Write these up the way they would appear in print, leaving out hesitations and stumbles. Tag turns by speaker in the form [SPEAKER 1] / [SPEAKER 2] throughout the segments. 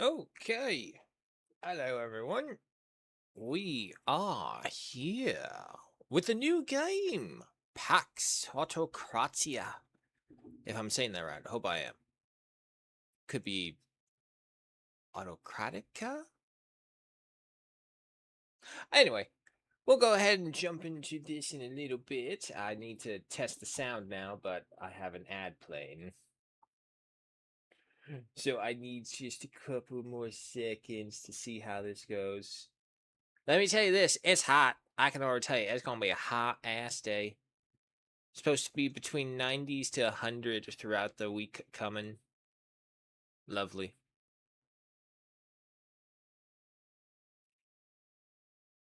[SPEAKER 1] Okay. Hello, everyone. We are here with a new game, Pax Autocratia. If I'm saying that right, I hope I am. Could be Autocratica? Anyway, we'll go ahead and jump into this in a little bit. I need to test the sound now, but I have an ad playing. So I need just a couple more seconds to see how this goes. Let me tell you this, it's hot. I can already tell you, it's going to be a hot ass day. It's supposed to be between 90s to 100 throughout the week coming. Lovely.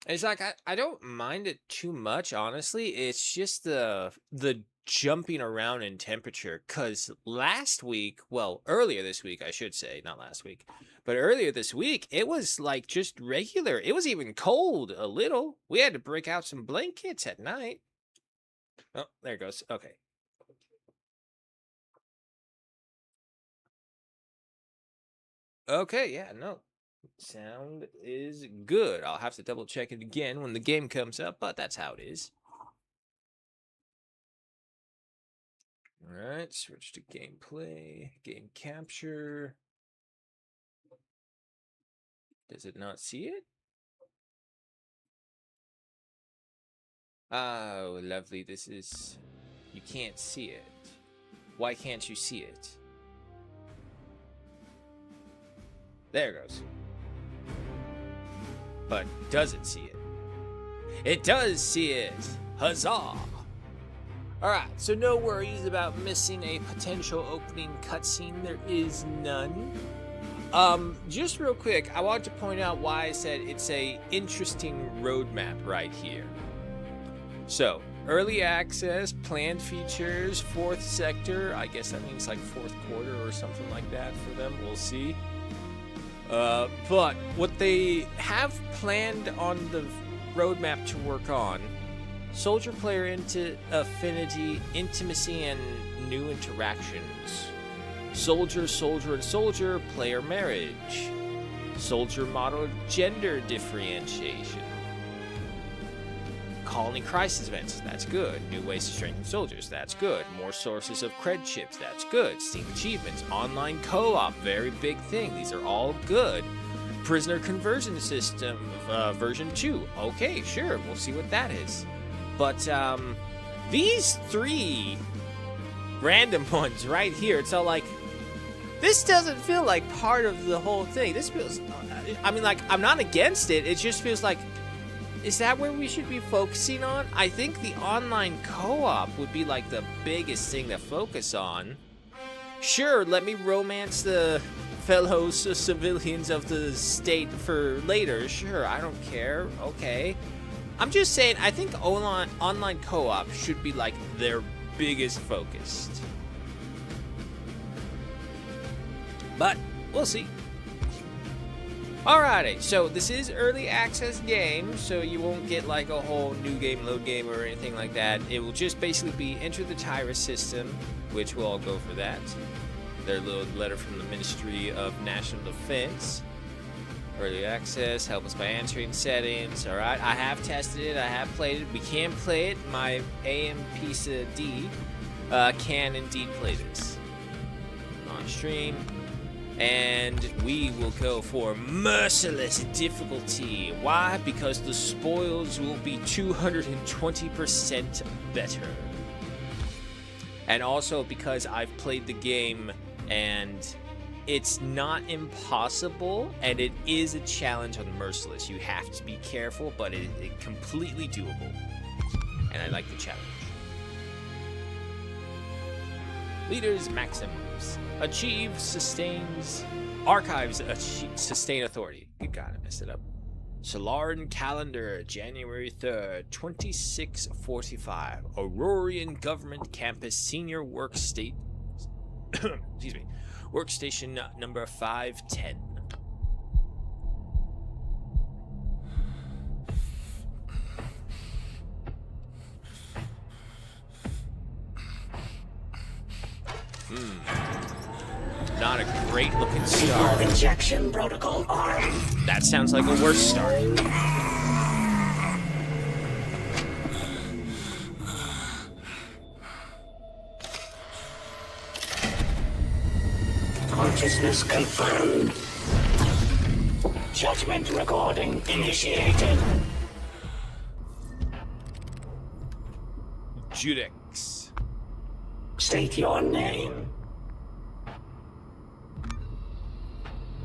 [SPEAKER 1] It's like I don't mind it too much, honestly. It's just the jumping around in temperature. Cause last week, well, earlier this week, I should say, not last week, but earlier this week, it was like just regular. It was even cold a little. We had to break out some blankets at night. Oh, there it goes. Okay. Okay, yeah, no. Sound is good. I'll have to double check it again when the game comes up, but that's how it is. Alright, switch to gameplay, game capture. Does it not see it? Oh, lovely. This is... You can't see it. Why can't you see it? There it goes. But does it see it? It does see it! Huzzah! Alright, so no worries about missing a potential opening cutscene. There is none. Just real quick, I want to point out why I said it's a interesting roadmap right here. So, early access, planned features, 4th sector, I guess that means like 4th quarter or something like that for them, we'll see. But what they have planned on the roadmap to work on, soldier player into affinity, intimacy, and new interactions. Soldier and soldier player marriage. Soldier model gender differentiation. Colony crisis events, that's good. New ways to strengthen soldiers, that's good. More sources of cred chips, that's good. Steam achievements, online co-op, very big thing. These are all good. Prisoner conversion system, version 2. Okay, sure, we'll see what that is. But, these 3 random ones right here, it's all like, this doesn't feel like part of the whole thing. This feels, I mean, like, I'm not against it. It just feels like, is that where we should be focusing on? I think the online co-op would be like the biggest thing to focus on. Sure, let me romance the fellow civilians of the state for later. Sure, I don't care. Okay. I'm just saying, I think online co-op should be like their biggest focus. But we'll see. Alrighty, so this is early access game, so you won't get like a whole new game, load game, or anything like that. It will just basically be enter the Tyrus system, which we'll all go for that. Their little letter from the Ministry of National Defense. Early access, help us by answering settings. Alright, I have tested it, I have played it. We can play it. My AM piece of D can indeed play this. On stream. And we will go for merciless difficulty. Why? Because the spoils will be 220% better. And also because I've played the game and it's not impossible, and it is a challenge on merciless. You have to be careful, but it's completely doable. And I like the challenge. Leaders maxims. Achieve sustains. Archives sustain authority. Good God, I messed it up. Solaran calendar, January 3rd, 2645. Aurorian Government Campus Senior Workstation. Excuse me. Workstation number 510. Not a great looking start.
[SPEAKER 2] Injection protocol arm.
[SPEAKER 1] That sounds like a worse start.
[SPEAKER 2] Consciousness confirmed. Judgment recording initiated.
[SPEAKER 1] Judex.
[SPEAKER 2] State your name.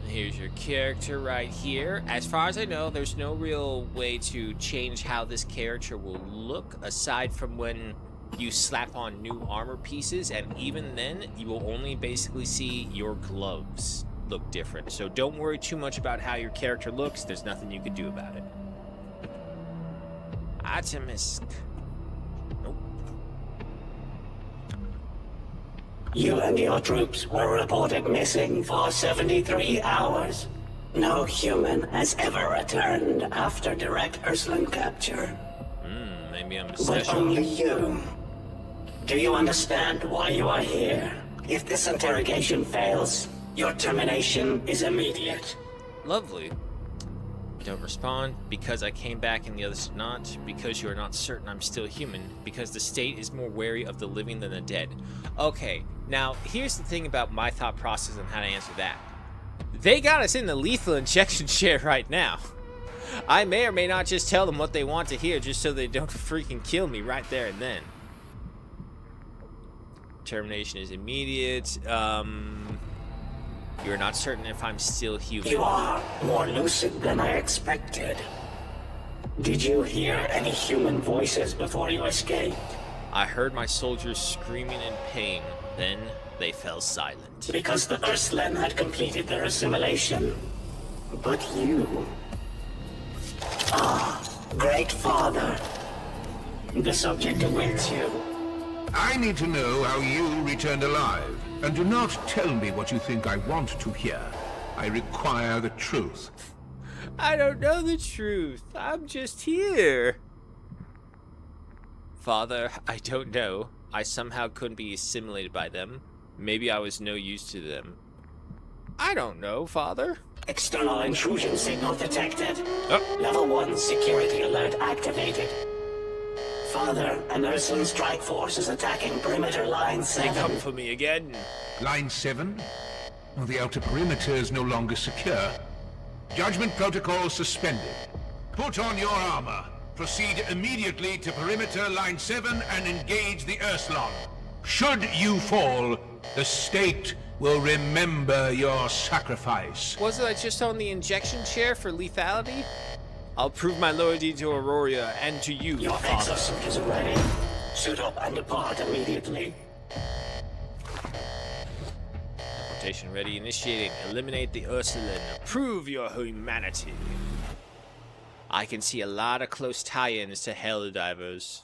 [SPEAKER 1] Here's your character right here. As far as I know, there's no real way to change how this character will look aside from when you slap on new armor pieces, and even then, you will only basically see your gloves look different. So don't worry too much about how your character looks. There's nothing you can do about it. Atomisk. Nope.
[SPEAKER 2] You and your troops were reported missing for 73 hours. No human has ever returned after direct Urslan capture.
[SPEAKER 1] Maybe I'm
[SPEAKER 2] But
[SPEAKER 1] special.
[SPEAKER 2] only you. Do you understand why you are here? If this interrogation fails, your termination is immediate.
[SPEAKER 1] Lovely. Don't respond because I came back and the others did not, because you are not certain I'm still human, because the state is more wary of the living than the dead. Okay, now here's the thing about my thought process on how to answer that. They got us in the lethal injection chair right now. I may or may not just tell them what they want to hear just so they don't freaking kill me right there and then. Termination is immediate. You're not certain if I'm still human.
[SPEAKER 2] You are more lucid than I expected. Did you hear any human voices before you escaped?
[SPEAKER 1] I heard my soldiers screaming in pain. Then they fell silent.
[SPEAKER 2] Because the Urslan had completed their assimilation. But you... Ah, great father. The subject awaits you.
[SPEAKER 3] I need to know how you returned alive. And do not tell me what you think I want to hear. I require the truth.
[SPEAKER 1] I don't know the truth. I'm just here. Father, I don't know. I somehow couldn't be assimilated by them. Maybe I was no use to them. I don't know, Father.
[SPEAKER 2] External intrusion signal detected.
[SPEAKER 1] Oh.
[SPEAKER 2] Level 1 security alert activated. Father, an Urslan strike force is attacking perimeter line
[SPEAKER 1] They
[SPEAKER 2] 7.
[SPEAKER 1] come for me again.
[SPEAKER 3] Line 7? Well, the outer perimeter is no longer secure. Judgment protocol suspended. Put on your armor. Proceed immediately to perimeter line 7 and engage the Urslan. Should you fall, the state will remember your sacrifice.
[SPEAKER 1] Wasn't I just on the injection chair for lethality? I'll prove my loyalty to Aurora and to you,
[SPEAKER 2] Your
[SPEAKER 1] Father.
[SPEAKER 2] exosuit is ready. Suit up and depart immediately.
[SPEAKER 1] Teleportation ready, initiating. Eliminate the Ursuline. Prove your humanity. I can see a lot of close tie-ins to Helldivers.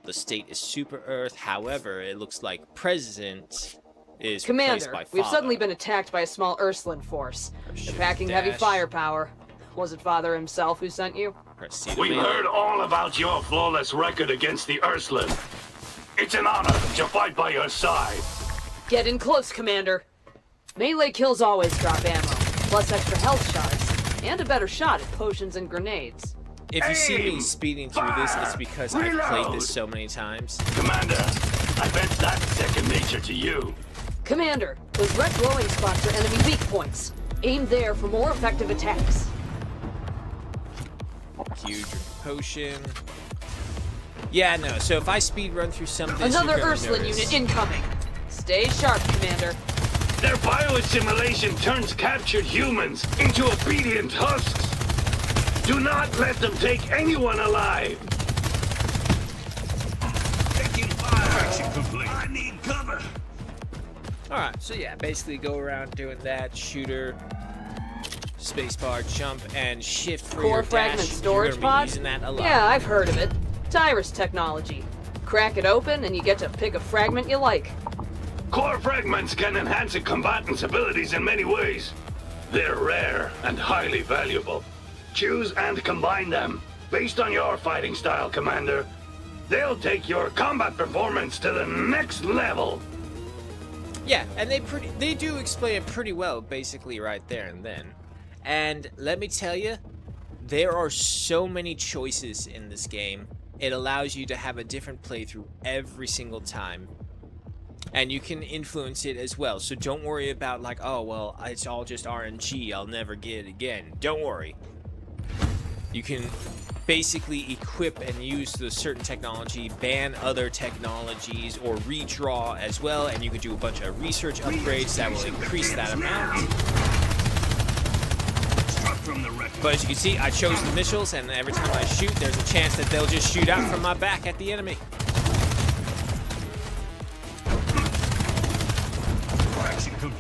[SPEAKER 1] The state is Super Earth, however, it looks like President is replaced
[SPEAKER 4] Commander,
[SPEAKER 1] by
[SPEAKER 4] we've
[SPEAKER 1] Father.
[SPEAKER 4] suddenly been attacked by a small Urslan force. They're packing heavy
[SPEAKER 1] dash.
[SPEAKER 4] firepower. Was it Father himself who sent you?
[SPEAKER 1] Press C to
[SPEAKER 5] We've
[SPEAKER 1] melee.
[SPEAKER 5] heard all about your flawless record against the Urslan. It's an honor to fight by your side.
[SPEAKER 4] Get in close, Commander. Melee kills always drop ammo, plus extra health shards, and a better shot at potions and grenades.
[SPEAKER 1] If you see me
[SPEAKER 5] Aim!
[SPEAKER 1] speeding through this, it's
[SPEAKER 5] Fire!
[SPEAKER 1] because I've played
[SPEAKER 5] Reload!
[SPEAKER 1] this so many times.
[SPEAKER 5] Commander, I bet that's second nature to you.
[SPEAKER 4] Commander, those red glowing spots are enemy weak points. Aim there for more effective attacks.
[SPEAKER 1] Huge potion. Yeah, no, so if I speed run through some of this,
[SPEAKER 4] Another
[SPEAKER 1] you're gonna
[SPEAKER 4] Urslan
[SPEAKER 1] notice.
[SPEAKER 4] unit incoming. Stay sharp, Commander.
[SPEAKER 5] Their bioassimilation turns captured humans into obedient husks. Do not let them take anyone alive. Taking fire. Action complete. I need cover.
[SPEAKER 1] Alright, so yeah, basically go around doing that, shooter, spacebar, jump, and shift for
[SPEAKER 4] Core
[SPEAKER 1] your
[SPEAKER 4] fragment
[SPEAKER 1] dash.
[SPEAKER 4] storage
[SPEAKER 1] You're gonna be
[SPEAKER 4] pod?
[SPEAKER 1] using that a lot.
[SPEAKER 4] Yeah, I've heard of it. Tyrus technology. Crack it open and you get to pick a fragment you like.
[SPEAKER 5] Core fragments can enhance a combatant's abilities in many ways. They're rare and highly valuable. Choose and combine them based on your fighting style, Commander. They'll take your combat performance to the next level.
[SPEAKER 1] Yeah, and they do explain it pretty well, basically right there and then. And let me tell you, there are so many choices in this game. It allows you to have a different playthrough every single time. And you can influence it as well. So don't worry about like, oh, well, it's all just RNG. I'll never get it again. Don't worry. You can basically equip and use the certain technology, ban other technologies, or redraw as well. And you can do a bunch of research upgrades that will increase that amount. But as you can see, I chose the missiles, and every time I shoot, there's a chance that they'll just shoot out from my back at the enemy.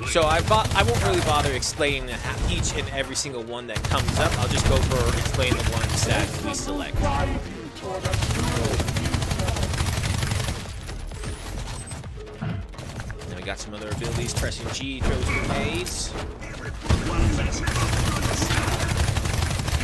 [SPEAKER 1] So I won't really bother explaining each and every single one that comes up. I'll just go for explain the ones that we select. Then we got some other abilities. Pressing G throws grenades.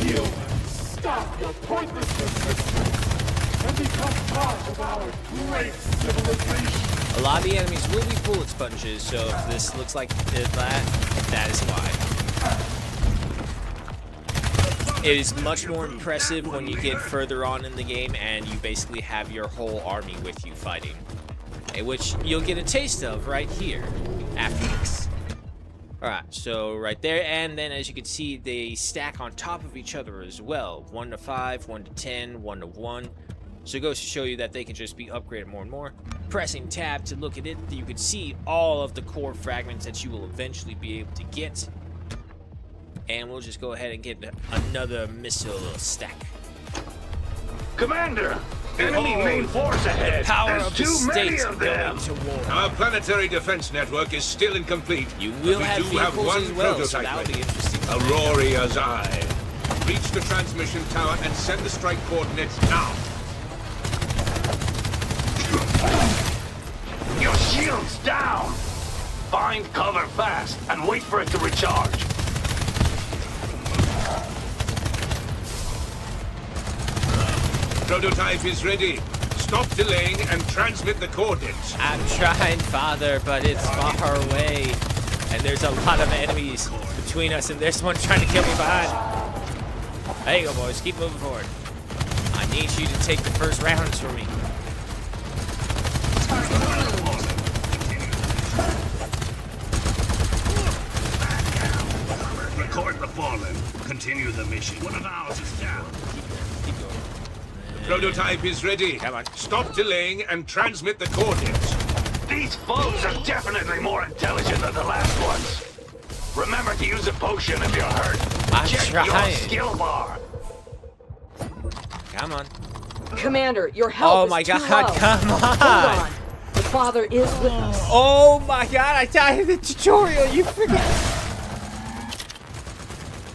[SPEAKER 6] You stop your pointless resistance and become part of our great civilization.
[SPEAKER 1] A lot of the enemies will be bullet sponges, so if this looks like that is why. It is much more impressive when you get further on in the game and you basically have your whole army with you fighting, which you'll get a taste of right here after this. Alright, so right there, and then as you can see, they stack on top of each other as well. 1 to 5, 1 to 10, 1 to 1. So it goes to show you that they can just be upgraded more and more. Pressing tab to look at it, you can see all of the core fragments that you will eventually be able to get. And we'll just go ahead and get another missile stack.
[SPEAKER 5] Commander, enemy main force ahead.
[SPEAKER 1] The power
[SPEAKER 5] There's
[SPEAKER 1] of the
[SPEAKER 5] too many
[SPEAKER 1] state
[SPEAKER 5] of them.
[SPEAKER 1] going to war.
[SPEAKER 3] Our planetary defense network is still incomplete.
[SPEAKER 1] You will
[SPEAKER 3] but
[SPEAKER 1] have
[SPEAKER 3] we do have
[SPEAKER 1] vehicles
[SPEAKER 3] one
[SPEAKER 1] as well, so
[SPEAKER 3] prototype
[SPEAKER 1] that'll be
[SPEAKER 3] ready.
[SPEAKER 1] interesting.
[SPEAKER 3] Auroria's Eye. Reach the transmission tower and send the strike coordinates now.
[SPEAKER 5] Your shield's down. Find cover fast and wait for it to recharge.
[SPEAKER 3] Prototype is ready. Stop delaying and transmit the coordinates.
[SPEAKER 1] I'm trying, Father, but it's far away. And there's a lot of enemies between us, and there's one trying to kill me behind. There you go, boys. Keep moving forward. I need you to take the first rounds for me.
[SPEAKER 5] Record the fallen. Continue the mission. One of ours is down.
[SPEAKER 1] Keep going.
[SPEAKER 3] Prototype is ready.
[SPEAKER 1] Come on.
[SPEAKER 3] Stop delaying and transmit the coordinates.
[SPEAKER 5] These foes are definitely more intelligent than the last ones. Remember to use a potion if you're hurt.
[SPEAKER 1] I'm
[SPEAKER 5] Check
[SPEAKER 1] trying.
[SPEAKER 5] your skill bar.
[SPEAKER 1] Come on.
[SPEAKER 4] Commander, your health
[SPEAKER 1] Oh my
[SPEAKER 4] is too
[SPEAKER 1] God,
[SPEAKER 4] low.
[SPEAKER 1] come on.
[SPEAKER 4] Hold on. The father is with us.
[SPEAKER 1] Oh my God, I died in the tutorial. You freaking...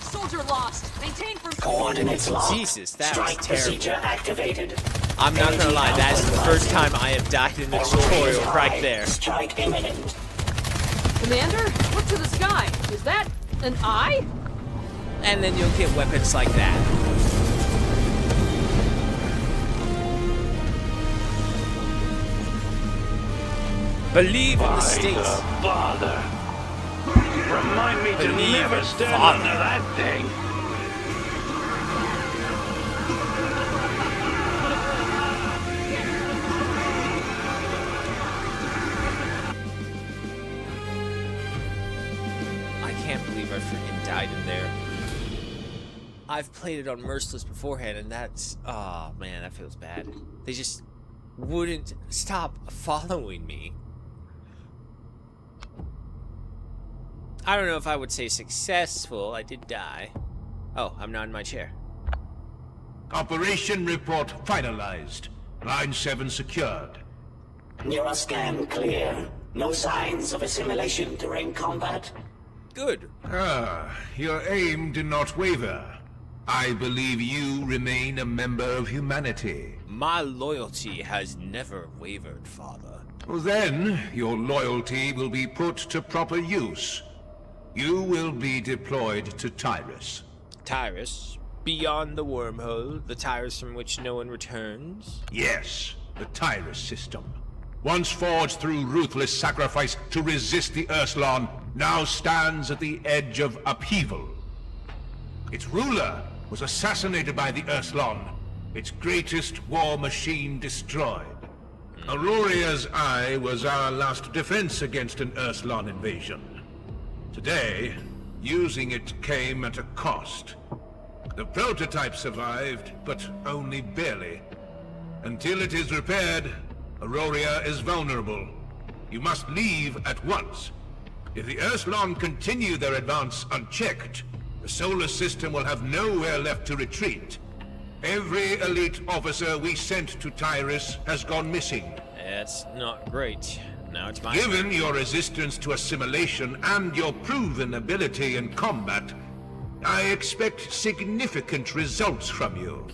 [SPEAKER 4] Soldier lost. Maintain for...
[SPEAKER 2] Coordinates locked.
[SPEAKER 1] Jesus, that was
[SPEAKER 2] Strike
[SPEAKER 1] terrible.
[SPEAKER 2] procedure activated.
[SPEAKER 1] I'm not gonna lie, that's the first time I have died in the tutorial right there.
[SPEAKER 2] Strike imminent.
[SPEAKER 4] Commander, look to the sky. Is that an eye?
[SPEAKER 1] And then you'll get weapons like that. Believe in the
[SPEAKER 5] By
[SPEAKER 1] states.
[SPEAKER 5] the Father. Remind me to
[SPEAKER 1] Believe
[SPEAKER 5] never
[SPEAKER 1] in
[SPEAKER 5] stand
[SPEAKER 1] Father.
[SPEAKER 5] under that thing.
[SPEAKER 1] I can't believe I freaking died in there. I've played it on Merciless beforehand, and that's... Oh, man, that feels bad. They just wouldn't stop following me. I don't know if I would say successful. I did die. Oh, I'm not in my chair.
[SPEAKER 3] Operation report finalized. Line 7 secured.
[SPEAKER 2] Neuroscan clear. No signs of assimilation during combat.
[SPEAKER 1] Good.
[SPEAKER 3] Ah, your aim did not waver. I believe you remain a member of humanity.
[SPEAKER 1] My loyalty has never wavered, Father.
[SPEAKER 3] Well, then, your loyalty will be put to proper use. You will be deployed to Tyrus.
[SPEAKER 1] Tyrus, beyond the wormhole, the Tyrus from which no one returns.
[SPEAKER 3] Yes, the Tyrus system. once forged through ruthless sacrifice to resist the Ursulon, now stands at the edge of upheaval. Its ruler was assassinated by the Ursulon, its greatest war machine destroyed. Auroria's Eye was our last defense against an Ursulon invasion. Today, using it came at a cost. The prototype survived, but only barely. Until it is repaired, Auroria is vulnerable. You must leave at once. If the Ursulon continue their advance unchecked, the solar system will have nowhere left to retreat. Every elite officer we sent to Tyrus has gone missing.
[SPEAKER 1] That's not great. Now it's my
[SPEAKER 3] Given
[SPEAKER 1] turn.
[SPEAKER 3] your resistance to assimilation and your proven ability in combat, I expect significant results from you.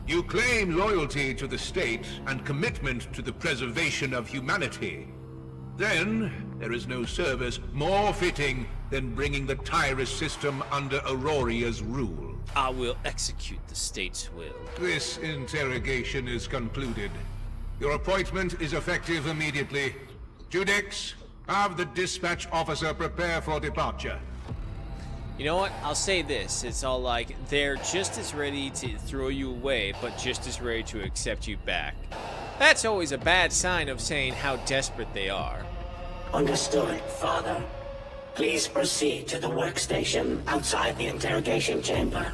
[SPEAKER 3] You claim loyalty to the state and commitment to the preservation of humanity. Then, there is no service more fitting than bringing the Tyrus system under Auroria's rule.
[SPEAKER 1] I will execute the state's will.
[SPEAKER 3] This interrogation is concluded. Your appointment is effective immediately. Judex, have the dispatch officer prepare for departure.
[SPEAKER 1] You know what? I'll say this. It's all like, they're just as ready to throw you away, but just as ready to accept you back. That's always a bad sign of saying how desperate they are.
[SPEAKER 2] Understood, Father. Please proceed to the workstation outside the interrogation chamber.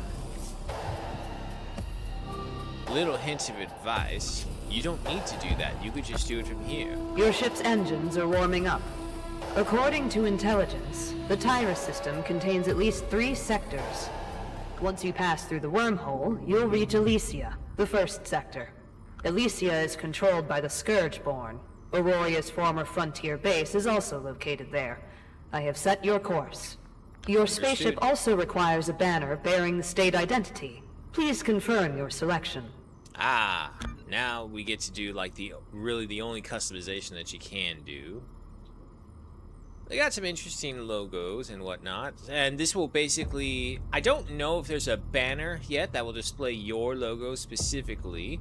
[SPEAKER 1] Little hint of advice. You don't need to do that. You could just do it from here.
[SPEAKER 4] Your ship's engines are warming up. According to intelligence, the Tyrus system contains at least 3 sectors. Once you pass through the wormhole, you'll reach Elysia, the first sector. Elysia is controlled by the Scourgeborn. Auroria's former frontier base is also located there. I have set your course. Your spaceship also requires a banner bearing the state identity. Please confirm your selection.
[SPEAKER 1] Ah, now we get to do like the only customization that you can do. They got some interesting logos and whatnot, and this will basically, I don't know if there's a banner yet that will display your logo specifically,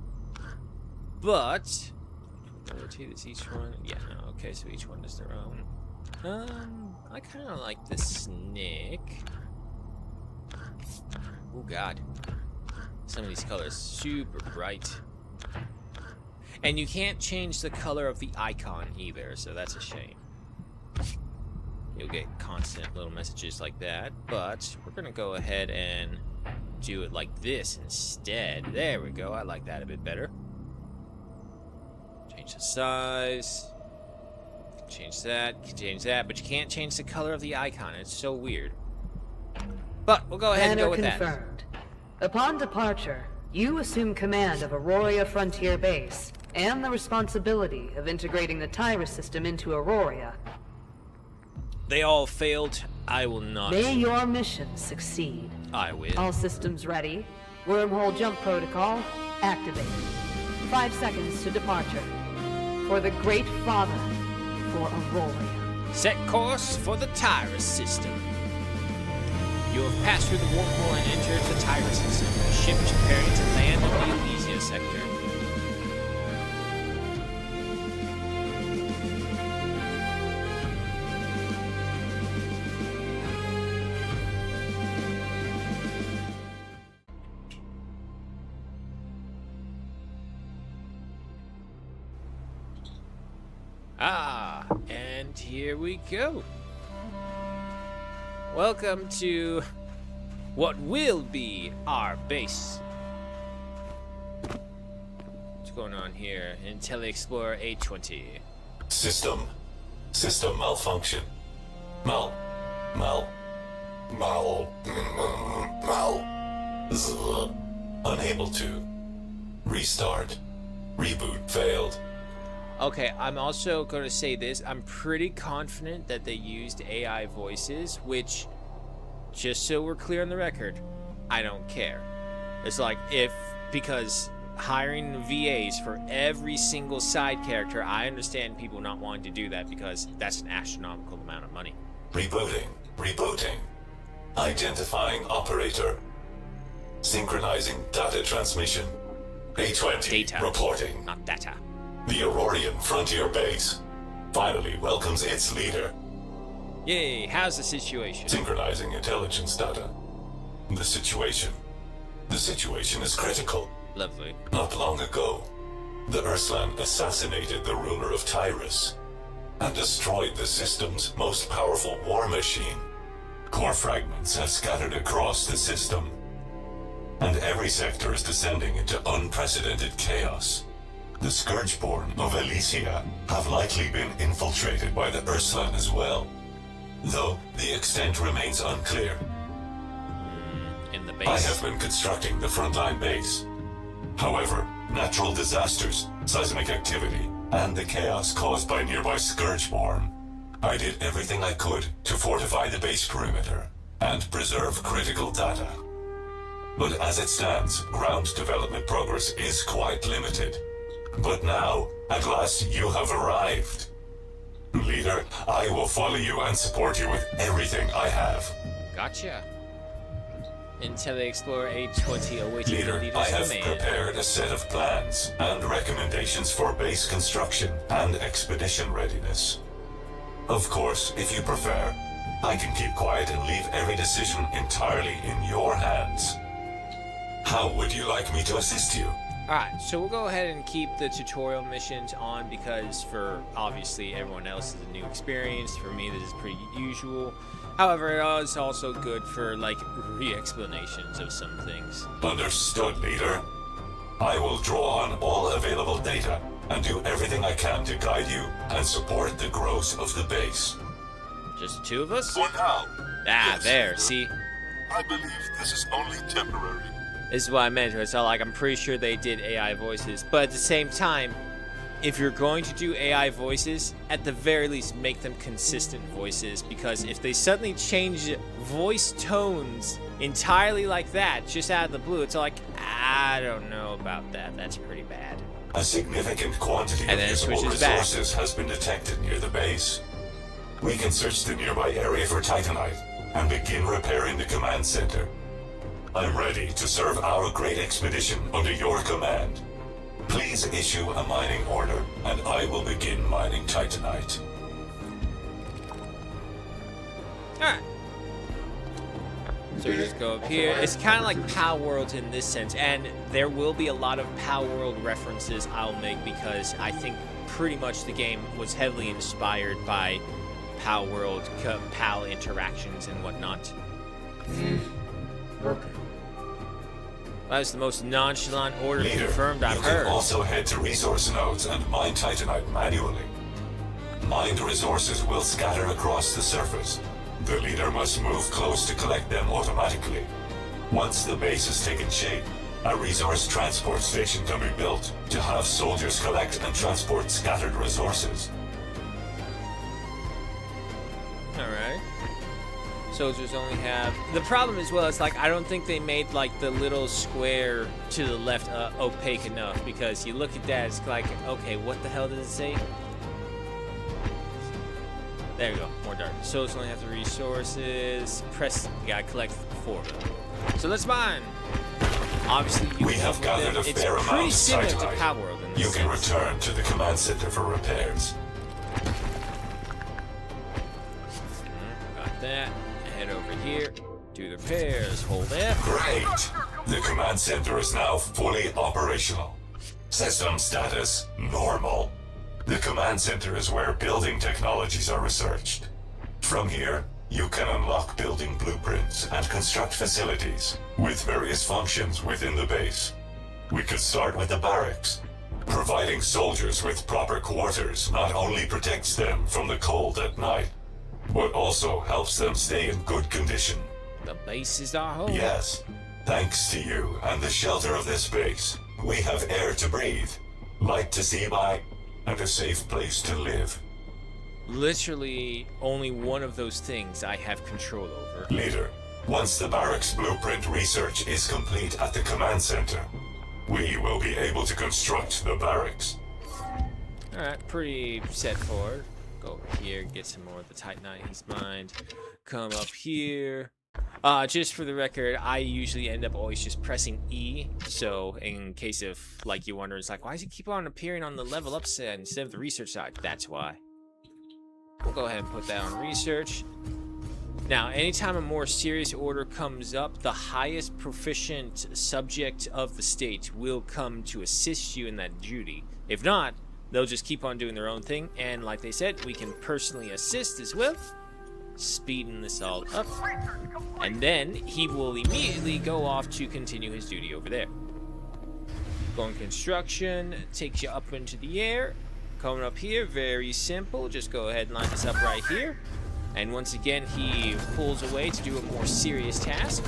[SPEAKER 1] but is each one, yeah, no, okay, so each one is their own. I kind of like the snake. Oh god, some of these colors super bright, and you can't change the color of the icon either, so that's a shame. You'll get constant little messages like that, but we're gonna go ahead and do it like this instead. There we go, I like that a bit better. Change the size, change that, but you can't change the color of the icon. It's so weird. But we'll go ahead and go with that.
[SPEAKER 4] Confirmed. Upon departure, you assume command of Auroria Frontier Base and the responsibility of integrating the Tyrus system into Auroria.
[SPEAKER 1] They all failed. I will not.
[SPEAKER 4] May your mission succeed.
[SPEAKER 1] I will.
[SPEAKER 4] All systems ready. Wormhole jump protocol activated. 5 seconds to departure. For the Great Father, for Auroria.
[SPEAKER 1] Set course for the Tyrus system. You have passed through the wormhole and entered the Tyrus system. The ship is preparing to land in the Elysia sector. Ah, and here we go. Welcome to what will be our base. What's going on here? IntelliExplorer 820.
[SPEAKER 7] System malfunction. Unable to. Restart. Reboot failed.
[SPEAKER 1] Okay, I'm also going to say this. I'm pretty confident that they used AI voices, which, just so we're clear on the record, I don't care. It's like, because hiring VAs for every single side character, I understand people not wanting to do that because that's an astronomical amount of money.
[SPEAKER 7] Rebooting. Identifying operator. Synchronizing data transmission. A20
[SPEAKER 1] Data.
[SPEAKER 7] reporting.
[SPEAKER 1] Not data.
[SPEAKER 7] The Aurorian Frontier Base finally welcomes its leader.
[SPEAKER 1] Yay, how's the situation?
[SPEAKER 7] Synchronizing intelligence data. The situation is critical.
[SPEAKER 1] Lovely.
[SPEAKER 7] Not long ago, the Urslan assassinated the ruler of Tyrus and destroyed the system's most powerful war machine. Core fragments have scattered across the system, and every sector is descending into unprecedented chaos. The Scourgeborn of Elysia have likely been infiltrated by the Urslan as well, though the extent remains unclear.
[SPEAKER 1] In the base.
[SPEAKER 7] I have been constructing the frontline base. However, natural disasters, seismic activity, and the chaos caused by nearby Scourgeborn, I did everything I could to fortify the base perimeter and preserve critical data. But as it stands, ground development progress is quite limited. But now, at last, you have arrived. Leader, I will follow you and support you with everything I have.
[SPEAKER 1] Gotcha. Until they explore A20 awaiting
[SPEAKER 7] Leader,
[SPEAKER 1] the leader's
[SPEAKER 7] I have
[SPEAKER 1] command.
[SPEAKER 7] prepared a set of plans and recommendations for base construction and expedition readiness. Of course, if you prefer, I can keep quiet and leave every decision entirely in your hands. How would you like me to assist you?
[SPEAKER 1] Alright, so we'll go ahead and keep the tutorial missions on because for obviously everyone else is a new experience. For me, this is pretty usual. However, it is also good for like re-explanations of some things.
[SPEAKER 7] Understood, Leader. I will draw on all available data and do everything I can to guide you and support the growth of the base.
[SPEAKER 1] Just the two of us?
[SPEAKER 8] For now.
[SPEAKER 1] Ah,
[SPEAKER 8] yes,
[SPEAKER 1] there,
[SPEAKER 8] sir.
[SPEAKER 1] see?
[SPEAKER 8] I believe this is only temporary.
[SPEAKER 1] This is what I meant. It's like I'm pretty sure they did AI voices, but at the same time, if you're going to do AI voices, at the very least make them consistent voices, because if they suddenly change voice tones entirely like that, just out of the blue, it's like, I don't know about that. That's pretty bad.
[SPEAKER 7] A significant quantity
[SPEAKER 1] And
[SPEAKER 7] of
[SPEAKER 1] then it
[SPEAKER 7] usable
[SPEAKER 1] switches back.
[SPEAKER 7] resources has been detected near the base. We can search the nearby area for Titanite and begin repairing the command center. I'm ready to serve our great expedition under your command. Please issue a mining order, and I will begin mining Titanite.
[SPEAKER 1] Alright. So we just go up here. It's kind of like Pow World in this sense, and there will be a lot of Pow World references I'll make because I think pretty much the game was heavily inspired by Pow World, PAL interactions and whatnot.
[SPEAKER 6] Okay.
[SPEAKER 1] That was the most nonchalant order
[SPEAKER 7] Leader,
[SPEAKER 1] confirmed I've
[SPEAKER 7] you
[SPEAKER 1] heard.
[SPEAKER 7] can also head to resource nodes and mine Titanite manually. Mined resources will scatter across the surface. The leader must move close to collect them automatically. Once the base has taken shape, a resource transport station can be built to have soldiers collect and transport scattered resources.
[SPEAKER 1] Alright. Soldiers only have... The problem as well is, like, I don't think they made, like, the little square to the left opaque enough, because you look at that, it's like, okay, what the hell does it say? There you go, more dark. Soldiers only have the resources. Press, you gotta collect 4 of them. So let's mine. Obviously, you
[SPEAKER 7] We have gathered a
[SPEAKER 1] it's
[SPEAKER 7] fair
[SPEAKER 1] pretty
[SPEAKER 7] amount of
[SPEAKER 1] similar to
[SPEAKER 7] Titanite.
[SPEAKER 1] Power World in this
[SPEAKER 7] You can
[SPEAKER 1] sense.
[SPEAKER 7] return to the command center for repairs.
[SPEAKER 1] Got that. Head over here. Do the repairs. Hold F.
[SPEAKER 7] Great! The command center is now fully operational. System status, normal. The command center is where building technologies are researched. From here, you can unlock building blueprints and construct facilities with various functions within the base. We could start with the barracks. Providing soldiers with proper quarters not only protects them from the cold at night, but also helps them stay in good condition.
[SPEAKER 1] The base is our home.
[SPEAKER 7] Yes, thanks to you and the shelter of this base, we have air to breathe, light to see by, and a safe place to live.
[SPEAKER 1] Literally, only one of those things I have control over.
[SPEAKER 7] Leader, once the barracks blueprint research is complete at the command center, we will be able to construct the barracks.
[SPEAKER 1] Alright, pretty set forward. Go over here, get some more of the Titanite he's mined. Come up here. Just for the record, I usually end up always just pressing E. So in case of, like, you wonder, it's like, why does it keep on appearing on the level up side instead of the research side? That's why. We'll go ahead and put that on research. Now, anytime a more serious order comes up, the highest proficient subject of the state will come to assist you in that duty. If not, they'll just keep on doing their own thing. And like they said, we can personally assist as well. Speeding this all up, and then he will immediately go off to continue his duty over there. Going construction takes you up into the air. Coming up here, very simple. Just go ahead and line this up right here. And once again, he pulls away to do a more serious task.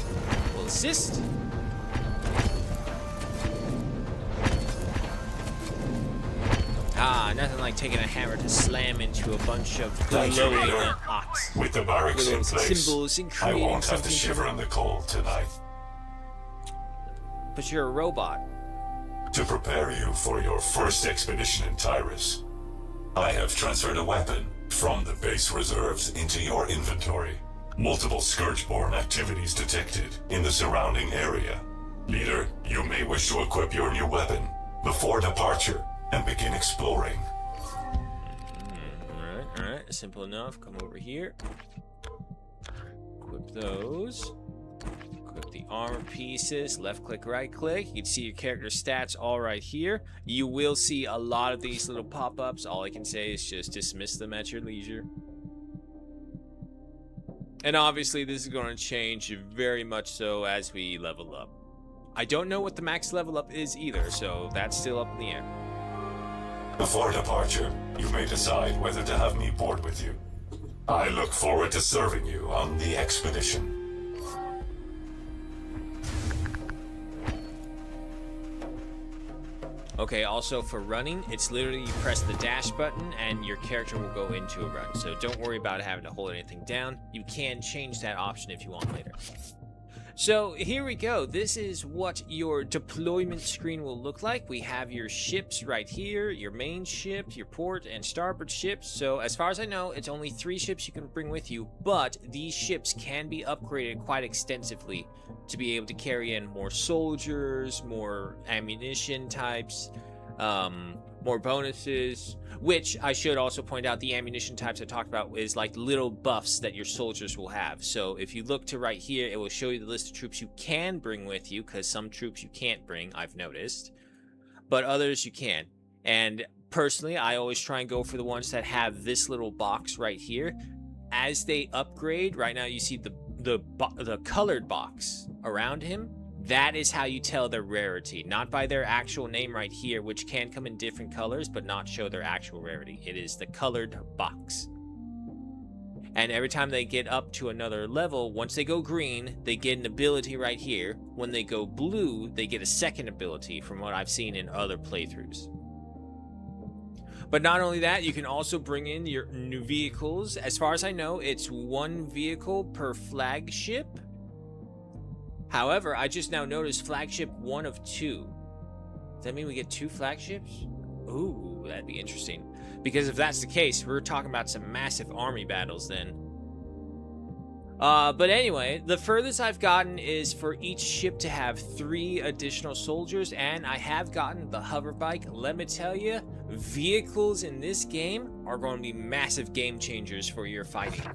[SPEAKER 1] We'll assist. Nothing like taking a hammer to slam into a bunch of glowing ox.
[SPEAKER 7] With the barracks in place,
[SPEAKER 1] Symbols and
[SPEAKER 7] I
[SPEAKER 1] creating
[SPEAKER 7] won't have to
[SPEAKER 1] something
[SPEAKER 7] shiver in the cold tonight.
[SPEAKER 1] But you're a robot.
[SPEAKER 7] To prepare you for your first expedition in Tyrus, I have transferred a weapon from the base reserves into your inventory. Multiple Scourgeborn activities detected in the surrounding area. Leader, you may wish to equip your new weapon before departure and begin exploring.
[SPEAKER 1] Alright, simple enough. Come over here. Equip those. Equip the armor pieces. Left click, right click. You can see your character stats all right here. You will see a lot of these little pop-ups. All I can say is just dismiss them at your leisure. And obviously this is going to change very much so as we level up. I don't know what the max level up is either, so that's still up in the air.
[SPEAKER 7] Before departure, you may decide whether to have me board with you. I look forward to serving you on the expedition.
[SPEAKER 1] Okay, also for running, it's literally you press the dash button and your character will go into a run. So don't worry about having to hold anything down. You can change that option if you want later. So here we go. This is what your deployment screen will look like. We have your ships right here, your main ship, your port and starboard ships. So as far as I know, it's only 3 ships you can bring with you, but these ships can be upgraded quite extensively to be able to carry in more soldiers, more ammunition types, more bonuses, which I should also point out the ammunition types I talked about is like little buffs that your soldiers will have. So if you look to right here, it will show you the list of troops you can bring with you, because some troops you can't bring, I've noticed, but others you can. And personally, I always try and go for the ones that have this little box right here. As they upgrade, right now you see the colored box around him. That is how you tell their rarity, not by their actual name right here, which can come in different colors, but not show their actual rarity. It is the colored box. And every time they get up to another level, once they go green, they get an ability right here. When they go blue, they get a second ability from what I've seen in other playthroughs. But not only that, you can also bring in your new vehicles. As far as I know, it's 1 vehicle per flagship. However, I just now noticed flagship 1 of 2. Does that mean we get 2 flagships? Ooh, that'd be interesting. Because if that's the case, we're talking about some massive army battles then. But anyway, the furthest I've gotten is for each ship to have 3 additional soldiers, and I have gotten the hover bike. Let me tell you, vehicles in this game are going to be massive game changers for your fighting.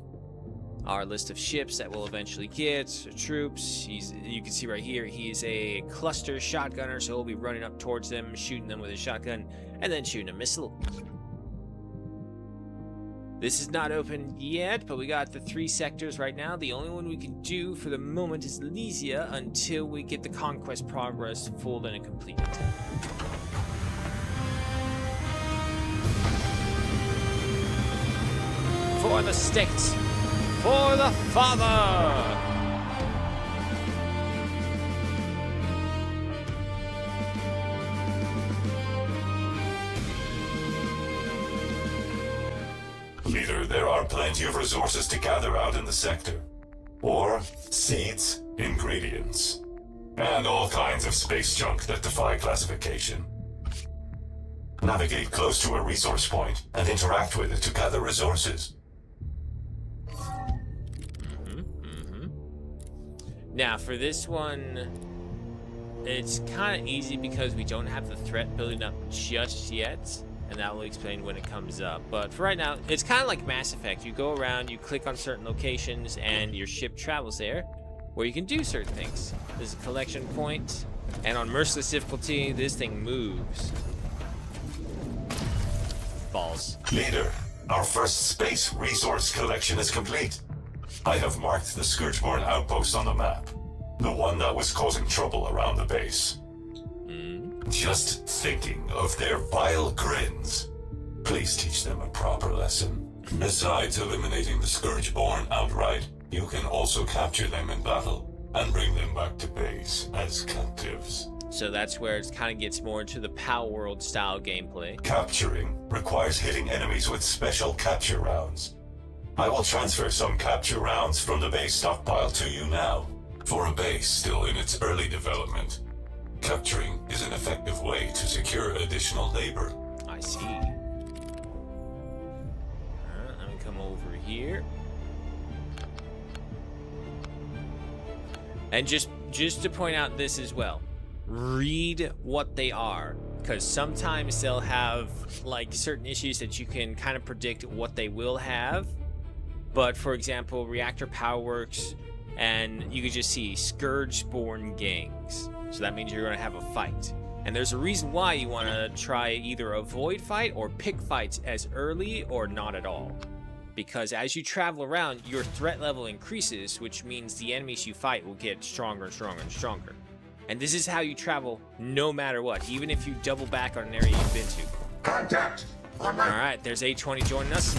[SPEAKER 1] Our list of ships that we'll eventually get, troops. You can see right here, he's a cluster shotgunner, so he'll be running up towards them, shooting them with a shotgun, and then shooting a missile. This is not open yet, but we got the 3 sectors right now. The only one we can do for the moment is Lysia until we get the conquest progress full and complete. For the state! For the Father!
[SPEAKER 7] Leader, there are plenty of resources to gather out in the sector. Ore, seeds, ingredients, and all kinds of space junk that defy classification. Navigate close to a resource point and interact with it to gather resources.
[SPEAKER 1] Now, for this one, it's kind of easy because we don't have the threat building up just yet, and that will explain when it comes up. But for right now, it's kind of like Mass Effect. You go around, you click on certain locations, and your ship travels there, where you can do certain things. There's a collection point, and on Merciless difficulty, this thing moves. Balls.
[SPEAKER 7] Leader, our first space resource collection is complete. I have marked the Scourgeborn outpost on the map. The one that was causing trouble around the base. Just thinking of their vile grins. Please teach them a proper lesson. Besides eliminating the Scourgeborn outright, you can also capture them in battle and bring them back to base as captives.
[SPEAKER 1] So that's where it kind of gets more into the Power World style gameplay.
[SPEAKER 7] Capturing requires hitting enemies with special capture rounds. I will transfer some capture rounds from the base stockpile to you now. For a base still in its early development, capturing is an effective way to secure additional labor.
[SPEAKER 1] I see. Alright, let me come over here. And just to point out this as well. Read what they are, because sometimes they'll have like certain issues that you can kind of predict what they will have. But for example, reactor power works, and you can just see Scourgeborn gangs. So that means you're going to have a fight. And there's a reason why you want to try either avoid fight or pick fights as early or not at all. Because as you travel around, your threat level increases, which means the enemies you fight will get stronger and stronger and stronger. And this is how you travel no matter what, even if you double back on an area you've been to.
[SPEAKER 8] Contact!
[SPEAKER 1] Alright, there's 820 joining us.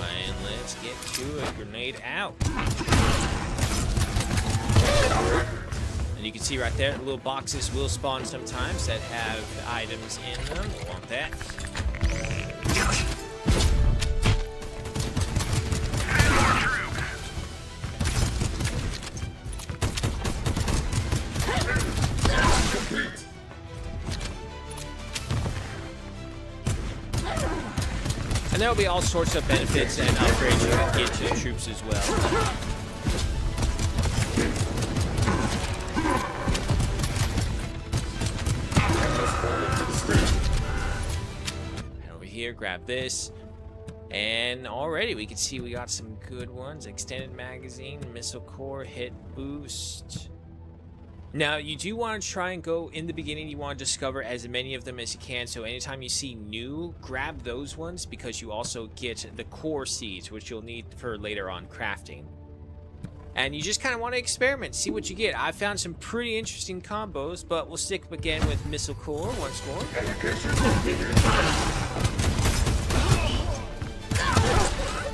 [SPEAKER 1] And let's get to it. Grenade out. And you can see right there, little boxes will spawn sometimes that have items in them. We'll want that. And there will be all sorts of benefits and upgrades you can get to the troops as well. And over here, grab this. And already we can see we got some good ones. Extended magazine, missile core, hit boost. Now, you do want to try and go in the beginning, you want to discover as many of them as you can. So anytime you see new, grab those ones because you also get the core seeds, which you'll need for later on crafting. And you just kind of want to experiment, see what you get. I found some pretty interesting combos, but we'll stick again with missile core once more.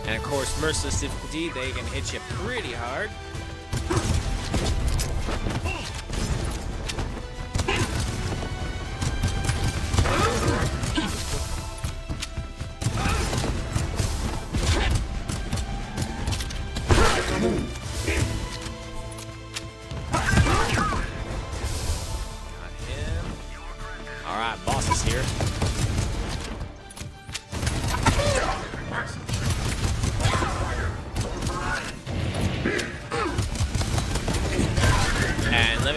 [SPEAKER 1] And of course, merciless difficulty, they can hit you pretty hard.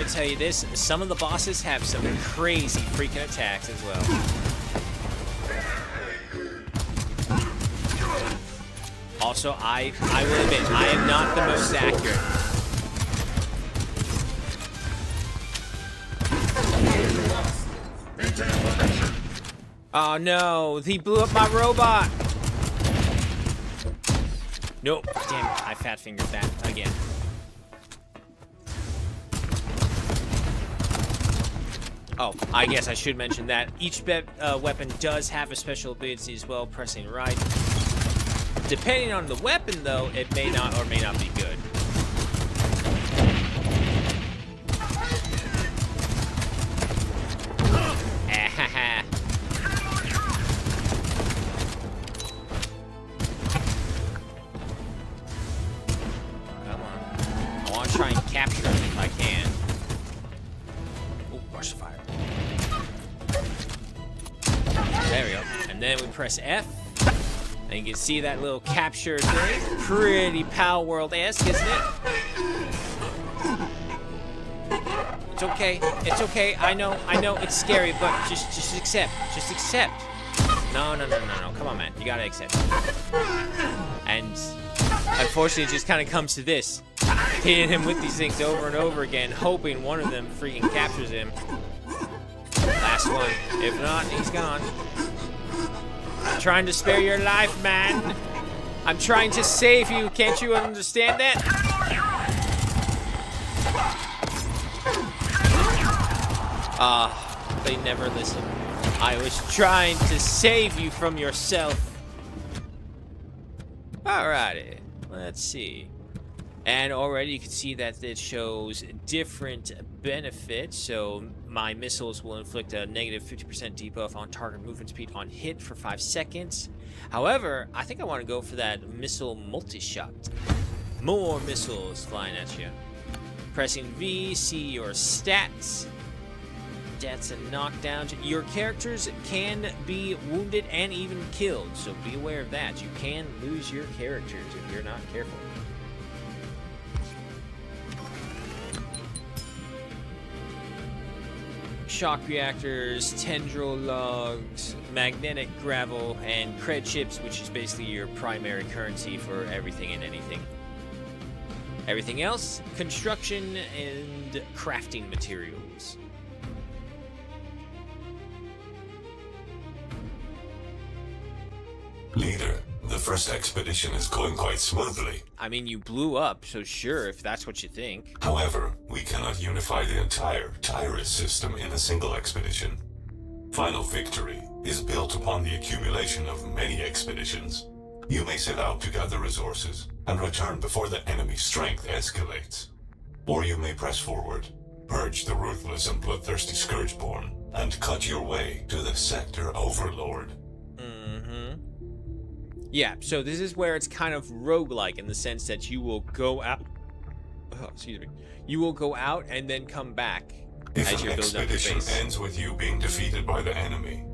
[SPEAKER 1] Tell you this, some of the bosses have some crazy freaking attacks as well. Also, I will admit, I am not the most accurate. Oh no, he blew up my robot. Nope, damn it, I fat fingered that again. Oh, I guess I should mention that each weapon does have a special ability as well, pressing right. Depending on the weapon, though, it may not or may not be good. Come on. I want to try and capture him if I can. Oh, rush fire. There we go. And then we press F. And you can see that little capture thing. Pretty Pal World-esque, isn't it? It's okay. It's okay. I know it's scary, but just accept. Just accept. No. Come on, man. You gotta accept. And unfortunately, it just kind of comes to this. Hitting him with these things over and over again, hoping one of them freaking captures him. Last one. If not, he's gone. I'm trying to spare your life, man. I'm trying to save you. Can't you understand that? They never listen. I was trying to save you from yourself. Alrighty. Let's see. And already you can see that it shows different benefits. So my missiles will inflict a negative 50% debuff on target movement speed on hit for 5 seconds. However, I think I want to go for that missile multi-shot. More missiles flying at you. Pressing V, see your stats. Deaths and knockdowns. Your characters can be wounded and even killed, so be aware of that. You can lose your characters if you're not careful. Shock reactors, tendril logs, magnetic gravel, and cred chips, which is basically your primary currency for everything and anything. Everything else, construction and crafting materials.
[SPEAKER 7] Leader, the first expedition is going quite smoothly.
[SPEAKER 1] I mean, you blew up, so sure, if that's what you think.
[SPEAKER 7] However, we cannot unify the entire Tyrus system in a single expedition. Final victory is built upon the accumulation of many expeditions. You may set out to gather resources and return before the enemy's strength escalates. Or you may press forward, purge the ruthless and bloodthirsty Scourgeborn, and cut your way to the Sector Overlord.
[SPEAKER 1] Yeah, so this is where it's kind of roguelike in the sense that you will go out. Oh, excuse me. You will go out and then come back
[SPEAKER 7] If
[SPEAKER 1] as
[SPEAKER 7] an
[SPEAKER 1] you're building up your
[SPEAKER 7] expedition
[SPEAKER 1] base.
[SPEAKER 7] ends with you being defeated by the enemy,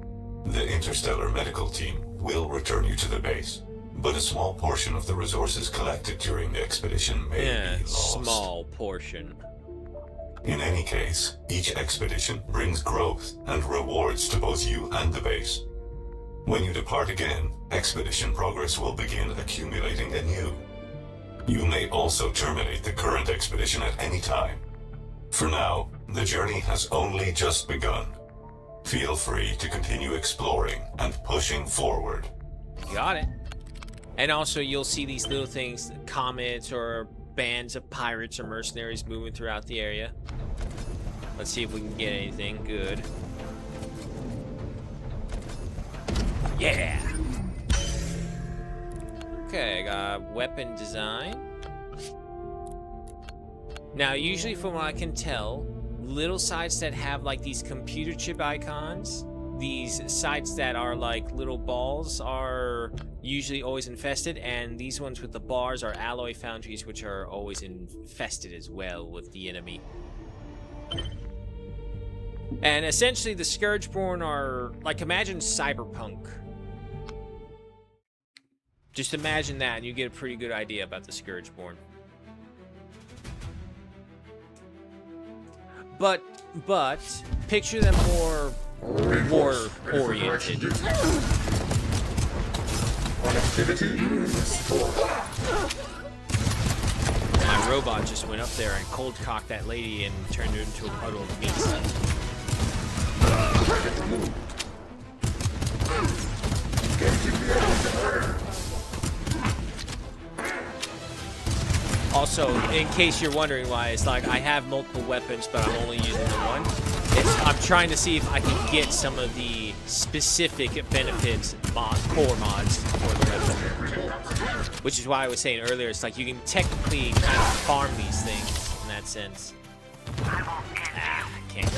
[SPEAKER 7] the interstellar medical team will return you to the base. But a small portion of the resources collected during the expedition may be lost.
[SPEAKER 1] Small portion.
[SPEAKER 7] In any case, each expedition brings growth and rewards to both you and the base. When you depart again, expedition progress will begin accumulating anew. You may also terminate the current expedition at any time. For now, the journey has only just begun. Feel free to continue exploring and pushing forward.
[SPEAKER 1] Got it. And also, you'll see these little things, comets or bands of pirates or mercenaries moving throughout the area. Let's see if we can get anything good. Yeah! Okay, I got weapon design. Now, usually from what I can tell, little sites that have like these computer chip icons, these sites that are like little balls are usually always infested, and these ones with the bars are alloy foundries, which are always infested as well with the enemy. And essentially the Scourgeborn are, like, imagine Cyberpunk. Just imagine that and you get a pretty good idea about the Scourgeborn. But picture them more war-oriented. My robot just went up there and cold-cocked that lady and turned her into a puddle of meat. Also, in case you're wondering why, it's like I have multiple weapons, but I'm only using the one. I'm trying to see if I can get some of the specific benefits, core mods for the weapon. Which is why I was saying earlier, it's like you can technically kind of farm these things in that sense. I can't.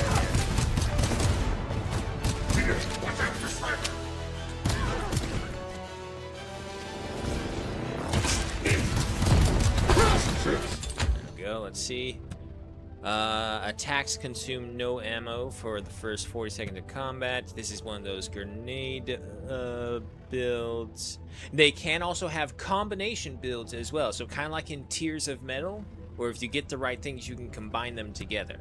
[SPEAKER 1] There we go, let's see. Attacks consume no ammo for the first 40 seconds of combat. This is one of those grenade builds. They can also have combination builds as well. So kind of like in Tiers of Metal, where if you get the right things, you can combine them together.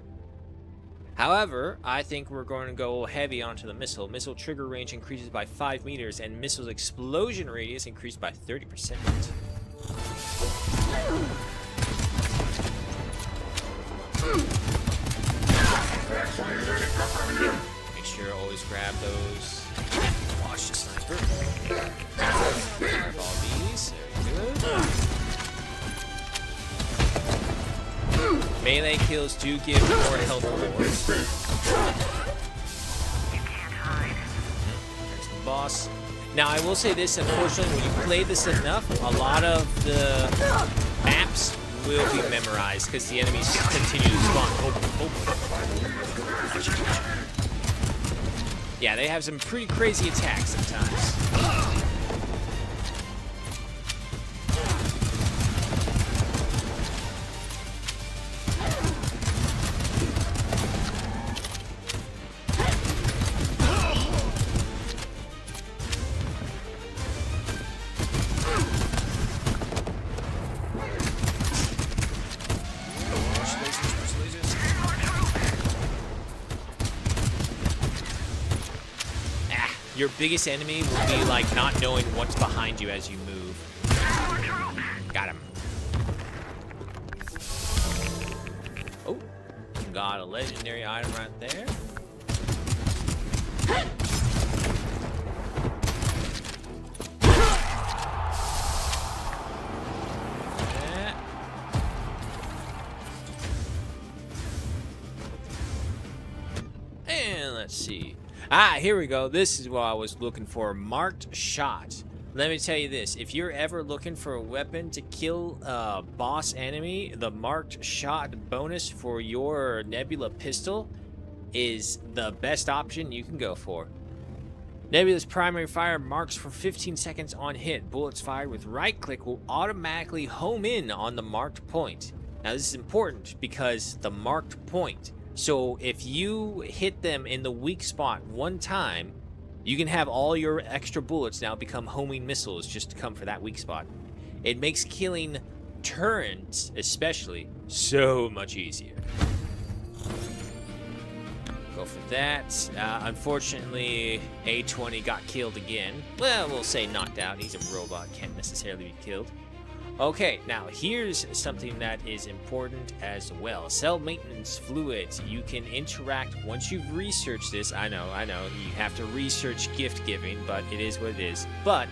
[SPEAKER 1] However, I think we're going to go heavy onto the missile. Missile trigger range increases by 5 meters, and missile's explosion radius increased by 30%. Make sure always grab those. Watch the sniper. Grab all these. Very good. Melee kills do give more health rewards. There's the boss. Now I will say this, unfortunately, when you play this enough, a lot of the maps will be memorized because the enemies continue to spawn. Yeah, they have some pretty crazy attacks sometimes. Your biggest enemy will be like not knowing what's behind you as you move. Got him. Oh, got a legendary item right there. And let's see. Ah, here we go. This is what I was looking for. Marked shot. Let me tell you this. If you're ever looking for a weapon to kill a boss enemy, the marked shot bonus for your Nebula pistol is the best option you can go for. Nebula's primary fire marks for 15 seconds on hit. Bullets fired with right click will automatically home in on the marked point. Now this is important because the marked point. So if you hit them in the weak spot one time, you can have all your extra bullets now become homing missiles just to come for that weak spot. It makes killing turrets, especially, so much easier. Go for that. Unfortunately, A20 got killed again. Well, we'll say knocked out. He's a robot, can't necessarily be killed. Okay, now here's something that is important as well. Cell maintenance fluids. You can interact once you've researched this. I know, you have to research gift giving, but it is what it is. But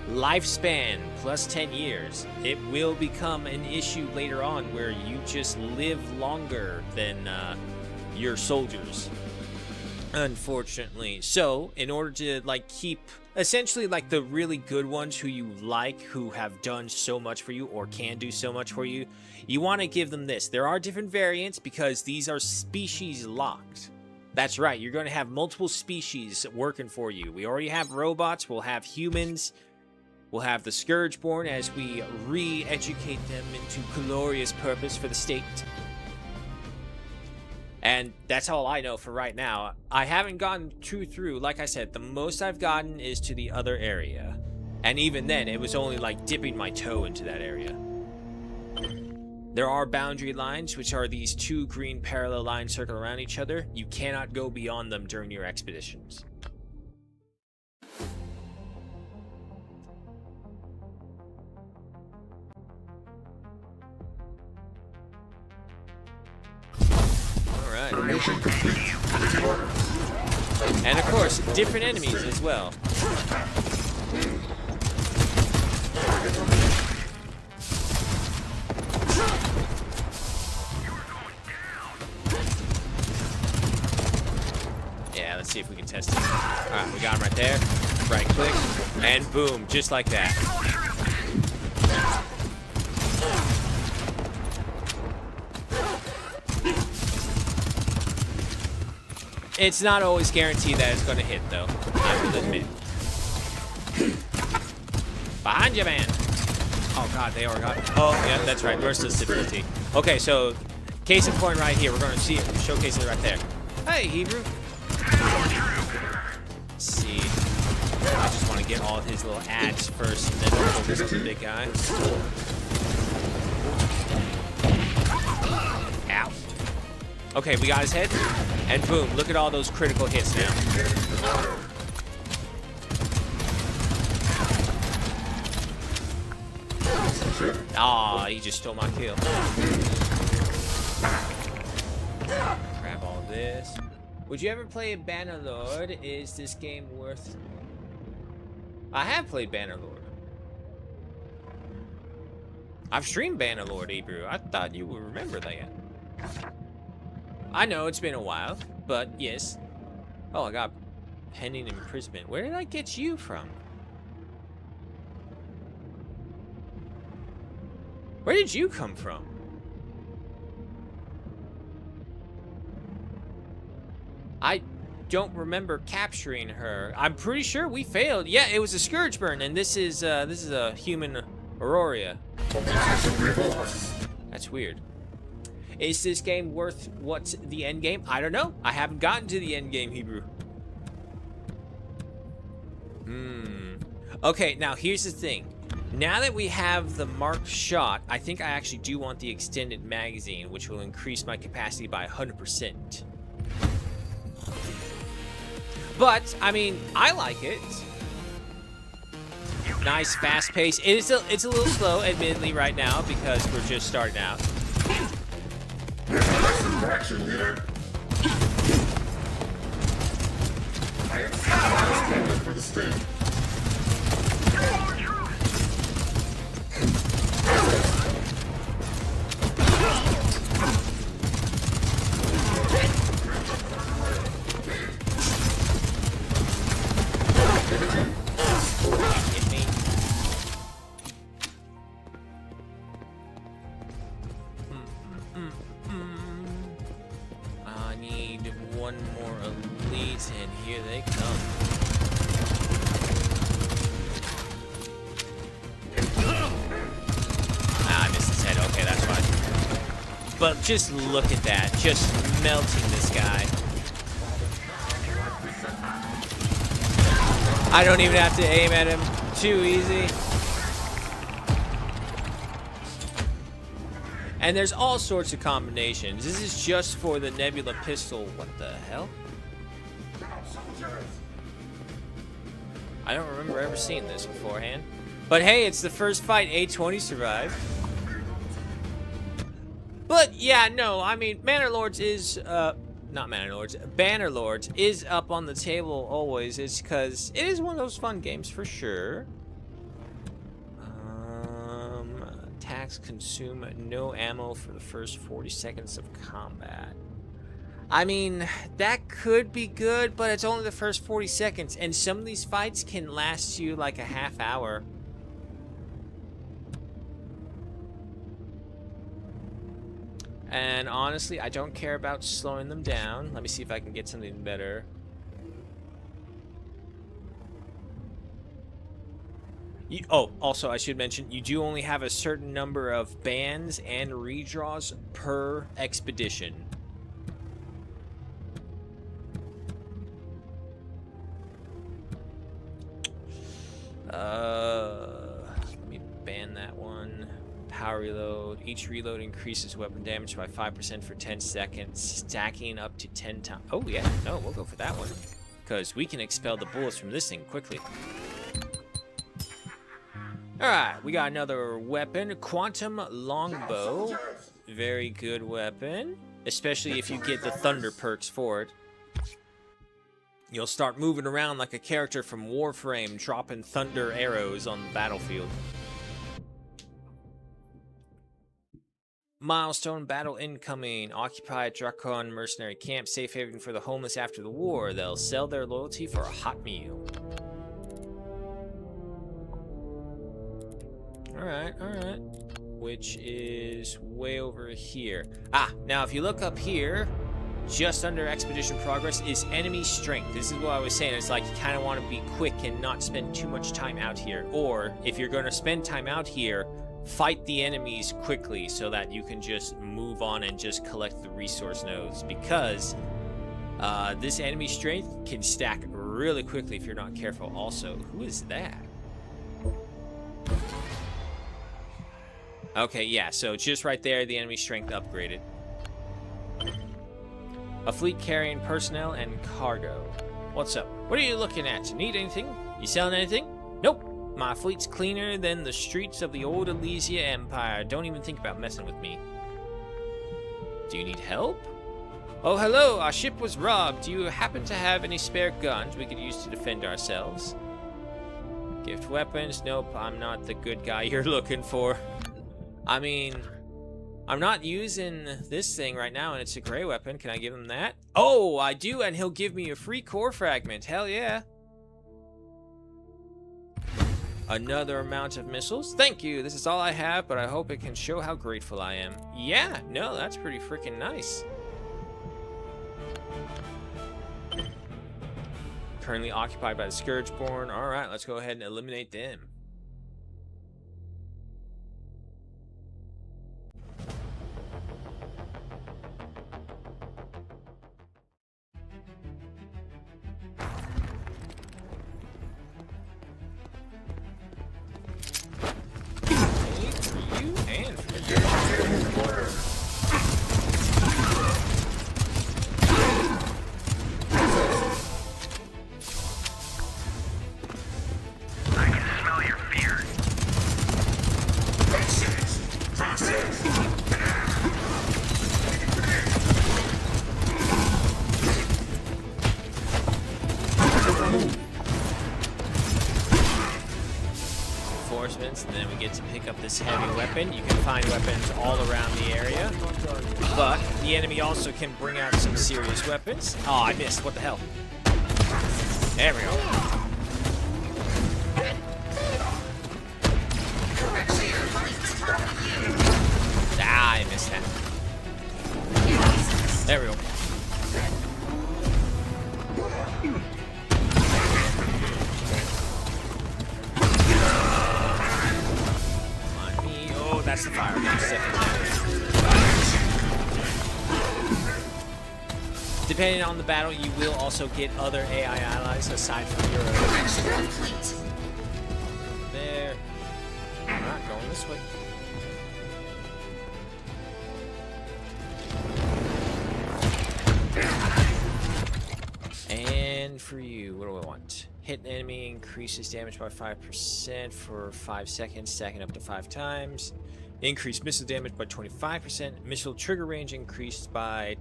[SPEAKER 1] lifespan plus 10 years, it will become an issue later on where you just live longer than your soldiers, unfortunately. So in order to like keep essentially like the really good ones who you like, who have done so much for you or can do so much for you, you want to give them this. There are different variants because these are species locked. That's right, you're going to have multiple species working for you. We already have robots, we'll have humans, we'll have the Scourgeborn as we re-educate them into glorious purpose for the state. And that's all I know for right now. I haven't gotten through. Like I said, the most I've gotten is to the other area. And even then, it was only like dipping my toe into that area. There are boundary lines, which are these two green parallel lines circle around each other. You cannot go beyond them during your expeditions. Alright. And of course, different enemies as well. Yeah, let's see if we can test it. Alright, we got him right there. Right click, and boom, just like that. It's not always guaranteed that it's going to hit, though. I will admit. Behind you, man. Oh, God, they are got. Oh, yeah, that's right. Merciless difficulty. Okay, so Case in point right here. We're going to see it. Showcase it right there. Hey, Hebrew. Let's see. I just want to get all of his little ads first, and then we'll focus on the big guy. Ow. Okay, we got his head, and boom, look at all those critical hits now. Ah, he just stole my kill. Grab all this. Would you ever play Bannerlord? Is this game worth... I have played Bannerlord. I've streamed Bannerlord, Hebrew. I thought you would remember that. I know it's been a while, but yes. Oh, I got pending imprisonment. Where did I get you from? Where did you come from? I don't remember capturing her. I'm pretty sure we failed. Yeah, it was a Scourge Burn, and this is a human Aurora. That's weird. Is this game worth what's the end game? I don't know. I haven't gotten to the end game, Hebrew. Okay, now here's the thing. Now that we have the marked shot, I think I actually do want the extended magazine, which will increase my capacity by 100%. But, I mean, I like it. Nice, fast pace. It's a little slow, admittedly, right now, because we're just starting out.
[SPEAKER 6] Action here. I am standing for the state.
[SPEAKER 1] Hit me. I need one more elite, and here they come. Ah, I missed his head. Okay, that's fine. But just look at that. Just melting this guy. I don't even have to aim at him. Too easy. And there's all sorts of combinations. This is just for the Nebula pistol. What the hell? I don't remember ever seeing this beforehand. But hey, it's the first fight. A20 survived. But yeah, no, I mean, Bannerlords is, not Bannerlords, Bannerlords is up on the table always. It's because it is one of those fun games for sure. Attacks consume no ammo for the first 40 seconds of combat. I mean, that could be good, but it's only the first 40 seconds, and some of these fights can last you like a half hour. And honestly, I don't care about slowing them down. Let me see if I can get something better. Oh, also, I should mention, you do only have a certain number of bans and redraws per expedition. Let me ban that one. Power reload. Each reload increases weapon damage by 5% for 10 seconds, stacking up to 10 times. Oh, yeah. No, we'll go for that one. Because we can expel the bullets from this thing quickly. Alright, we got another weapon. Quantum Longbow. Very good weapon. Especially if you get the thunder perks for it. You'll start moving around like a character from Warframe, dropping thunder arrows on the battlefield. Milestone battle incoming. Occupy Drakon mercenary camp. Safe haven for the homeless after the war. They'll sell their loyalty for a hot meal. Alright, alright. Which is way over here. Ah, now if you look up here, just under expedition progress is enemy strength. This is what I was saying. It's like you kind of want to be quick and not spend too much time out here. Or if you're going to spend time out here, fight the enemies quickly so that you can just move on and just collect the resource nodes, because this enemy strength can stack really quickly if you're not careful. Also, who is that? Okay, yeah, so just right there, the enemy strength upgraded. A fleet carrying personnel and cargo. What's up? What are you looking at? Need anything? You selling anything? Nope. My fleet's cleaner than the streets of the old Elysia Empire. Don't even think about messing with me. Do you need help? Oh, hello. Our ship was robbed. Do you happen to have any spare guns we could use to defend ourselves? Gift weapons? Nope, I'm not the good guy you're looking for. I mean, I'm not using this thing right now, and it's a gray weapon. Can I give him that? Oh, I do, and he'll give me a free core fragment. Hell yeah. Another amount of missiles. Thank you. This is all I have, but I hope it can show how grateful I am. Yeah, no, that's pretty freaking nice. Currently occupied by the Scourgeborn. All right, let's go ahead and eliminate them. And then we get to pick up this heavy weapon. You can find weapons all around the area, but the enemy also can bring out some serious weapons. Oh, I missed. What the hell? There we go. Ah, I missed that. There we go. That's the fire. Depending on the battle, you will also get other AI allies aside from your own. There. Alright, going this way. And for you, what do I want? Hit an enemy increases damage by 5% for 5 seconds, stacking up to 5 times. Increase missile damage by 25%. Missile trigger range increased by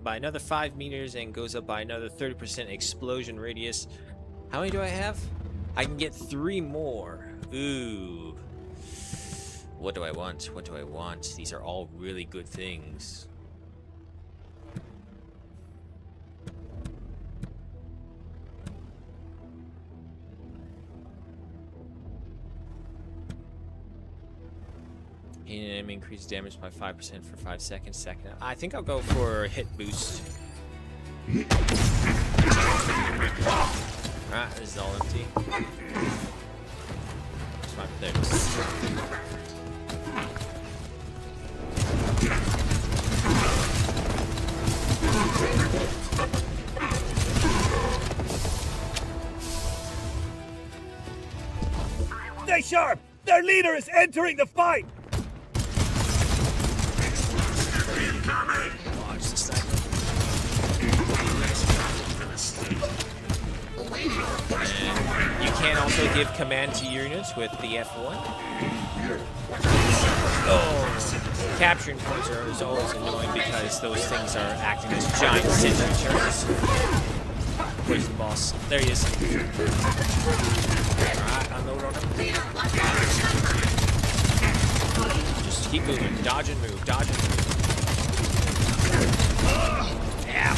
[SPEAKER 1] another 5 meters and goes up by another 30% explosion radius. How many do I have? I can get 3 more. Ooh. What do I want? What do I want? These are all really good things. Hitting an enemy increases damage by 5% for 5 seconds. Second, I think I'll go for hit boost. Alright, this is all empty. Smart, there it is.
[SPEAKER 9] Stay sharp! Their leader is entering the fight!
[SPEAKER 1] And you can also give command to units with the F1. Oh, capturing points is always annoying because those things are acting as giant sentry turrets. Where's the boss? There he is. Alright, unload on him. Just keep moving. Dodge and move. Dodge and move. Yeah.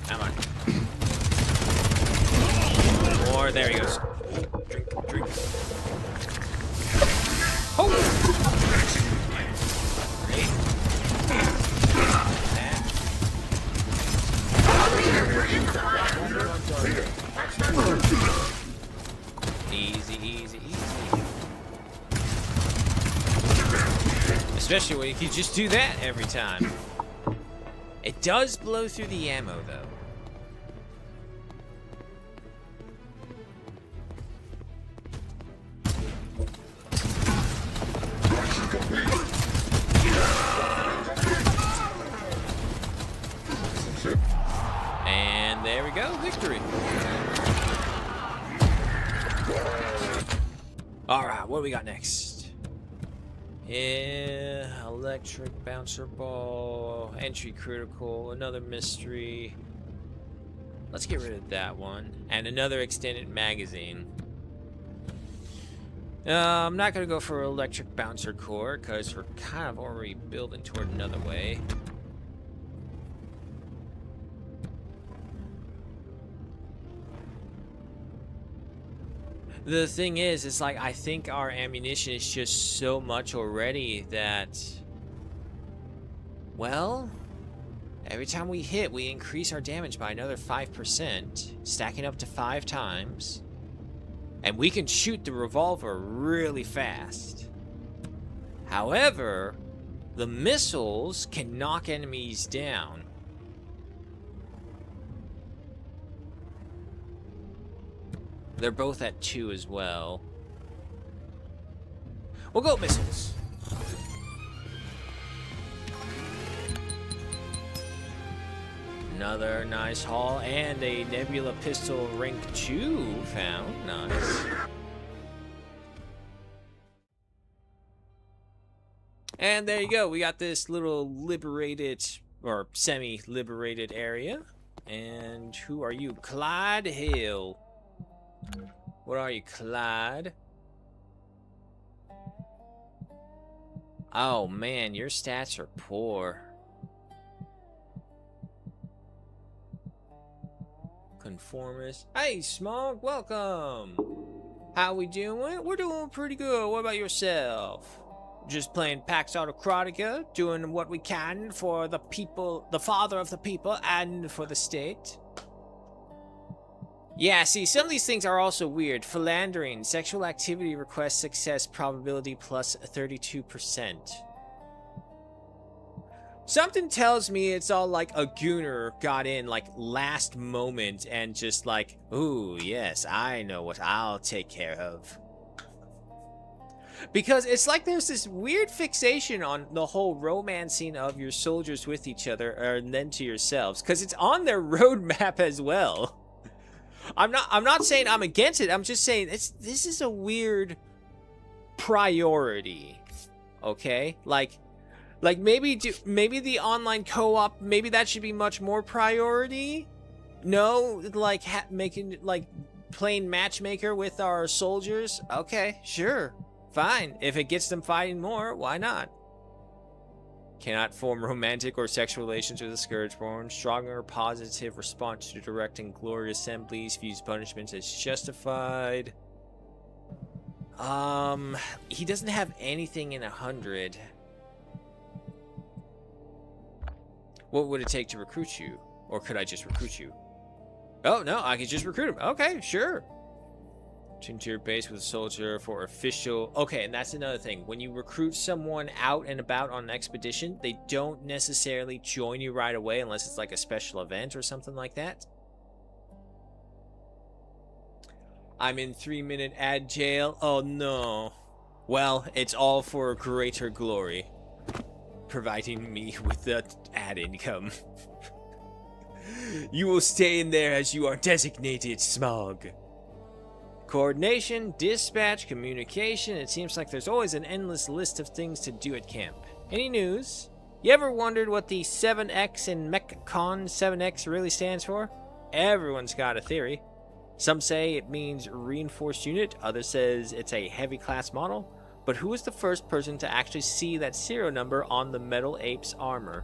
[SPEAKER 1] Come on. More. There he goes. Drink, drink. Oh! Great. That. Easy, easy. Especially when you can just do that every time. It does blow through the ammo, though. And there we go, victory. Alright, what do we got next? Yeah, electric bouncer ball, entry critical, another mystery. Let's get rid of that one. And another extended magazine. I'm not gonna go for electric bouncer core because we're kind of already building toward another way. The thing is, it's like, I think our ammunition is just so much already that, well, every time we hit, we increase our damage by another 5%, stacking up to 5 times. And we can shoot the revolver really fast. However, the missiles can knock enemies down. They're both at 2 as well. We'll go missiles. Another nice haul and a Nebula pistol rank 2 found. Nice. And there you go. We got this little liberated or semi-liberated area. And who are you? Clyde Hill. What are you, Clyde? Oh man, your stats are poor. Conformist. Hey, Smog, welcome. How we doing? We're doing pretty good. What about yourself? Just playing Pax Autocratica, doing what we can for the people, the father of the people, and for the state. Yeah, see, some of these things are also weird. Philandering, sexual activity request success probability plus 32%. Something tells me it's all like a gooner got in like last moment and just like, ooh, yes, I know what I'll take care of. Because it's like there's this weird fixation on the whole romancing of your soldiers with each other and then to yourselves. Because it's on their roadmap as well. I'm not saying I'm against it. I'm just saying this is a weird priority. Okay? Like maybe the online co-op, maybe that should be much more priority. No, like making like playing matchmaker with our soldiers. Okay, sure. Fine. If it gets them fighting more, why not? Cannot form romantic or sexual relations with the Scourgeborn. Stronger positive response to direct and glory assemblies. Views punishments as justified. He doesn't have anything in 100. What would it take to recruit you? Or could I just recruit you? Oh, no, I could just recruit him. Okay, sure. Return to your base with a soldier for official... Okay, and that's another thing. When you recruit someone out and about on an expedition, they don't necessarily join you right away unless it's like a special event or something like that. I'm in 3-minute ad jail. Oh, no. Well, it's all for greater glory. Providing me with the ad income. You will stay in there as you are designated, Smog. Coordination, dispatch, communication. It seems like there's always an endless list of things to do at camp. Any news? You ever wondered what the 7X in MechCon 7X really stands for? Everyone's got a theory. Some say it means reinforced unit, others says it's a heavy class model. But who was the first person to actually see that serial number on the Metal Ape's armor?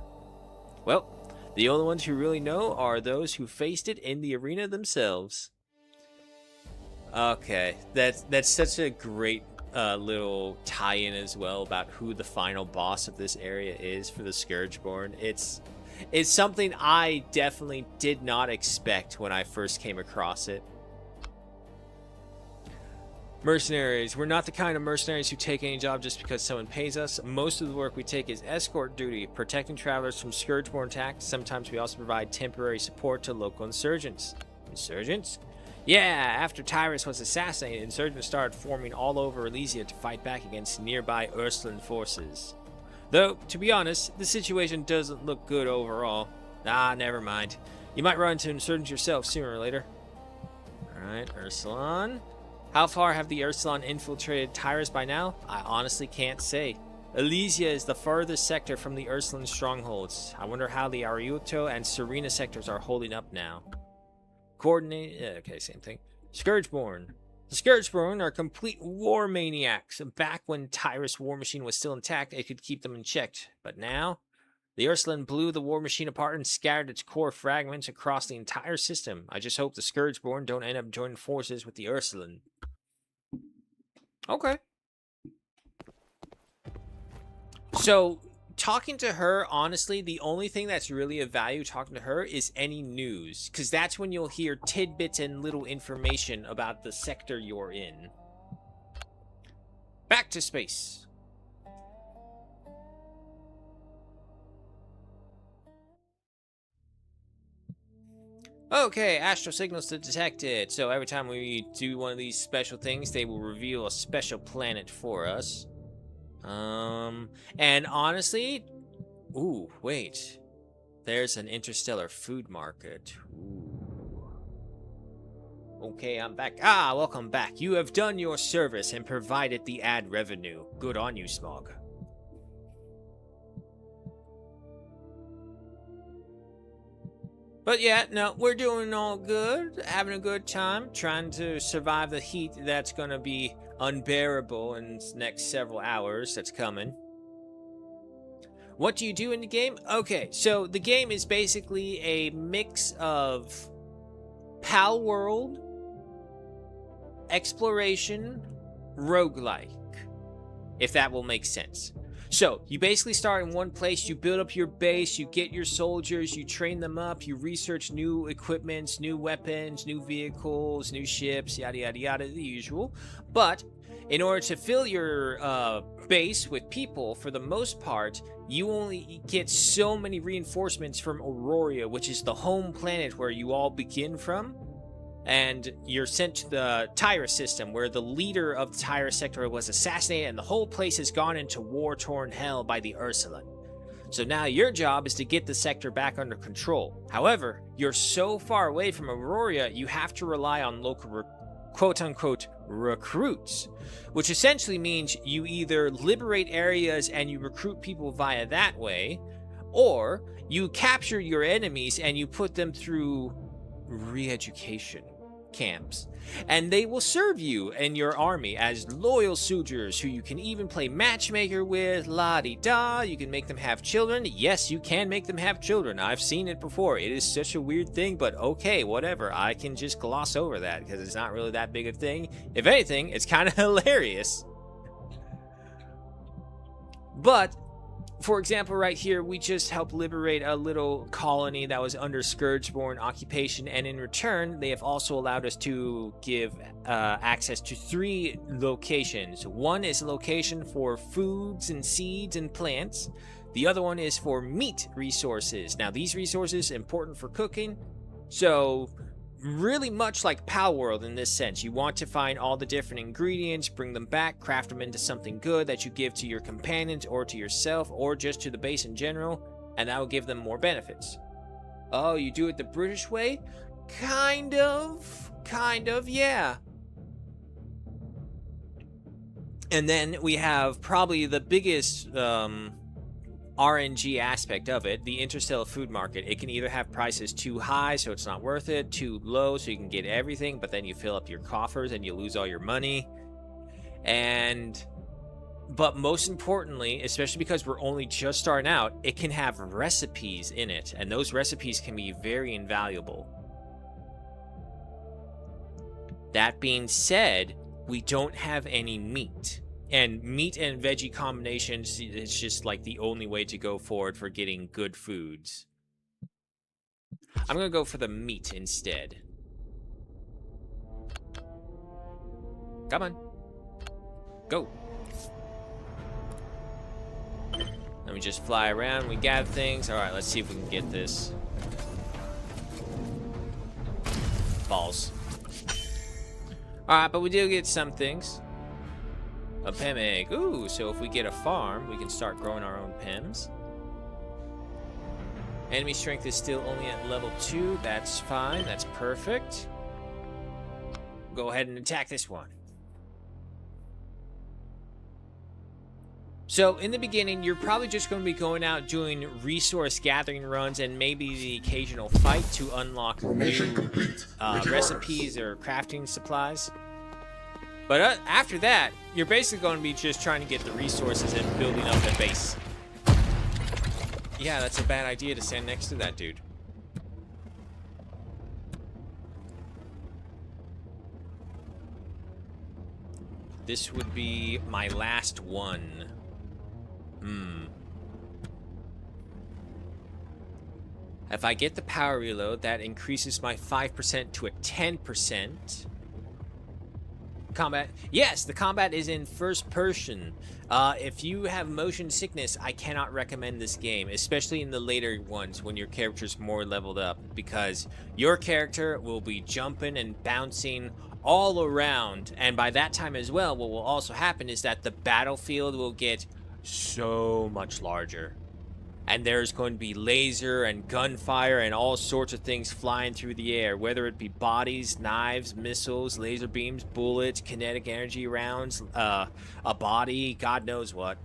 [SPEAKER 1] Well, the only ones who really know are those who faced it in the arena themselves. Okay, that's such a great little tie-in as well about who the final boss of this area is for the Scourgeborn. It's something I definitely did not expect when I first came across it. Mercenaries. We're not the kind of mercenaries who take any job just because someone pays us. Most of the work we take is escort duty, protecting travelers from Scourgeborn attacks. Sometimes we also provide temporary support to local insurgents. Insurgents? Yeah, after Tyrus was assassinated, insurgents started forming all over Elysia to fight back against nearby Ursuline forces. Though, to be honest, the situation doesn't look good overall. Ah, never mind. You might run into insurgents yourself sooner or later. Alright, Ursulon. How far have the Ursulon infiltrated Tyrus by now? I honestly can't say. Elysia is the furthest sector from the Ursuline strongholds. I wonder how the Ariuto and Serena sectors are holding up now. Coordinate. Yeah, okay, same thing. Scourgeborn. The Scourgeborn are complete war maniacs. Back when Tyrus' war machine was still intact, it could keep them in check. But now, the Ursuline blew the war machine apart and scattered its core fragments across the entire system. I just hope the Scourgeborn don't end up joining forces with the Ursuline. Okay. So, talking to her, honestly, the only thing that's really of value talking to her is any news. Because that's when you'll hear tidbits and little information about the sector you're in. Back to space. Okay, astral signals to detect it. So every time we do one of these special things, they will reveal a special planet for us. And honestly, ooh, wait. There's an interstellar food market. Ooh. Okay, I'm back. Ah, welcome back. You have done your service and provided the ad revenue. Good on you, Smog. But yeah, no, we're doing all good, having a good time, trying to survive the heat that's gonna be unbearable in the next several hours that's coming. What do you do in the game? Okay, so the game is basically a mix of Pal World, exploration, roguelike, if that will make sense. So, you basically start in one place, you build up your base, you get your soldiers, you train them up, you research new equipments, new weapons, new vehicles, new ships, yada yada yada, the usual. But, in order to fill your base with people, for the most part, you only get so many reinforcements from Auroria, which is the home planet where you all begin from. And you're sent to the Tyrus system, where the leader of the Tyrus sector was assassinated and the whole place has gone into war-torn hell by the Ursuline. So now your job is to get the sector back under control. However, you're so far away from Auroria, you have to rely on local quote-unquote recruits, which essentially means you either liberate areas and you recruit people via that way, or you capture your enemies and you put them through re-education camps, and they will serve you and your army as loyal soldiers who you can even play matchmaker with, la-di-da. You can make them have children. Yes, you can make them have children. I've seen it before. It is such a weird thing, but okay, whatever. I can just gloss over that because it's not really that big a thing. If anything, it's kind of hilarious. But for example, right here, we just helped liberate a little colony that was under Scourgeborn occupation, and in return, they have also allowed us to give access to 3 locations. One is a location for foods and seeds and plants. The other one is for meat resources. Now, these resources are important for cooking, so really much like Pal World in this sense. You want to find all the different ingredients, bring them back, craft them into something good that you give to your companions or to yourself or just to the base in general, and that will give them more benefits. Oh, you do it the British way? Kind of, yeah. And then we have probably the biggest RNG aspect of it, the interstellar food market. It can either have prices too high so it's not worth it, too low so you can get everything, but then you fill up your coffers and you lose all your money. But most importantly, especially because we're only just starting out, it can have recipes in it, and those recipes can be very invaluable. That being said, we don't have any meat. And meat and veggie combinations is just like the only way to go forward for getting good foods. I'm gonna go for the meat instead. Come on. Go. Let me just fly around. We gather things. All right, let's see if we can get this. Balls. All right, but we do get some things. A Pem egg. Ooh, so if we get a farm, we can start growing our own Pems. Enemy strength is still only at level 2. That's fine. That's perfect. Go ahead and attack this one. So in the beginning, you're probably just going to be going out doing resource gathering runs and maybe the occasional fight to unlock new recipes or crafting supplies. But after that, you're basically going to be just trying to get the resources and building up a base. Yeah, that's a bad idea to stand next to that dude. This would be my last one. If I get the power reload, that increases my 5% to a 10%. Combat. Yes, the combat is in first person. If you have motion sickness, I cannot recommend this game, especially in the later ones when your character's more leveled up, because your character will be jumping and bouncing all around, and by that time as well, what will also happen is that the battlefield will get so much larger. And there's going to be laser and gunfire and all sorts of things flying through the air, whether it be bodies, knives, missiles, laser beams, bullets, kinetic energy rounds, a body, God knows what.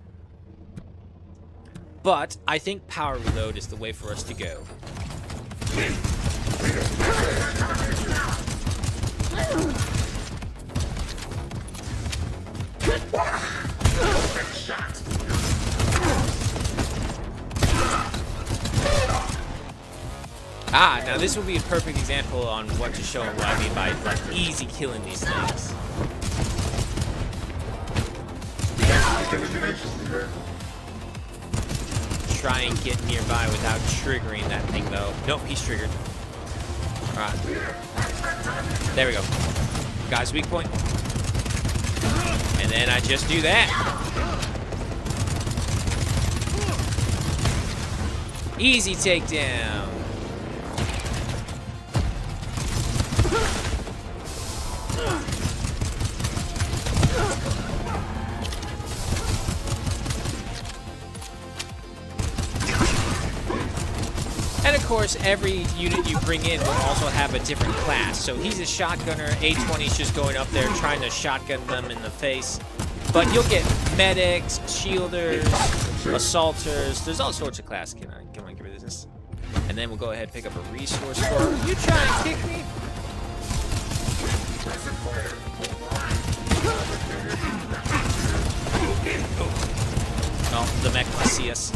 [SPEAKER 1] But I think power reload is the way for us to go. Ah, now this will be a perfect example on what to show and what I mean by like easy killing these things. Try and get nearby without triggering that thing though. Nope, he's triggered. Alright. There we go. Guy's weak point. And then I just do that. Easy takedown. And of course, every unit you bring in will also have a different class. So he's a shotgunner, A20's just going up there trying to shotgun them in the face. But you'll get medics, shielders, assaulters. There's all sorts of classes. Come on, give me this. And then we'll go ahead and pick up a resource for you. Try and kick me? Oh, the mech must see us.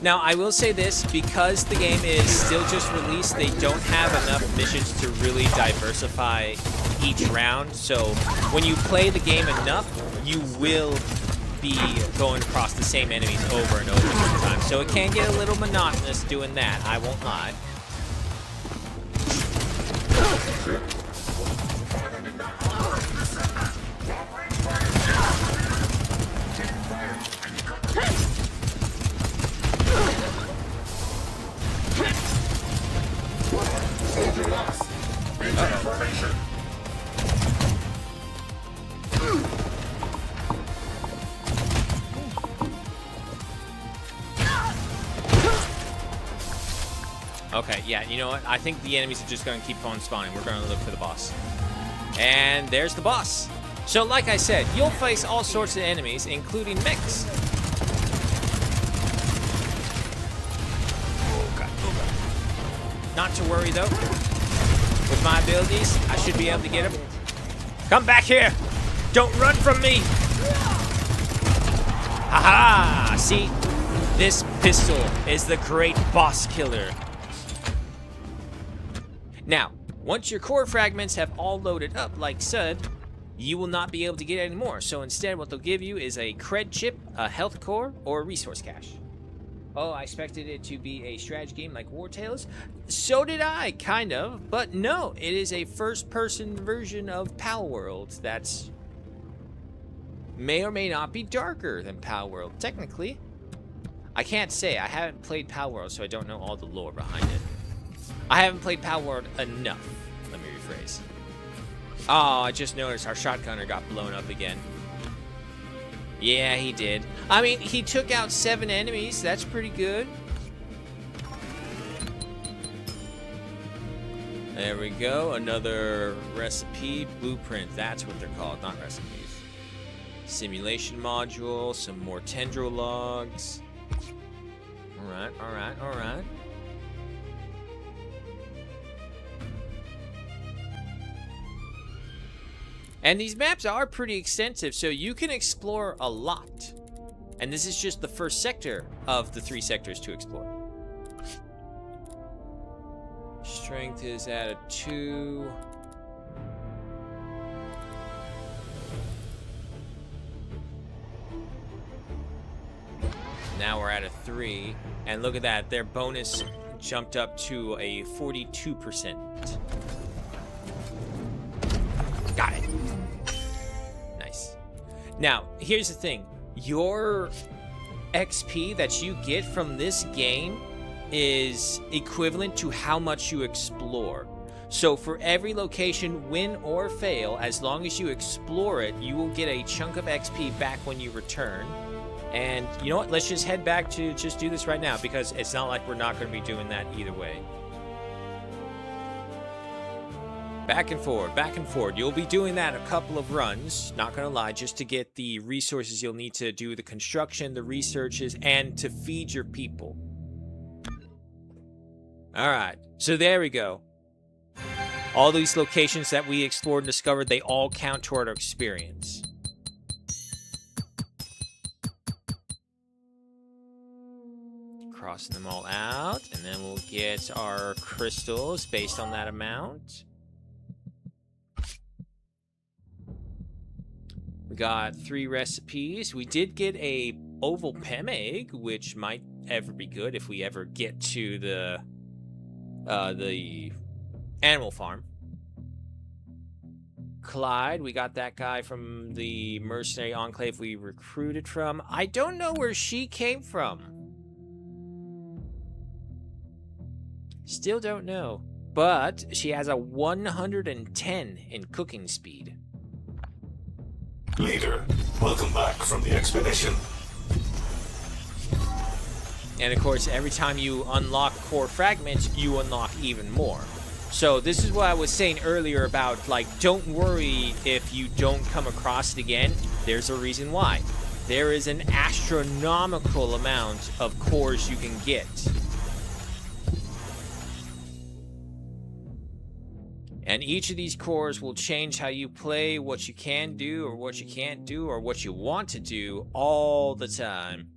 [SPEAKER 1] Now, I will say this, because the game is still just released, they don't have enough missions to really diversify each round. So when you play the game enough, you will be going across the same enemies over and over sometimes. So it can get a little monotonous doing that, I won't lie. Okay, yeah, you know what? I think the enemies are just going to keep on spawning. We're going to look for the boss. And there's the boss. So like I said, you'll face all sorts of enemies, including mechs. Oh god, oh god. Not to worry though. With my abilities, I should be able to get him. Come back here! Don't run from me! Haha! See? This pistol is the great boss killer. Now, once your core fragments have all loaded up, like said, you will not be able to get any more. So instead, what they'll give you is a cred chip, a health core, or a resource cache. Oh, I expected it to be a strategy game like War Tales. So did I, kind of. But no, it is a first-person version of Pal World that's may or may not be darker than Palworld. Technically, I can't say. I haven't played Palworld, so I don't know all the lore behind it. I haven't played Palworld enough. Let me rephrase. Oh, I just noticed our shotgunner got blown up again. Yeah, he did. I mean, he took out 7 enemies. That's pretty good. There we go. Another recipe blueprint. That's what they're called, not recipes. Simulation module. Some more tendril logs. Alright, alright, alright. And these maps are pretty extensive, so you can explore a lot. And this is just the first sector of the 3 sectors to explore. Strength is at a 2. Now we're at a 3. And look at that, their bonus jumped up to a 42%. Got it. Nice. Now, here's the thing. Your XP that you get from this game is equivalent to how much you explore. So for every location, win or fail, as long as you explore it, you will get a chunk of XP back when you return. And you know what? Let's just head back to just do this right now, because it's not like we're not going to be doing that either way. Back and forward, back and forward. You'll be doing that a couple of runs, not gonna lie, just to get the resources you'll need to do the construction, the researches, and to feed your people. Alright, so there we go. All these locations that we explored and discovered, they all count toward our experience. Crossing them all out, and then we'll get our crystals based on that amount. We got 3 recipes. We did get a oval pem egg, which might ever be good if we ever get to the animal farm. Clyde, we got that guy from the mercenary enclave we recruited from. I don't know where she came from. Still don't know. But she has a 110 in cooking speed.
[SPEAKER 7] Leader, welcome back from the expedition.
[SPEAKER 1] And of course, every time you unlock core fragments, you unlock even more. So this is what I was saying earlier about, like, don't worry if you don't come across it again. There's a reason why. There is an astronomical amount of cores you can get. And each of these cores will change how you play, what you can do, or what you can't do, or what you want to do all the time.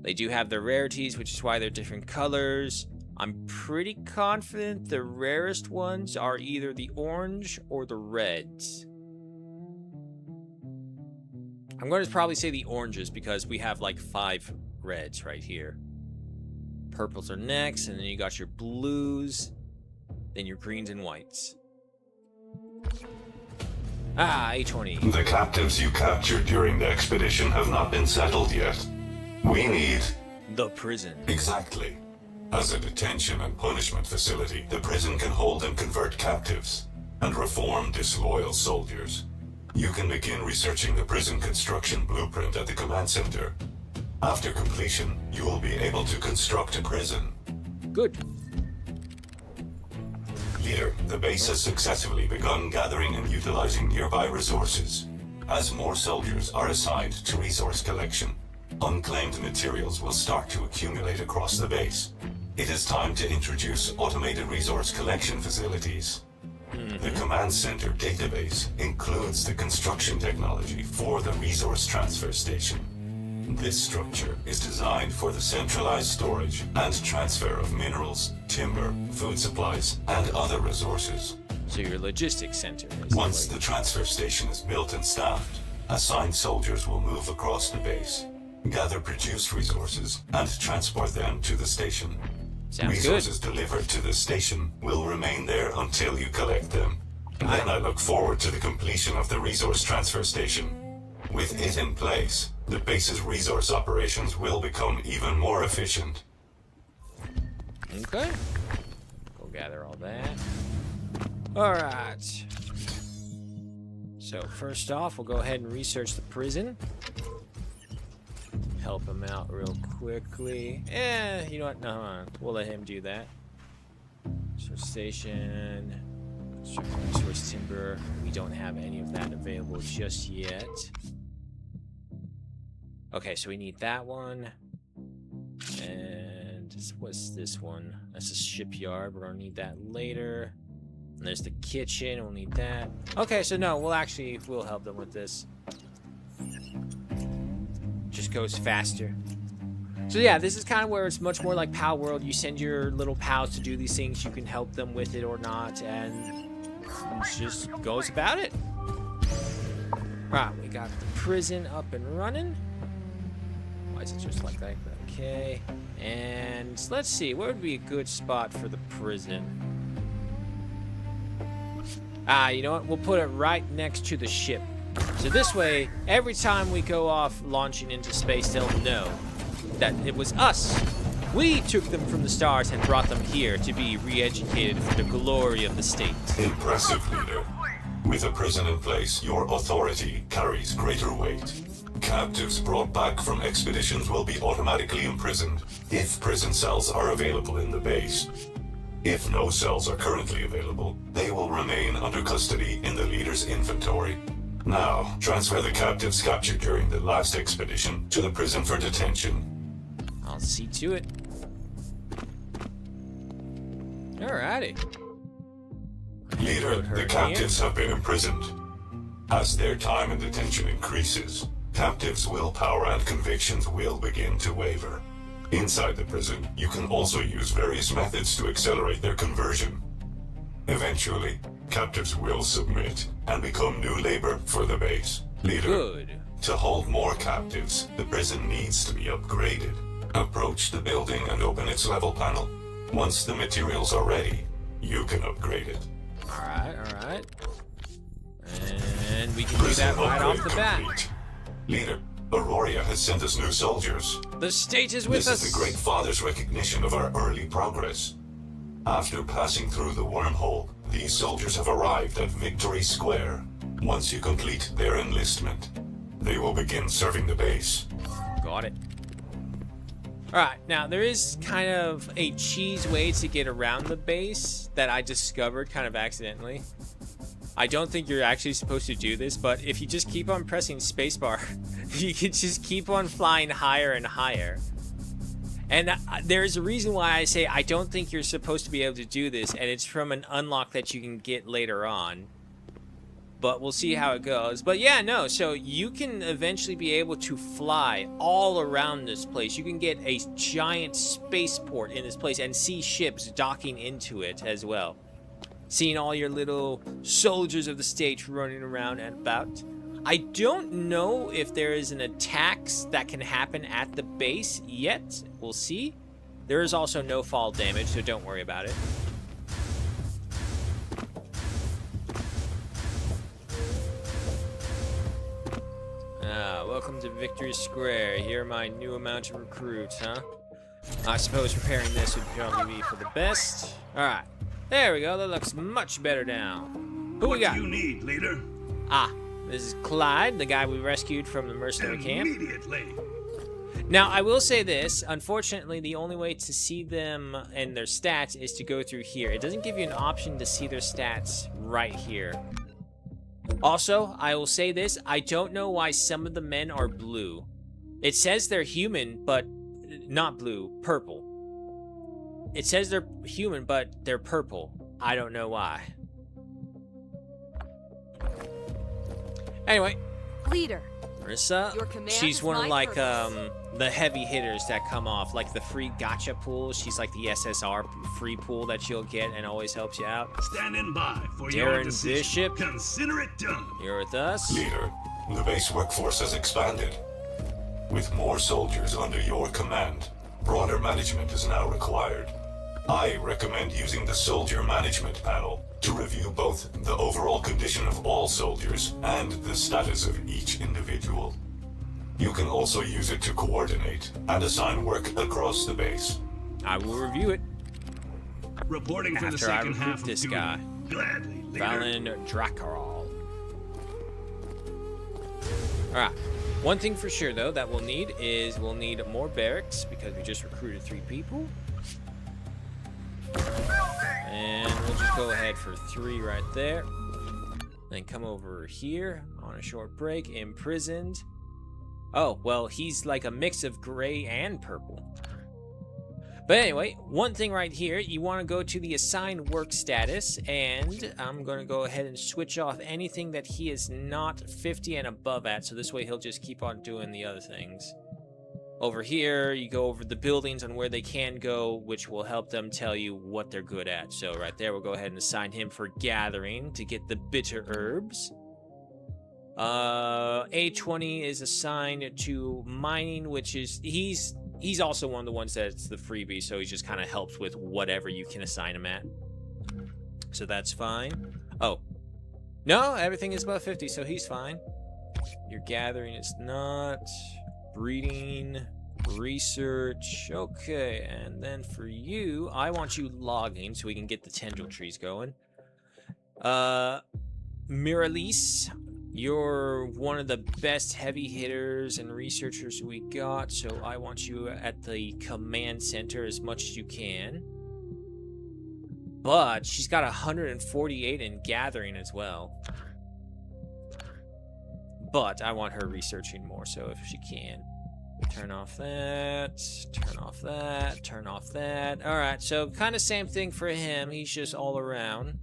[SPEAKER 1] They do have their rarities, which is why they're different colors. I'm pretty confident the rarest ones are either the orange or the reds. I'm going to probably say the oranges because we have like 5 reds right here. Purples are next, and then you got your blues. Then your greens and whites. Ah, A20.
[SPEAKER 7] The captives you captured during the expedition have not been settled yet. We need...
[SPEAKER 1] the prison.
[SPEAKER 7] Exactly. As a detention and punishment facility, the prison can hold and convert captives and reform disloyal soldiers. You can begin researching the prison construction blueprint at the command center. After completion, you will be able to construct a prison.
[SPEAKER 1] Good.
[SPEAKER 7] Leader, the base has successfully begun gathering and utilizing nearby resources. As more soldiers are assigned to resource collection, unclaimed materials will start to accumulate across the base. It is time to introduce automated resource collection facilities. The command center database includes the construction technology for the resource transfer station. This structure is designed for the centralized storage and transfer of minerals, timber, food supplies, and other resources.
[SPEAKER 1] So your logistics center.
[SPEAKER 7] Once the transfer station is built and staffed, assigned soldiers will move across the base, gather produced resources, and transport them to the station.
[SPEAKER 1] Sounds
[SPEAKER 7] Resources
[SPEAKER 1] good.
[SPEAKER 7] delivered to the station will remain there until you collect them. Then I look forward to the completion of the resource transfer station. With it in place, the base's resource operations will become even more efficient.
[SPEAKER 1] Okay. Go gather all that. Alright. So first off, we'll go ahead and research the prison. Help him out real quickly. You know what? No, we'll let him do that. Resource station. Resource timber. We don't have any of that available just yet. Okay, so we need that one. And what's this one? That's a shipyard. We're gonna need that later. And there's the kitchen. We'll need that. Okay, so no, we'll help them with this. Just goes faster. So yeah, this is kind of where it's much more like Pal World. You send your little pals to do these things. You can help them with it or not, and it just goes about it. Right, we got the prison up and running. Why is it just like that? Okay, and let's see, where would be a good spot for the prison? You know what? We'll put it right next to the ship. So this way, every time we go off launching into space, they'll know that it was us. We took them from the stars and brought them here to be re-educated for the glory of the state.
[SPEAKER 7] Impressive, leader. With a prison in place, your authority carries greater weight. Captives brought back from expeditions will be automatically imprisoned if prison cells are available in the base. If no cells are currently available, they will remain under custody in the leader's inventory. Now, transfer the captives captured during the last expedition to the prison for detention.
[SPEAKER 1] I'll see to it. Alrighty.
[SPEAKER 7] Leader, the captives have been imprisoned. As their time in detention increases, captives' willpower and convictions will begin to waver. Inside the prison, you can also use various methods to accelerate their conversion. Eventually, captives will submit and become new labor for the base. Leader,
[SPEAKER 1] Good.
[SPEAKER 7] To hold more captives, the prison needs to be upgraded. Approach the building and open its level panel. Once the materials are ready, you can upgrade it.
[SPEAKER 1] Alright. And we can do that right off the bat.
[SPEAKER 7] Leader, Aurora has sent us new soldiers.
[SPEAKER 1] The state is with us.
[SPEAKER 7] This is the Great Father's recognition of our early progress. After passing through the wormhole, these soldiers have arrived at Victory Square. Once you complete their enlistment, they will begin serving the base.
[SPEAKER 1] Got it. Alright, now there is kind of a cheese way to get around the base that I discovered kind of accidentally. I don't think you're actually supposed to do this, but if you just keep on pressing spacebar, you can just keep on flying higher and higher. And there's a reason why I say I don't think you're supposed to be able to do this, and it's from an unlock that you can get later on. But we'll see how it goes. But yeah, no, so you can eventually be able to fly all around this place. You can get a giant spaceport in this place and see ships docking into it as well. Seeing all your little soldiers of the state running around and about. I don't know if there is an attack that can happen at the base yet. We'll see. There is also no fall damage, so don't worry about it. Welcome to Victory Square. Here are my new amount of recruits, huh? I suppose preparing this would probably be for the best. Alright. There we go. That looks much better now. Who we got?
[SPEAKER 5] What do you need, leader?
[SPEAKER 1] This is Clyde, the guy we rescued from the mercenary camp.
[SPEAKER 5] Immediately.
[SPEAKER 1] Now, I will say this. Unfortunately, the only way to see them and their stats is to go through here. It doesn't give you an option to see their stats right here. Also, I will say this. I don't know why some of the men are blue. It says they're human, but not blue, purple. It says they're human, but they're purple. I don't know why. Anyway,
[SPEAKER 10] Leader,
[SPEAKER 1] Marissa,
[SPEAKER 10] your command
[SPEAKER 1] she's
[SPEAKER 10] is
[SPEAKER 1] one of
[SPEAKER 10] my
[SPEAKER 1] like
[SPEAKER 10] purpose.
[SPEAKER 1] the heavy hitters that come off, like the free gacha pool. She's like the SSR free pool that you'll get and always helps you out.
[SPEAKER 5] Standing by for your
[SPEAKER 1] Darren
[SPEAKER 5] decision.
[SPEAKER 1] Bishop,
[SPEAKER 5] Consider it done.
[SPEAKER 1] you're with us.
[SPEAKER 7] Leader, the base workforce has expanded. With more soldiers under your command, broader management is now required. I recommend using the Soldier Management Panel to review both the overall condition of all soldiers and the status of each individual. You can also use it to coordinate and assign work across the base.
[SPEAKER 1] I will review it
[SPEAKER 5] Reporting for the
[SPEAKER 1] after I
[SPEAKER 5] second half
[SPEAKER 1] recruit
[SPEAKER 5] of
[SPEAKER 1] this
[SPEAKER 5] duty.
[SPEAKER 1] guy,
[SPEAKER 5] Gladly, leader.
[SPEAKER 1] Valen Dracarol. Alright, one thing for sure though that we'll need is we'll need more barracks because we just recruited 3 people. And we'll just go ahead for 3 right there. Then come over here on a short break. Imprisoned. Oh, well, he's like a mix of gray and purple. But anyway, one thing right here, you want to go to the assigned work status, and I'm going to go ahead and switch off anything that he is not 50 and above at, so this way he'll just keep on doing the other things. Over here, you go over the buildings and where they can go, which will help them tell you what they're good at. So right there, we'll go ahead and assign him for gathering to get the bitter herbs. A20 is assigned to mining, which is, he's also one of the ones that's the freebie, so he just kind of helps with whatever you can assign him at. So that's fine. Oh. No, everything is above 50, so he's fine. Your gathering is not. Breeding, research, okay, and then for you, I want you logging so we can get the tendril trees going. Miralise, you're one of the best heavy hitters and researchers we got, so I want you at the command center as much as you can. But she's got 148 in gathering as well. But I want her researching more, so if she can. Turn off that, turn off that, turn off that. Alright, so kind of same thing for him. He's just all around.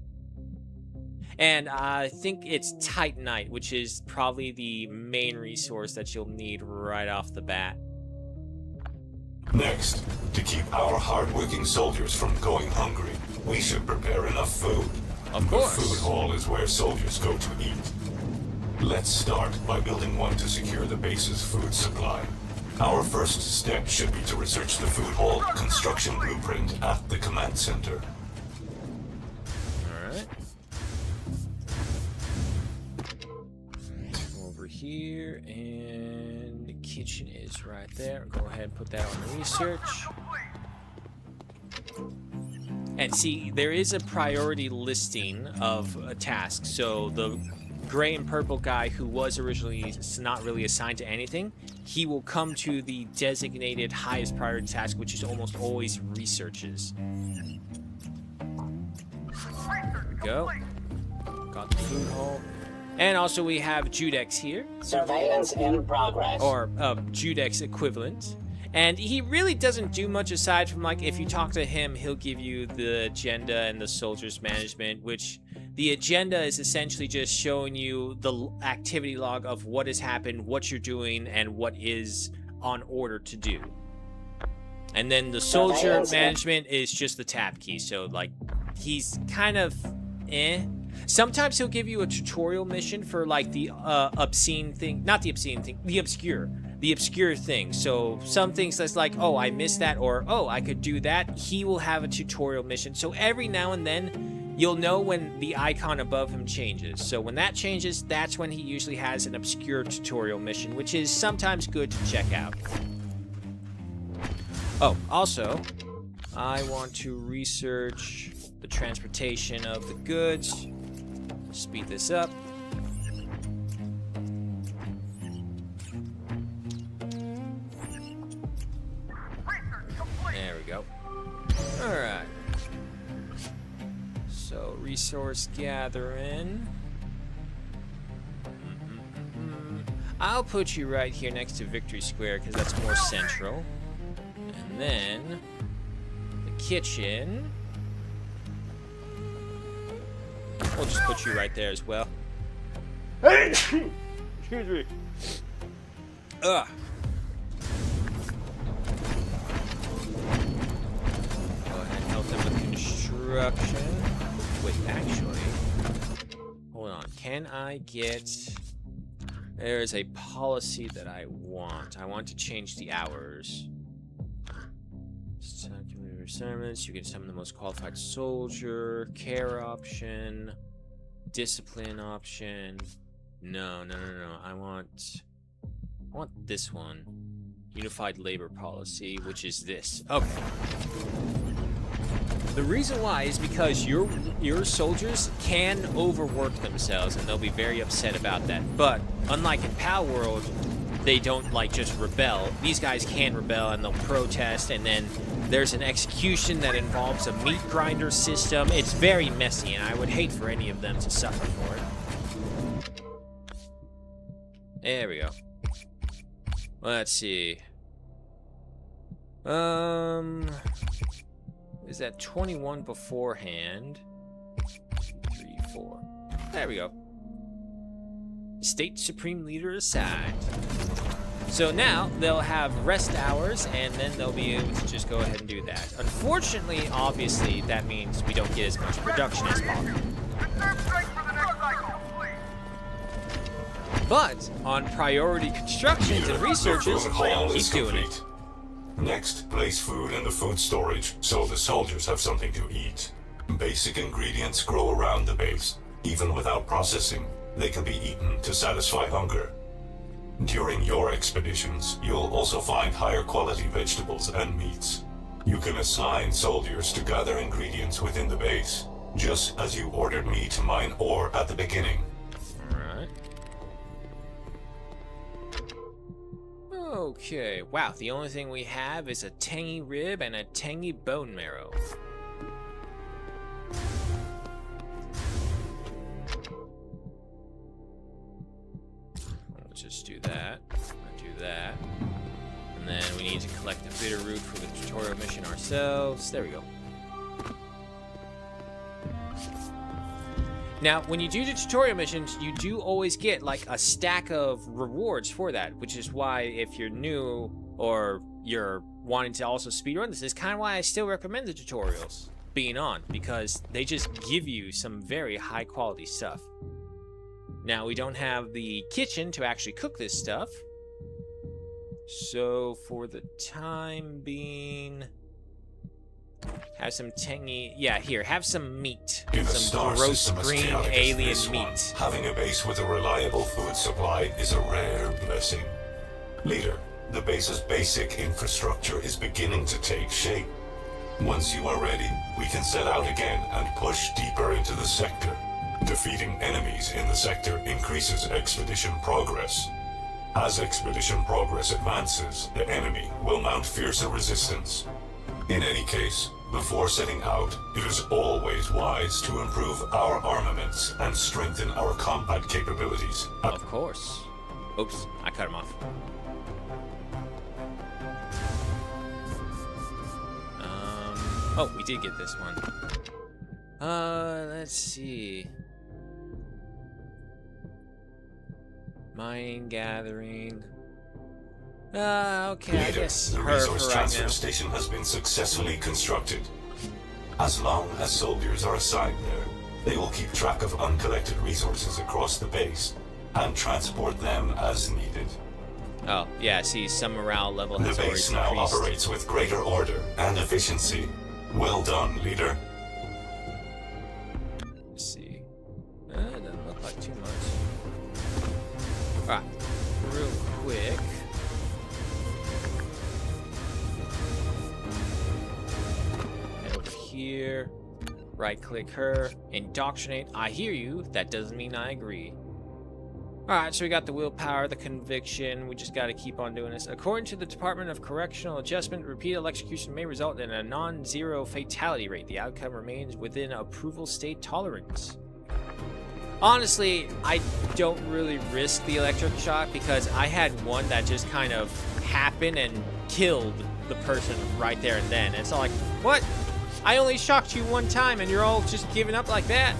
[SPEAKER 1] And I think it's Titanite, which is probably the main resource that you'll need right off the bat.
[SPEAKER 7] Next, to keep our hardworking soldiers from going hungry, we should prepare enough food.
[SPEAKER 1] Of course.
[SPEAKER 7] The food hall is where soldiers go to eat. Let's start by building one to secure the base's food supply. Our first step should be to research the food hall construction blueprint at the command center.
[SPEAKER 1] Alright. Over here, and the kitchen is right there. Go ahead and put that on research. And see, there is a priority listing of a task, so the gray and purple guy who was originally not really assigned to anything, he will come to the designated highest priority task, which is almost always researches. There we go. Got the food hall. And also we have Judex here.
[SPEAKER 2] Surveillance in progress.
[SPEAKER 1] Or Judex equivalent. And he really doesn't do much aside from, like, if you talk to him, he'll give you the agenda and the soldiers management, which the agenda is essentially just showing you the activity log of what has happened, what you're doing, and what is on order to do. And then the soldier management is just the tab key, so, like, he's kind of Sometimes he'll give you a tutorial mission for, like, the obscene thing, not the obscene thing, the obscure thing. So some things that's like, oh, I missed that, or oh, I could do that. He will have a tutorial mission. So every now and then you'll know when the icon above him changes. So when that changes, that's when he usually has an obscure tutorial mission, which is sometimes good to check out. Oh, also, I want to research the transportation of the goods. Speed this up. There we go. Alright. So, resource gathering. I'll put you right here next to Victory Square because that's more central. And then the kitchen. We'll just put you right there as well. Excuse me. Ugh. Go ahead and help them with construction. Wait, actually, hold on. Can I get? There is a policy that I want. I want to change the hours. summons. You can summon the most qualified soldier. Care option. Discipline option. No. I want this one. Unified labor policy, which is this. Okay. The reason why is because your soldiers can overwork themselves, and they'll be very upset about that. But unlike in Pal World, they don't like just rebel. These guys can rebel, and they'll protest, and then there's an execution that involves a meat grinder system. It's very messy, and I would hate for any of them to suffer for it. There we go. Let's see. Is that 21 beforehand? 3, 4. There we go. State Supreme Leader assigned. So now they'll have rest hours, and then they'll be able to just go ahead and do that. Unfortunately, obviously, that means we don't get as much production as possible. But on priority constructions and researches, keep doing it.
[SPEAKER 7] Next, place food in the food storage so the soldiers have something to eat. Basic ingredients grow around the base. Even without processing, they can be eaten to satisfy hunger. During your expeditions, you'll also find higher quality vegetables and meats. You can assign soldiers to gather ingredients within the base, just as you ordered me to mine ore at the beginning.
[SPEAKER 1] Okay, wow, the only thing we have is a tangy rib and a tangy bone marrow. Let's just do that, do that. And then we need to collect the bitter root for the tutorial mission ourselves. There we go. Now, when you do the tutorial missions, you do always get like a stack of rewards for that, which is why if you're new or you're wanting to also speedrun this is kind of why I still recommend the tutorials being on, because they just give you some very high quality stuff. Now, we don't have the kitchen to actually cook this stuff, so for the time being, have some tangy... Yeah, here, have some meat. Some gross green alien meat.
[SPEAKER 7] Having a base with a reliable food supply is a rare blessing. Leader, the base's basic infrastructure is beginning to take shape. Once you are ready, we can set out again and push deeper into the sector. Defeating enemies in the sector increases expedition progress. As expedition progress advances, the enemy will mount fiercer resistance. In any case, before setting out, it is always wise to improve our armaments and strengthen our combat capabilities.
[SPEAKER 1] Of course. Oops, I cut him off. Oh, we did get this one. Let's see. Mining, gathering. Okay,
[SPEAKER 7] Leader,
[SPEAKER 1] I guess
[SPEAKER 7] the
[SPEAKER 1] her
[SPEAKER 7] resource
[SPEAKER 1] for
[SPEAKER 7] transfer
[SPEAKER 1] right now.
[SPEAKER 7] station has been successfully constructed. As long as soldiers are assigned there, they will keep track of uncollected resources across the base and transport them as needed.
[SPEAKER 1] Oh, yeah, see, some morale level
[SPEAKER 7] The
[SPEAKER 1] has already
[SPEAKER 7] base now
[SPEAKER 1] increased.
[SPEAKER 7] operates with greater order and efficiency. Well done, Leader.
[SPEAKER 1] Let's see. It doesn't look like too much. Alright, real quick. Head over here. Right click her. Indoctrinate. I hear you. That doesn't mean I agree. Alright, so we got the willpower, the conviction. We just gotta keep on doing this. According to the Department of Correctional Adjustment, repeated electrocution may result in a non-zero fatality rate. The outcome remains within approval state tolerance. Honestly, I don't really risk the electric shock because I had one that just kind of happened and killed the person right there and then. It's all like, what? I only shocked you one time and you're all just giving up like that?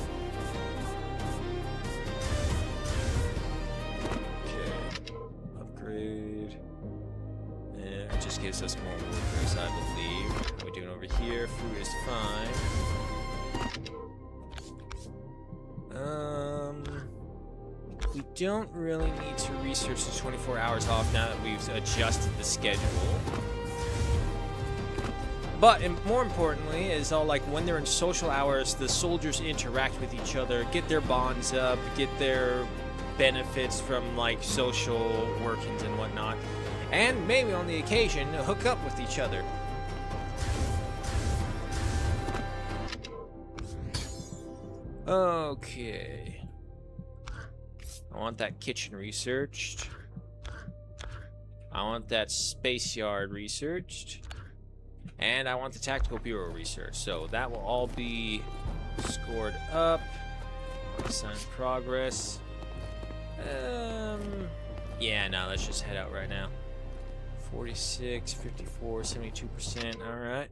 [SPEAKER 1] Gives us more workers, I believe. What are we doing over here? Food is fine. We don't really need to research the 24 hours off now that we've adjusted the schedule. But more importantly is all like when they're in social hours, the soldiers interact with each other, get their bonds up, get their benefits from like social workings and whatnot, and maybe on the occasion hook up with each other. Okay. I want that kitchen researched. I want that space yard researched. And I want the tactical bureau research. So that will all be scored up. Assign progress. Yeah, no, let's just head out right now. 46, 54, 72%. Alright.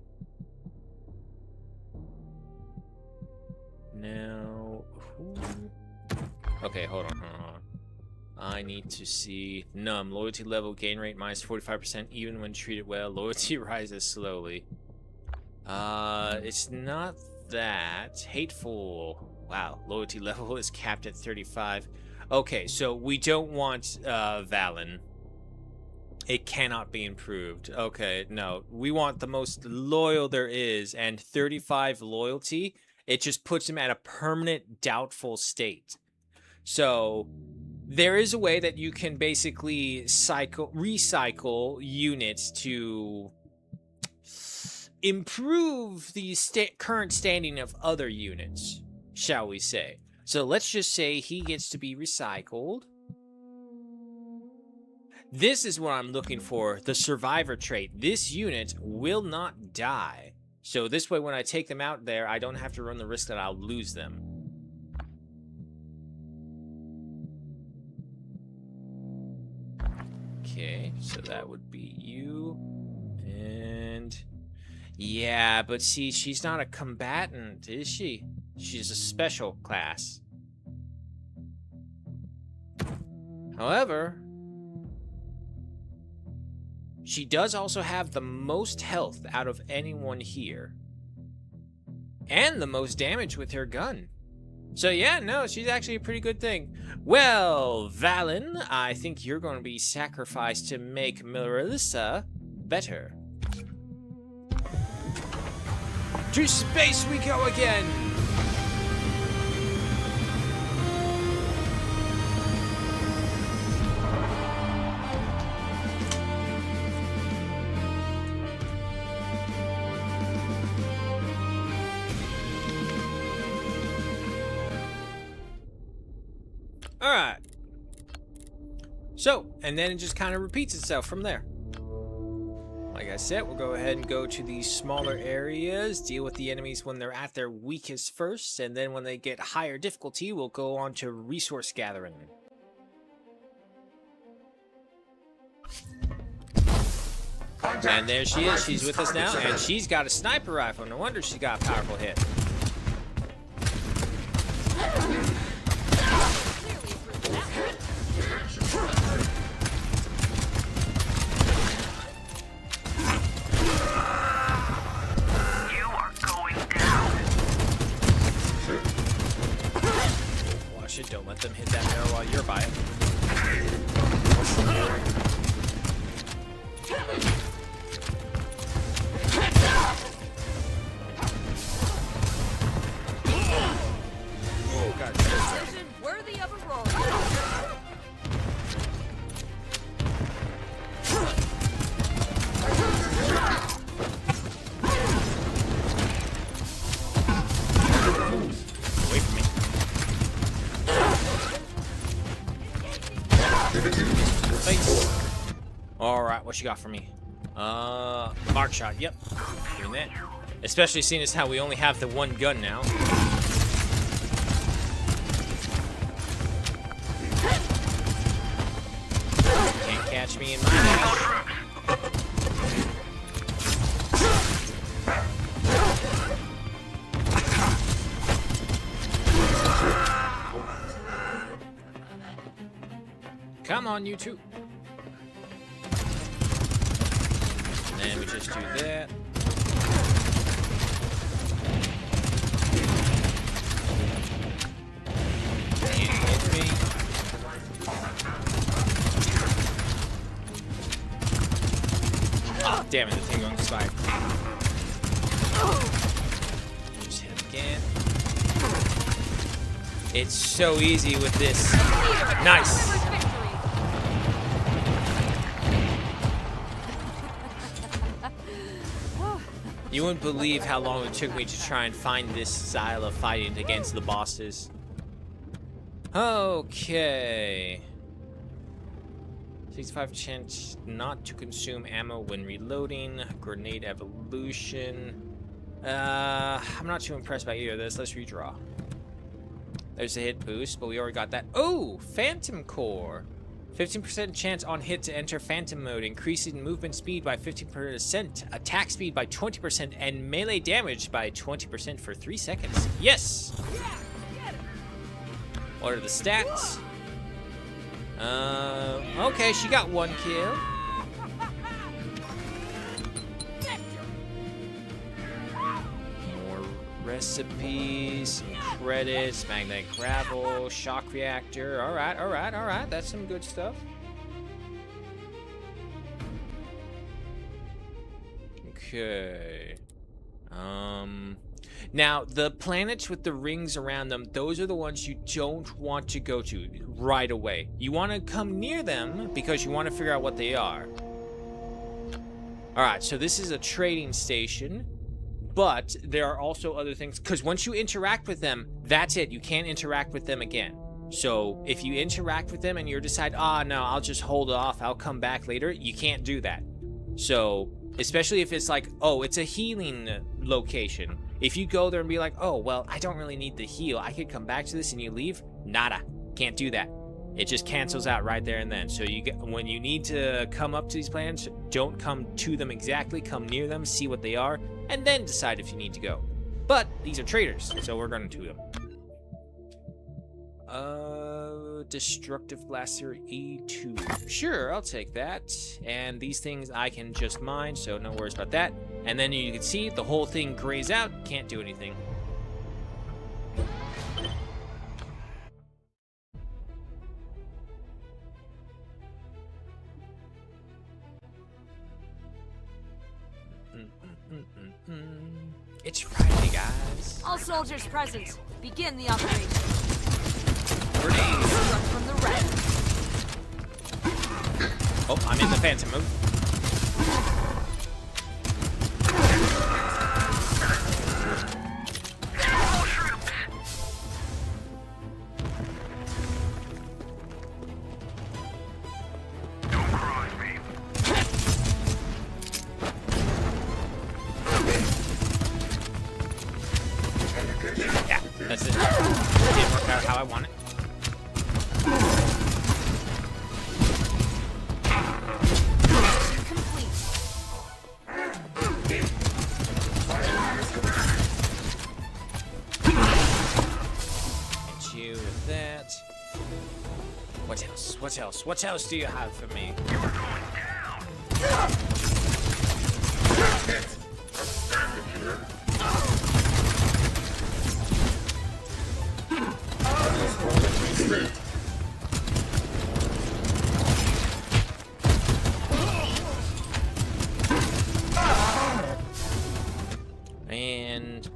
[SPEAKER 1] Now, okay, hold on. I need to see num loyalty level gain rate minus 45% even when treated well. Loyalty rises slowly. It's not that. Hateful. Wow, loyalty level is capped at 35. Okay, so we don't want Valen. It cannot be improved. Okay, no. We want the most loyal there is, and 35 loyalty, it just puts him at a permanent doubtful state. So there is a way that you can basically recycle units to improve the current standing of other units, shall we say. So let's just say he gets to be recycled. This is what I'm looking for, the survivor trait. This unit will not die. So this way when I take them out there, I don't have to run the risk that I'll lose them. Okay, so that would be you. And yeah, but see, she's not a combatant, is she? She's a special class. However, she does also have the most health out of anyone here. And the most damage with her gun. So yeah, no, she's actually a pretty good thing. Well, Valen, I think you're going to be sacrificed to make Melissa better. To space we go again! Alright. So, and then it just kind of repeats itself from there. Like I said, we'll go ahead and go to these smaller areas, deal with the enemies when they're at their weakest first, and then when they get higher difficulty, we'll go on to resource gathering. And there she is, she's with us now, and she's got a sniper rifle. No wonder she's got a powerful hit. Don't let them hit that arrow while you're by it. Oh, God.
[SPEAKER 10] Worthy of a roll.
[SPEAKER 1] Away from me. Alright, what you got for me? Mark shot, yep. Doing that. Especially seeing as how we only have the one gun now. Can't catch me in my dash. Come on, you two. And then we just do that. Can't hit me. Oh, damn it, the thing on the side. Just hit him again. It's so easy with this. Nice. You wouldn't believe how long it took me to try and find this style of fighting against the bosses. Okay. 65% not to consume ammo when reloading. Grenade evolution. I'm not too impressed by either of this. Let's redraw. There's a hit boost, but we already got that. Oh, Phantom Core. 15% chance on hit to enter Phantom mode, increasing movement speed by 15%, attack speed by 20%, and melee damage by 20% for 3 seconds. Yes! What are the stats? Okay, she got 1 kill. More recipes, credits, magnetic gravel, shock reactor. Alright. That's some good stuff. Okay. Now, the planets with the rings around them, those are the ones you don't want to go to right away. You want to come near them because you want to figure out what they are. Alright, so this is a trading station, but there are also other things, because once you interact with them, that's it. You can't interact with them again. So if you interact with them and you decide, no, I'll just hold off, I'll come back later, you can't do that. So, especially if it's like, oh, it's a healing location. If you go there and be like, oh, well, I don't really need the heal, I could come back to this, and you leave, nada, can't do that. It just cancels out right there and then. So you get, when you need to come up to these planets, don't come to them exactly, come near them, see what they are, and then decide if you need to go. But these are traders, so we're going to them. Destructive Blaster E2. Sure, I'll take that. And these things I can just mine, so no worries about that. And then you can see the whole thing grays out, can't do anything. It's Friday, guys.
[SPEAKER 10] All soldiers present. Begin the operation.
[SPEAKER 1] Grenades.
[SPEAKER 10] Struck from the right.
[SPEAKER 1] Oh, I'm in the Phantom mode. Yeah, that's it. It didn't work out how I want it. What else do you have for me? And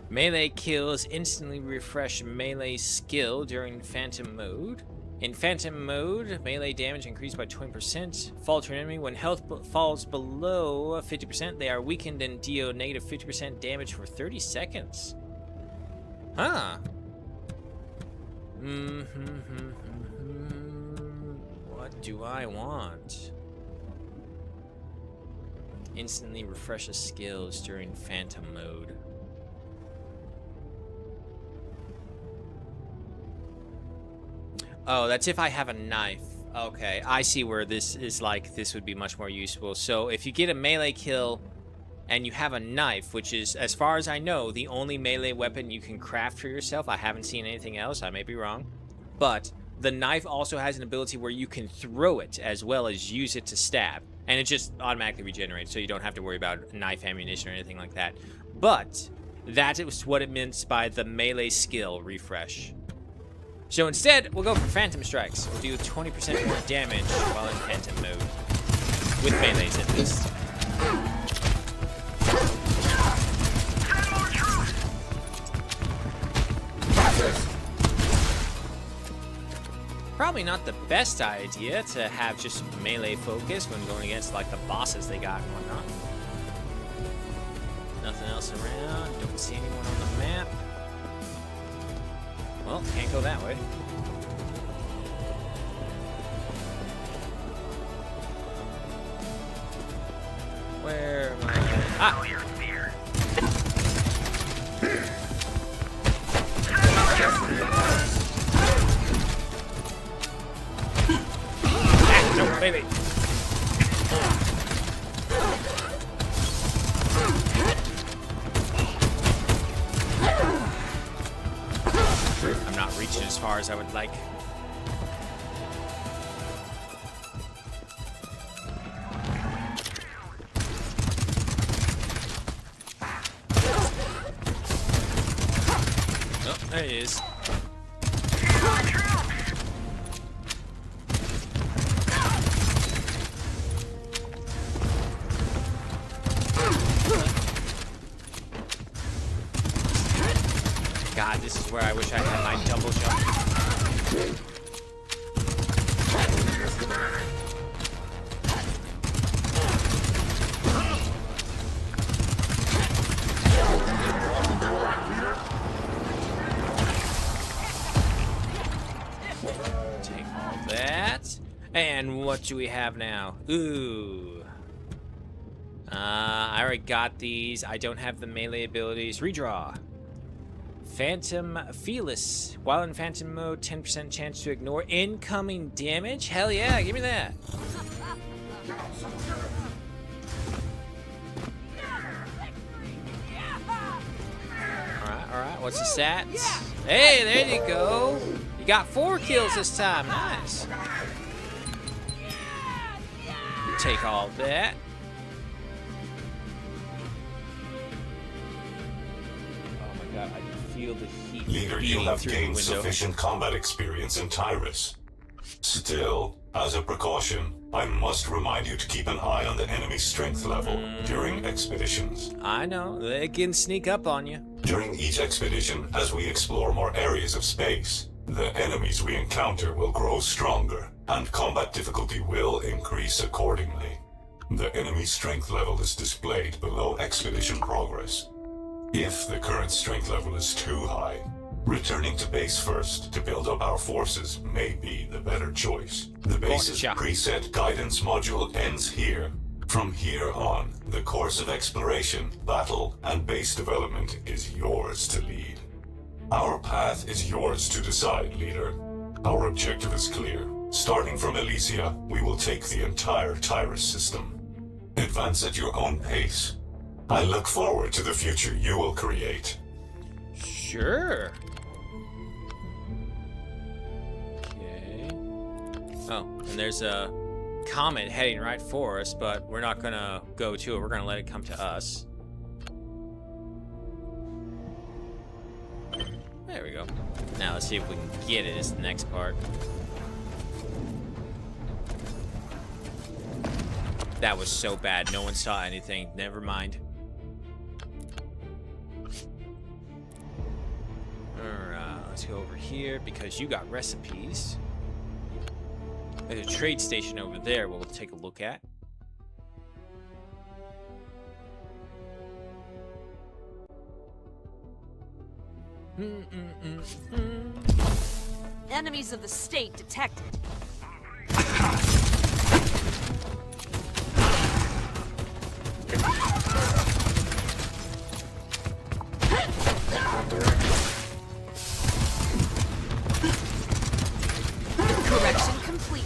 [SPEAKER 1] melee kills instantly refresh melee skill during Phantom mode. In Phantom mode, melee damage increased by 20%. Fall to an enemy when health falls below 50%. They are weakened and deal negative 50% damage for 30 seconds. Huh. What do I want? Instantly refreshes skills during Phantom mode. Oh, that's if I have a knife. Okay, I see where this is like, this would be much more useful. So if you get a melee kill and you have a knife, which is, as far as I know, the only melee weapon you can craft for yourself. I haven't seen anything else, I may be wrong. But the knife also has an ability where you can throw it as well as use it to stab. And it just automatically regenerates, so you don't have to worry about knife ammunition or anything like that. But that is what it meant by the melee skill refresh. So instead, we'll go for Phantom Strikes. We'll do 20% more damage while in Phantom mode. With melees, at least. probably not the best idea to have just melee focus when going against like the bosses they got and whatnot. Nothing else around. Don't see anyone on the map. Well, can't go that way. Where am I? Ah! No, baby. I'm not reaching as far as I would like. Oh, there he is. God, this is where I wish I had my double jump. Take all that. And what do we have now? Ooh. I already got these. I don't have the melee abilities. Redraw. Phantom Felis. While in Phantom mode, 10% chance to ignore incoming damage? Hell yeah, give me that. Alright, what's the stats? Hey, there you go. You got 4 kills this time, nice. Take all that. I can feel the heat.
[SPEAKER 7] Leader, you have gained sufficient combat experience in Tyrus. Still, as a precaution, I must remind you to keep an eye on the enemy's strength level during expeditions.
[SPEAKER 1] I know, they can sneak up on you.
[SPEAKER 7] During each expedition, as we explore more areas of space, the enemies we encounter will grow stronger, and combat difficulty will increase accordingly. The enemy's strength level is displayed below expedition progress. If the current strength level is too high, returning to base first to build up our forces may be the better choice. The base's preset guidance module ends here. From here on, the course of exploration, battle, and base development is yours to lead. Our path is yours to decide, leader. Our objective is clear. Starting from Elysia, we will take the entire Tyrus system. Advance at your own pace. I look forward to the future you will create.
[SPEAKER 1] Sure. Okay. Oh, and there's a comet heading right for us, but we're not gonna go to it. We're gonna let it come to us. There we go. Now let's see if we can get it. Is the next part. That was so bad. No one saw anything. Never mind. Alright, let's go over here because you got recipes. There's a trade station over there we'll take a look at.
[SPEAKER 10] Enemies of the state detected. Correction complete.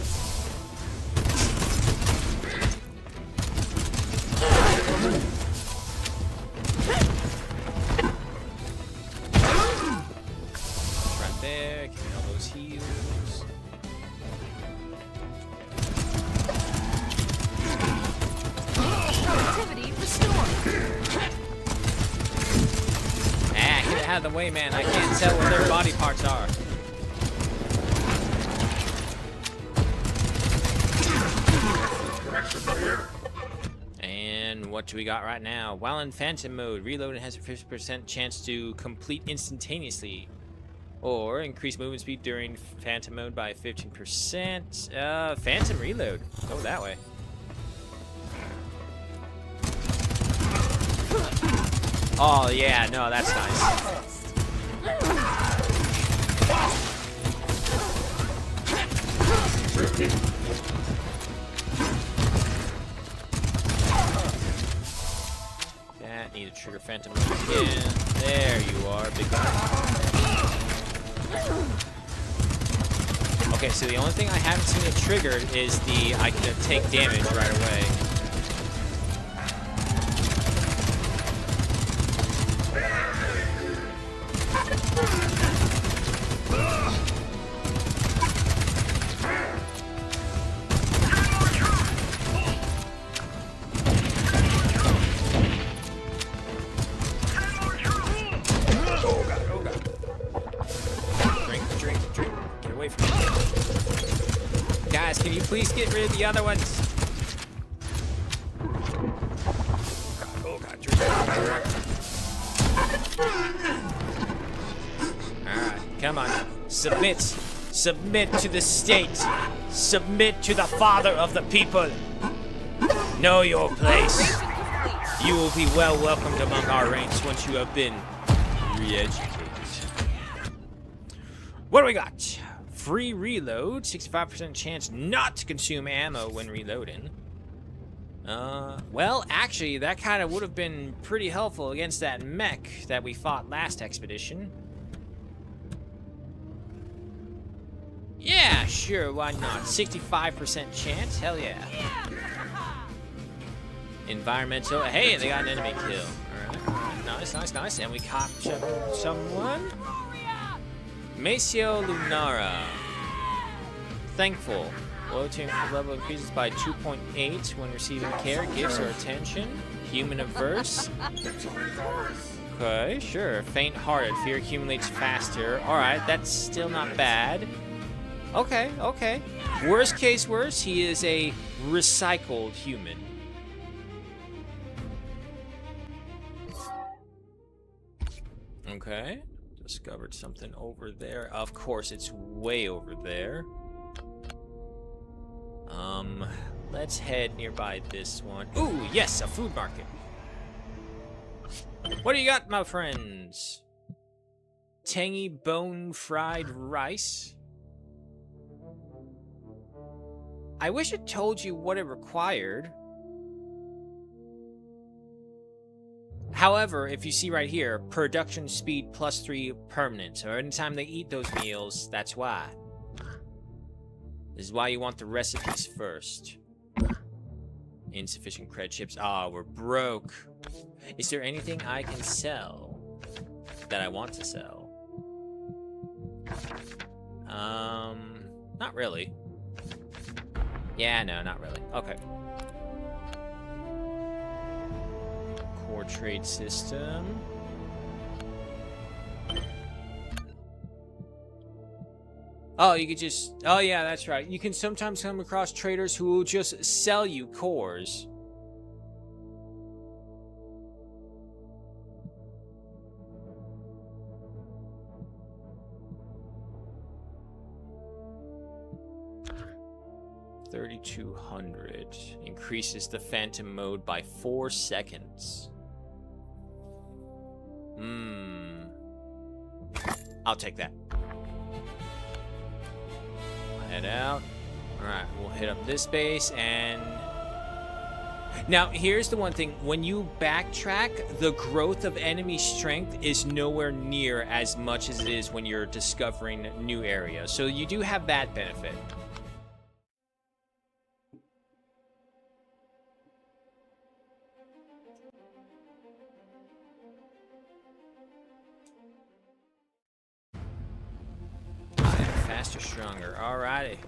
[SPEAKER 1] Right there, give me all those heals.
[SPEAKER 10] Activity restored.
[SPEAKER 1] Ah, get out of the way, man. I can't tell where their body parts are. And what do we got right now? While in Phantom mode, reloading has a 50% chance to complete instantaneously. Or increase movement speed during phantom mode by 15%. Phantom reload. Go that way. Oh, yeah, no, that's nice. Yeah, need to trigger phantom mode again. There you are, big guy. Okay, so the only thing I haven't seen it triggered is the I can take damage right away. Guys, can you please get rid of the other ones? Oh god, drink. Alright, come on. Submit. Submit to the state. Submit to the father of the people. Know your place. You will be well welcomed among our ranks once you have been re-educated. What do we got? Free reload, 65% chance not to consume ammo when reloading. Well, actually, that kind of would have been pretty helpful against that mech that we fought last expedition. Yeah, sure, why not? 65% chance, hell yeah. Environmental, hey, they got an enemy kill. Alright, nice. And we captured someone. Maceo Lunara. Thankful. Loyalty level increases by 2.8 when receiving care, gifts, or attention. Human averse. Okay, sure. Faint-hearted. Fear accumulates faster. Alright, that's still not bad. Okay. Worst case worse, he is a recycled human. Okay. Discovered something over there. Of course, it's way over there. Let's head nearby this one. Ooh, yes, a food market. What do you got, my friends? Tangy bone fried rice. I wish it told you what it required. However, if you see right here, production speed +3 permanent. So anytime they eat those meals, that's why. This is why you want the recipes first. Insufficient cred chips. Ah, we're broke. Is there anything I can sell that I want to sell? Not really. Yeah, no, not really. Okay. Core trade system. Oh, you could just... Oh, yeah, that's right. You can sometimes come across traders who will just sell you cores. $3,200 increases the phantom mode by 4 seconds. I'll take that. Head out. Alright, we'll hit up this base and... Now, here's the one thing. When you backtrack, the growth of enemy strength is nowhere near as much as it is when you're discovering new areas. So you do have that benefit. Faster, stronger. Alrighty.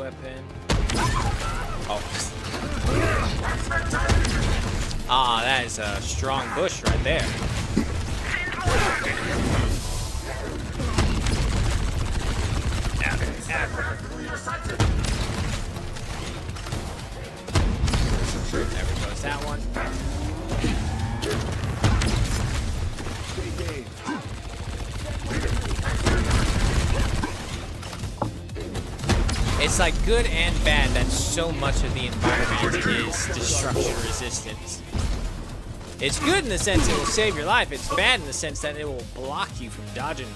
[SPEAKER 1] weapon. Oh. Ah, that is a strong bush right there. There goes that one. It's like good and bad that so much of the environment is destruction resistance. It's good in the sense it will save your life. It's bad in the sense that it will block you from dodging.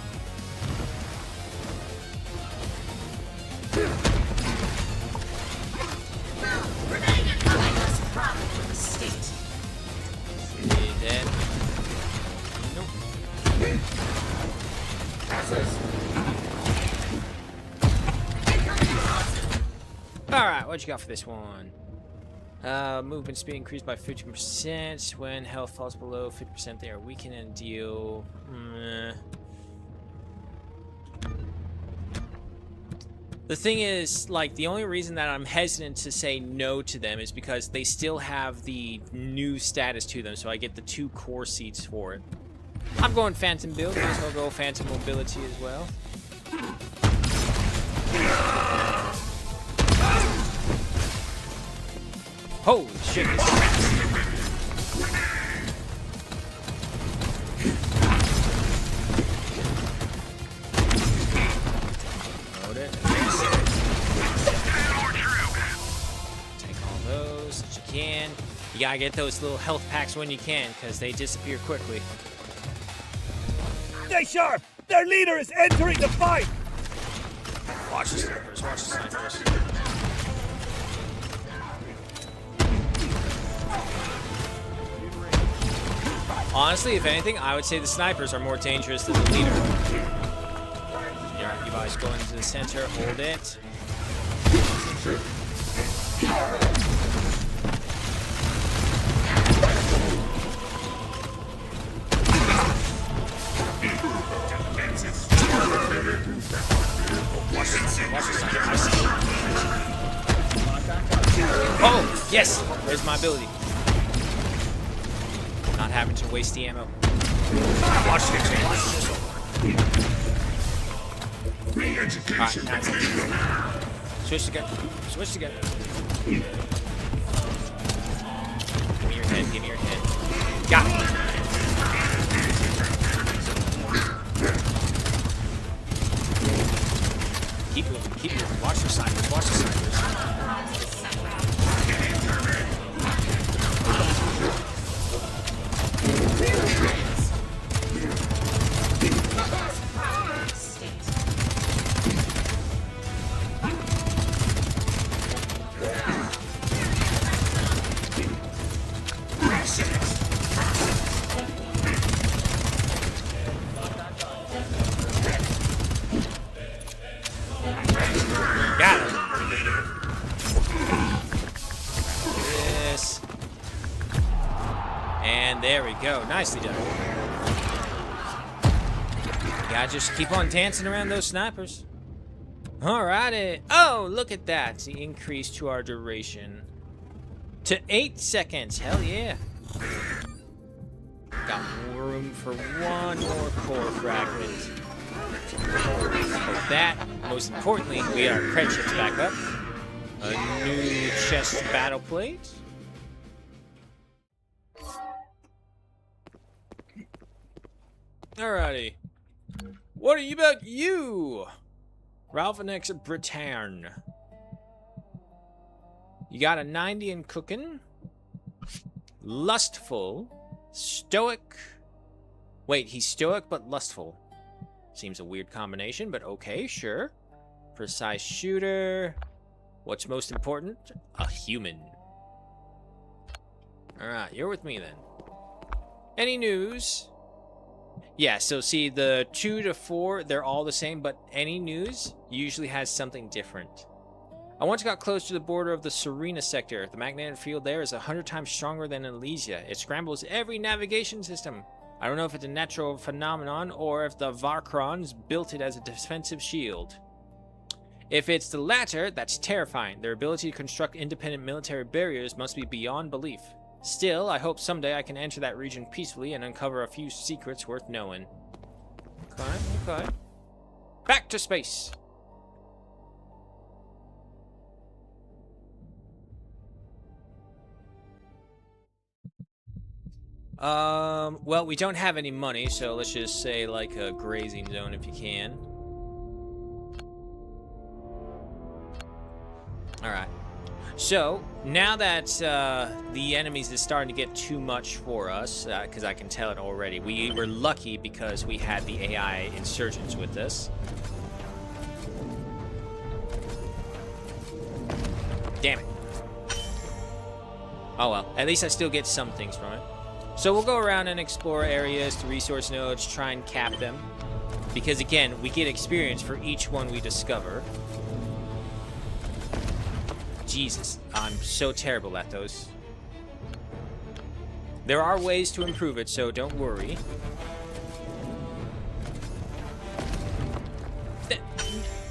[SPEAKER 1] Dead. Nope. Alright, what you got for this one? Movement speed increased by 50%. When health falls below 50%, they are weakened and deal. The thing is, like, the only reason that I'm hesitant to say no to them is because they still have the new status to them, so I get the 2 core seats for it. I'm going Phantom build, might as well go Phantom mobility as well. Holy shit, this is fast. Load it. Take all those that you can. You gotta get those little health packs when you can, because they disappear quickly.
[SPEAKER 9] Stay sharp! Their leader is entering the fight!
[SPEAKER 1] Watch the snipers, watch the snipers. Honestly, if anything, I would say the snipers are more dangerous than the leader. Alright, you guys go into the center, hold it. Oh, yes! Where's my ability? Not having to waste the ammo. Watch this. Alright, nice. Switch to gun. Switch to gun. Give me your head, give me your head. Got it. Keep moving, keep moving. Watch the snipers, watch the snipers. Got it. Yes. And there we go. Nicely done. Gotta just keep on dancing around those snipers. Alrighty. Oh, look at that. The increase to our duration to 8 seconds. Hell yeah. Got more room for one more core fragment. Like that. Most importantly, we got our cred chips back up. A new chest battle plate. Alrighty. What about you? Ralph and X Britann. You got a 90 in cooking. Lustful. Stoic. Wait, he's stoic but lustful. Seems a weird combination, but okay, sure. Precise shooter. What's most important? A human. Alright, you're with me then. Any news? Yeah, so see, the 2 to 4, they're all the same, but any news usually has something different. I once got close to the border of the Serena sector. The magnetic field there is 100 times stronger than Elysia. It scrambles every navigation system. I don't know if it's a natural phenomenon or if the Varkrons built it as a defensive shield. If it's the latter, that's terrifying. Their ability to construct independent military barriers must be beyond belief. Still, I hope someday I can enter that region peacefully and uncover a few secrets worth knowing. Okay. Back to space. Well, we don't have any money, so let's just say like a grazing zone if you can. Alright. So, now that the enemies is starting to get too much for us, because I can tell it already, we were lucky because we had the AI insurgents with us. Damn it. Oh well, at least I still get some things from it. So we'll go around and explore areas to resource nodes, try and cap them. Because again, we get experience for each one we discover. Jesus, I'm so terrible at those. There are ways to improve it, so don't worry.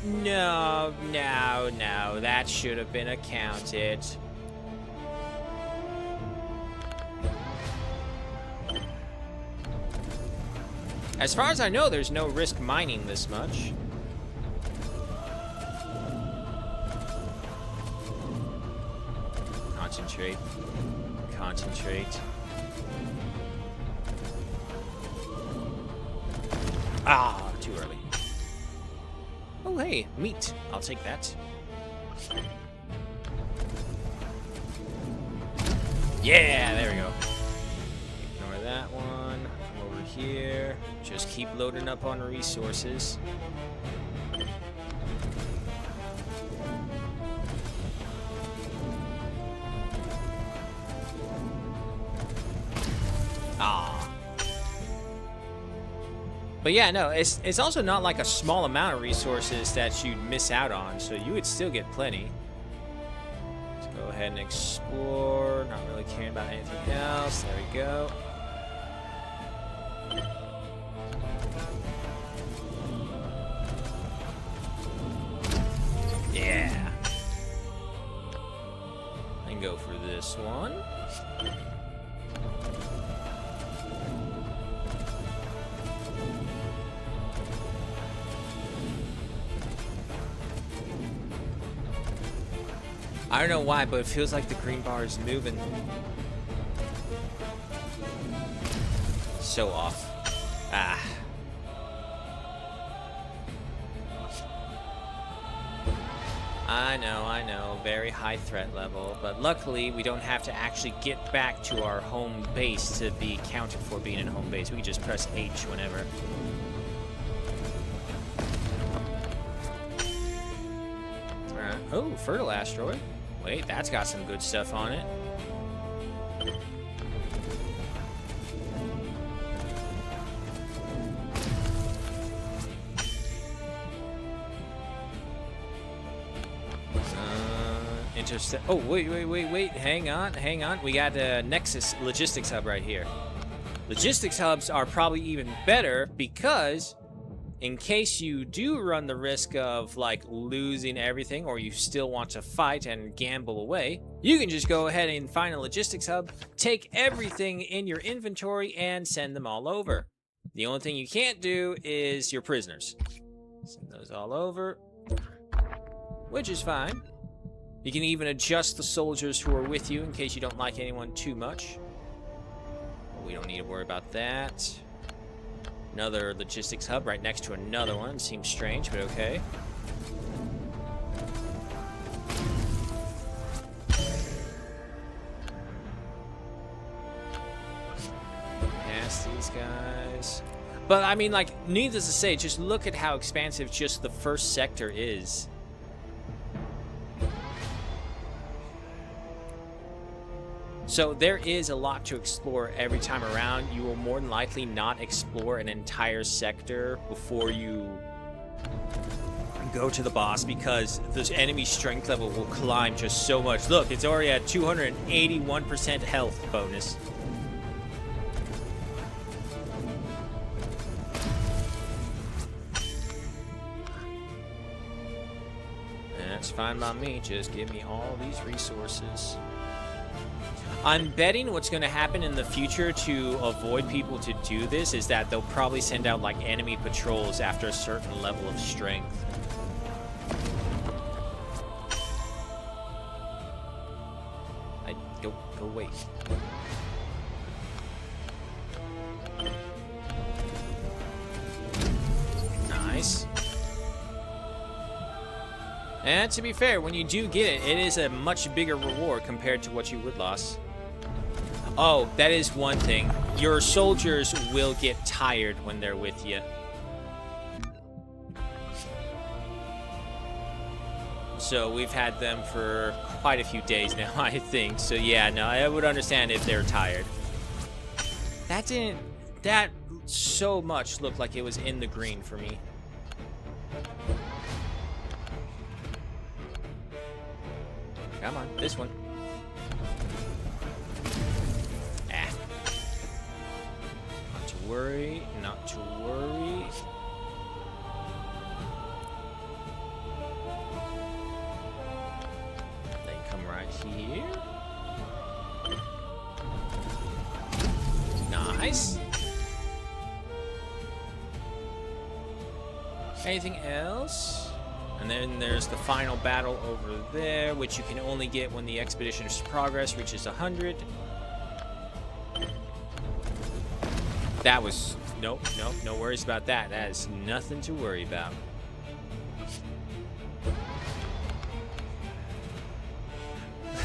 [SPEAKER 1] No, that should have been accounted. As far as I know, there's no risk mining this much. Concentrate. Concentrate. Ah, too early. Oh, hey, meat. I'll take that. Yeah, there we go. Ignore that one. Over here. Just keep loading up on resources. Ah. But yeah, no, it's also not like a small amount of resources that you'd miss out on, so you would still get plenty. Let's go ahead and explore. Not really caring about anything else. There we go. Yeah. And go for this one. I don't know why, but it feels like the green bar is moving. So off. Ah. I know. Very high threat level. But luckily, we don't have to actually get back to our home base to be counted for being in home base. We can just press H whenever. Alright. Oh, fertile asteroid. Wait, that's got some good stuff on it. Oh, wait. Hang on. We got a Nexus logistics hub right here. Logistics hubs are probably even better because in case you do run the risk of like losing everything or you still want to fight and gamble away, you can just go ahead and find a logistics hub, take everything in your inventory and send them all over. The only thing you can't do is your prisoners. Send those all over, which is fine. You can even adjust the soldiers who are with you in case you don't like anyone too much. We don't need to worry about that. Another logistics hub right next to another one. Seems strange, but okay. Past these guys. But I mean, like, needless to say, just look at how expansive just the first sector is. So there is a lot to explore every time around. You will more than likely not explore an entire sector before you go to the boss because the enemy strength level will climb just so much. Look, it's already at 281% health bonus. That's fine by me. Just give me all these resources. I'm betting what's going to happen in the future to avoid people to do this is that they'll probably send out like enemy patrols after a certain level of strength. Go away. Nice. And to be fair, when you do get it, it is a much bigger reward compared to what you would lose. Oh, that is one thing. Your soldiers will get tired when they're with you. So we've had them for quite a few days now, I think. So yeah, no, I would understand if they're tired. That so much looked like it was in the green for me. Come on, this one. Ah. Not to worry, not to worry. They come right here. Nice. Anything else? And then there's the final battle over there, which you can only get when the expedition's progress reaches 100. That was... Nope, no worries about that. That is nothing to worry about.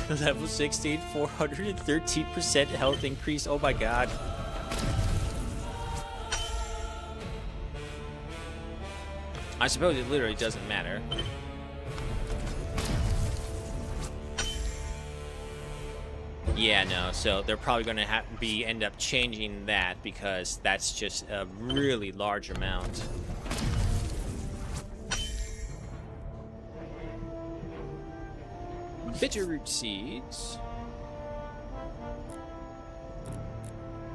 [SPEAKER 1] Level 16, 413% health increase. Oh my god. I suppose it literally doesn't matter. Yeah, no, so they're probably going to end up changing that because that's just a really large amount. Bitterroot seeds.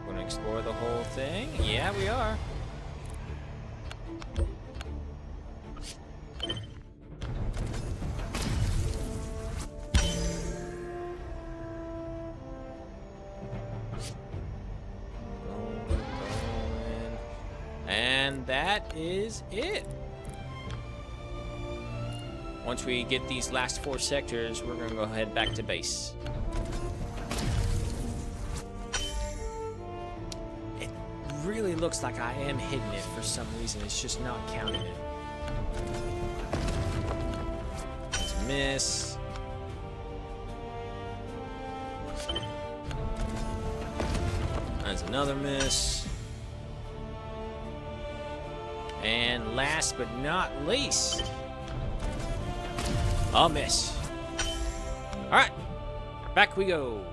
[SPEAKER 1] We're gonna explore the whole thing. Yeah, we are. And that is it. Once we get these last 4 sectors, we're gonna go head back to base. It really looks like I am hitting it for some reason. It's just not counting it. That's a miss. That's another miss. And last but not least, a miss. Alright, back we go.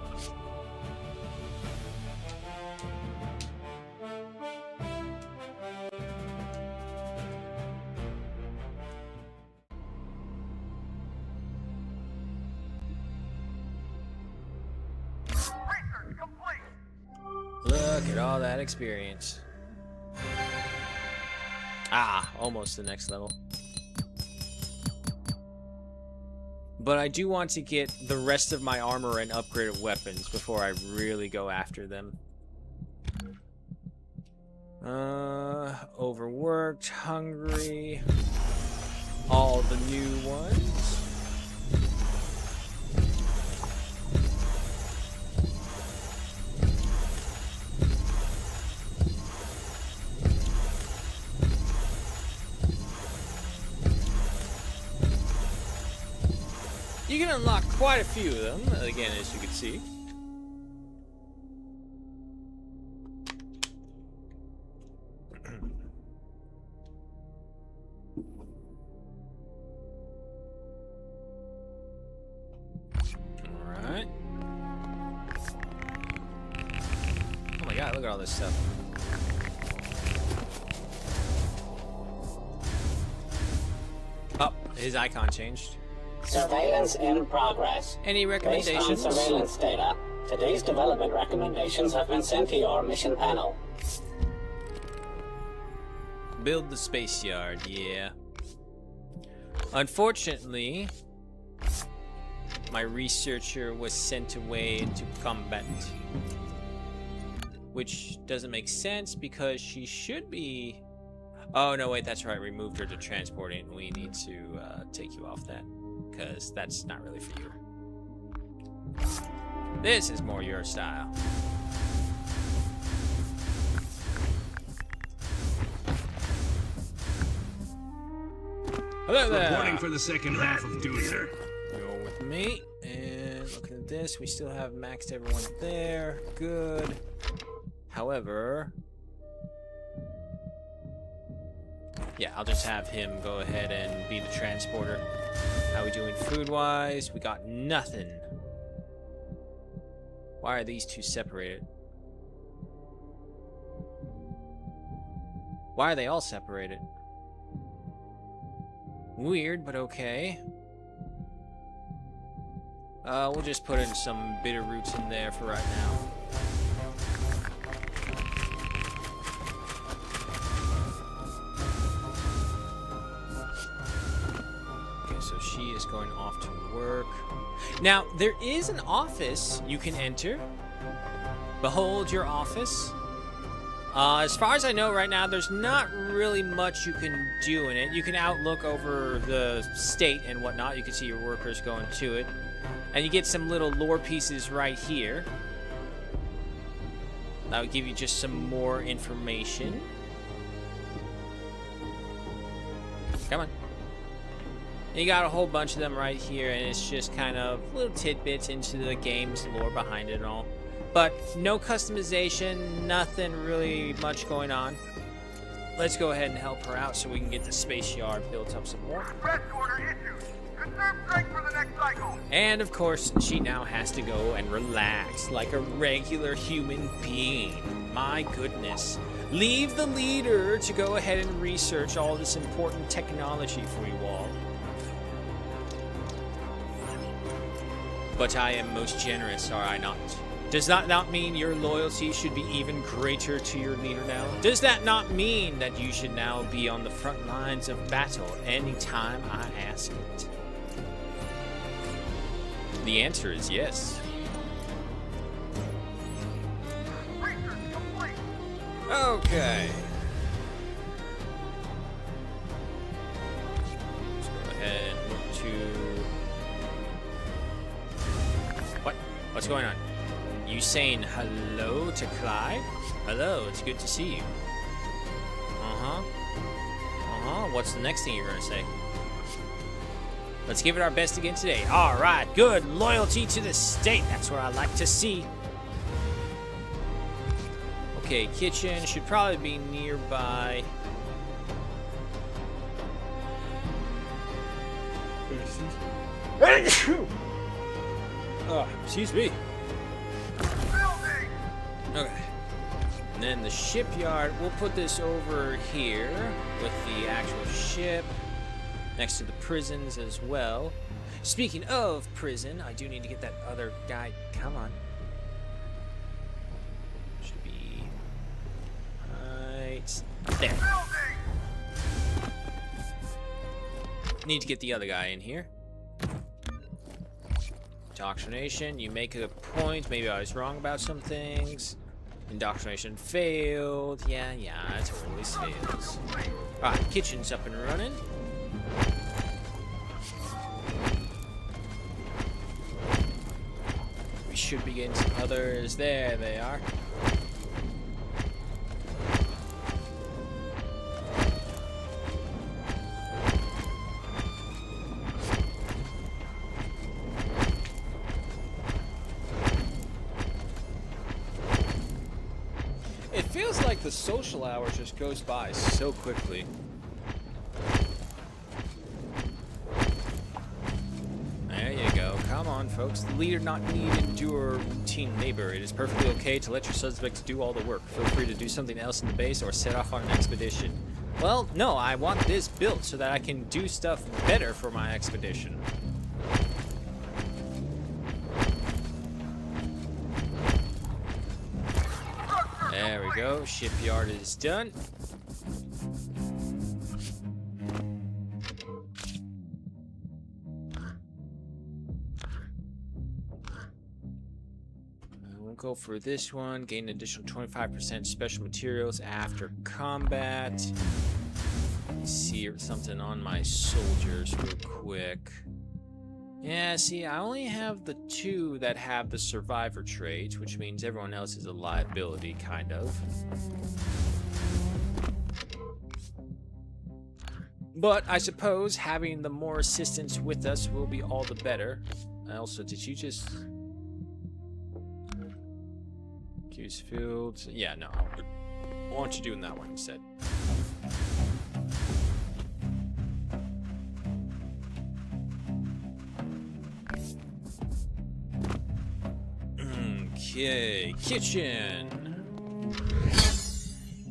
[SPEAKER 1] Look at all that experience. Ah, almost the next level. But I do want to get the rest of my armor and upgraded weapons before I really go after them. Overworked, hungry, all the new ones. You can unlock quite a few of them, again, as you can see. Alright. Oh my god, look at all this stuff. Oh, his icon changed.
[SPEAKER 2] Surveillance in progress.
[SPEAKER 1] Any recommendations?
[SPEAKER 2] Based on surveillance data, today's development recommendations have been sent to your mission panel.
[SPEAKER 1] Build the space yard, yeah. Unfortunately, My researcher was sent away into combat. Which doesn't make sense because she should be... Oh, no, wait, that's right. We moved her to transporting. We need to take you off that because that's not really for you. This is more your style. Hello there.
[SPEAKER 9] Reporting for the second half of duty.
[SPEAKER 1] Go with me. And looking at this, we still have maxed everyone there. Good. However... Yeah, I'll just have him go ahead and be the transporter. How we doing food-wise? We got nothing. Why are these two separated? Why are they all separated? Weird, but okay. We'll just put in some bitter roots in there for right now. Okay, so she is going off to work. Now, there is an office you can enter. Behold your office. As far as I know right now, there's not really much you can do in it. You can outlook over the state and whatnot. You can see your workers going to it. And you get some little lore pieces right here. That would give you just some more information. Come on. You got a whole bunch of them right here, and it's just kind of little tidbits into the game's lore behind it and all. But no customization, nothing really much going on. Let's go ahead and help her out so we can get the space yard built up some more.
[SPEAKER 9] Rest order issued. Conserve strength for the next cycle.
[SPEAKER 1] And of course, she now has to go and relax like a regular human being. My goodness. Leave the leader to go ahead and research all this important technology for you all. But I am most generous, are I not? Does that not mean your loyalty should be even greater to your leader now? Does that not mean that you should now be on the front lines of battle anytime I ask it? The answer is yes. Okay. Let's go ahead and look to... What? What's going on? You saying hello to Clyde? Hello, it's good to see you. What's the next thing you're gonna say? Let's give it our best again today. Alright, good. Loyalty to the state. That's what I like to see. Okay, kitchen should probably be nearby. Oh, excuse me. Okay. And then the shipyard, we'll put this over here with the actual ship next to the prisons as well. Speaking of prison, I do need to get that other guy. Come on. Should be right there. Need to get the other guy in here. Indoctrination, you make a point. Maybe I was wrong about some things. Indoctrination failed. Yeah, it always fails. Alright, kitchen's up and running. We should be getting some others. There they are. It feels like the social hour just goes by so quickly. There you go. Come on, folks. The leader not need to endure routine labor. It is perfectly okay to let your suspects do all the work. Feel free to do something else in the base or set off on an expedition. Well, no, I want this built so that I can do stuff better for my expedition. There we go. Shipyard is done. go for this one. Gain an additional 25% special materials after combat. Let's see something on my soldiers real quick. Yeah, see, I only have the 2 that have the survivor trait, which means everyone else is a liability, kind of. But I suppose having the more assistance with us will be all the better. Also, did you just... Q's fields? Yeah, no. Why don't you doing that one instead? Okay, kitchen.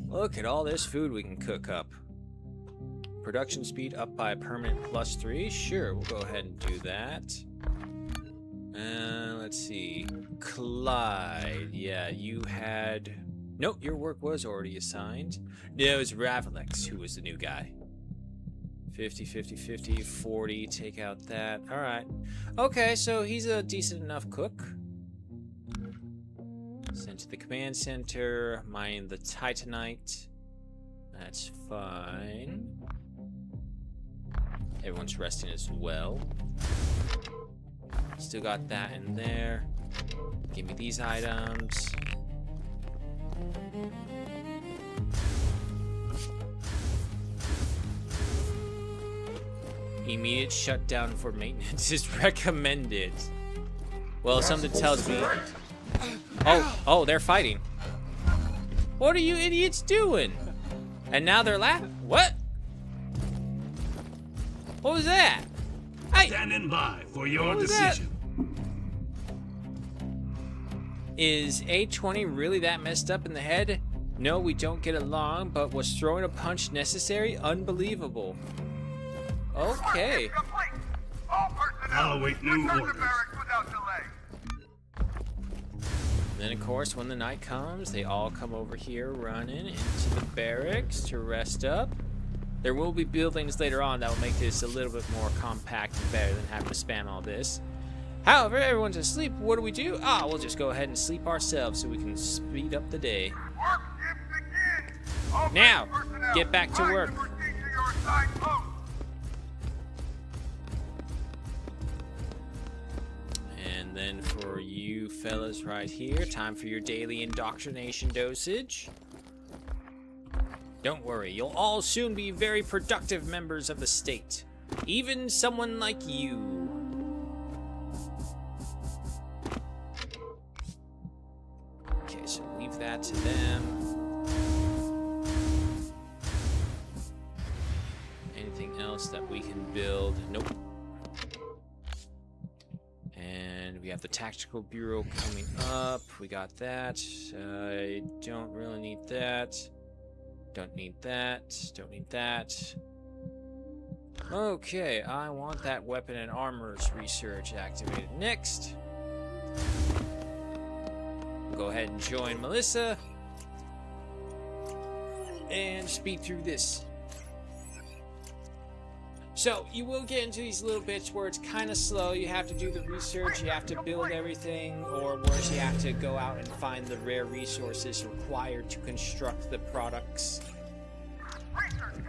[SPEAKER 1] Look at all this food we can cook up. Production speed up by a permanent +3. Sure, we'll go ahead and do that. Let's see. Clyde. Yeah, you had... Nope, your work was already assigned. No, it was Ravalex who was the new guy. 50, 50, 50, 40. Take out that. Alright. Okay, so he's a decent enough cook. Sent to the command center. Mine the Titanite. That's fine. Everyone's resting as well. Still got that in there. Give me these items. Immediate shutdown for maintenance is recommended. Well, something tells me... Oh, they're fighting. What are you idiots doing? And now they're laughing? What? What was that?
[SPEAKER 5] Standing by for your decision.
[SPEAKER 1] Is A20 really that messed up in the head? No, we don't get along, but was throwing a punch necessary? Unbelievable. Okay.
[SPEAKER 5] I'll await new orders.
[SPEAKER 1] Then, of course, when the night comes, they all come over here running into the barracks to rest up. There will be buildings later on that will make this a little bit more compact and better than having to spam all this. However, everyone's asleep. What do we do? We'll just go ahead and sleep ourselves so we can speed up the day. Now, get back to work. And then for you fellas right here, time for your daily indoctrination dosage. Don't worry, you'll all soon be very productive members of the state. Even someone like you. Okay, so leave that to them. Anything else that we can build? Nope. And we have the Tactical Bureau coming up. We got that. I don't really need that. Don't need that. Don't need that. Okay, I want that weapon and armors research activated next. Go ahead and join Melissa. And speed through this. So, you will get into these little bits where it's kind of slow. You have to do the research, you have to build everything, or worse, you have to go out and find the rare resources required to construct the products.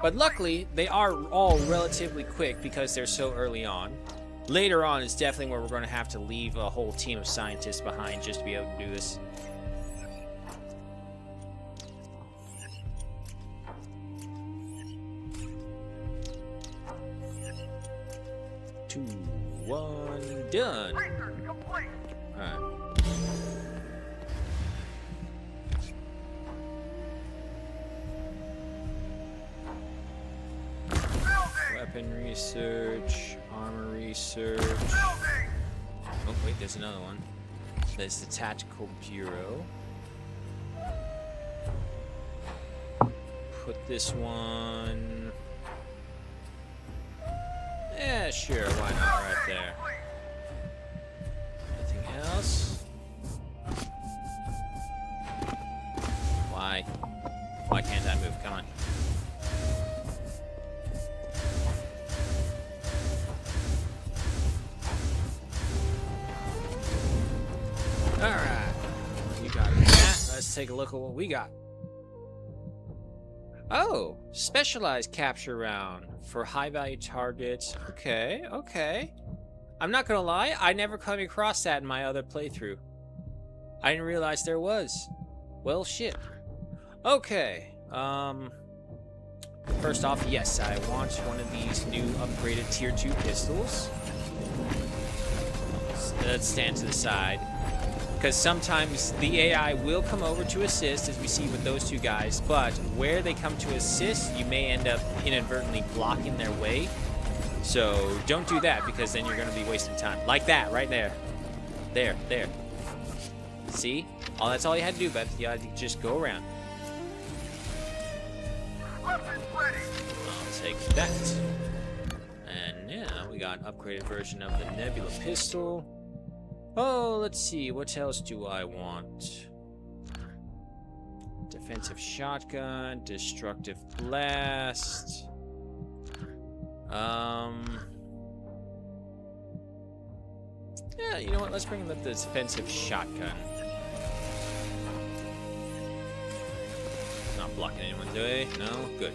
[SPEAKER 1] But luckily, they are all relatively quick because they're so early on. Later on is definitely where we're going to have to leave a whole team of scientists behind just to be able to do this. Two, one, done. Alright. Weapon research, armor research. Oh, wait, there's another one. There's the Tactical Bureau. Put this one... Yeah, sure, why not right there. Anything else? Why? Why can't I move? Come on. Alright. You let's take a look at what we got. Oh, specialized capture round for high-value targets. Okay, okay. I'm not gonna lie, I never come across that in my other playthrough. I didn't realize there was. Well, shit. Okay, first off, yes, I want one of these new upgraded Tier 2 pistols. Let's stand to the side. Because sometimes the AI will come over to assist, as we see with those two guys, but where they come to assist, you may end up inadvertently blocking their way. So don't do that, because then you're going to be wasting time. Like that, right there. There. See? That's all you had to do, but you had to just go around. I'll take that. And yeah, we got an upgraded version of the Nebula pistol. Oh, let's see. What else do I want? Defensive shotgun, destructive blast. Yeah, you know what? Let's bring up the defensive shotgun. Not blocking anyone's way. No? Good.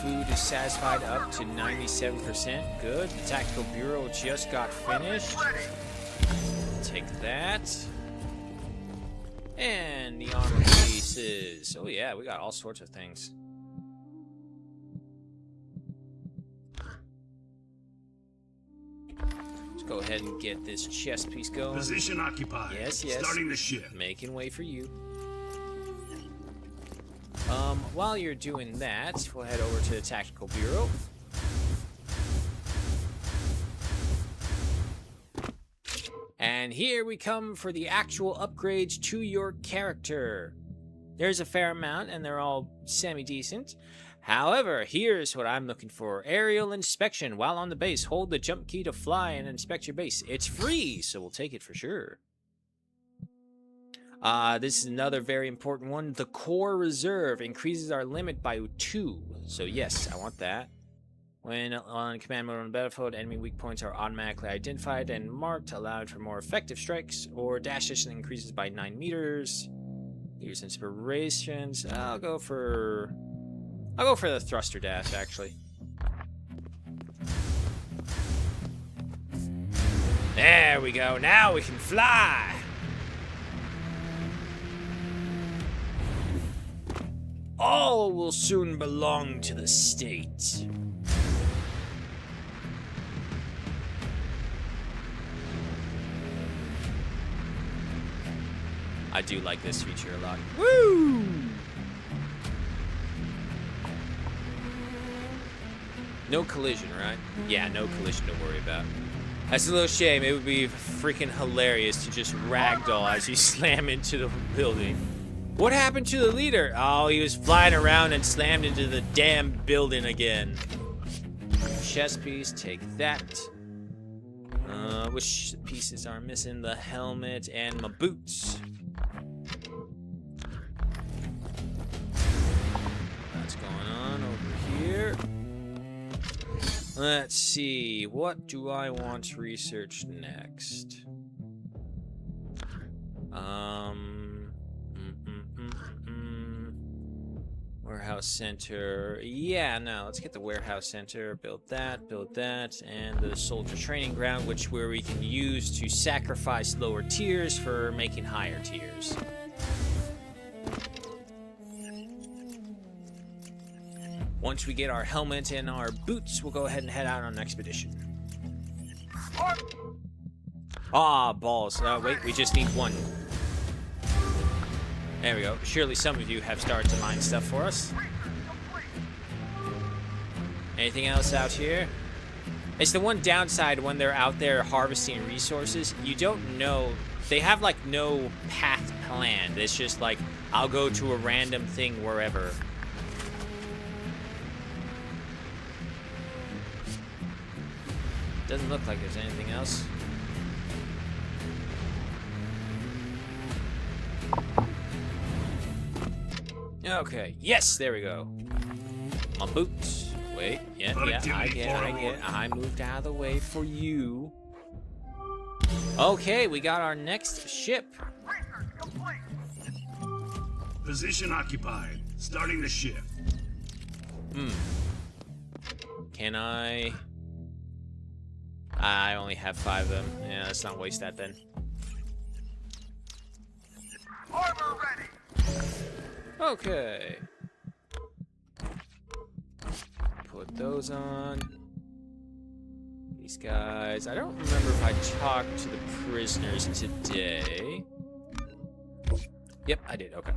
[SPEAKER 1] Food is satisfied up to 97%. Good. The tactical bureau just got finished. Take that. And the armor pieces. Oh yeah, we got all sorts of things. Let's go ahead and get this chest piece going.
[SPEAKER 5] Position occupied.
[SPEAKER 1] Yes.
[SPEAKER 5] Starting the ship.
[SPEAKER 1] Making way for you. While you're doing that, we'll head over to the Tactical Bureau. And here we come for the actual upgrades to your character. There's a fair amount, and they're all semi-decent. However, here's what I'm looking for. Aerial inspection. While on the base, hold the jump key to fly and inspect your base. It's free, so we'll take it for sure. This is another very important one. The core reserve increases our limit by 2. So yes, I want that. When on command mode on the battlefield, enemy weak points are automatically identified and marked, allowed for more effective strikes, or dash distance increases by 9 meters. Use inspirations. I'll go for the thruster dash, actually. There we go. Now we can fly. All will soon belong to the state. I do like this feature a lot. Woo! No collision, right? Yeah, no collision to worry about. That's a little shame. It would be freaking hilarious to just ragdoll as you slam into the building. What happened to the leader? Oh, he was flying around and slammed into the damn building again. Chest piece, take that. Which pieces are missing? The helmet and my boots. What's going on over here? Let's see. What do I want to research next? Warehouse center. Yeah, no, let's get the warehouse center. Build that, and the soldier training ground, where we can use to sacrifice lower tiers for making higher tiers. Once we get our helmet and our boots, we'll go ahead and head out on an expedition. Ah, balls. Wait, we just need one. There we go. Surely some of you have started to mine stuff for us. Anything else out here? It's the one downside when they're out there harvesting resources. You don't know. They have, like, no path planned. It's just like, I'll go to a random thing wherever. Doesn't look like there's anything else. Okay, yes, there we go. My boots. Wait, yeah, I get. I moved out of the way for you. Okay, we got our next ship.
[SPEAKER 5] Position occupied. Starting the shift.
[SPEAKER 1] Can I? I only have 5 of them. Yeah, let's not waste that then.
[SPEAKER 9] Armor ready.
[SPEAKER 1] Okay. Put those on. These guys. I don't remember if I talked to the prisoners today. Yep, I did. Okay.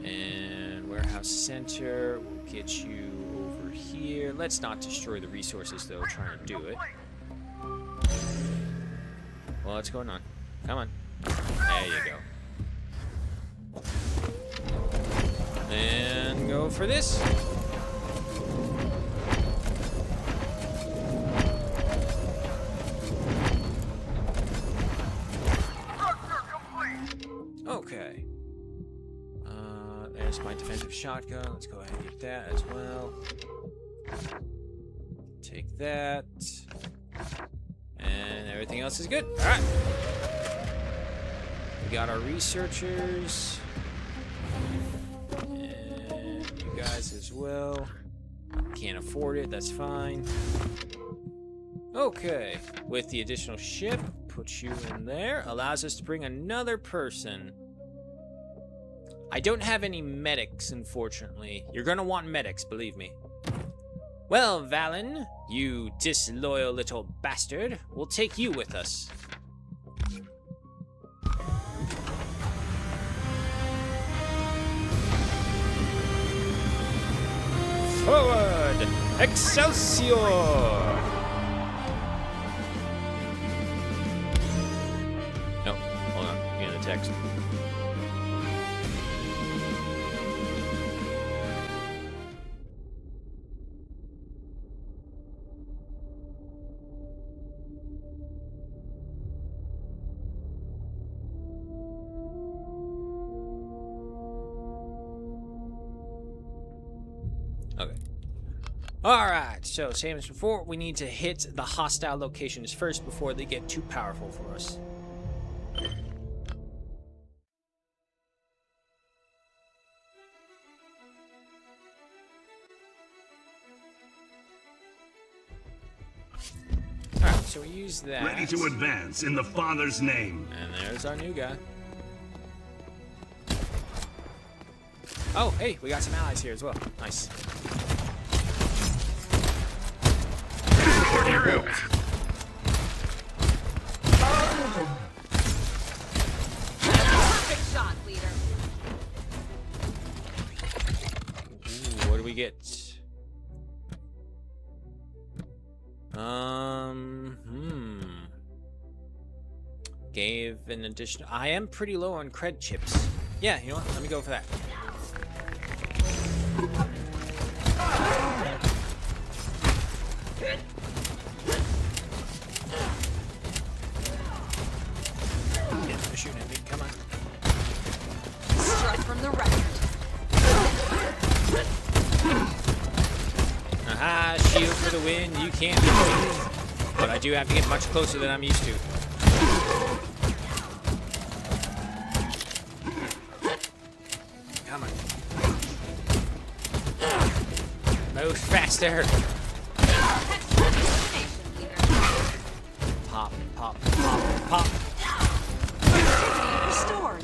[SPEAKER 1] And warehouse center. We'll get you over here. Let's not destroy the resources, though, trying to do it. Well, what's going on? Come on. There you go. And go for this. Okay. There's my defensive shotgun. Let's go ahead and get that as well. Take that. And everything else is good. All right. We got our researchers. And you guys as well. Can't afford it. That's fine. Okay. With the additional ship, put you in there. Allows us to bring another person. I don't have any medics, unfortunately. You're gonna want medics, believe me. Well, Valen, you disloyal little bastard, we'll take you with us. Forward! Excelsior! No, hold on, I'm getting a text. Okay. Alright, so same as before, we need to hit the hostile locations first before they get too powerful for us. Alright, so we use that.
[SPEAKER 5] Ready to advance in the Father's name.
[SPEAKER 1] And there's our new guy. Oh, hey, we got some allies here as well. Nice.
[SPEAKER 10] Perfect shot, leader.
[SPEAKER 1] Ooh, what do we get? Gave an additional. I am pretty low on cred chips. Yeah, you know what? Let me go for that. Yeah, they're shooting at me. Come on.
[SPEAKER 10] Strike from the record.
[SPEAKER 1] Aha, shield for the win. You can't beat me. But I do have to get much closer than I'm used to. Come on. Move faster. Pop, pop, pop, pop.
[SPEAKER 10] Restored.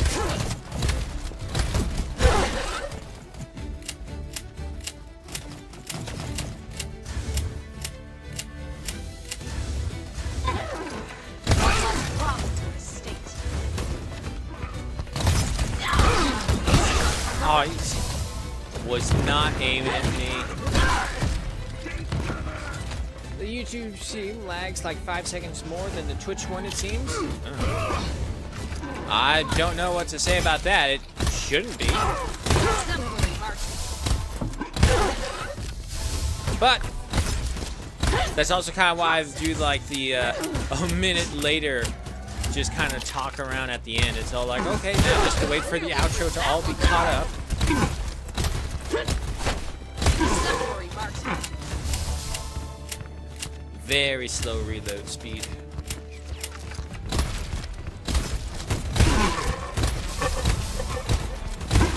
[SPEAKER 1] Oh, he was not aiming at me. The YouTube stream lags like 5 seconds more than the Twitch one, it seems. I don't know what to say about that. It shouldn't be. But that's also kind of why I do like the a minute later just kind of talk around at the end. It's all like, okay, now just wait for the outro to all be caught up. Very slow reload speed.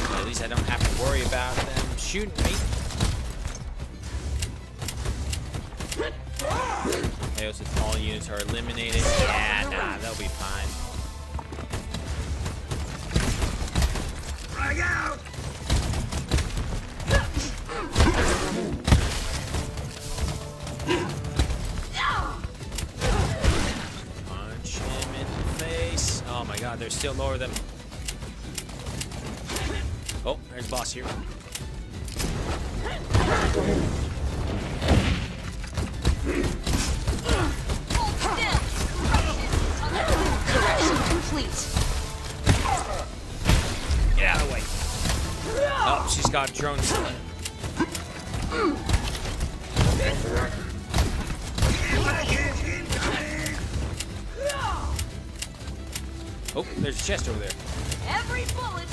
[SPEAKER 1] Well, at least I don't have to worry about them shooting me. If all units are eliminated, yeah, nah, they'll be fine.
[SPEAKER 9] Frag out!
[SPEAKER 1] Punch him in the face. Oh my god, there's still more of them. Oh, there's boss here. Get out of the way. Oh, she's got drones. Oh, there's a chest over there.
[SPEAKER 10] Every bullet.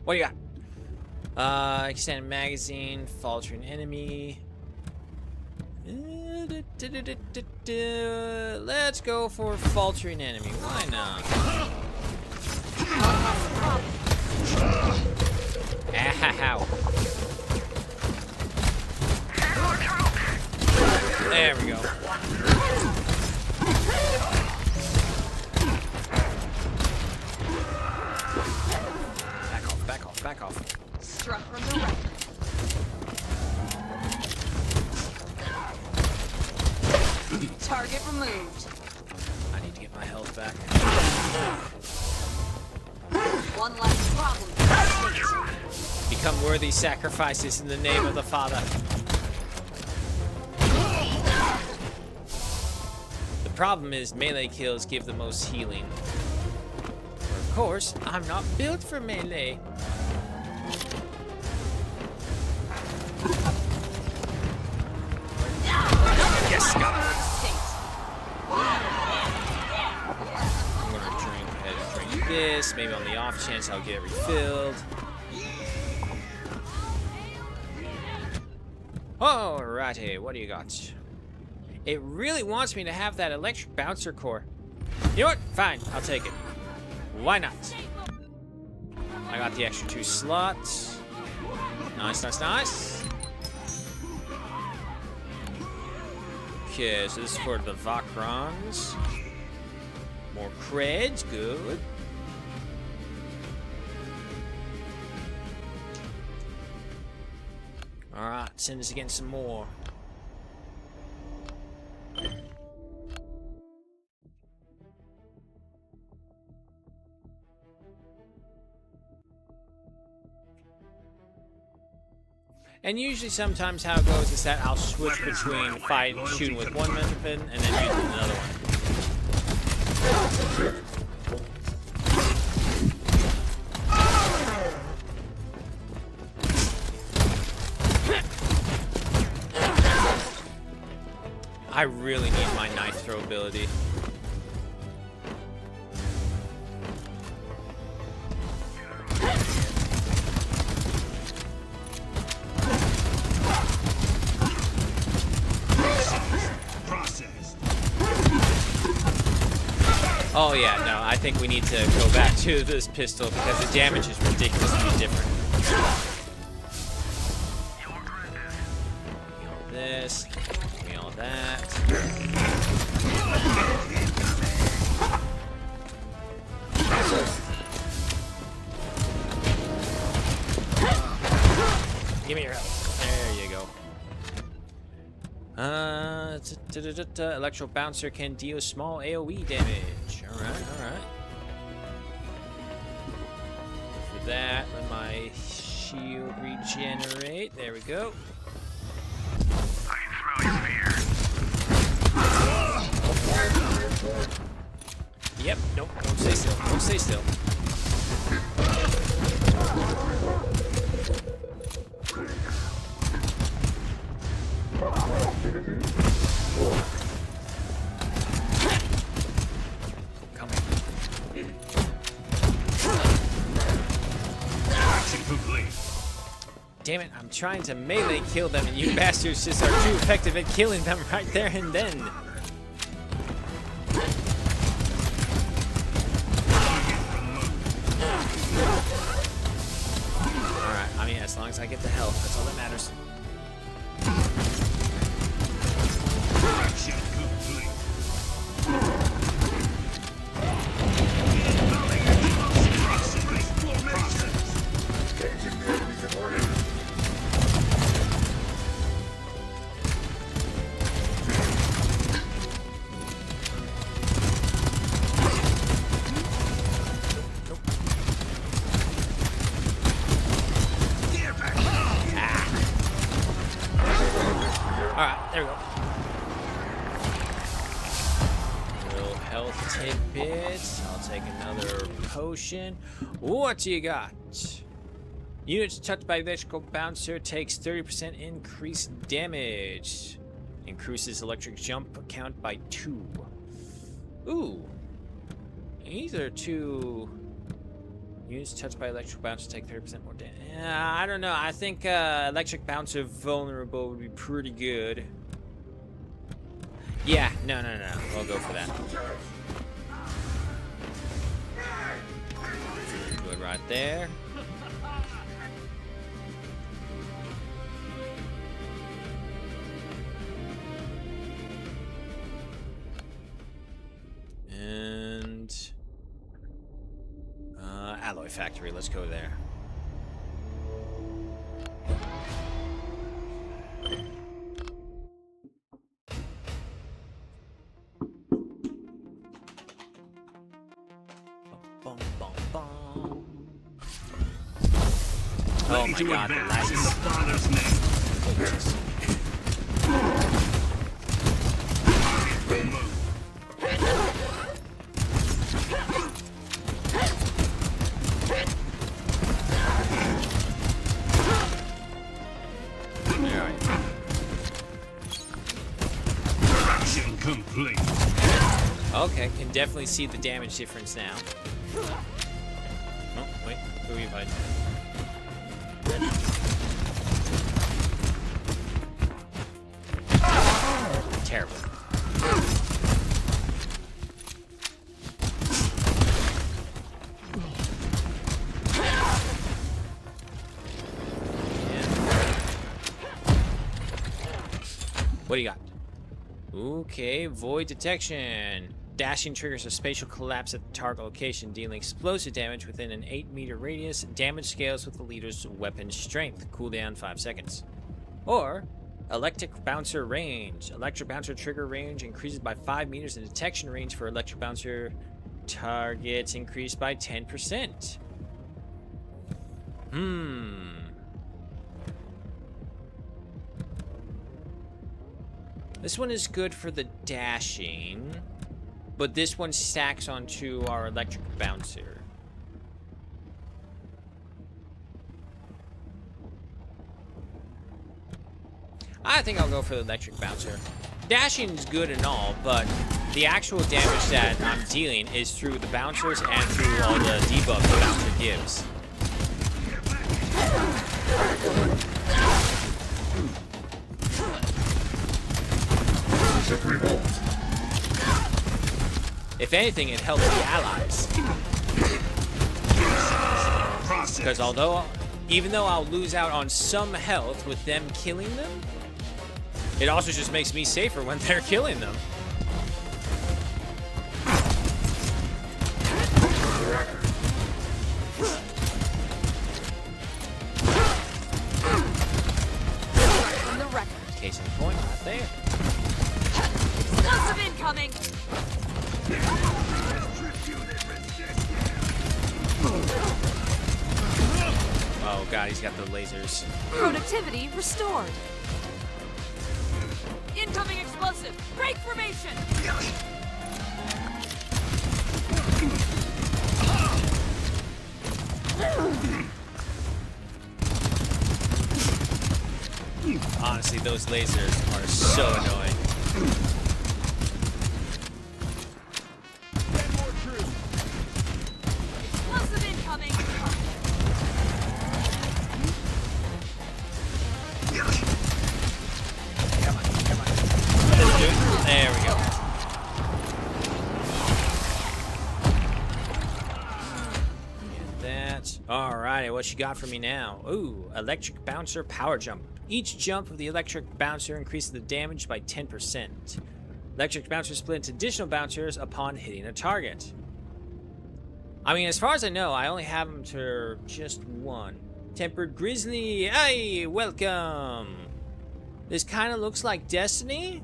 [SPEAKER 1] What do you got? Extended magazine, faltering enemy. Let's go for faltering enemy. Why not? Ow. There we go. Back off.
[SPEAKER 10] Struck from the right. Target removed.
[SPEAKER 1] I need to get my health back.
[SPEAKER 10] One less problem.
[SPEAKER 1] Become worthy sacrifices in the name of the Father. The problem is melee kills give the most healing. Of course, I'm not built for melee. Yes, got it. I'm gonna drink this. Maybe on the off chance I'll get refilled. Alrighty, what do you got? It really wants me to have that electric bouncer core. You know what? Fine, I'll take it. Why not? I got the extra 2 slots. Nice. Okay, so this is for the Vakrons. More creds, good. Alright, send us against some more. And usually sometimes how it goes is that I'll switch between shooting with one weapon and then using another one. I really need my knife throw ability. Oh yeah, no, I think we need to go back to this pistol because the damage is ridiculously different. Give me all this, give me all that. Give me your health. There you go. Electro Bouncer can deal small AoE damage. Alright. For that, let my shield regenerate. There we go.
[SPEAKER 5] I can smell your fear.
[SPEAKER 1] Yep, nope, don't stay still. Don't stay still.
[SPEAKER 5] complete.
[SPEAKER 1] Damn it, I'm trying to melee kill them and you bastards just are too effective at killing them right there and then. Alright, I mean, as long as I get the health, that's all that matters.
[SPEAKER 5] Action complete.
[SPEAKER 1] Alright, there we go. Little health tidbits. I'll take another potion. What do you got? Units touched by electrical bouncer takes 30% increased damage. Increases electric jump count by 2. Ooh. These are 2. Units touched by electric bouncer take 30% more damage. I don't know. I think electric bouncer vulnerable would be pretty good. Yeah, no. We'll go for that. Good right there. And alloy factory, let's go there. Bum, bum, bum. Oh my god, the lights.
[SPEAKER 5] In the Father's name. Action complete.
[SPEAKER 1] Okay, can definitely see the damage difference now. Oh, wait, who are you fighting? Terrible. What do you got? Okay, void detection. Dashing triggers a spatial collapse at the target location, dealing explosive damage within an 8-meter radius. Damage scales with the leader's weapon strength. Cooldown 5 seconds. Or electric bouncer range. Electric bouncer trigger range increases by 5 meters, and detection range for electric bouncer targets increased by 10%. This one is good for the dashing, but this one stacks onto our electric bouncer. I think I'll go for the electric bouncer. Dashing is good and all, but the actual damage that I'm dealing is through the bouncers and through all the debuff the bouncer gives. If anything, it helps the allies. Because even though I'll lose out on some health with them killing them, it also just makes me safer when they're killing them.
[SPEAKER 10] On the record.
[SPEAKER 1] Case in point, right there.
[SPEAKER 10] Explosive incoming!
[SPEAKER 1] Oh god, he's got the lasers.
[SPEAKER 10] Productivity restored. Incoming explosive! Break formation!
[SPEAKER 1] Honestly, those lasers are so annoying.
[SPEAKER 10] Explosive incoming!
[SPEAKER 1] what you got for me now? Ooh, electric bouncer power jump. Each jump of the electric bouncer increases the damage by 10%. Electric bouncer split into additional bouncers upon hitting a target. I mean, as far as I know, I only have them to just one. Tempered Grizzly, hey, welcome. This kind of looks like Destiny.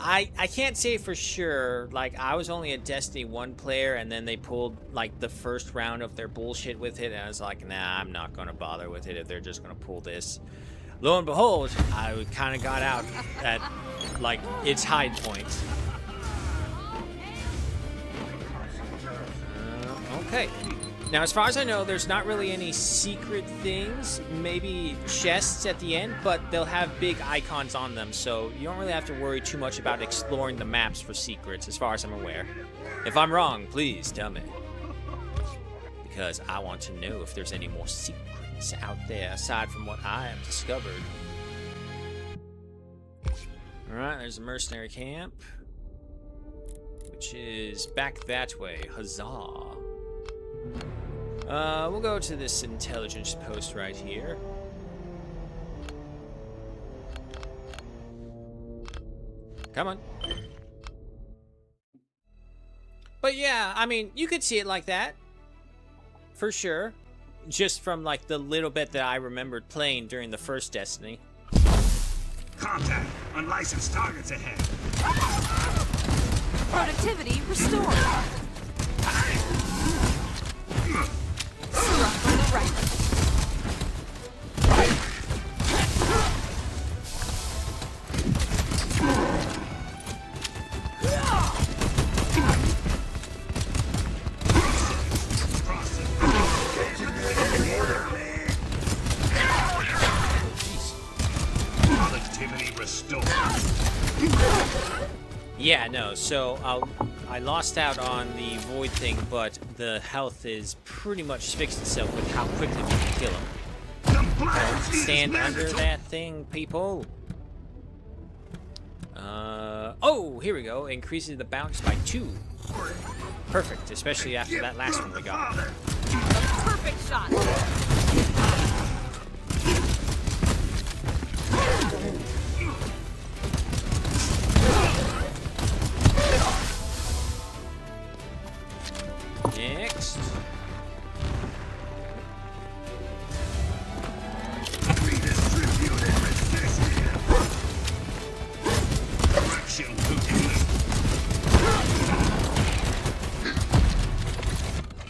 [SPEAKER 1] I can't say for sure. Like, I was only a Destiny 1 player, and then they pulled, like, the first round of their bullshit with it, and I was like, nah, I'm not going to bother with it if they're just going to pull this. Lo and behold, I kind of got out at, like, its high point. Okay. Now, as far as I know, there's not really any secret things, maybe chests at the end, but they'll have big icons on them, so you don't really have to worry too much about exploring the maps for secrets, as far as I'm aware. If I'm wrong, please tell me. Because I want to know if there's any more secrets out there, aside from what I have discovered. Alright, there's a mercenary camp, which is back that way. Huzzah. We'll go to this intelligence post right here. Come on. But yeah, I mean, you could see it like that. For sure. Just from, like, the little bit that I remembered playing during the first Destiny.
[SPEAKER 9] Contact! Unlicensed targets ahead!
[SPEAKER 10] Productivity restored. Struck on the right.
[SPEAKER 9] Productivity restored.
[SPEAKER 1] Yeah, no, so I lost out on the void thing, but the health is pretty much fixed itself with how quickly we can kill him. Don't stand under that thing, people. Oh, here we go. Increases the bounce by 2. Perfect, especially after that last one we got.
[SPEAKER 10] A perfect shot.
[SPEAKER 1] Next.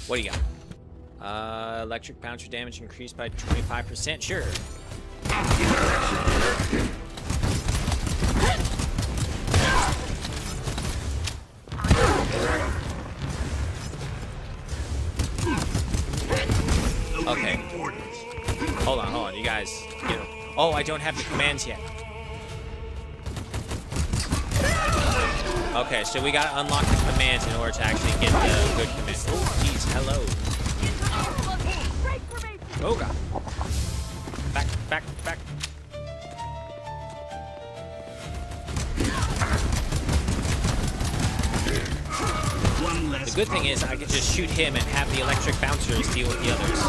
[SPEAKER 1] What do you got? Electric bouncer damage increased by 25%. Sure. Okay. Hold on. You guys. Oh, I don't have the commands yet. Okay, so we gotta unlock the commands in order to actually get the good commands. Oh, jeez, hello. Oh, God. Back. The good thing is I can just shoot him and have the electric bouncers deal with the others.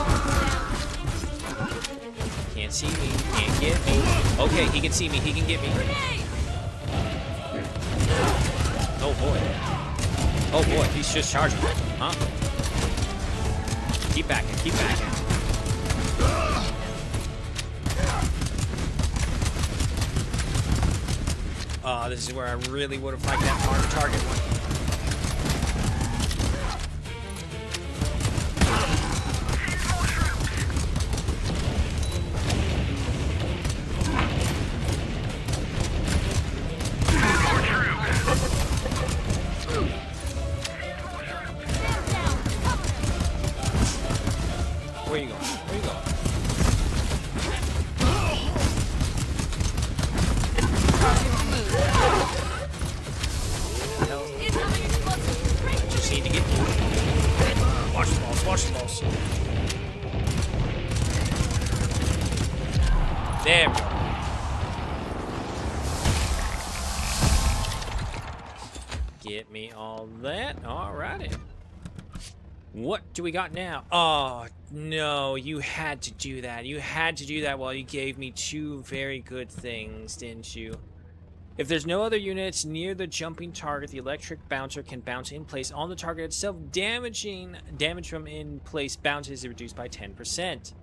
[SPEAKER 1] Can't see me, can't get me. Okay, he can see me, he can get me. Oh boy, he's just charging. Huh? Keep backing. Oh, this is where I really would have liked that target one. Where you going? I just need to get... Watch the balls. There we go. Get me all that. Alrighty. What do we got now? Oh, no, you had to do that. You had to do that while you gave me 2 very good things, didn't you? If there's no other units near the jumping target, the electric bouncer can bounce in place on the target itself. Damage from in place bounces is reduced by 10%.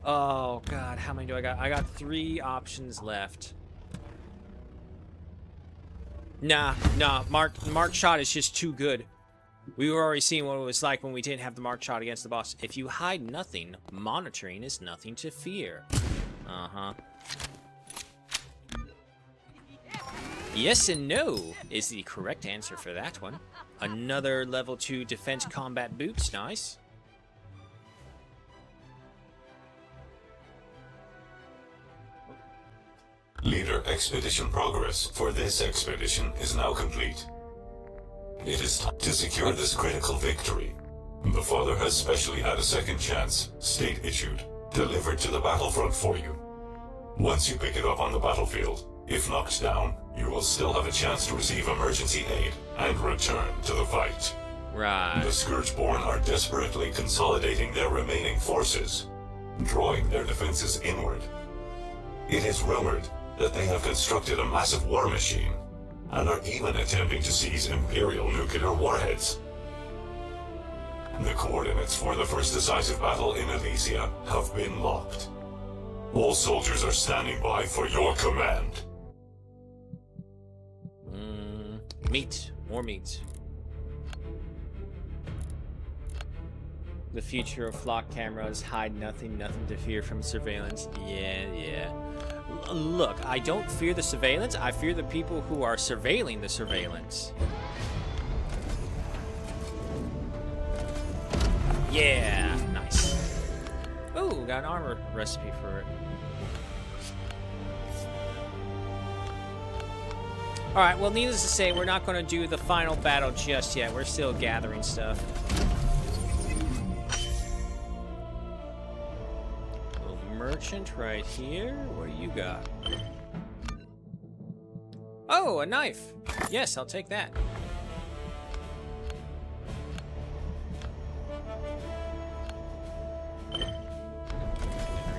[SPEAKER 1] Oh, God, how many do I got? I got 3 options left. Nah, Mark shot is just too good. We were already seeing what it was like when we didn't have the mark shot against the boss. If you hide nothing, monitoring is nothing to fear. Uh-huh. Yes and no is the correct answer for that one. Another level 2 defense combat boots. Nice.
[SPEAKER 7] Leader expedition progress for this expedition is now complete. It is time to secure this critical victory. The Father has specially had a second chance, state-issued, delivered to the battlefront for you. Once you pick it up on the battlefield, if knocked down, you will still have a chance to receive emergency aid and return to the fight.
[SPEAKER 1] Right.
[SPEAKER 7] The Scourgeborn are desperately consolidating their remaining forces, drawing their defenses inward. It is rumored that they have constructed a massive war machine and are even attempting to seize Imperial nuclear warheads. The coordinates for the first decisive battle in Elysia have been locked. All soldiers are standing by for your command.
[SPEAKER 1] Meat. More meat. The future of flock cameras, hide nothing, nothing to fear from surveillance. Yeah. Look, I don't fear the surveillance, I fear the people who are surveilling the surveillance. Yeah, nice. Ooh, got an armor recipe for it. Alright, well, needless to say, we're not going to do the final battle just yet. We're still gathering stuff. Little merchant right here. What do you got? Oh, a knife. Yes, I'll take that.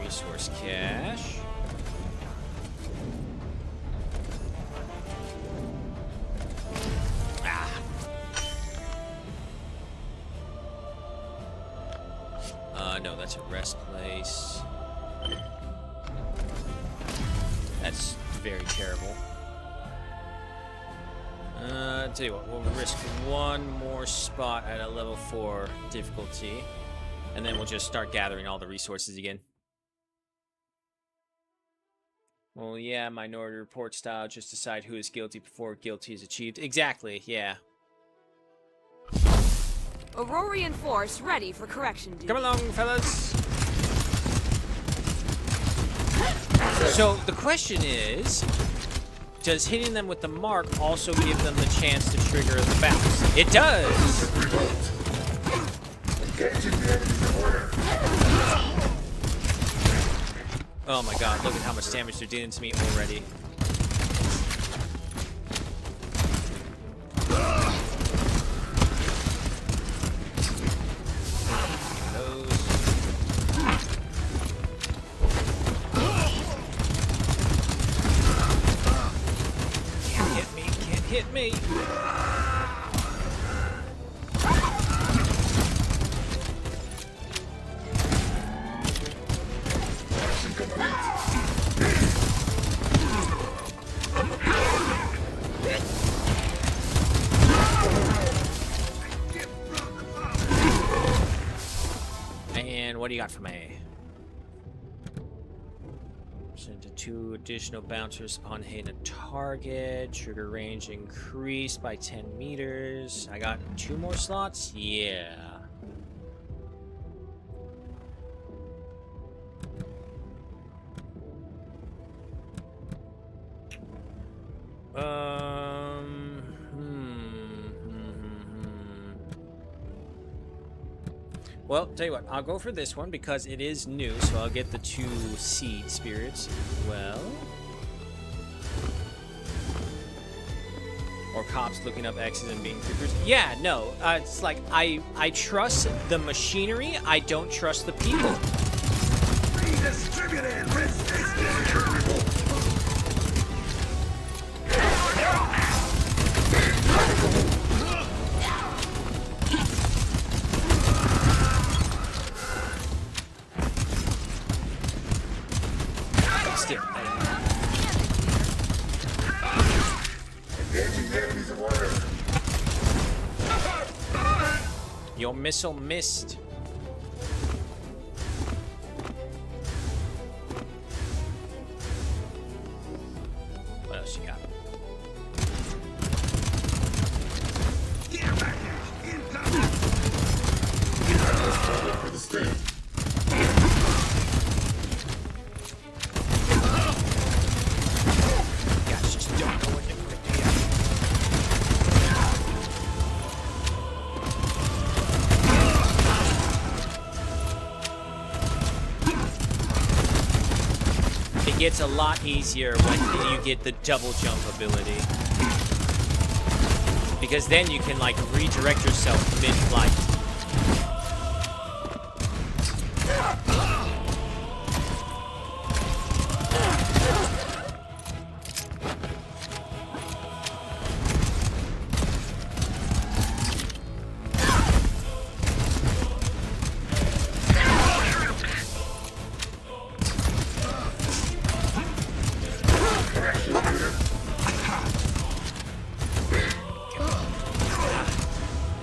[SPEAKER 1] Resource cache. No, that's a rest place. That's very terrible. Tell you what, we'll risk one more spot at a level 4 difficulty, and then we'll just start gathering all the resources again. Well, yeah, minority report style, just decide who is guilty before guilty is achieved. Exactly, yeah.
[SPEAKER 10] Aurorian force ready for correction duty.
[SPEAKER 1] Come along, fellas. So, the question is, does hitting them with the mark also give them the chance to trigger the bounce? It does! Oh my god, look at how much damage they're doing to me already. Hit me. And what do you got for me? Send to 2 additional bouncers upon hitting a target. Trigger range increased by 10 meters. I got 2 more slots? Yeah. Well, tell you what, I'll go for this one because it is new, so I'll get the 2 seed spirits as well. Or cops looking up X's and being creepers. Yeah, no. It's like, I trust the machinery. I don't trust the people.
[SPEAKER 9] Redistributed resistance!
[SPEAKER 1] Still. Your missile missed. What else you got?
[SPEAKER 8] For the state.
[SPEAKER 1] Guys, just don't go into quick. It gets a lot easier when you get the double jump ability. Because then you can like redirect yourself mid-flight.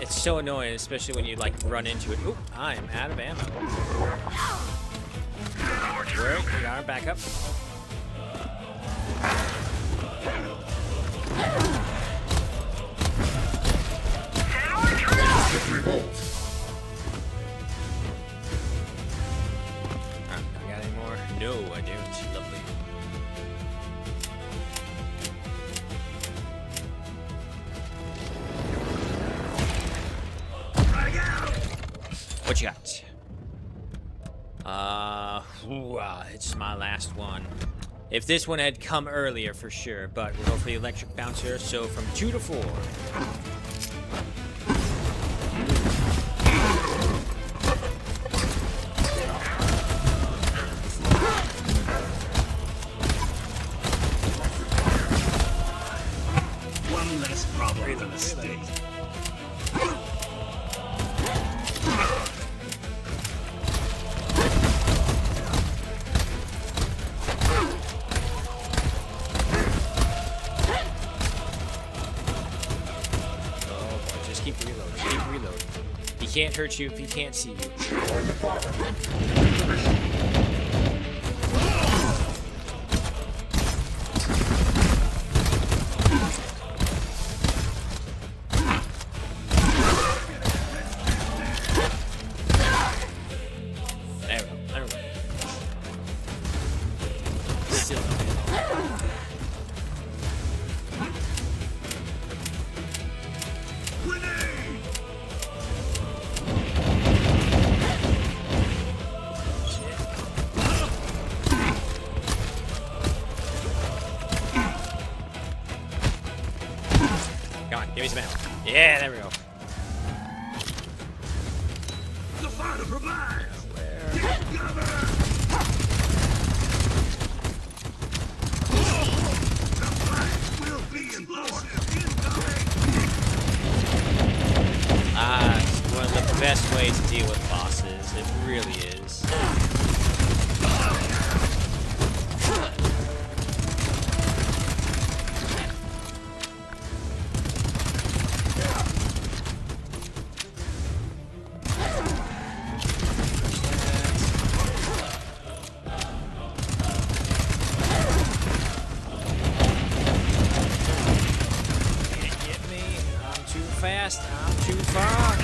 [SPEAKER 1] So annoying, especially when you like run into it. Oop, I'm out of ammo. Where? We got our backup. I got any more? No, I don't. Lovely. What you got? It's my last one. If this one had come earlier, for sure, but we'll go for the electric bouncer, so from 2 to 4.
[SPEAKER 9] One less problem than a state.
[SPEAKER 1] He can't hurt you if he can't see you. There we go. There we go. Still Come on, give me some ammo. Yeah, there we go.
[SPEAKER 9] The fighter provides.
[SPEAKER 1] It's one of the best ways to deal with bosses. It really is. Fast, I'm too far.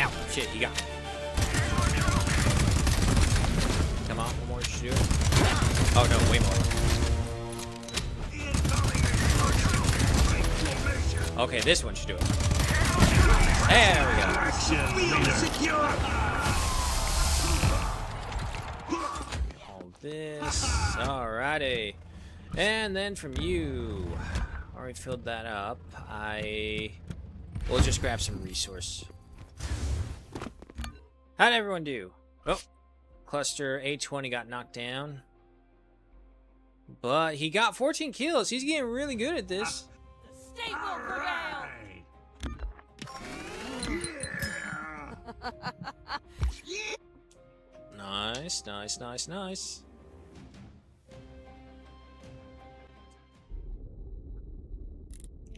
[SPEAKER 1] Ow, shit, you got me. Come on, one more should do it. Oh no, way more. Okay, this one should do it. There we go. All this. Alrighty. And then from you. already filled that up. We'll just grab some resource. How'd everyone do? Oh, cluster A20 got knocked down. But he got 14 kills. He's getting really good at this.
[SPEAKER 10] The state will prevail!
[SPEAKER 1] Nice, nice, nice, nice.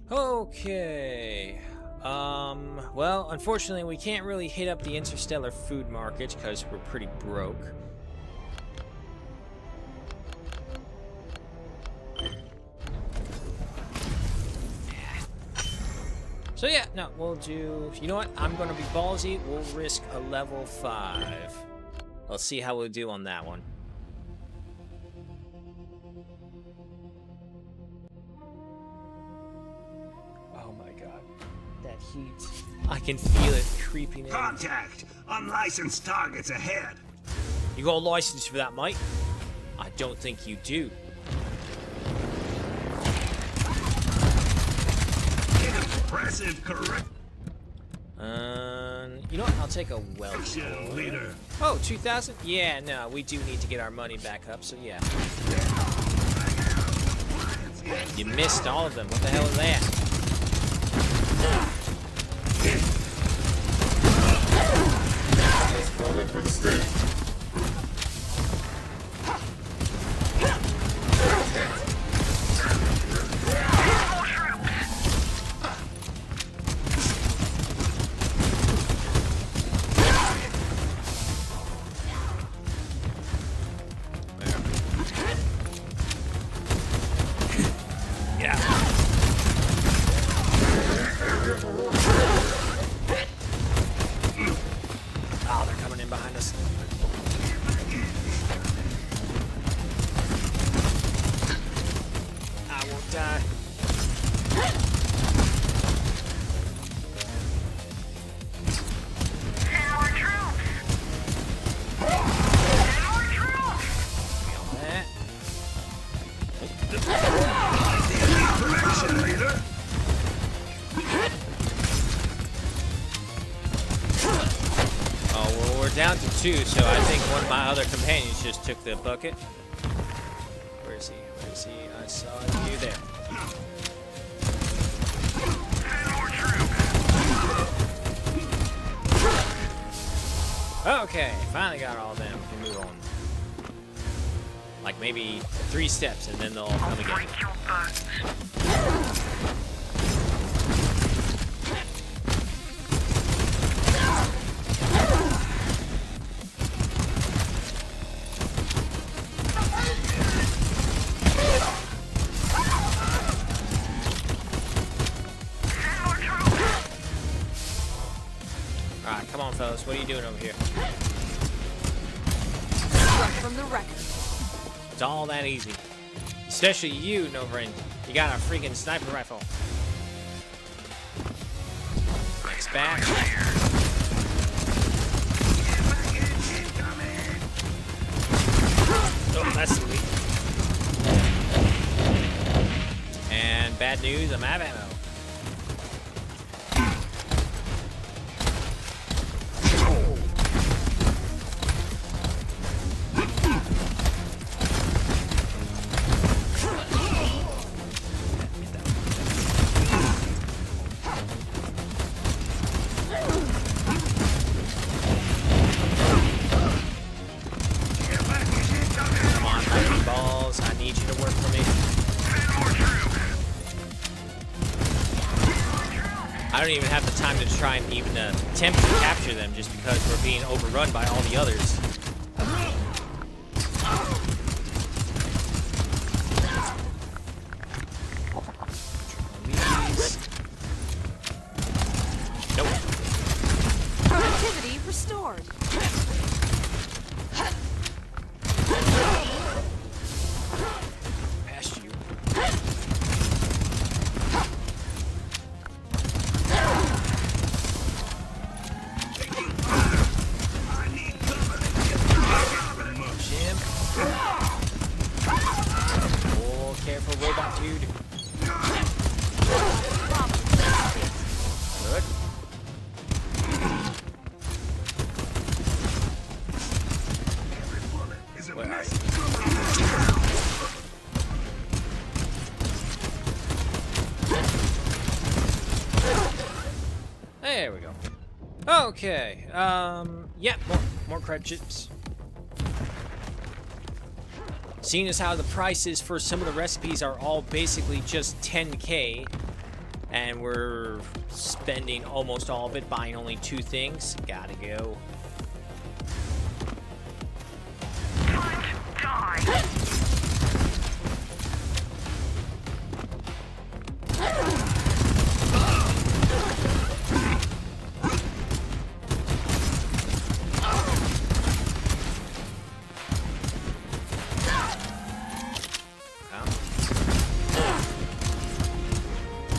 [SPEAKER 1] Okay. Well, unfortunately, we can't really hit up the interstellar food market because we're pretty broke. So yeah, no, we'll do... You know what? I'm going to be ballsy. We'll risk a level 5. Let's see how we'll do on that one. Oh my god. That heat. I can feel it creeping in.
[SPEAKER 9] Contact! Unlicensed targets ahead!
[SPEAKER 1] You got a license for that, mate? I don't think you do.
[SPEAKER 9] Impressive, correct?
[SPEAKER 1] You know what? I'll take a weld.
[SPEAKER 9] Leader.
[SPEAKER 1] Oh, 2,000? Yeah, no, we do need to get our money back up, so yeah. You missed all of them. What the hell is that?
[SPEAKER 8] For the state.
[SPEAKER 1] Down to 2, so I think one of my other companions just took the bucket. Where is he? Where is he? I saw you there. Okay, finally got all of them. We can move on. Like maybe 3 steps and then they'll all come again. Come on, fellas. What are you doing over here?
[SPEAKER 10] Strike from the record.
[SPEAKER 1] It's all that easy. Especially you, Novrin. You got a freaking sniper rifle. Next back. Oh, that's sweet. And bad news, I'm out of ammo. I don't even have the time to try and even attempt to capture them just because we're being overrun by all the others. Nope.
[SPEAKER 10] Productivity restored.
[SPEAKER 1] Past you. There we go. Okay. Yeah, more credits. Seeing as how the prices for some of the recipes are all basically just 10K, and we're spending almost all of it buying only 2 things, gotta go.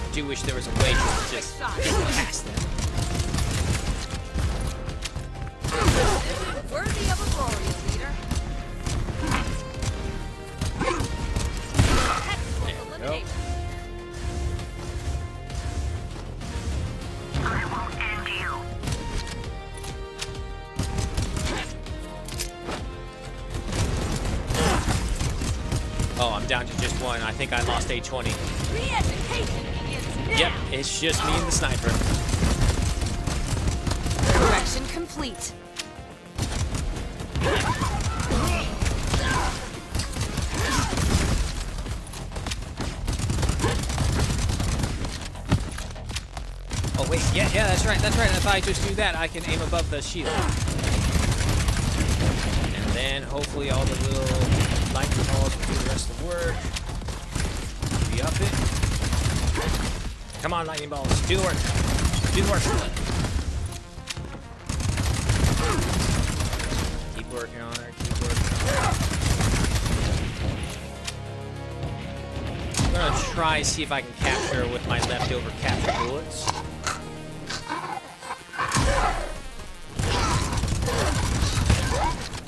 [SPEAKER 1] I do wish there was a way to just get past them.
[SPEAKER 10] Worthy of a glory, leader. Excellent elimination.
[SPEAKER 2] I will end you.
[SPEAKER 1] Oh, I'm down to just 1. I think I lost A20.
[SPEAKER 10] Re-education is now.
[SPEAKER 1] Yep, it's just me and the sniper.
[SPEAKER 10] Correction complete.
[SPEAKER 1] Oh wait, yeah, that's right. If I just do that, I can aim above the shield. And then hopefully all the little lightning balls will do the rest of the work. We up it. Come on, lightning balls, do the work. Do the work. Keep working on her, keep working on her. I'm gonna try see if I can capture her with my leftover capture bullets.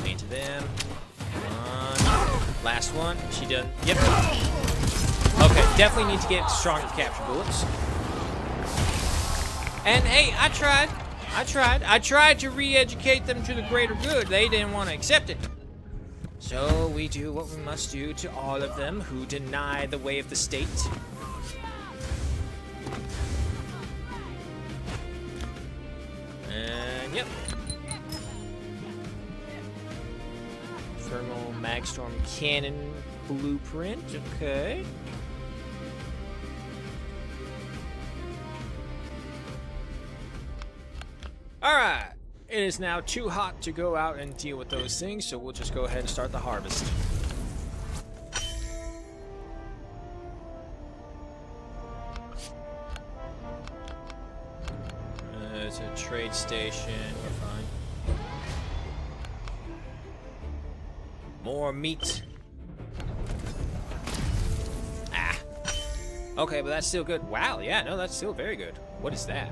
[SPEAKER 1] Into them. Come on. Last one. She done. Yep. Okay, definitely need to get stronger capture bullets. And hey, I tried to re-educate them to the greater good. They didn't want to accept it. So we do what we must do to all of them who deny the way of the state. And yep. Thermal Magstorm Cannon Blueprint, okay. Alright, it is now too hot to go out and deal with those things, so we'll just go ahead and start the harvest. It's a trade station, we're fine. More meat. Ah. Okay, but that's still good. Wow, yeah, no, that's still very good. What is that?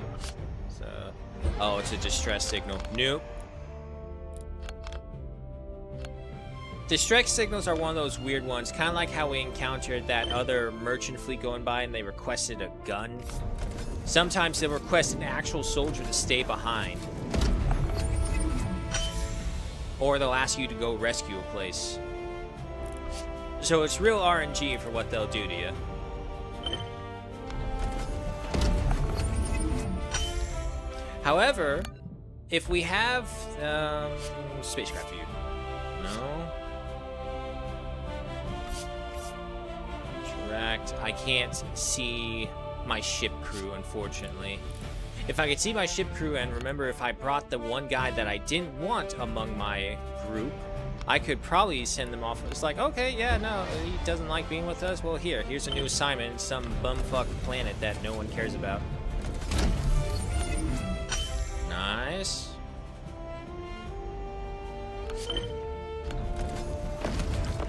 [SPEAKER 1] Oh, it's a distress signal. Nope. Distress signals are one of those weird ones, kind of like how we encountered that other merchant fleet going by and they requested a gun. Sometimes they'll request an actual soldier to stay behind. Or they'll ask you to go rescue a place. So it's real RNG for what they'll do to you. However, if we have spacecraft view, no. Interact. I can't see my ship crew, unfortunately. If I could see my ship crew and remember if I brought the one guy that I didn't want among my group, I could probably send them off. It's like, okay, yeah, no, he doesn't like being with us. Well, here's a new assignment, some bumfuck planet that no one cares about. Nice.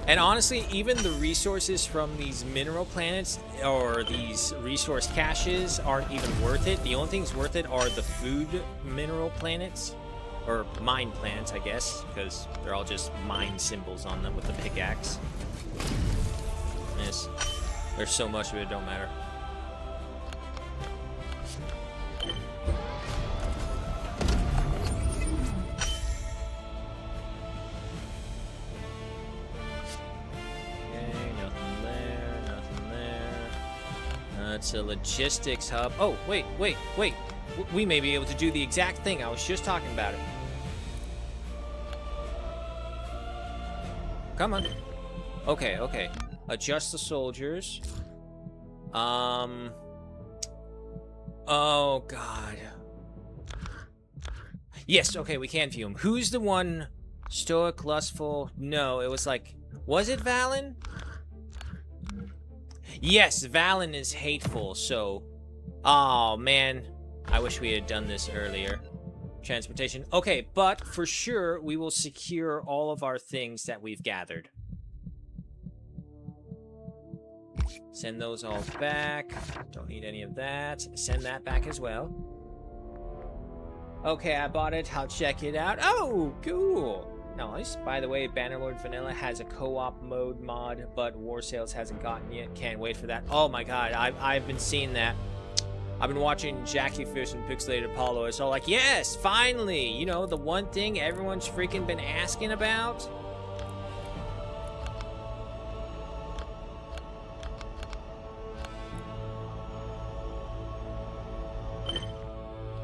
[SPEAKER 1] And honestly, even the resources from these mineral planets or these resource caches aren't even worth it. The only things worth it are the food mineral planets, or mine planets, I guess, because they're all just mine symbols on them with the pickaxe. Yes. There's so much of it, it don't matter. It's a logistics hub. Oh, wait. We may be able to do the exact thing. I was just talking about it. Come on. Okay. Adjust the soldiers. Oh, God. Yes, okay, we can view him. Who's the one? Stoic, lustful? No, it was like... Was it Valen? Yes, Valen is hateful, so... Oh, man. I wish we had done this earlier. Transportation. Okay, but for sure, we will secure all of our things that we've gathered. Send those all back. Don't need any of that. Send that back as well. Okay, I bought it. I'll check it out. Oh, cool. Nice. By the way, Bannerlord Vanilla has a co-op mode mod, but War Sales hasn't gotten yet. Can't wait for that. Oh my god, I've been seeing that. I've been watching Jackie Fish and Pixelated Apollo. It's all like, yes, finally! You know, the one thing everyone's freaking been asking about?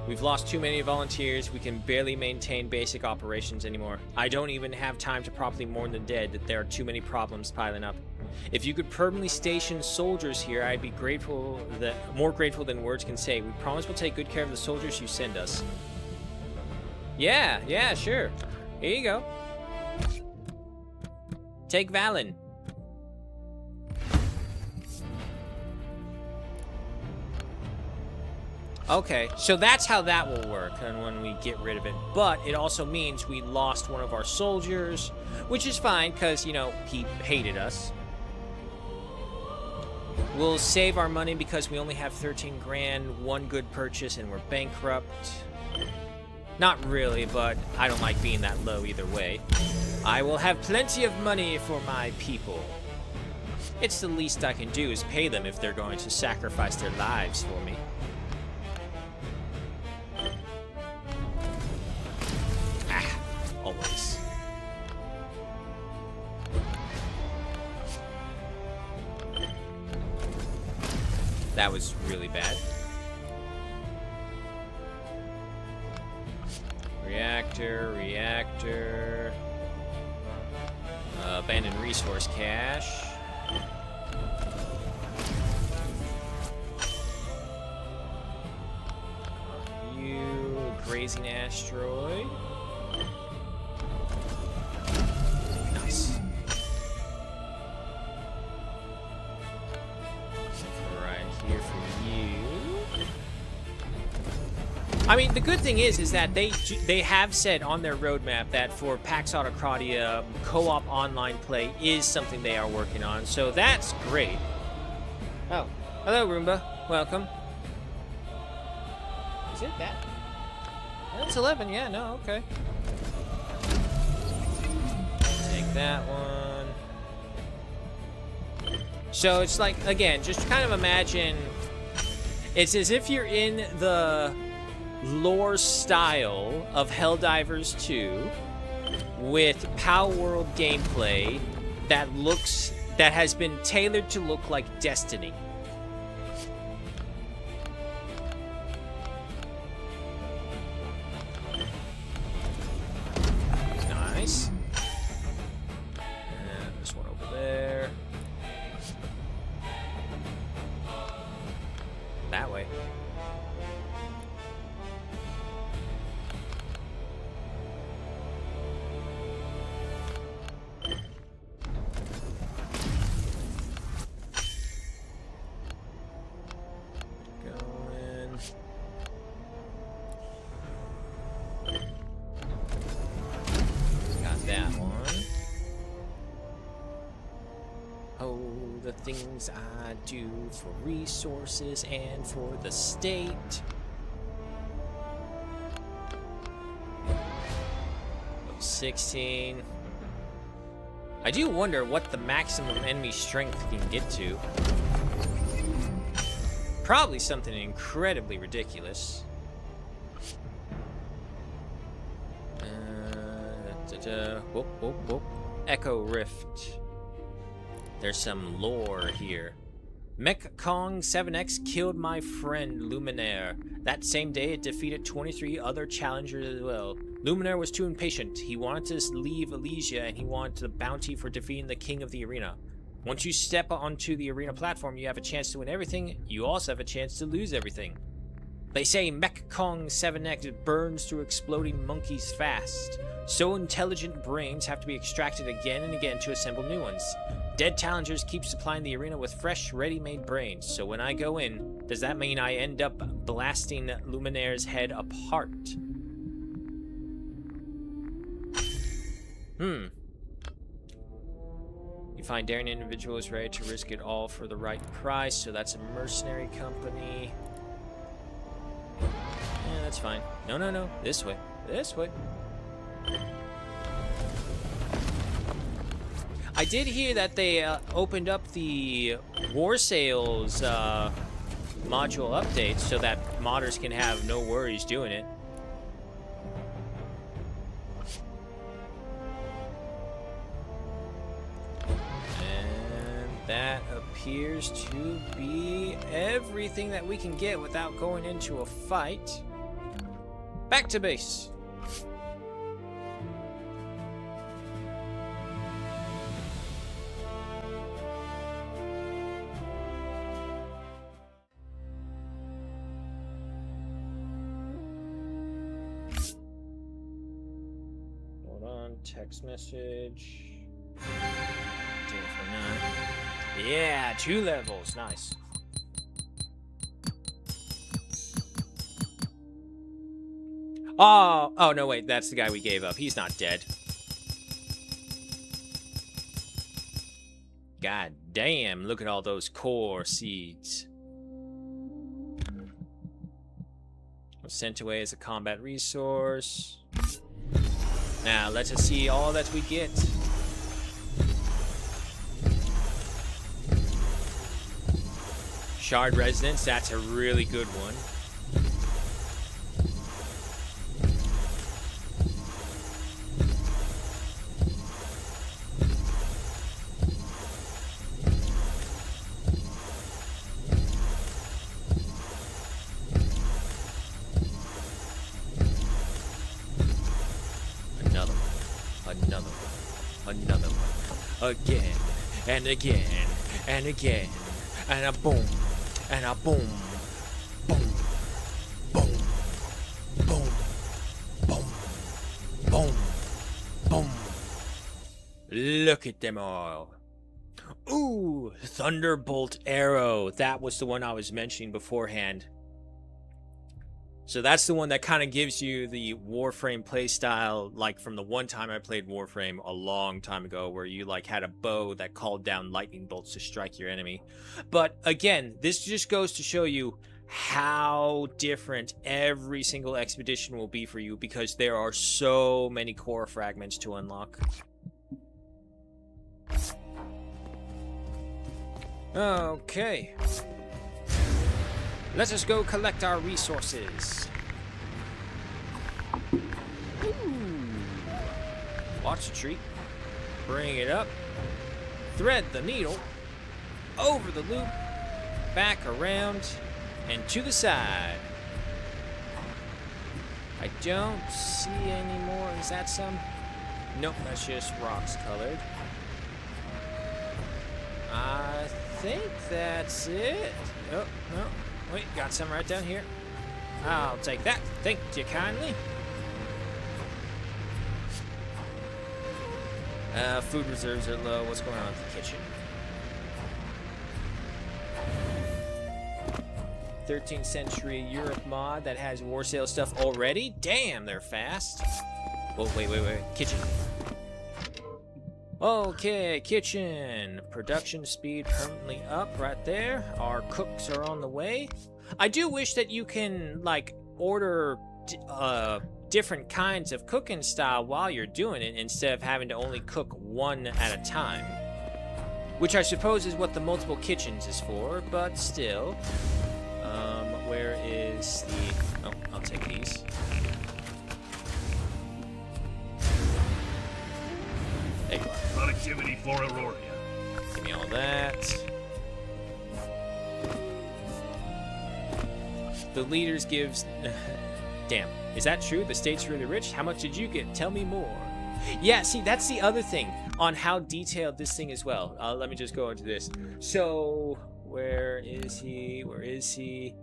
[SPEAKER 1] We've lost too many volunteers. We can barely maintain basic operations anymore. I don't even have time to properly mourn the dead, that there are too many problems piling up. If you could permanently station soldiers here, I'd be grateful, more grateful than words can say. We promise we'll take good care of the soldiers you send us. Yeah, sure. Here you go. Take Valen. Okay, so that's how that will work and when we get rid of it. But it also means we lost one of our soldiers, which is fine because, you know, he hated us. We'll save our money because we only have 13 grand, one good purchase, and we're bankrupt. Not really, but I don't like being that low either way. I will have plenty of money for my people. It's the least I can do is pay them if they're going to sacrifice their lives for me. Always. That was really bad. Reactor. Abandoned resource cache. You, grazing asteroid. Nice. Right here for you. I mean, the good thing is that they have said on their roadmap that for PAX Autocratia, co-op online play is something they are working on, so that's great. Oh, hello Roomba, welcome. Is it that? It's 11, yeah, no, okay. Take that one. So it's like, again, just kind of imagine, it's as if you're in the lore style of Helldivers 2 with Pow World gameplay that has been tailored to look like Destiny. Nice. And this one over there. That way. Things I do for resources and for the state. 16. I do wonder what the maximum enemy strength can get to. Probably something incredibly ridiculous. Whoop, whoop, whoop. Echo Rift. There's some lore here. Mech Kong 7X killed my friend Luminaire. That same day, it defeated 23 other challengers as well. Luminaire was too impatient. He wanted to leave Elysia, and he wanted the bounty for defeating the king of the arena. Once you step onto the arena platform, you have a chance to win everything. You also have a chance to lose everything. They say Mech Kong 7X burns through exploding monkeys fast. So intelligent brains have to be extracted again and again to assemble new ones. Dead challengers keep supplying the arena with fresh, ready-made brains. So when I go in, does that mean I end up blasting Luminaire's head apart? You find daring individuals ready to risk it all for the right price. So that's a mercenary company. Yeah, that's fine. No, no, no. This way. This way. I did hear that they opened up the War Sales module update so that modders can have no worries doing it. And that appears to be everything that we can get without going into a fight. Back to base. Text message. Yeah, 2 levels. Nice. Oh, no, wait. That's the guy we gave up. He's not dead. God damn. Look at all those core seeds. Was sent away as a combat resource. Now, let us see all that we get. Shard Resonance, that's a really good one. Another one, again, and again, and again, and a boom, and a boom, boom, boom, boom, boom, boom, boom. Look at them all. Ooh, Thunderbolt Arrow. That was the one I was mentioning beforehand. So that's the one that kind of gives you the Warframe playstyle, like from the one time I played Warframe a long time ago, where you like had a bow that called down lightning bolts to strike your enemy. But again, this just goes to show you how different every single expedition will be for you, because there are so many core fragments to unlock. Okay. Let us go collect our resources. Ooh. Watch the tree. Bring it up. Thread the needle. Over the loop. Back around. And to the side. I don't see any more. Is that some? Nope, that's just rocks colored. I think that's it. Oh, no. Wait, got some right down here. I'll take that. Thank you kindly. Food reserves are low. What's going on with the kitchen? 13th century Europe mod that has war sale stuff already? Damn, they're fast. Oh, wait. Kitchen. Okay, kitchen. Production speed permanently up right there. Our cooks are on the way. I do wish that you can, like, order different kinds of cooking style while you're doing it, instead of having to only cook one at a time. Which I suppose is what the multiple kitchens is for, but still. Where is the... Oh, I'll take these. There you are.
[SPEAKER 9] Productivity for Aurora.
[SPEAKER 1] Give me all that. The leaders gives... Damn, is that true? The state's really rich? How much did you get? Tell me more. Yeah, see, that's the other thing on how detailed this thing is. Well, let me just go into this. So, where is he? Where is he?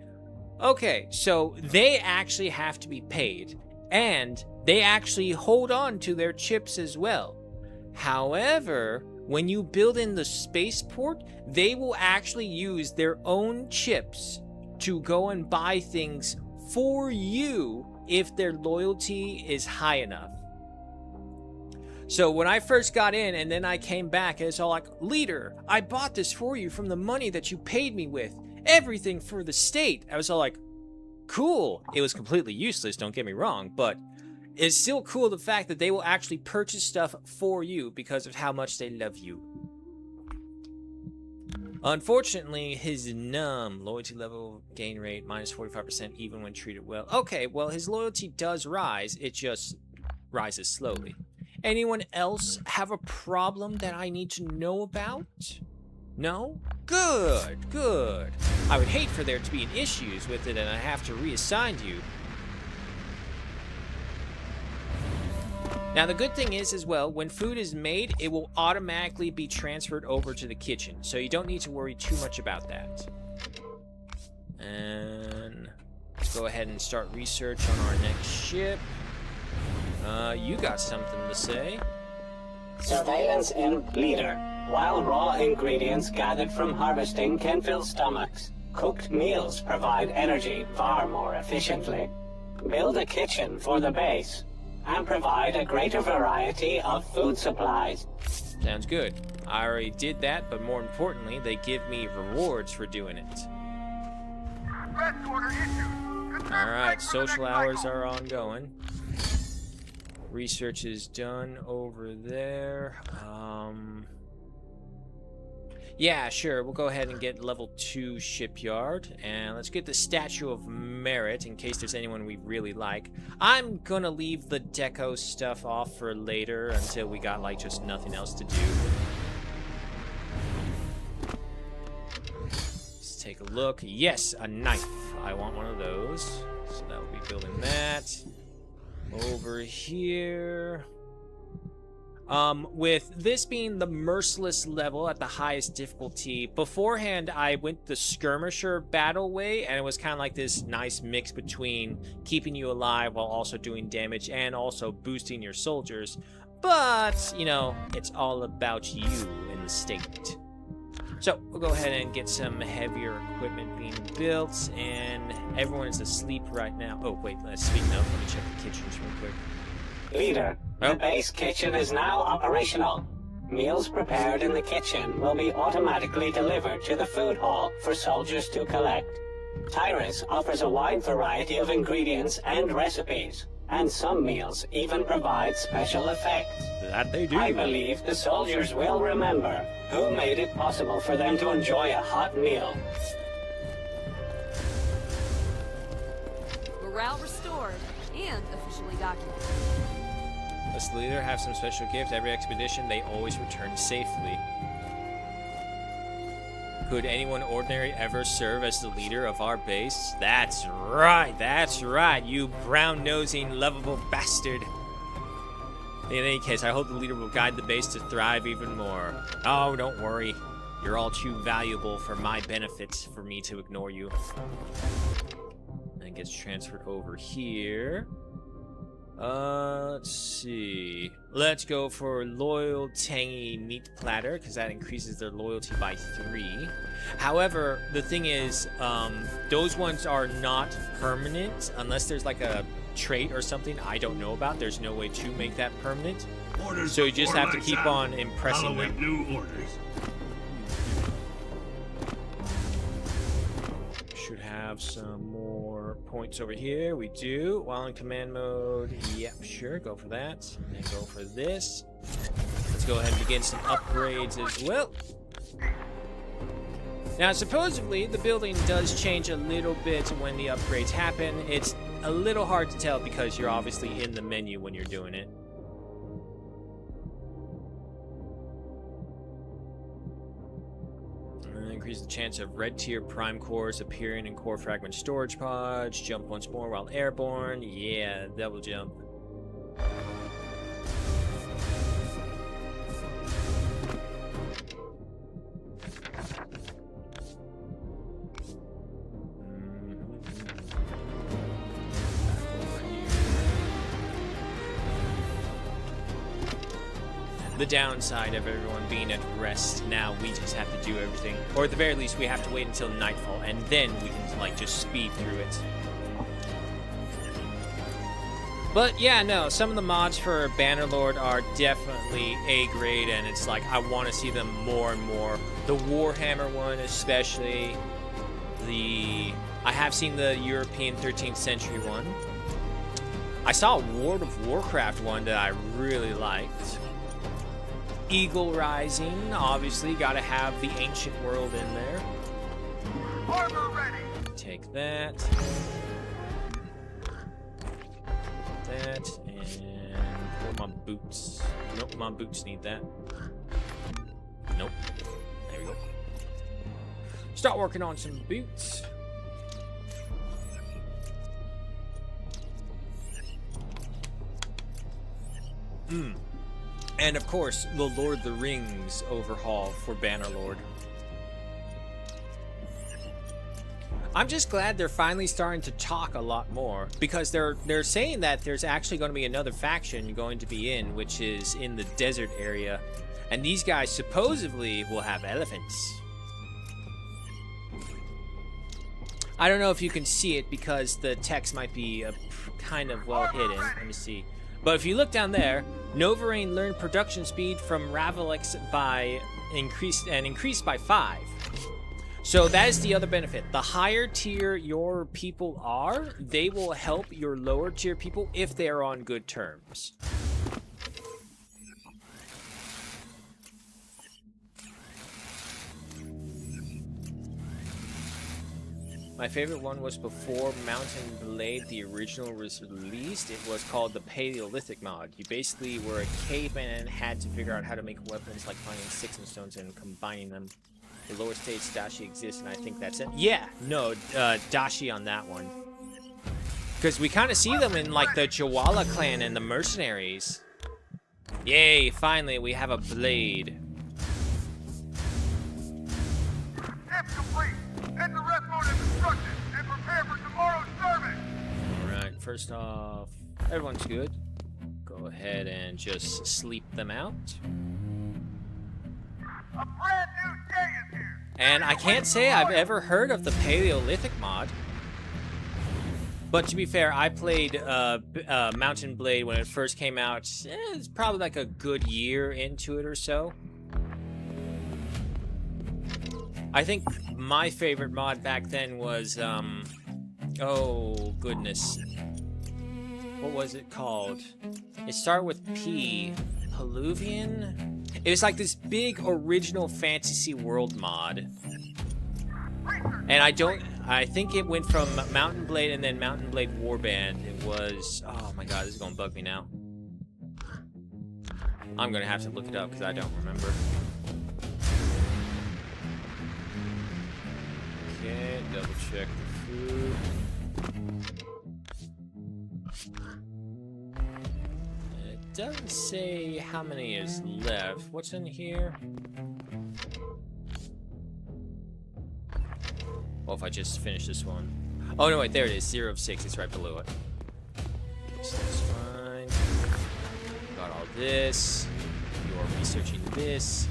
[SPEAKER 1] Okay, so they actually have to be paid, and they actually hold on to their chips as well. However, when you build in the spaceport, they will actually use their own chips to go and buy things for you if their loyalty is high enough. So when I first got in and then I came back, it's all like, leader, I bought this for you from the money that you paid me with. Everything for the state. I was all like, cool. It was completely useless, don't get me wrong, but it's still cool the fact that they will actually purchase stuff for you because of how much they love you. Unfortunately, his loyalty level gain rate minus 45% even when treated well. Okay, well, his loyalty does rise. It just rises slowly. Anyone else have a problem that I need to know about? No? Good, good. I would hate for there to be issues with it and I have to reassign you. Now, the good thing is, as well, when food is made, it will automatically be transferred over to the kitchen, so you don't need to worry too much about that. And let's go ahead and start research on our next ship. You got something to say?
[SPEAKER 2] Surveillance Imp Leader. While raw ingredients gathered from harvesting can fill stomachs, cooked meals provide energy far more efficiently. Build a kitchen for the base and provide a greater variety of food supplies.
[SPEAKER 1] Sounds good. I already did that, but more importantly, they give me rewards for doing it. Alright, social hours are ongoing. Research is done over there. Yeah, sure. We'll go ahead and get level 2 shipyard. And let's get the Statue of Merit in case there's anyone we really like. I'm gonna leave the deco stuff off for later until we got, like, just nothing else to do. Let's take a look. Yes, a knife. I want one of those. So that will be building that. Over here. With this being the merciless level at the highest difficulty, beforehand I went the skirmisher battle way, and it was kind of like this nice mix between keeping you alive while also doing damage and also boosting your soldiers. But, you know, it's all about you in the state. So, we'll go ahead and get some heavier equipment being built, and everyone is asleep right now. Oh, wait, speaking of, let me check the kitchens real quick.
[SPEAKER 2] Leader, the base kitchen is now operational. Meals prepared in the kitchen will be automatically delivered to the food hall for soldiers to collect. Tyrus offers a wide variety of ingredients and recipes, and some meals even provide special effects.
[SPEAKER 1] That they do.
[SPEAKER 2] I believe the soldiers will remember who made it possible for them to enjoy a hot meal.
[SPEAKER 10] Morale restored and officially documented.
[SPEAKER 1] Does the leader have some special gift? Every expedition, they always return safely. Could anyone ordinary ever serve as the leader of our base? That's right, you brown-nosing, lovable bastard. In any case, I hope the leader will guide the base to thrive even more. Oh, don't worry. You're all too valuable for my benefits for me to ignore you. And it gets transferred over here. Let's see. Let's go for loyal tangy meat platter, because that increases their loyalty by 3. However, the thing is, those ones are not permanent unless there's like a trait or something I don't know about. There's no way to make that permanent.
[SPEAKER 8] Orders
[SPEAKER 1] So you just have to
[SPEAKER 8] my
[SPEAKER 1] keep
[SPEAKER 8] sound.
[SPEAKER 1] on impressing
[SPEAKER 8] I'll await
[SPEAKER 1] them.
[SPEAKER 8] new orders.
[SPEAKER 1] Should have some more points over here. We do. While in command mode, yep, sure, go for that. And go for this. Let's go ahead and begin some upgrades as well. Now, supposedly, the building does change a little bit when the upgrades happen. It's a little hard to tell because you're obviously in the menu when you're doing it. Increase the chance of red tier prime cores appearing in core fragment storage pods. Jump once more while airborne. Yeah, double jump. The downside of everyone being at rest, now we just have to do everything. Or at the very least, we have to wait until nightfall, and then we can, like, just speed through it. But, yeah, no, some of the mods for Bannerlord are definitely A-grade, and it's like, I want to see them more and more. The Warhammer one, especially. I have seen the European 13th century one. I saw a World of Warcraft one that I really liked. Eagle Rising, obviously, gotta have the ancient world in there.
[SPEAKER 9] Armor ready.
[SPEAKER 1] Take that. That, and pull my boots. Nope, my boots need that. Nope. There we go. Start working on some boots. And of course, the Lord of the Rings overhaul for Bannerlord. I'm just glad they're finally starting to talk a lot more, because they're saying that there's actually going to be another faction going to be in, which is in the desert area, and these guys supposedly will have elephants. I don't know if you can see it because the text might be kind of well hidden. Let me see. But if you look down there, Novarain learned production speed from Ravelix by increased by 5. So that is the other benefit. The higher tier your people are, they will help your lower tier people if they are on good terms. My favorite one was before Mountain Blade, the original, was released. It was called the Paleolithic mod. You basically were a caveman and had to figure out how to make weapons, like finding sticks and stones and combining them. The lower stage Dashi exists, and I think that's it. Yeah, no, Dashi on that one. Because we kind of see them in, like, the Jawala clan and the mercenaries. Yay, finally, we have a blade.
[SPEAKER 9] Shift complete. Hit the rest mode of destruction and prepare for tomorrow's service.
[SPEAKER 1] Alright, first off, everyone's good. Go ahead and just sleep them out.
[SPEAKER 9] A brand new day is here.
[SPEAKER 1] And I can't say I've ever heard of the Paleolithic mod. But to be fair, I played Mountain Blade when it first came out. It's probably like a good year into it or so. I think my favorite mod back then was, oh goodness. What was it called? It started with P. Peluvian? It was like this big original fantasy world mod. And I think it went from Mountain Blade and then Mountain Blade Warband. It was, oh my god, this is gonna bug me now. I'm gonna have to look it up because I don't remember. Okay, double check the food. It doesn't say how many is left. What's in here? Oh, if I just finish this one. Oh, no, wait, there it is. 0 of 6. It's right below it. So that's fine. Got all this. You are researching this.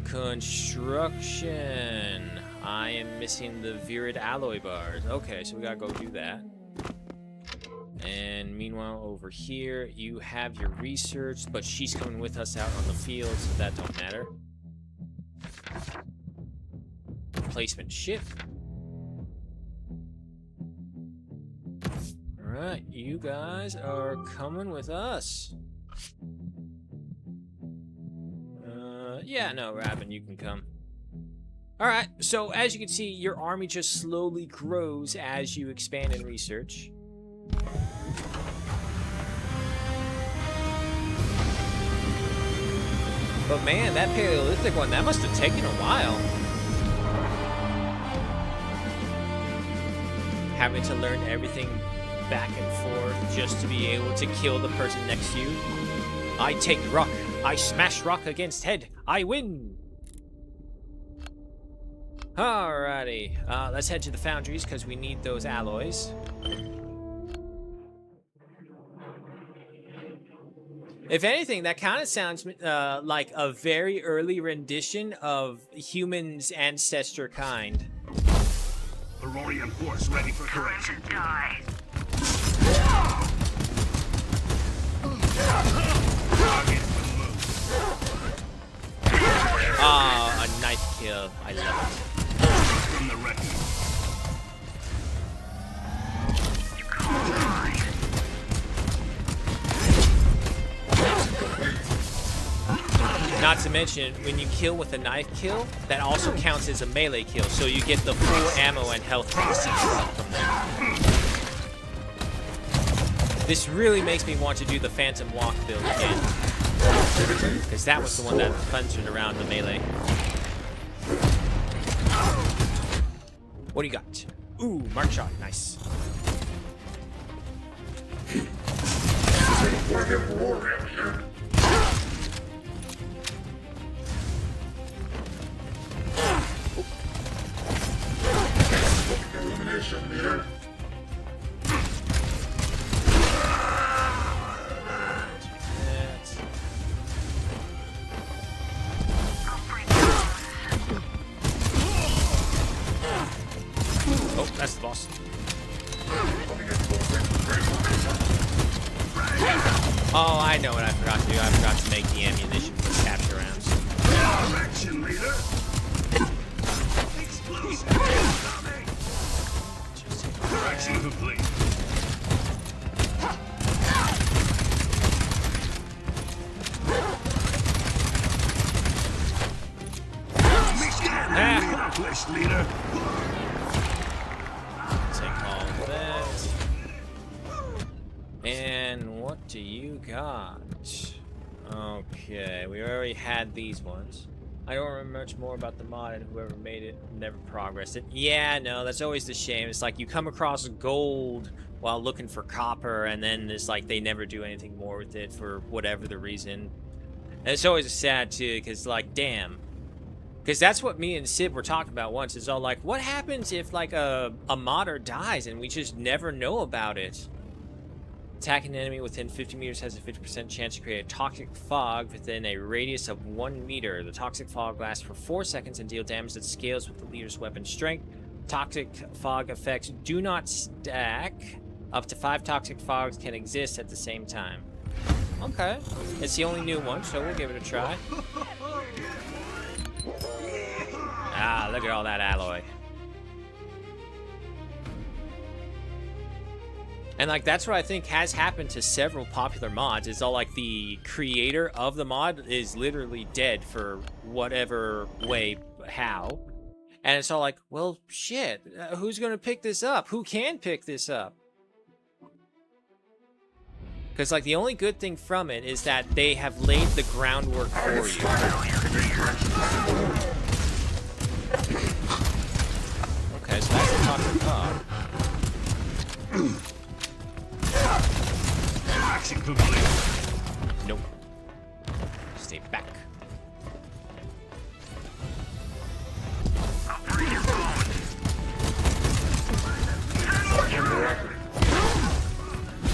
[SPEAKER 1] Construction. I am missing the Virid alloy bars. Okay, so we gotta go do that. And meanwhile, over here, you have your research, but she's coming with us out on the field, so that don't matter. Replacement ship. Alright, you guys are coming with us. Yeah, no, Raven, you can come. Alright, so as you can see, your army just slowly grows as you expand and research. But man, that Paleolithic one, that must have taken a while. having to learn everything back and forth just to be able to kill the person next to you. I take rock. I smash rock against head. I win. Alrighty. Let's head to the foundries because we need those alloys. If anything, that kind of sounds like a very early rendition of humans' ancestor kind.
[SPEAKER 5] Aurorian force ready for correction.
[SPEAKER 1] Ah, a knife kill. I love it.
[SPEAKER 5] From the wreck.
[SPEAKER 1] Not to mention, when you kill with a knife kill, that also counts as a melee kill, so you get the full ammo and health from that. This really makes me want to do the Phantom Walk build again, because that was the one that punted around the melee. What do you got? Ooh, mark shot, nice.
[SPEAKER 8] Elimination meter.
[SPEAKER 1] Oh, that's the boss. Oh, I know what I forgot to do. I forgot to make the ammunition for capture rounds.
[SPEAKER 5] Correction, leader. Explosion incoming. Correction complete. Mission accomplished, leader.
[SPEAKER 1] Take all of that. And what do you got? Okay, we already had these ones. I don't remember much more about the mod, and whoever made it never progressed it. Yeah, no, that's always the shame. It's like you come across gold while looking for copper, and then it's like they never do anything more with it for whatever the reason. And it's always sad too, because like, damn. Because that's what me and Sid were talking about once. It's all like, what happens if like a modder dies and we just never know about it? Attacking an enemy within 50 meters has a 50% chance to create a toxic fog within a radius of 1 meter. The toxic fog lasts for 4 seconds and deal damage that scales with the leader's weapon strength. Toxic fog effects do not stack. Up to 5 toxic fogs can exist at the same time. Okay. It's the only new one, so we'll give it a try. Ah, look at all that alloy. And like that's what I think has happened to several popular mods. It's all like the creator of the mod is literally dead for whatever way, how. And it's all like, well, shit, who's gonna pick this up? Who can pick this up? Because like the only good thing from it is that they have laid the groundwork for you. Okay, so that's the toxic fog.
[SPEAKER 5] Action complete.
[SPEAKER 1] Nope. Stay back.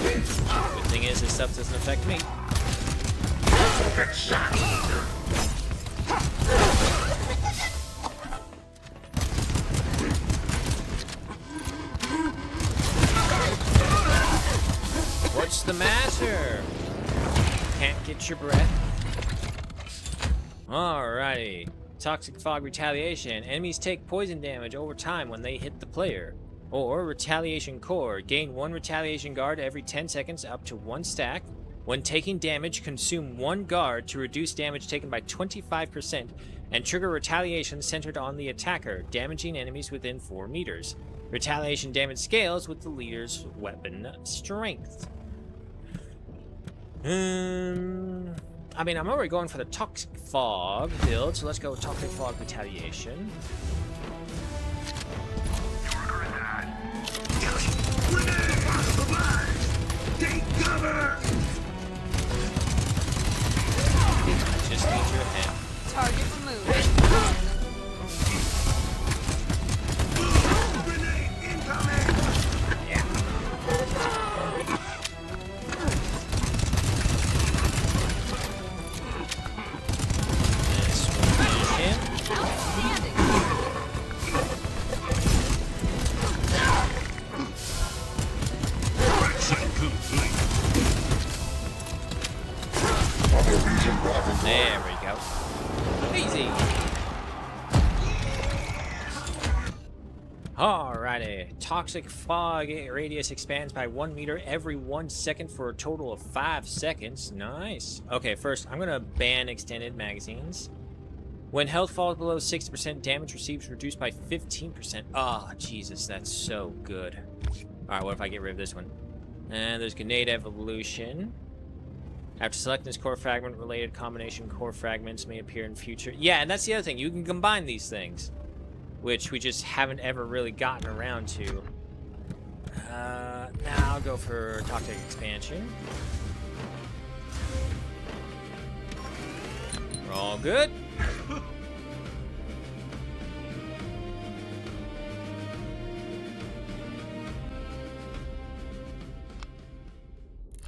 [SPEAKER 1] Good thing is, this stuff doesn't affect me. What's the matter? Can't get your breath? Alrighty. Toxic fog retaliation. Enemies take poison damage over time when they hit the player. Or retaliation core. Gain 1 retaliation guard every 10 seconds up to 1 stack. When taking damage, consume 1 guard to reduce damage taken by 25% and trigger retaliation centered on the attacker, damaging enemies within 4 meters. Retaliation damage scales with the leader's weapon strength. I mean, I'm already going for the Toxic Fog build, so let's go with Toxic Fog Retaliation.
[SPEAKER 5] Take cover!
[SPEAKER 1] Just need your hand.
[SPEAKER 10] Target removed.
[SPEAKER 5] Grenade incoming!
[SPEAKER 1] Yeah. This one finish him.
[SPEAKER 10] Outstanding.
[SPEAKER 5] Correction complete.
[SPEAKER 1] There we go. Easy. Alrighty. Toxic fog radius expands by 1 meter every 1 second for a total of 5 seconds. Nice. Okay, first, I'm gonna ban extended magazines. When health falls below 60%, damage received is reduced by 15%. Oh, Jesus, that's so good. Alright, what if I get rid of this one? And there's grenade evolution. After selecting this core fragment, related combination core fragments may appear in future. Yeah, and that's the other thing. You can combine these things, which we just haven't ever really gotten around to. Now I'll go for toxic expansion. We're all good.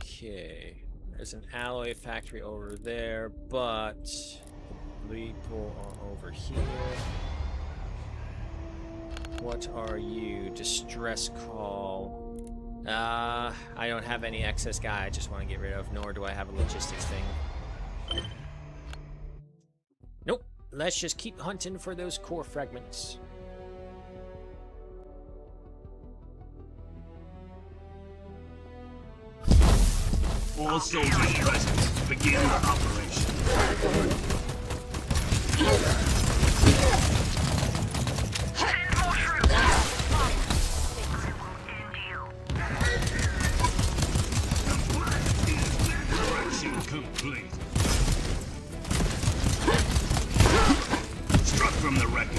[SPEAKER 1] Okay. There's an alloy factory over there, but the people are over here. What are you? Distress call. I don't have any excess guy I just want to get rid of, nor do I have a logistics thing. Nope. Let's just keep hunting for those core fragments.
[SPEAKER 5] All soldiers present. Begin operation. Correction complete. Struck from the wreckage.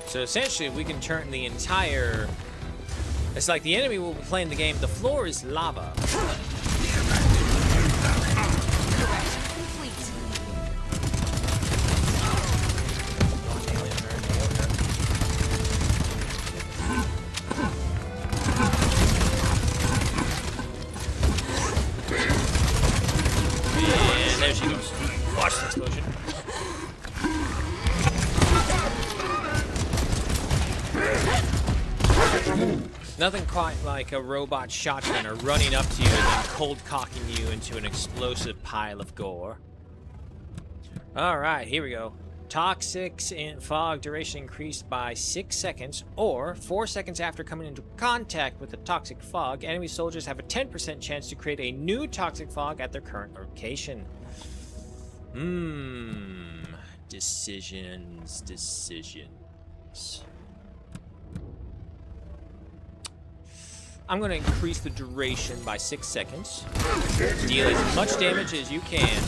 [SPEAKER 1] So essentially, we can turn the entire... It's like the enemy will be playing the game. The floor is lava. And there she goes. Watch the explosion. Nothing quite like a robot shotgunner running up to you and then cold cocking you into an explosive pile of gore. Alright, here we go. Toxic fog duration increased by 6 seconds, or 4 seconds after coming into contact with the toxic fog, enemy soldiers have a 10% chance to create a new toxic fog at their current location. Decisions. I'm going to increase the duration by 6 seconds. Deal as much damage as you can.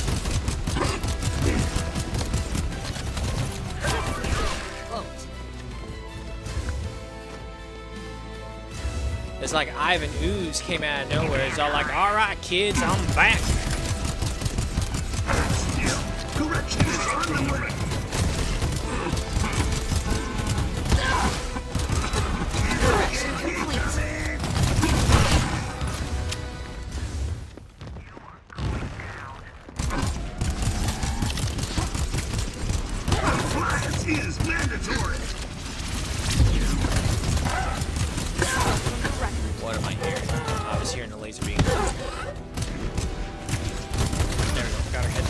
[SPEAKER 1] It's like Ivan Ooze came out of nowhere. It's all like, alright kids, I'm back.
[SPEAKER 5] Correction is on the way. Is mandatory.
[SPEAKER 1] What am I hearing? I was hearing the laser beam. There we go. Got her head.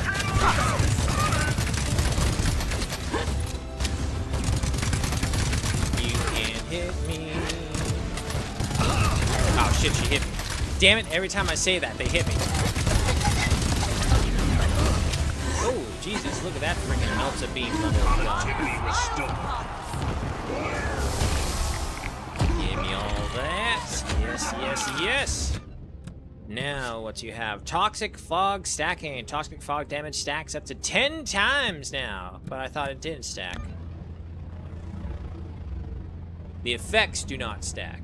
[SPEAKER 1] You can't hit me. Oh shit, she hit me. Damn it, every time I say that, they hit me. Oh, Jesus, look at that freaking melts a beam.
[SPEAKER 5] Activity restored.
[SPEAKER 1] Give me all that. Yes, yes, yes. Now, what do you have? Toxic fog stacking. Toxic fog damage stacks up to 10 times now. But I thought it didn't stack. The effects do not stack.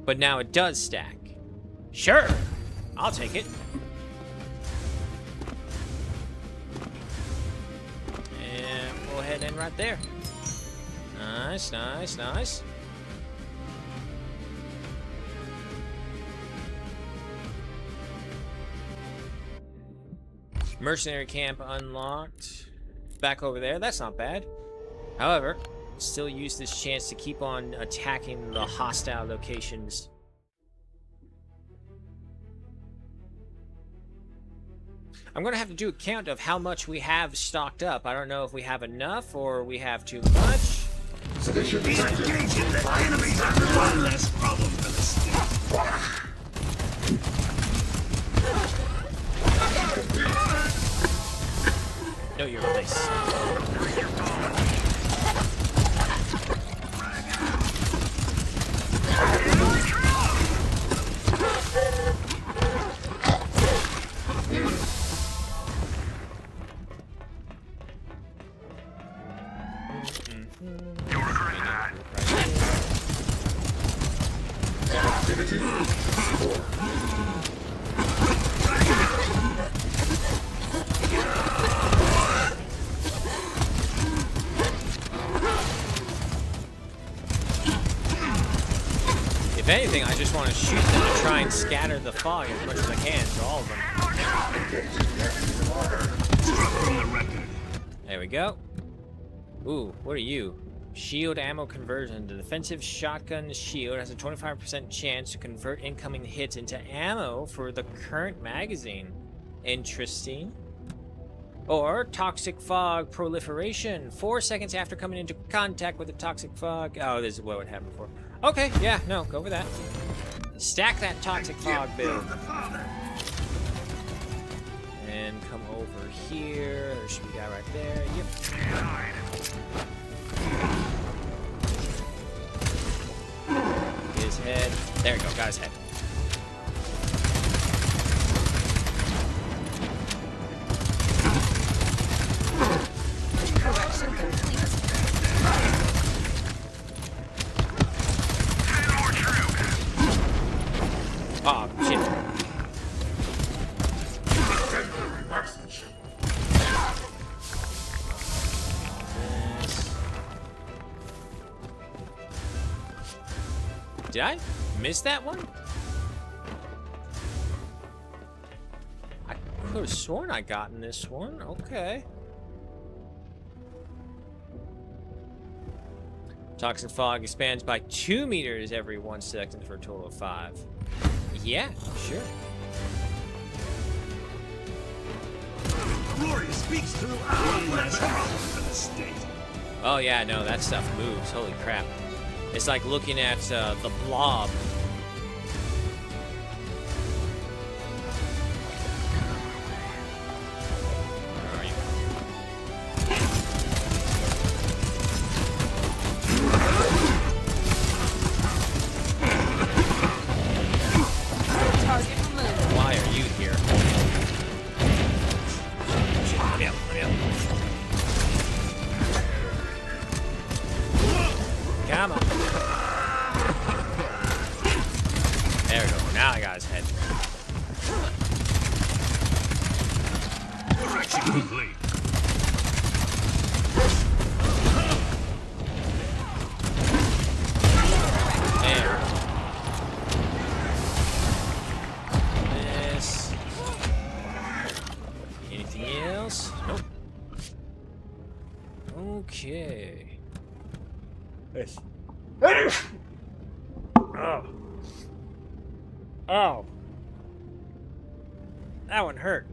[SPEAKER 1] But now it does stack. Sure, I'll take it. And we'll head in right there. Nice, nice, nice. Mercenary camp unlocked. Back over there. That's not bad. However, still use this chance to keep on attacking the hostile locations. I'm going to have to do a count of how much we have stocked up. I don't know if we have enough or we have too much.
[SPEAKER 8] Sedition detected.
[SPEAKER 6] Enemies are one less problem for the state.
[SPEAKER 1] Know your place.
[SPEAKER 8] Activity 4.
[SPEAKER 1] If anything, I just want to shoot them to try and scatter the fog as much as I can to all of them. There we go. Ooh, what are you? Shield ammo conversion. The defensive shotgun shield has a 25% chance to convert incoming hits into ammo for the current magazine. Interesting. Or toxic fog proliferation. 4 seconds after coming into contact with the toxic fog. Oh, this is what would happen before. Okay, yeah, no, go for that. Stack that toxic fog build. And come over here. There should be a guy right there. Yep. His head. There you go, got his head.
[SPEAKER 10] Correction complete.
[SPEAKER 1] Oh, shit. Did I miss that one? I could have sworn I gotten this one. Okay. Toxic fog expands by 2 meters every 1 second for a total of 5. Yeah, sure.
[SPEAKER 6] Glory speaks through one less problem for the state.
[SPEAKER 1] Oh yeah, no, that stuff moves. Holy crap. It's like looking at the blob. Where are you?
[SPEAKER 10] Target removed.
[SPEAKER 1] Why are you here? Shit, let me up, let me up. Come on. There we go. Now I got his head.
[SPEAKER 6] Correction complete.
[SPEAKER 1] There. This. Anything else? Nope. Okay. This. Oh. Oh. That one hurt.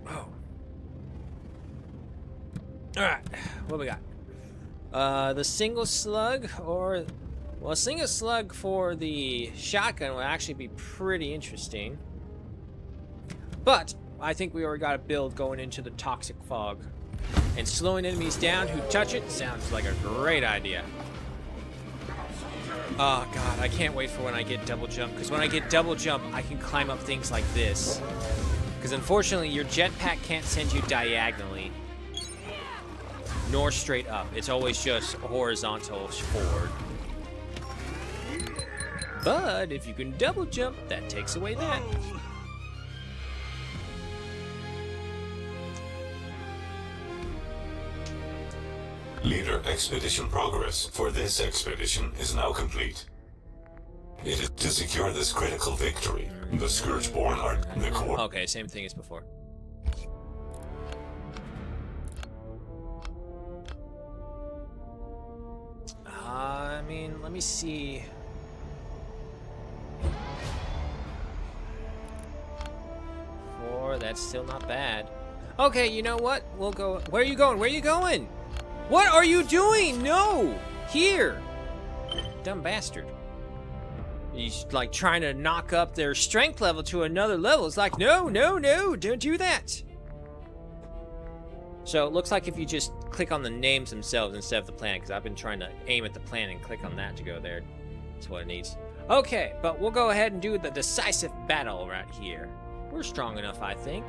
[SPEAKER 1] Oh. Alright, what we got? The single slug, or... Well, a single slug for the shotgun will actually be pretty interesting. But, I think we already got a build going into the toxic fog. And slowing enemies down who touch it sounds like a great idea. Oh god, I can't wait for when I get double jump, because when I get double jump, I can climb up things like this. Because unfortunately, your jetpack can't send you diagonally, nor straight up. It's always just horizontal forward. But if you can double jump, that takes away that.
[SPEAKER 7] Leader expedition progress for this expedition is now complete. It is to secure this critical victory. The Scourgeborn are the core.
[SPEAKER 1] Okay, same thing as before. I mean, let me see. That's still not bad. Okay, you know what? We'll go. Where are you going? Where are you going? What are you doing? No! Here! Dumb bastard. He's like trying to knock up their strength level to another level. It's like, no, no, no, don't do that. So it looks like if you just click on the names themselves instead of the planet, because I've been trying to aim at the planet and click on that to go there. That's what it needs. Okay, but we'll go ahead and do the decisive battle right here. We're strong enough, I think.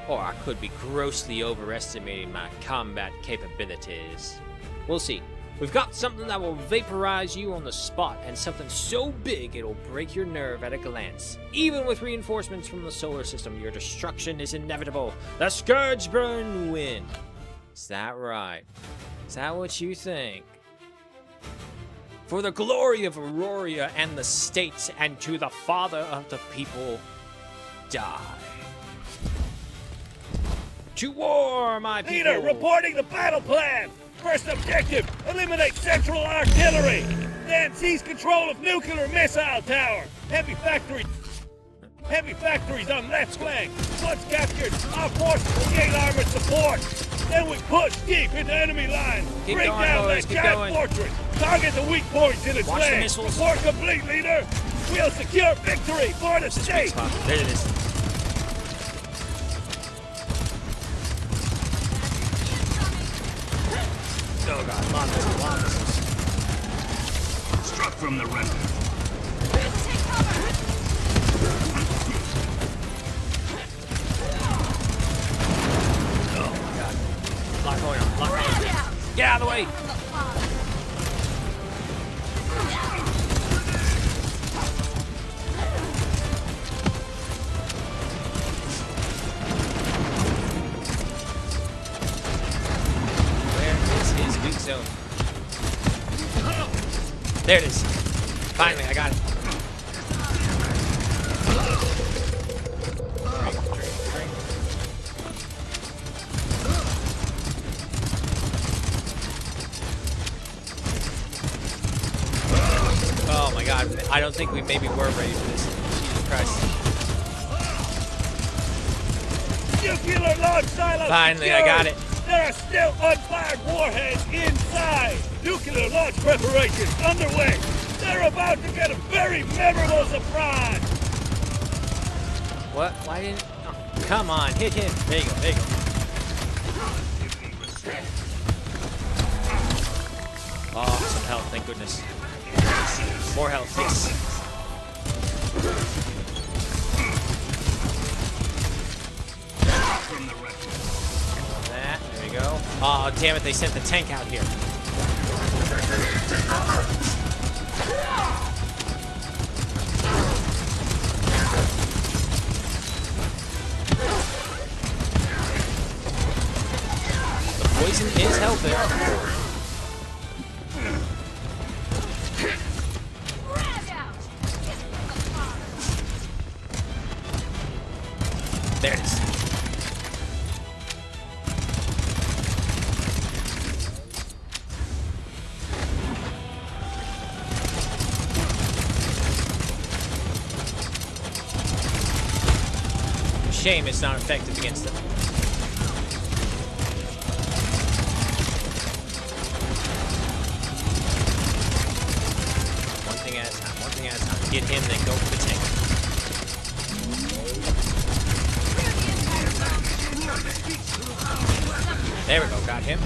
[SPEAKER 1] Or I could be grossly overestimating my combat capabilities. We'll see. We've got something that will vaporize you on the spot, and something so big it'll break your nerve at a glance. Even with reinforcements from the solar system, your destruction is inevitable. The Scourgeborn win. Is that right? Is that what you think? For the glory of Aurora and the states, and to the father of the people, die. To war, my people!
[SPEAKER 11] Leader, reporting the battle plan! First objective, eliminate central artillery! Then seize control of nuclear missile tower! Heavy factories on left flank! Once captured, our forces will gain armored support! Then we push deep into enemy lines!
[SPEAKER 1] Keep
[SPEAKER 11] Bring
[SPEAKER 1] going,
[SPEAKER 11] down
[SPEAKER 1] boys,
[SPEAKER 11] that
[SPEAKER 1] keep
[SPEAKER 11] giant
[SPEAKER 1] going.
[SPEAKER 11] fortress! Target the weak points in its
[SPEAKER 1] Watch the
[SPEAKER 11] way!
[SPEAKER 1] missiles.
[SPEAKER 11] Report complete, leader! We'll secure victory for the state!
[SPEAKER 1] There it is. Oh god, long missiles.
[SPEAKER 11] Struck from the render.
[SPEAKER 10] Take cover!
[SPEAKER 1] Oh my god. Lock going on, lock on. Get out of the way! Zone. There it is. Finally, I got it. Drink. Oh my god, I don't think we maybe were ready for this. Jesus Christ.
[SPEAKER 11] Nuclear launch silo
[SPEAKER 1] Finally,
[SPEAKER 11] secured.
[SPEAKER 1] I got it.
[SPEAKER 11] There are still unfired warheads inside! Nuclear launch preparations underway! They're about to get a very memorable surprise!
[SPEAKER 1] What? Why didn't... Oh, come on, hit him. There you go, there you go. Oh, some health, thank goodness. More health, thanks. There we go. Oh, damn it, they sent the tank out here. The poison is helping. There it is. Shame it's not effective against them. One thing at a time, one thing at a time. Get him, then go for the tank. There we go, got him.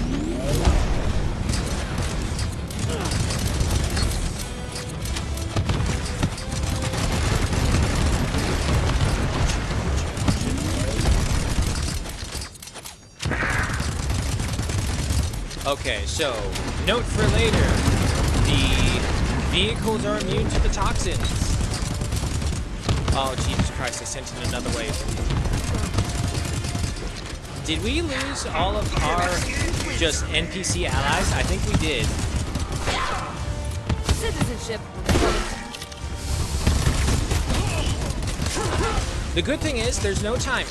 [SPEAKER 1] Okay, so note for later: the vehicles are immune to the toxins. Oh Jesus Christ! I sent in another wave. Did we lose all of our just NPC allies? I think we did.
[SPEAKER 10] Citizenship.
[SPEAKER 1] The good thing is there's no timer.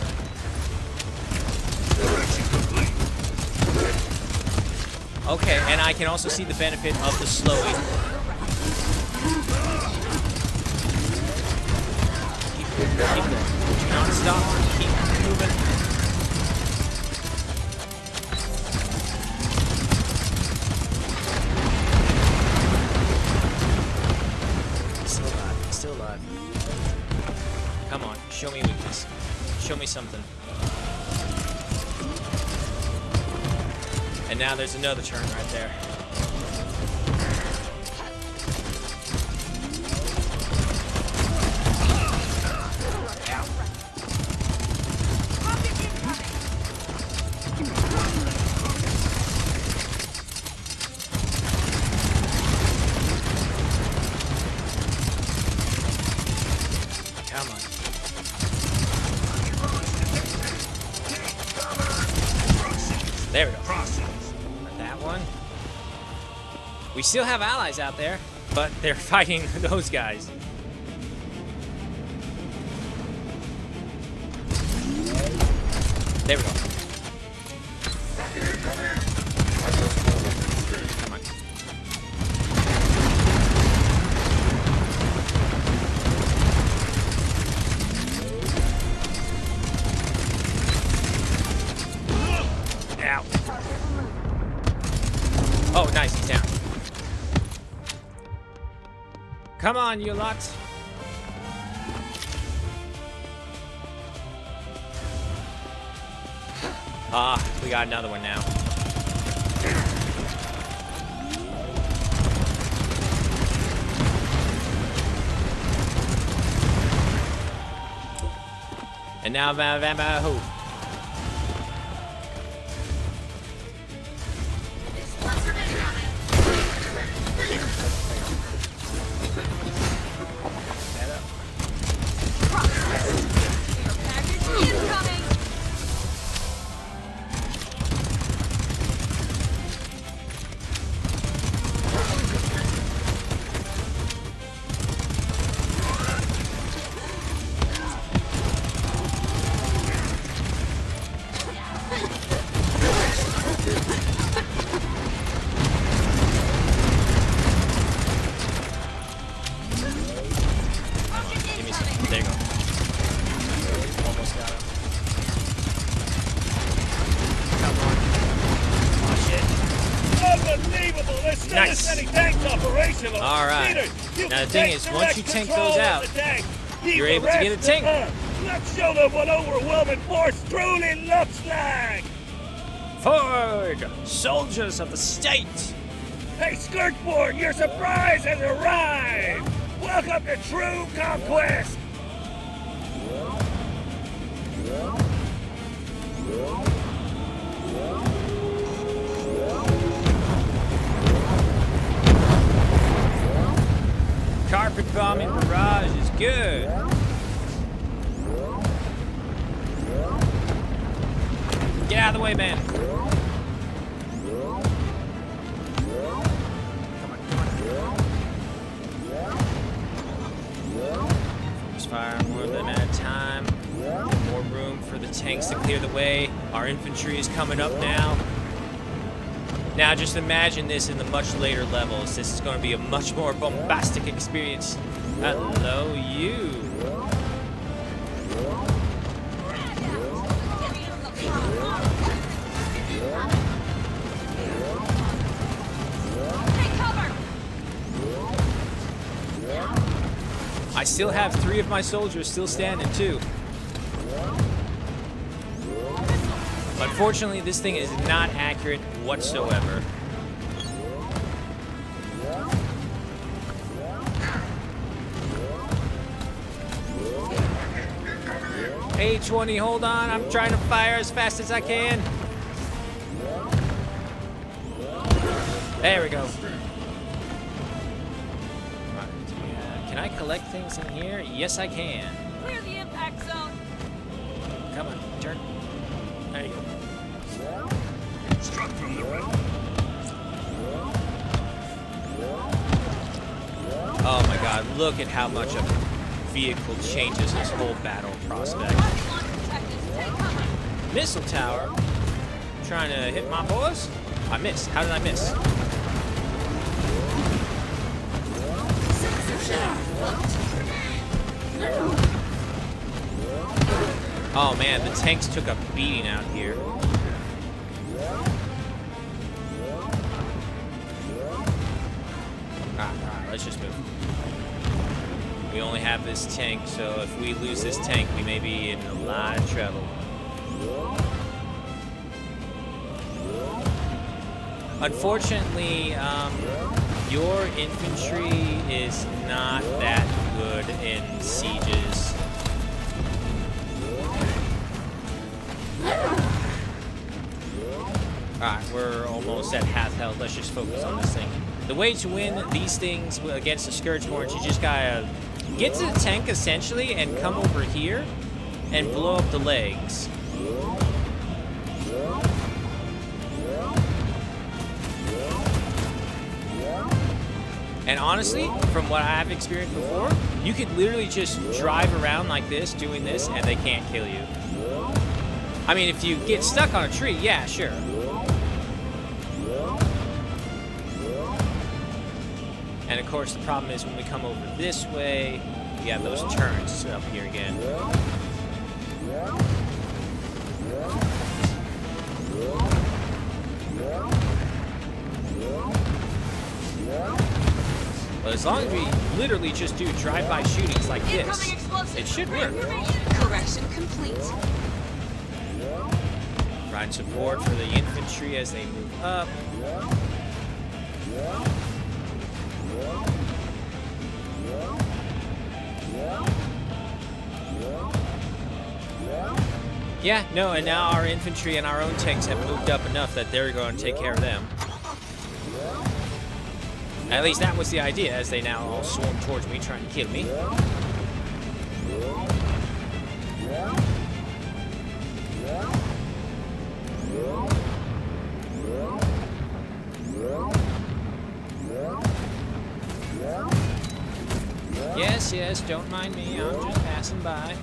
[SPEAKER 1] Okay, and I can also see the benefit of the slowing. Keep going. Do not stop. Keep moving. Still alive. Still alive. Come on. Show me weakness. Show me something. And now there's another turn right there. Come on. There we go. That one. We still have allies out there, but they're fighting those guys. There we go. Come on. Ow. Oh, nice, he's down. Come on, you lot. Ah, we got another one now. And now who? Nice. All right. Now the thing is, once you tank those out, you're able to get a tank.
[SPEAKER 11] Let's show them what overwhelming force truly looks like.
[SPEAKER 1] Forward, soldiers of the state.
[SPEAKER 11] Hey, Skirtboard, your surprise has arrived. Welcome to True Conquest.
[SPEAKER 1] Carpet bombing barrage is good. Get out of the way, man. Focus fire, more of them at a time. More room for the tanks to clear the way. Our infantry is coming up now. Now just imagine this in the much later levels. This is going to be a much more bombastic experience. Hello, you. I still have 3 of my soldiers still standing too. Unfortunately, this thing is not accurate whatsoever. A20, hold on. I'm trying to fire as fast as I can. There we go. Right, can I collect things in here? Yes, I can.
[SPEAKER 10] Clear the impact zone.
[SPEAKER 1] Come on, turn. There you go.
[SPEAKER 5] Struck from the right.
[SPEAKER 1] Oh my god, look at how much a vehicle changes this whole battle prospect. Missile tower. Trying to hit my boys? I missed. How did I miss? Oh man, the tanks took a beating out here. Alright, let's just move. We only have this tank, so if we lose this tank, we may be in a lot of trouble. Unfortunately, your infantry is not that good in sieges. Alright, we're almost at half health. Let's just focus on this thing. The way to win these things against the Scourgeborns, you just gotta get to the tank essentially and come over here and blow up the legs. And honestly, from what I've experienced before, you could literally just drive around like this, doing this, and they can't kill you. I mean, if you get stuck on a tree, yeah, sure. And of course, the problem is when we come over this way, we have those turrets up here again. But as long as we literally just do drive-by shootings like this, it should work.
[SPEAKER 10] Correction complete.
[SPEAKER 1] Provide support for the infantry as they move up. Yeah, no, and now our infantry and our own tanks have moved up enough that they're going to take care of them. At least that was the idea, as they now all swarm towards me, trying to kill me. Yes, yes, don't mind me, I'm just passing by.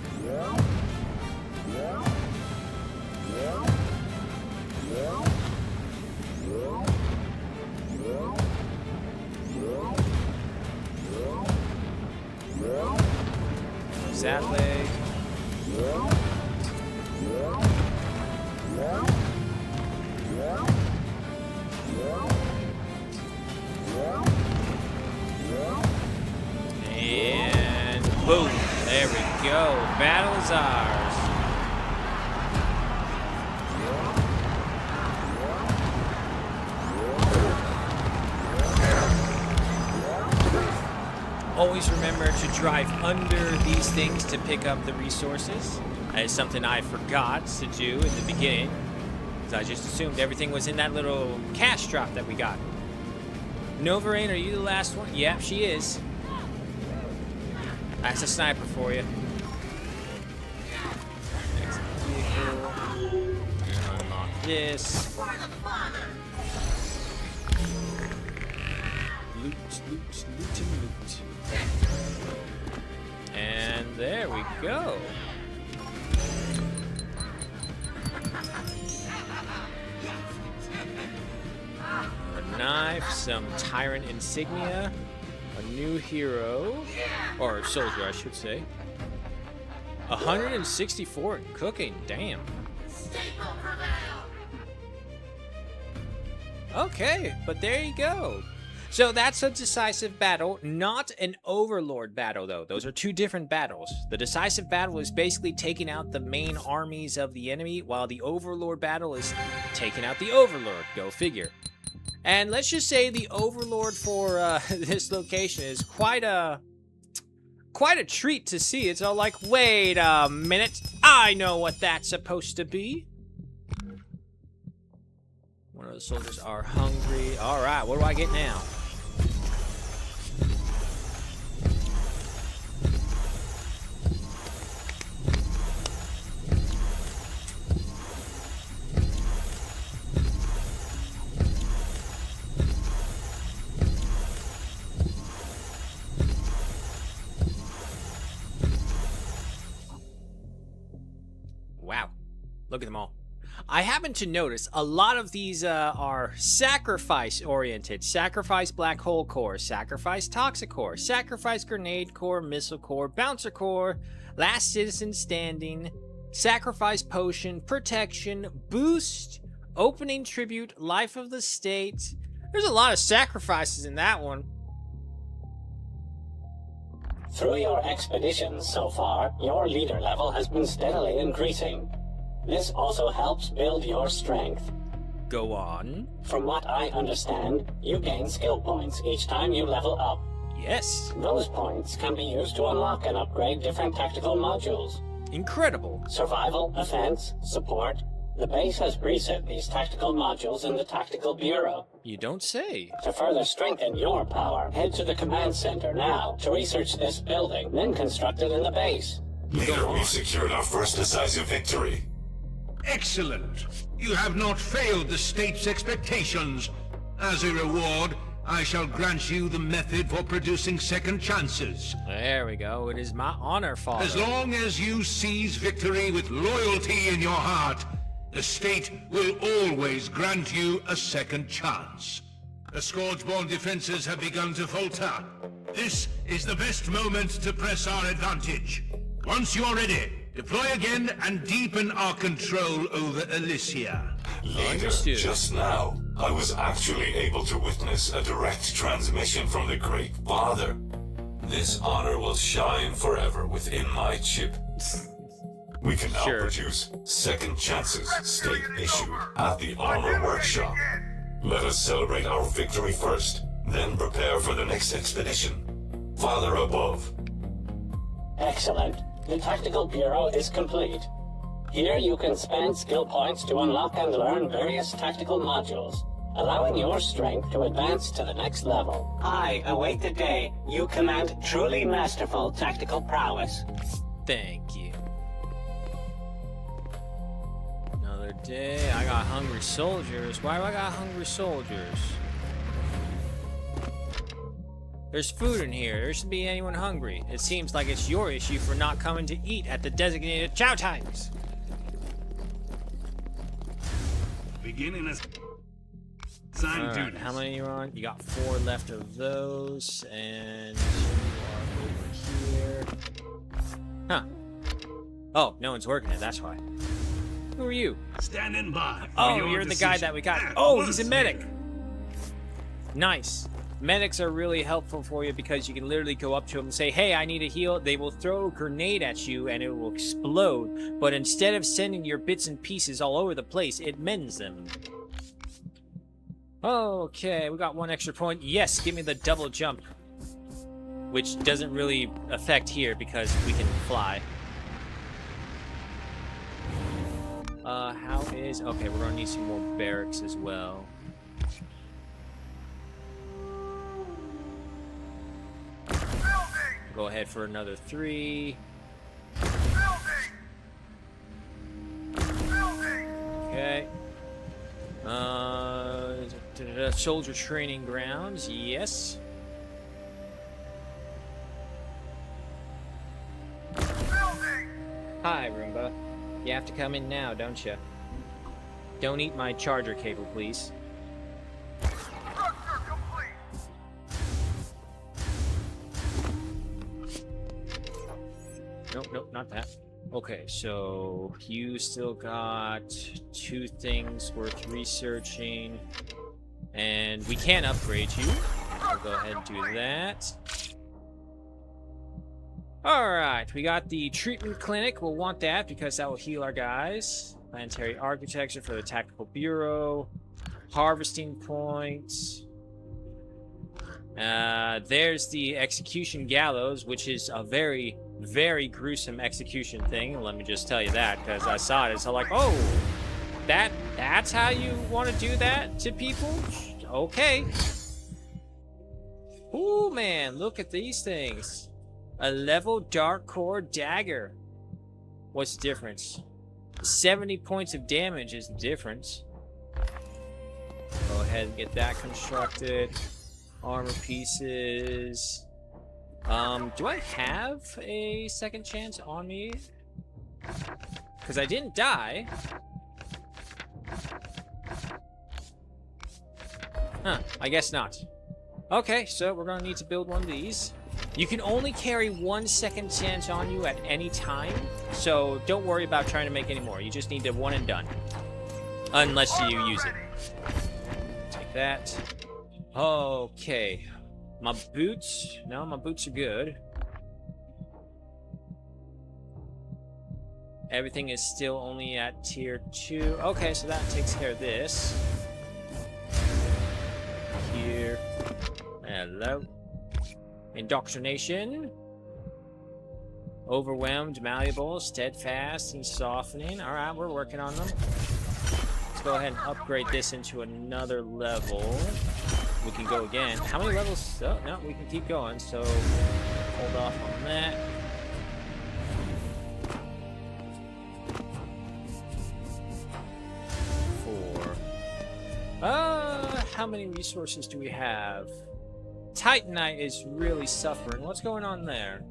[SPEAKER 1] That leg. And boom, there we go. Battle is ours. Always remember to drive under these things to pick up the resources. That is something I forgot to do in the beginning, because I just assumed everything was in that little cash drop that we got. Novarain, are you the last one? Yep, she is. That's a sniper for you. Next vehicle. Unlock this. Loot, loot, loot, and loot. And there we go. A knife, some tyrant insignia, a new hero, or soldier, I should say. 164 in cooking, damn. Okay, but there you go. So that's a decisive battle, not an overlord battle though. Those are two different battles. The decisive battle is basically taking out the main armies of the enemy, while the overlord battle is taking out the overlord. Go figure. And let's just say the overlord for this location is quite a treat to see. It's all like, wait a minute, I know what that's supposed to be. One of the soldiers are hungry. All right, what do I get now? Wow, look at them all. I happen to notice a lot of these are sacrifice-oriented. Sacrifice Black Hole Core, Sacrifice Toxic Core, Sacrifice Grenade Core, Missile Core, Bouncer Core, Last Citizen Standing, Sacrifice Potion, Protection, Boost, Opening Tribute, Life of the State. There's a lot of sacrifices in that one.
[SPEAKER 2] Through your expeditions so far, your leader level has been steadily increasing. This also helps build your strength.
[SPEAKER 1] Go on.
[SPEAKER 2] From what I understand, you gain skill points each time you level up.
[SPEAKER 1] Yes.
[SPEAKER 2] Those points can be used to unlock and upgrade different tactical modules.
[SPEAKER 1] Incredible.
[SPEAKER 2] Survival, offense, support. The base has preset these tactical modules in the Tactical Bureau.
[SPEAKER 1] You don't say.
[SPEAKER 2] To further strengthen your power, head to the command center now to research this building, then construct it in the base.
[SPEAKER 7] Leader, we've secured our first decisive victory.
[SPEAKER 3] Excellent. You have not failed the state's expectations. As a reward, I shall grant you the method for producing second chances.
[SPEAKER 1] There we go. It is my honor, Father.
[SPEAKER 3] As long as you seize victory with loyalty in your heart, the state will always grant you a second chance. The Scourgeborn defenses have begun to falter. This is the best moment to press our advantage. Once you are ready, deploy again and deepen our control over Elysia.
[SPEAKER 7] Leader, just now, I was actually able to witness a direct transmission from the Great Father. This honor will shine forever within my chip. We can now produce second chances, state issue, at the Armor Workshop. Let us celebrate our victory first, then prepare for the next expedition. Father above.
[SPEAKER 2] Excellent. The Tactical Bureau is complete. Here you can spend skill points to unlock and learn various tactical modules, allowing your strength to advance to the next level. I await the day you command truly masterful tactical prowess.
[SPEAKER 1] Thank you. Another day. I got hungry soldiers. Why do I got hungry soldiers? There's food in here. There shouldn't be anyone hungry. It seems like it's your issue for not coming to eat at the designated chow times.
[SPEAKER 11] Beginning as assigned duties.
[SPEAKER 1] How many are on? You got 4 left of those, and you are over here. Huh. Oh, no one's working it. That's why. Who are you?
[SPEAKER 11] Standing by.
[SPEAKER 1] Oh, you're the guy that we got. Oh, he's a medic. Nice. Medics are really helpful for you because you can literally go up to them and say, hey, I need a heal. They will throw a grenade at you and it will explode. But instead of sending your bits and pieces all over the place, it mends them. Okay, we got 1 extra point. Yes, give me the double jump. Which doesn't really affect here because we can fly. How is... Okay, we're gonna need some more barracks as well. Go ahead for another 3. Okay. Soldier training grounds, yes. Hi, Roomba. You have to come in now, don't you? Don't eat my charger cable, please. Nope, nope, not that. Okay, so you still got 2 things worth researching. And we can upgrade you. We'll go ahead and do that. Alright, we got the treatment clinic. We'll want that because that will heal our guys. Planetary architecture for the Tactical Bureau. Harvesting points. There's the execution gallows, which is a very, very gruesome execution thing. Let me just tell you that, because I saw it. It's all like, oh, That's how you want to do that to people? Okay. Ooh, man, look at these things. A level dark core dagger. What's the difference? 70 points of damage is the difference. Go ahead and get that constructed. Armor pieces. Do I have a second chance on me? Because I didn't die. Huh, I guess not. Okay, so we're gonna need to build one of these. You can only carry 1 second chance on you at any time, so don't worry about trying to make any more. You just need to one and done. Unless you use it. Take that. Okay. My boots? No, my boots are good. Everything is still only at tier 2. Okay, so that takes care of this. Here. Hello. Indoctrination. Overwhelmed, malleable, steadfast, and softening. Alright, we're working on them. Let's go ahead and upgrade this into another level. We can go again. How many levels? Oh, no, we can keep going, so hold off on that. How many resources do we have? Titanite is really suffering. What's going on there?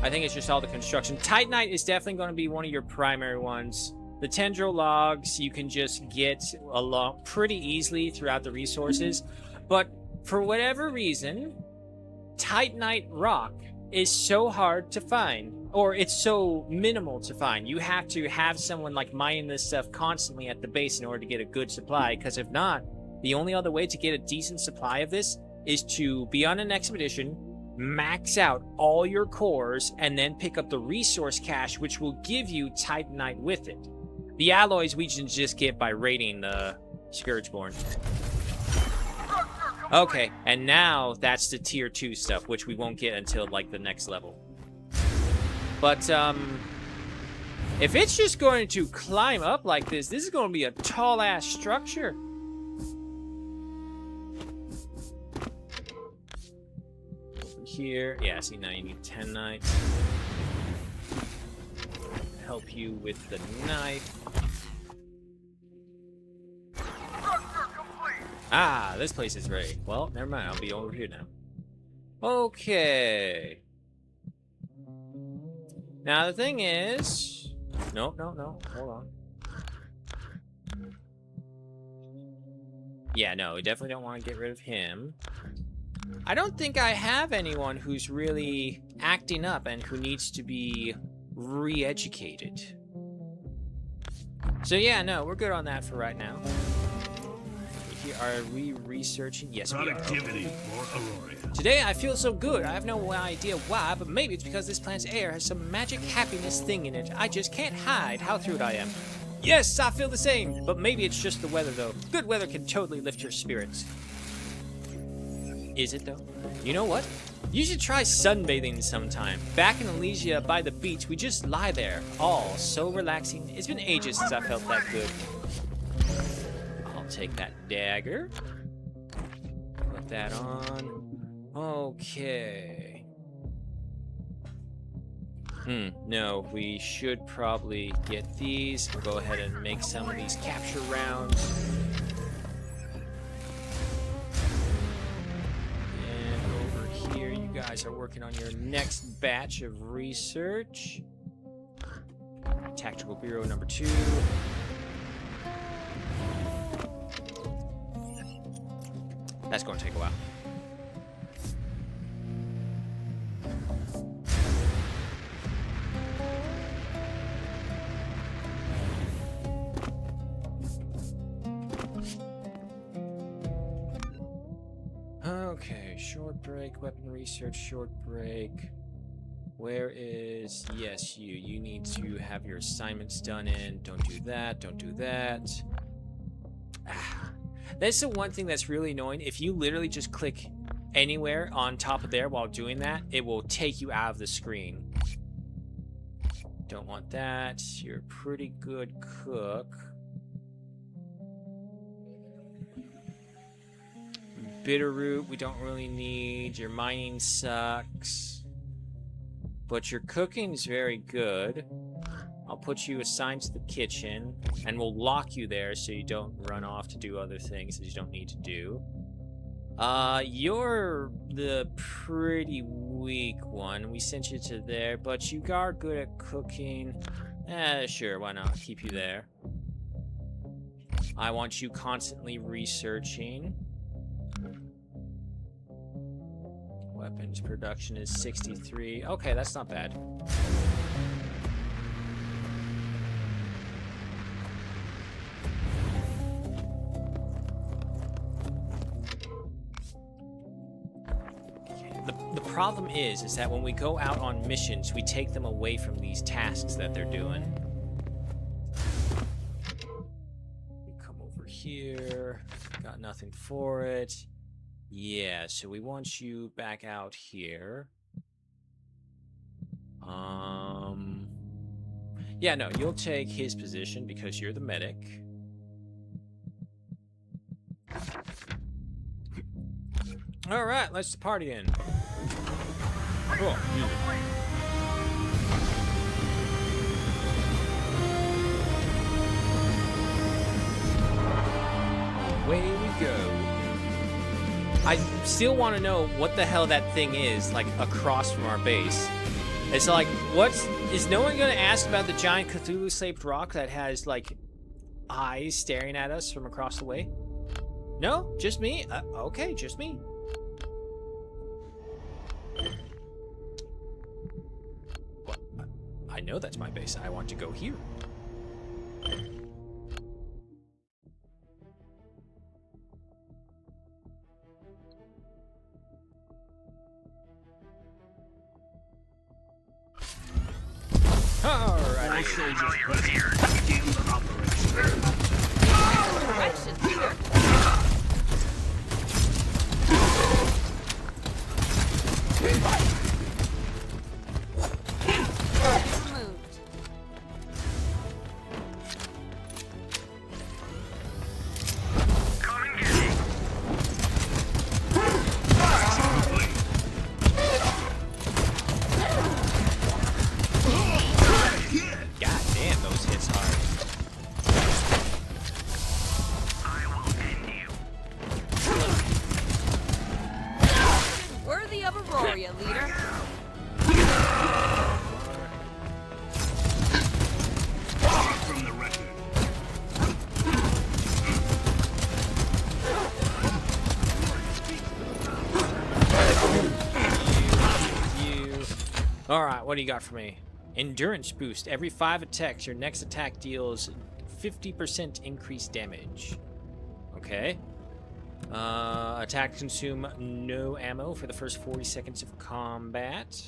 [SPEAKER 1] I think it's just all the construction. Titanite is definitely going to be one of your primary ones. The tendril logs you can just get along pretty easily throughout the resources. But for whatever reason, Titanite rock is so hard to find. Or it's so minimal to find. You have to have someone like mining this stuff constantly at the base in order to get a good supply. Because if not, the only other way to get a decent supply of this is to be on an expedition, max out all your cores, and then pick up the resource cache, which will give you Titanite with it. The alloys we can just get by raiding the Scourgeborn. Okay, and now that's the tier 2 stuff, which we won't get until like the next level. But, if it's just going to climb up like this is going to be a tall-ass structure. Over here. Yeah, see, now you need 10 knights. Help you with the knife. Ah, this place is ready. Well, never mind. I'll be over here now. Okay. Now, the thing is... No. Hold on. Yeah, no, we definitely don't want to get rid of him. I don't think I have anyone who's really acting up and who needs to be re-educated. So, yeah, no, we're good on that for right now. Are we researching? Yes, we are.
[SPEAKER 11] Productivity for Aurora.
[SPEAKER 1] Today I feel so good. I have no idea why, but maybe it's because this planet's air has some magic happiness thing in it. I just can't hide how thrilled I am. Yes, I feel the same, but maybe it's just the weather, though. Good weather can totally lift your spirits. Is it, though? You know what? You should try sunbathing sometime. Back in Elysia by the beach, we just lie there. All so relaxing. It's been ages since I felt that good. Take that dagger. Put that on. Okay. No, we should probably get these. We'll go ahead and make some of these capture rounds. And over here, you guys are working on your next batch of research. Tactical Bureau number 2. That's going to take a while. Okay, short break, weapon research, short break. Where is... Yes, you. You need to have your assignments done in. Don't do that, don't do that. That's the one thing that's really annoying. If you literally just click anywhere on top of there while doing that, it will take you out of the screen. Don't want that. You're a pretty good cook. Bitterroot, we don't really need. Your mining sucks. But your cooking's very good. I'll put you assigned to the kitchen, and we'll lock you there so you don't run off to do other things that you don't need to do. You're the pretty weak one. We sent you to there, but you are good at cooking. Sure, why not? Keep you there. I want you constantly researching. Weapons production is 63. Okay, that's not bad. The problem is that when we go out on missions, we take them away from these tasks that they're doing. We come over here. Got nothing for it. Yeah, so we want you back out here. Yeah, no, you'll take his position because you're the medic. All right, let's party in. Cool. Away we go. I still want to know what the hell that thing is, like, across from our base. It's like, is no one going to ask about the giant Cthulhu-shaped rock that has, like, eyes staring at us from across the way? No? Just me? Okay, just me. Well, I know that's my base. I want to go here. Alright. Alright, what do you got for me? Endurance boost. Every 5 attacks, your next attack deals 50% increased damage. Okay. Attack consume no ammo for the first 40 seconds of combat.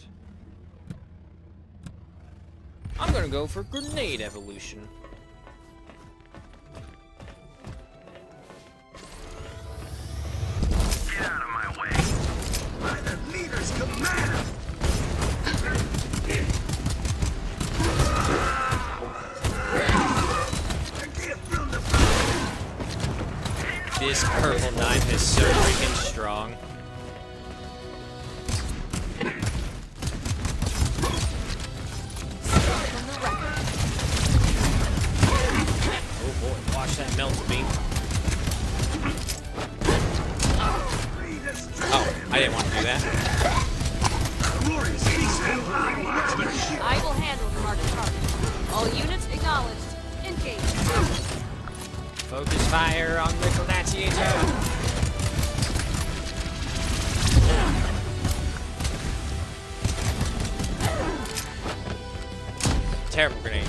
[SPEAKER 1] I'm gonna go for grenade evolution.
[SPEAKER 9] Get out of my way. By the leader's command.
[SPEAKER 1] This purple knife is so freaking strong. Oh boy, watch that melt beam. Oh, I didn't want to do that.
[SPEAKER 10] I will handle the marked target. All units acknowledged. Engage.
[SPEAKER 1] Focus fire on the gladiator. Terrible grenade.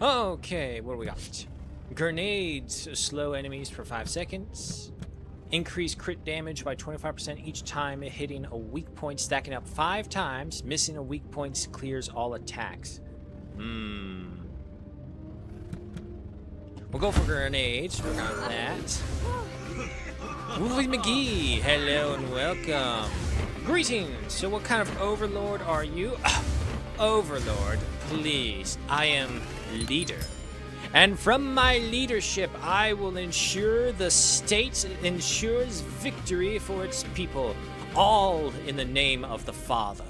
[SPEAKER 1] Okay, what do we got? Grenades slow enemies for 5 seconds. Increase crit damage by 25% each time hitting a weak point, stacking up 5 times. Missing a weak point clears all attacks. We'll go for grenades. We're on that. Wolfie McGee, hello and welcome. Greetings. So what kind of overlord are you? Overlord, please. I am leader. And from my leadership, I will ensure the state ensures victory for its people, all in the name of the Father.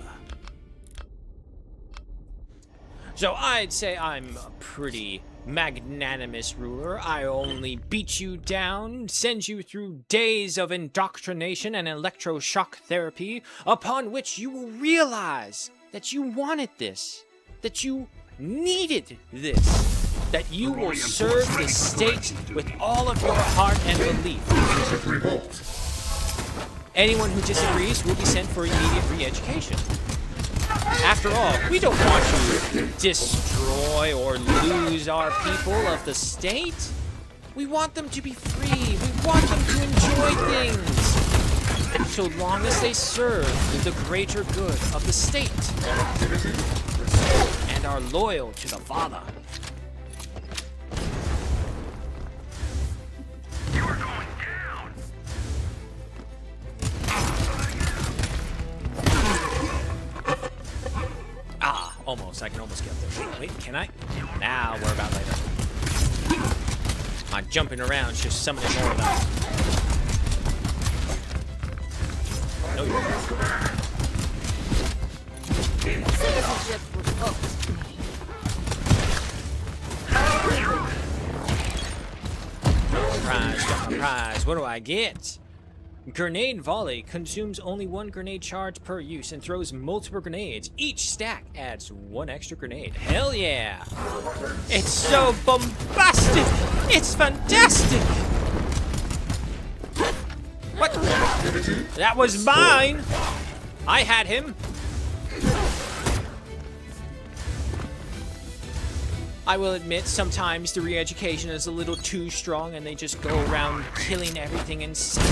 [SPEAKER 1] So I'd say I'm a pretty magnanimous ruler. I only beat you down, send you through days of indoctrination and electroshock therapy, upon which you will realize that you wanted this, that you needed this. That you will serve the state with all of your heart and belief. Anyone who disagrees will be sent for immediate re-education. After all, we don't want to destroy or lose our people of the state. We want them to be free. We want them to enjoy things. So long as they serve the greater good of the state. And are loyal to the Father. Almost. I can almost get there. Wait, can I? Now we're about later. My jumping around is just summoning more of that. No, you're not.
[SPEAKER 10] Citizenship revoked.
[SPEAKER 1] Surprise. What do I get? Grenade volley consumes only 1 grenade charge per use and throws multiple grenades. Each stack adds 1 extra grenade. Hell yeah! It's so bombastic! It's fantastic! What? That was mine! I had him! I will admit, sometimes the re-education is a little too strong and they just go around killing everything in sight.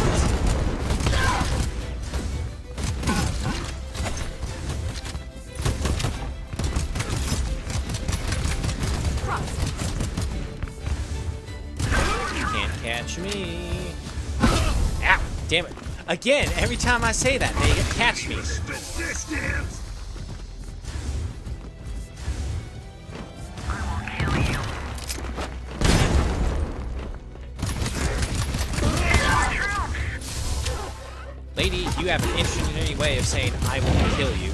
[SPEAKER 1] Can't catch me. Ow, damn it. Again, every time I say that, they catch me. Lady, you have an interesting way of saying, I will kill you.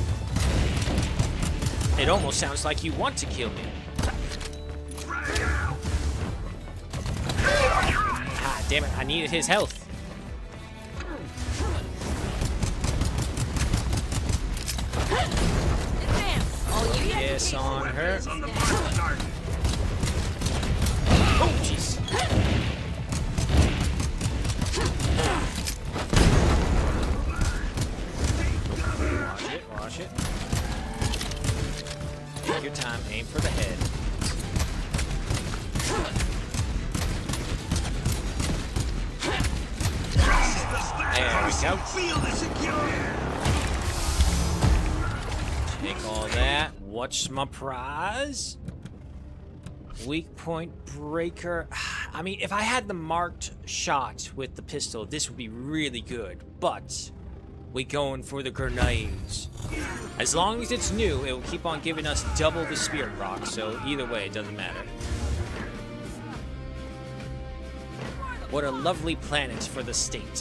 [SPEAKER 1] It almost sounds like you want to kill me. Ah, damn it, I needed his health. Yes, on her. Oh, jeez. Watch it. Take your time, aim for the head. There we go. Take all that. What's my prize? Weak point breaker. I mean, if I had the marked shot with the pistol, this would be really good, but we going for the grenades. As long as it's new, it will keep on giving us double the spirit rock, so either way, it doesn't matter. What a lovely planet for the state.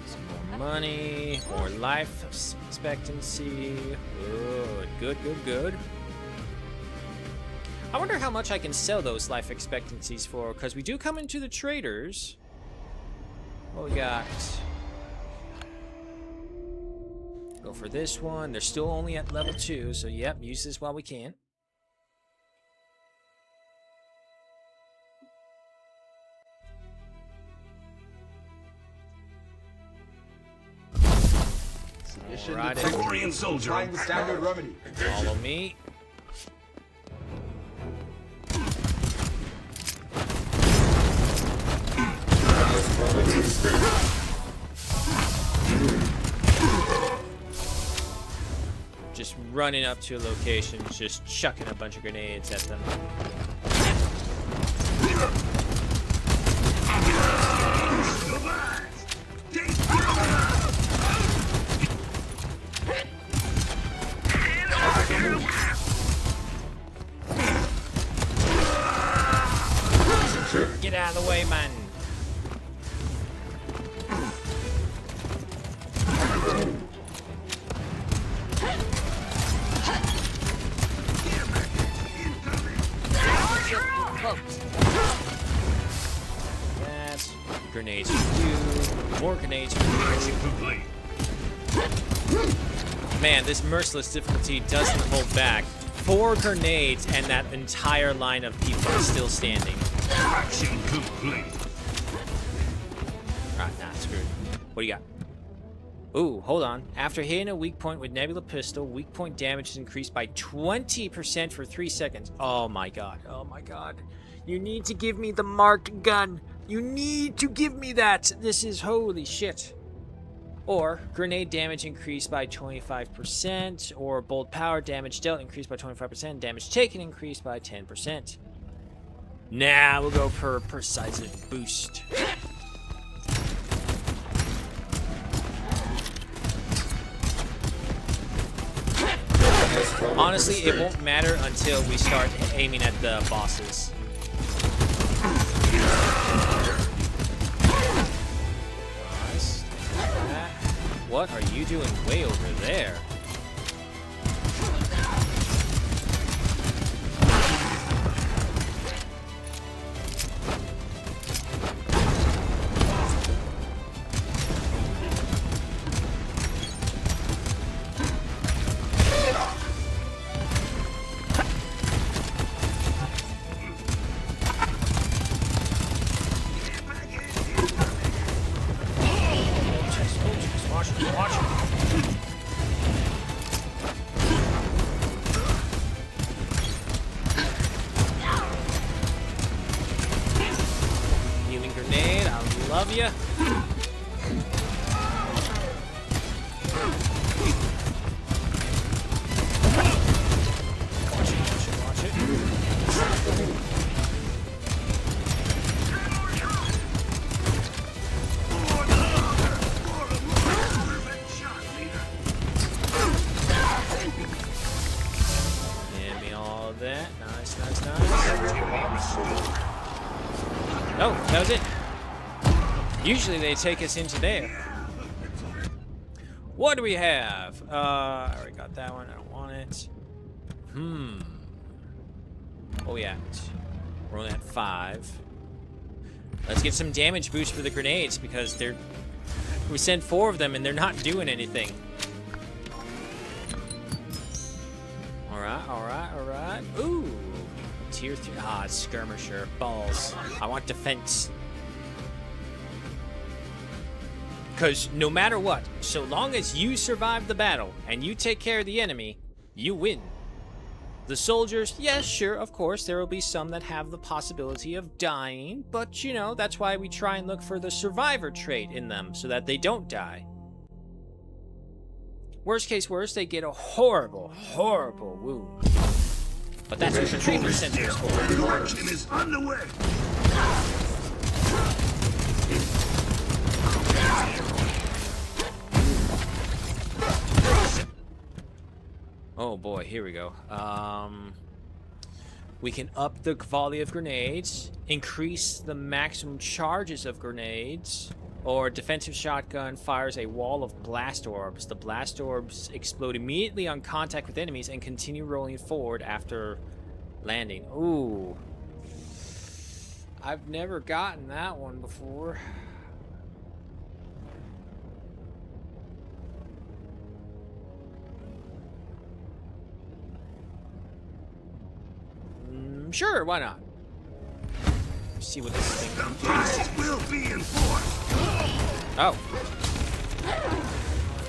[SPEAKER 1] Some more money, more life expectancy. Good. I wonder how much I can sell those life expectancies for, because we do come into the traders. What we got? Go for this one. They're still only at level 2, so yep, use this while we can.
[SPEAKER 6] Victory and soldier. Find the standard remedy.
[SPEAKER 1] Follow me. Just running up to a location, just chucking a bunch of grenades at them. Get out of the way, man. That's grenades for you. More grenades for you. Man, this merciless difficulty doesn't hold back. 4 grenades and that entire line of people is still standing.
[SPEAKER 3] Action complete.
[SPEAKER 1] Alright, nah, screwed. What do you got? Ooh, hold on. After hitting a weak point with Nebula Pistol, weak point damage is increased by 20% for 3 seconds. Oh my god. Oh my god. You need to give me the marked gun. You need to give me that. This is holy shit. Or grenade damage increased by 25%, or bolt power damage dealt increased by 25%, damage taken increased by 10%. Nah, we'll go for precise boost. Honestly, it won't matter until we start aiming at the bosses. Nice. What are you doing way over there? Healing grenade, I love ya. Watch it. Give me all of that. Nice. Oh, that was it. Usually they take us into there. What do we have? I already got that one. I don't want it. Oh yeah. We're only at 5. Let's get some damage boost for the grenades because we sent 4 of them and they're not doing anything. Alright. Ooh. Tier 3. Ah, skirmisher. Balls. I want defense. Because no matter what, so long as you survive the battle and you take care of the enemy, you win. The soldiers, yes, sure, of course, there will be some that have the possibility of dying, but you know, that's why we try and look for the survivor trait in them so that they don't die. Worst case worst, they get a horrible wound. But that's what the treatment center is for.
[SPEAKER 5] Construction is underway.
[SPEAKER 1] Oh boy, here we go. We can up the volley of grenades, increase the maximum charges of grenades, or defensive shotgun fires a wall of blast orbs. The blast orbs explode immediately on contact with enemies and continue rolling forward after landing. Ooh. I've never gotten that one before. Sure, why not? Let's see what this thing does.
[SPEAKER 5] Will be enforced.
[SPEAKER 1] Oh.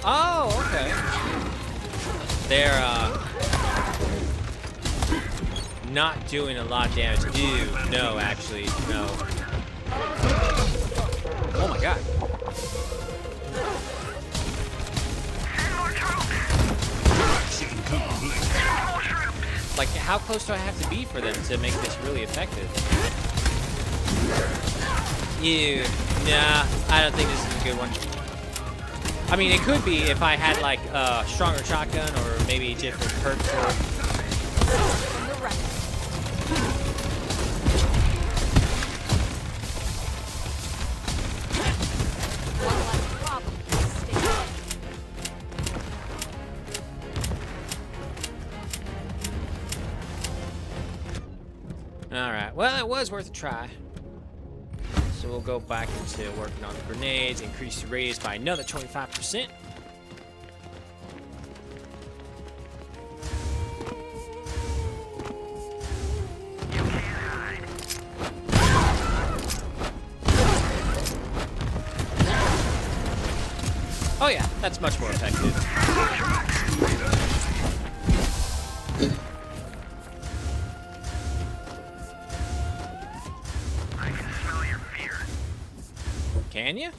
[SPEAKER 1] Oh, okay. They're not doing a lot of damage. Ew, no, actually, no. Oh my my god. Like, how close do I have to be for them to make this really effective? Ew. Nah, I don't think this is a good one. I mean, it could be if I had, like, a stronger shotgun or maybe different perks for... Alright, well, it was worth a try. So we'll go back into working on the grenades, increase the radius by another 25%. Oh yeah, that's much more effective. Can you?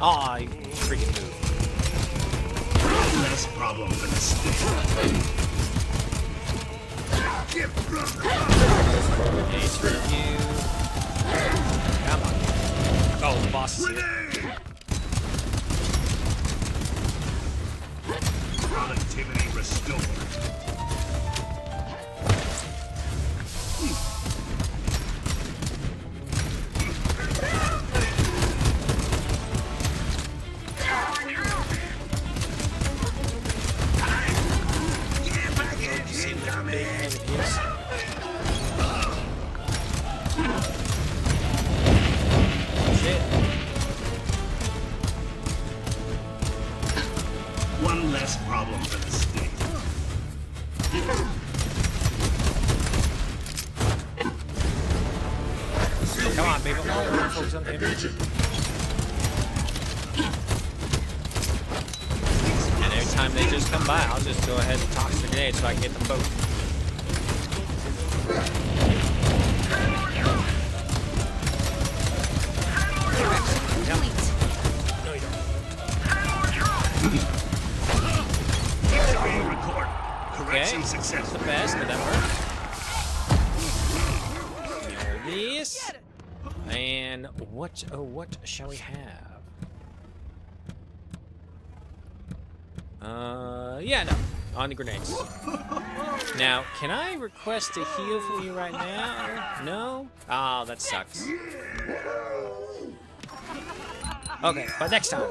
[SPEAKER 1] Aw, you freaking move.
[SPEAKER 11] Less problem for the stick.
[SPEAKER 1] Ace for you. Come on. Oh, the boss is here.
[SPEAKER 11] Productivity restored. One less problem for the state.
[SPEAKER 1] Come on, baby. Focus on him. And every time they just come by, I'll just go ahead and toss the grenade so I can get them both. Okay, that's the best, but that worked. There this. And what shall we have? Yeah, no. On the grenades. Now, can I request a heal from you right now? No? Oh, that sucks. Okay, but next time.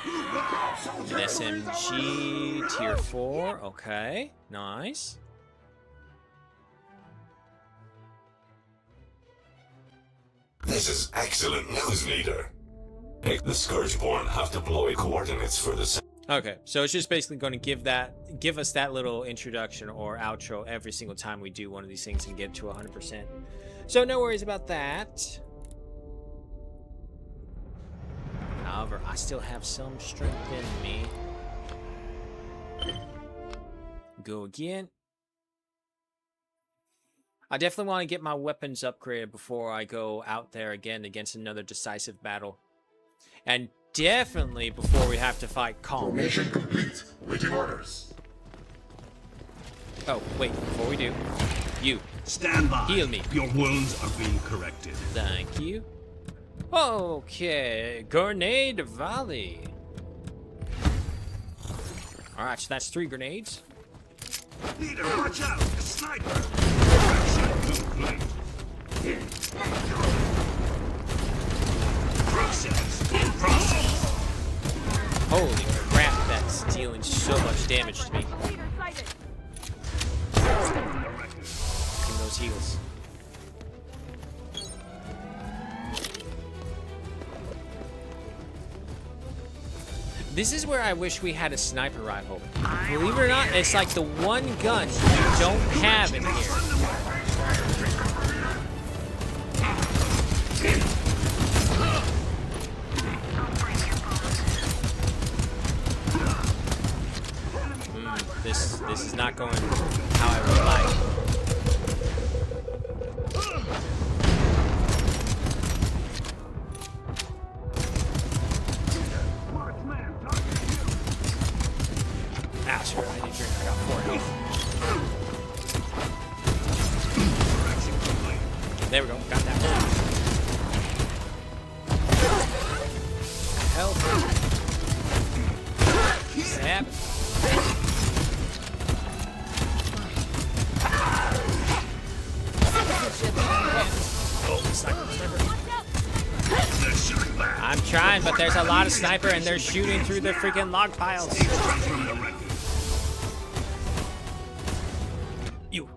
[SPEAKER 1] An SMG tier 4. Okay, nice.
[SPEAKER 7] This is excellent news, leader. The Scourgeborn have deployed coordinates for the...
[SPEAKER 1] Okay, so it's just basically going to give us that little introduction or outro every single time we do one of these things and get to 100%. So no worries about that. However, I still have some strength in me. Go again. I definitely want to get my weapons upgraded before I go out there again against another decisive battle. And definitely before we have to fight Kong.
[SPEAKER 8] Formation complete. Waiting orders.
[SPEAKER 1] Oh, wait, before we do, you.
[SPEAKER 11] Stand by.
[SPEAKER 1] Heal me.
[SPEAKER 11] Your wounds are being corrected.
[SPEAKER 1] Thank you. Okay, Grenade Valley. Alright, so that's 3 grenades.
[SPEAKER 11] Leader, watch out! A sniper! Action complete. Process.
[SPEAKER 1] Holy crap, that's dealing so much damage to me. Give those heals. This is where I wish we had a sniper rifle. Believe it or not, it's like the one gun you don't have in here. This is not going how I would like. drink. I got 4 health. There we go. Got that one. Health. Snap. I'm trying, but there's a lot of sniper and they're shooting through the freaking log piles. You.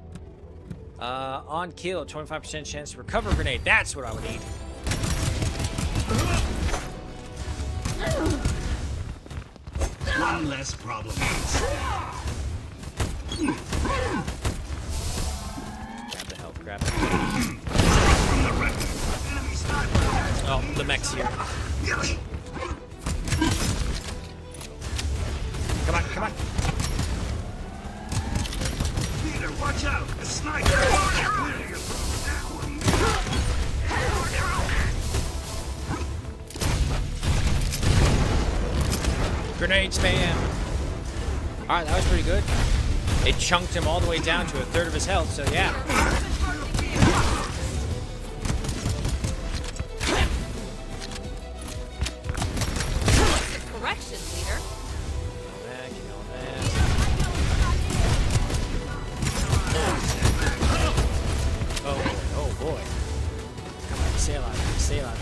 [SPEAKER 1] On kill, 25% chance to recover a grenade. That's what I would need.
[SPEAKER 11] One less problem.
[SPEAKER 1] Grab the health, grab the health. Oh, the mech's here. Come on, come on.
[SPEAKER 11] Peter, watch out! A sniper!
[SPEAKER 1] Grenade spam. Alright, that was pretty good. It chunked him all the way down to 1/3 of his health, so yeah.
[SPEAKER 10] Correction, leader.
[SPEAKER 1] Oh boy. Come on, stay alive, stay alive.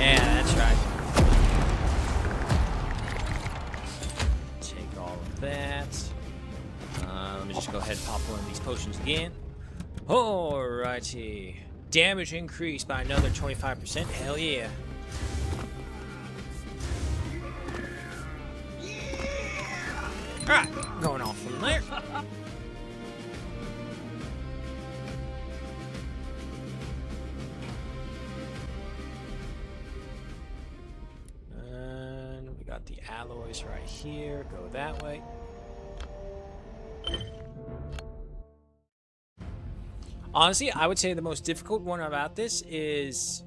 [SPEAKER 1] Yeah, that's right. Take all of that. Let me just go ahead and pop one of these potions again. Alrighty. Damage increased by another 25%. Hell yeah. Alright, going off from there. And we got the alloys right here. Go that way. Honestly, I would say the most difficult one about this is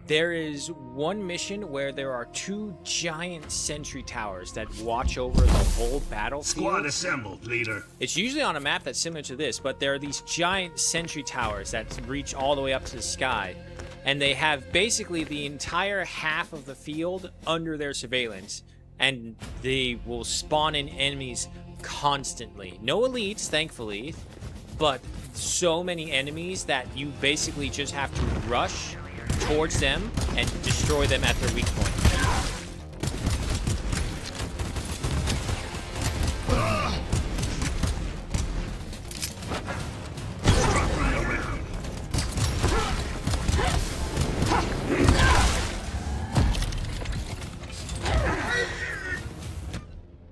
[SPEAKER 1] there is one mission where there are 2 giant sentry towers that watch over the whole battlefield.
[SPEAKER 11] Squad assembled, leader.
[SPEAKER 1] It's usually on a map that's similar to this, but there are these giant sentry towers that reach all the way up to the sky. And they have basically the entire half of the field under their surveillance. And they will spawn in enemies constantly. No elites, thankfully, but so many enemies that you basically just have to rush towards them and destroy them at their weak point.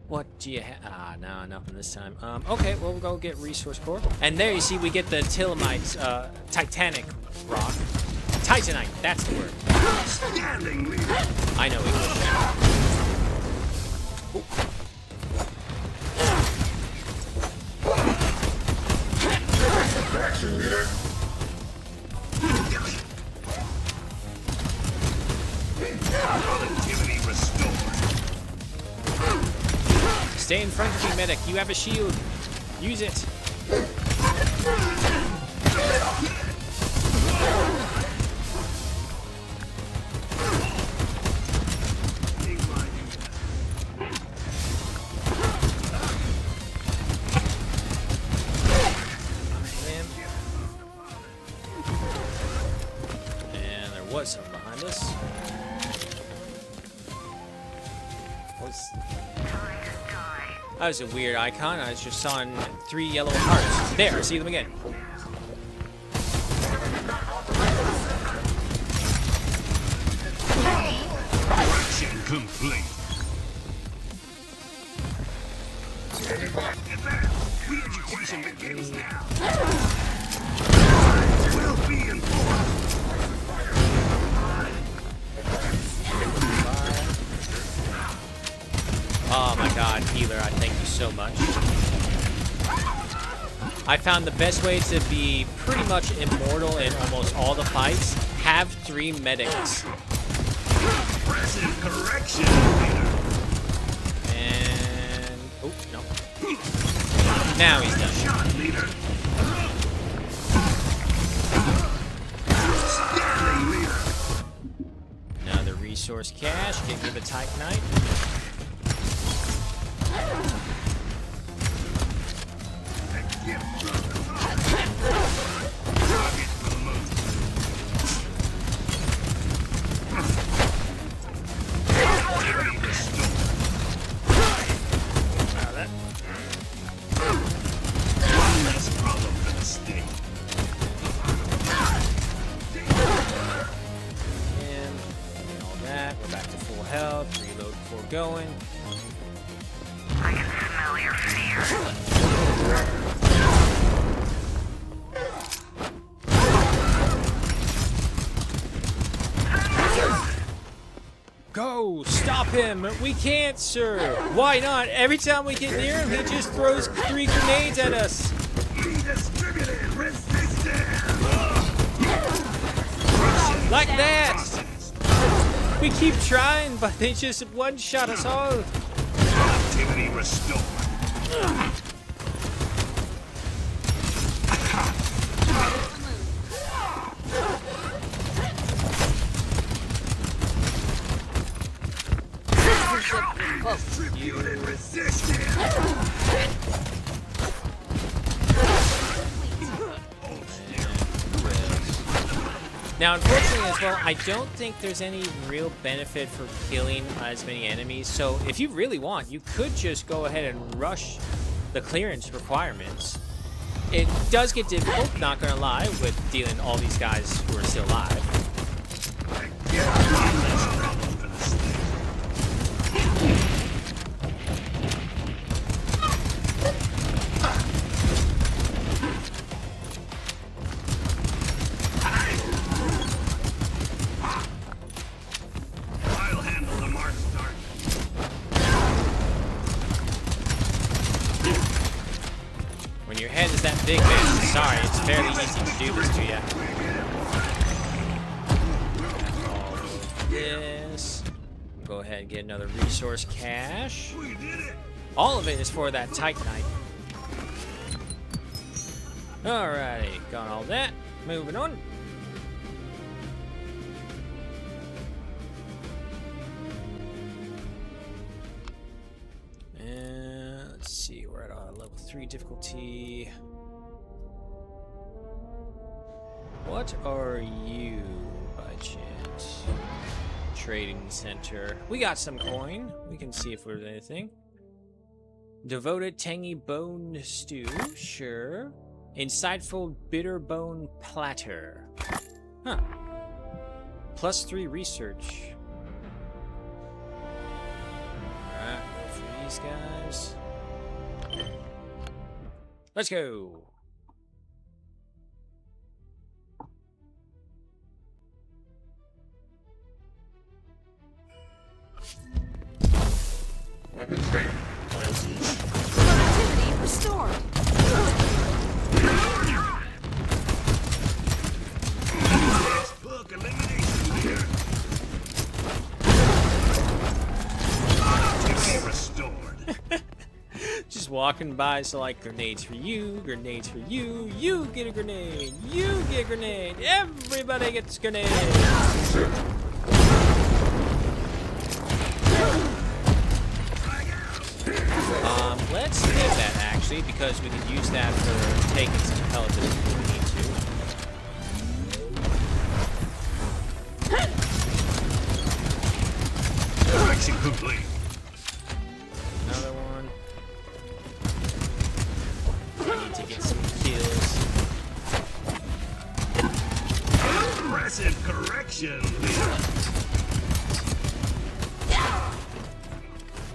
[SPEAKER 1] What do you have? Ah, no, nothing this time. Okay, well, we'll go get resource core. And there you see we get the Tilamite, Titanic rock. Titanite, that's the word.
[SPEAKER 11] Standing leader.
[SPEAKER 1] I know English.
[SPEAKER 8] Action, leader.
[SPEAKER 11] Productivity restored.
[SPEAKER 1] Stay in front of me, medic. You have a shield. Use it. And there was someone behind us. That was a weird icon. I just saw 3 yellow hearts. There, see them again.
[SPEAKER 11] Mission complete. Advance. Re-education begins now. Will be informed.
[SPEAKER 1] Oh my god, healer, I thank you so much. I found the best way to be pretty much immortal in almost all the fights, have 3 medics.
[SPEAKER 11] Impressive correction,
[SPEAKER 1] And... oh, no. Now he's done.
[SPEAKER 11] Shot, leader.
[SPEAKER 1] Another resource cache. Get rid of the Titanite. Going.
[SPEAKER 9] I can smell your fear.
[SPEAKER 1] Go! Stop him! We can't, sir! Why not? Every time we get near him, he just throws 3 grenades at us!
[SPEAKER 11] Redistributed resistance!
[SPEAKER 1] Like that! We keep trying, but they just one-shot us all.
[SPEAKER 11] Activity restored. Distributed resistance.
[SPEAKER 1] Now, unfortunately as well, I don't think there's any real benefit for killing as many enemies. So if you really want, you could just go ahead and rush the clearance requirements. It does get difficult, not gonna lie, with dealing all these guys who are still alive. When your head is that big, man, sorry, it's fairly easy to do this to you. All of this. Go ahead and get another resource cache. All of it is for that Titanite. Alrighty, got all that. Moving on. Let's see, we're at our level 3 difficulty. What are you, by chance? Trading center. We got some coin. We can see if there's anything. Devoted tangy bone stew. Sure. Insightful bitter bone platter. Huh. +3 research. Alright, go for these guys. Let's go.
[SPEAKER 10] Productivity restored.
[SPEAKER 11] Book elimination here. Activity restored.
[SPEAKER 1] Just walking by, so like grenades for you, grenades for you, you get a grenade, you get a grenade, everybody gets a grenade. Let's skip that actually, because we can use that for taking some Helldivers if we need to.
[SPEAKER 11] Correction complete.
[SPEAKER 1] Another one. I need to get some kills.
[SPEAKER 11] Impressive correction.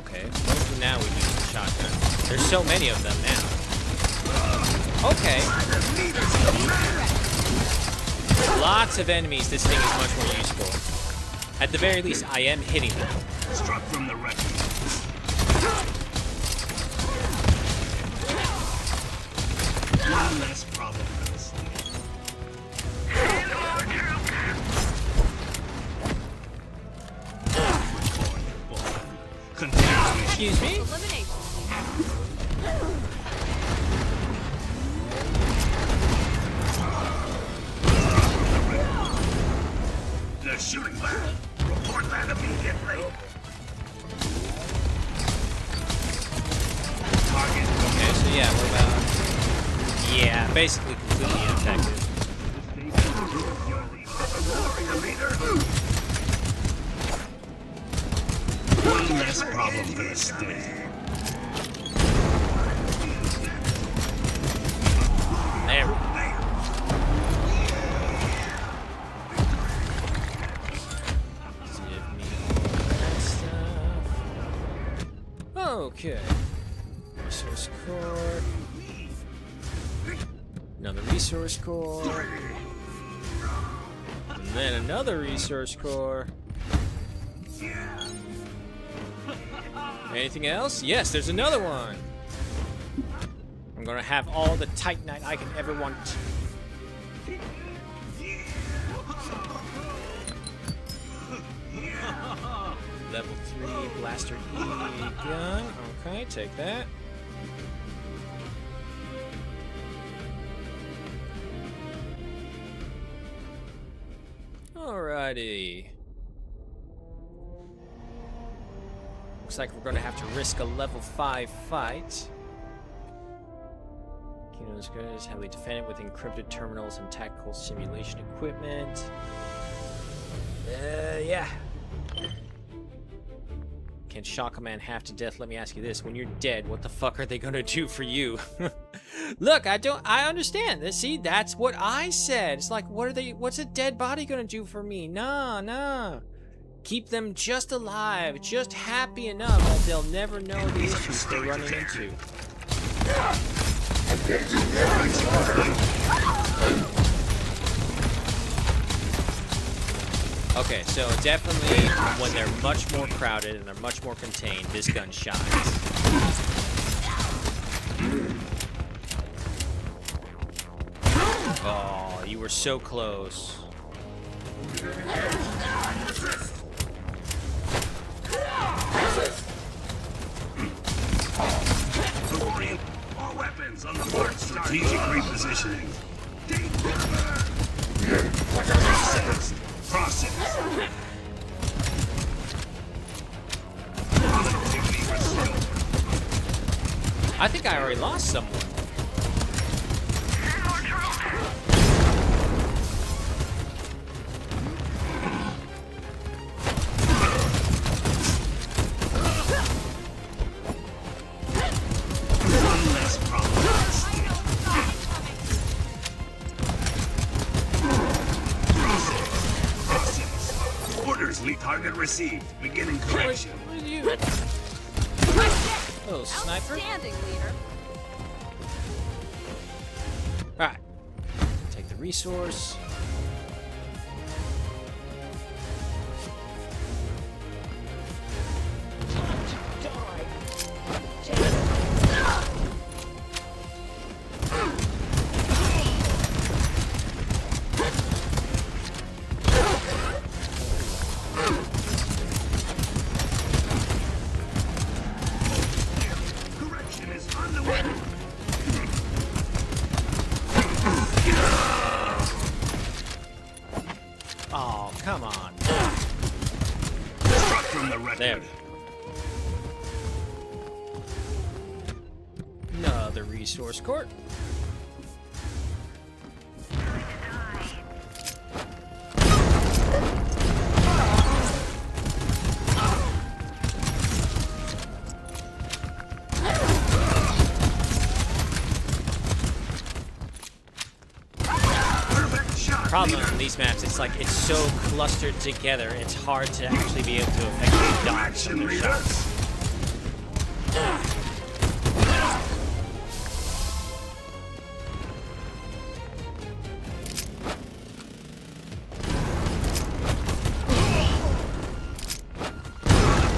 [SPEAKER 1] Okay, what if now we use the shotgun? There's so many of them now. Okay. Lots of enemies, this thing is much more useful. At the very least, I am hitting them.
[SPEAKER 11] Struck from the wreck. One less problem for the state.
[SPEAKER 1] Excuse me?
[SPEAKER 10] Eliminate.
[SPEAKER 11] They're shooting back. Report that immediately. Target.
[SPEAKER 1] Okay, so yeah, what about... Yeah, basically completely ineffective.
[SPEAKER 11] One less problem for the state.
[SPEAKER 1] There we go. Give me all that stuff. Okay. Resource core. Another resource core. And then another resource core. Anything else? Yes, there's another one. I'm gonna have all the Titanite I can ever want. Level 3 Blaster E gun. Okay, take that. Alrighty. Looks like we're gonna have to risk a level 5 fight. Kino's good is heavily defended with encrypted terminals and tactical simulation equipment. Yeah. Can shock a man half to death? Let me ask you this. When you're dead, what the fuck are they gonna do for you? Look, I understand. See, that's what I said. It's like, what's a dead body gonna do for me? Nah. Keep them just alive, just happy enough that they'll never know the issues they're running into. Okay, so definitely when they're much more crowded and they're much more contained, this gun shines. Oh, you were so close.
[SPEAKER 11] All weapons on the march. Strategic repositioning. Process.
[SPEAKER 1] I think I already lost someone.
[SPEAKER 11] Target received. Beginning correction.
[SPEAKER 1] Where are you? Oh, sniper.
[SPEAKER 10] Outstanding, leader.
[SPEAKER 1] Alright. Take the resource. Oh, come on.
[SPEAKER 11] Struck from the record.
[SPEAKER 1] There. Another resource court. Problem on these maps, it's like it's so clustered together, it's hard to actually be able to effectively dodge some of their shots.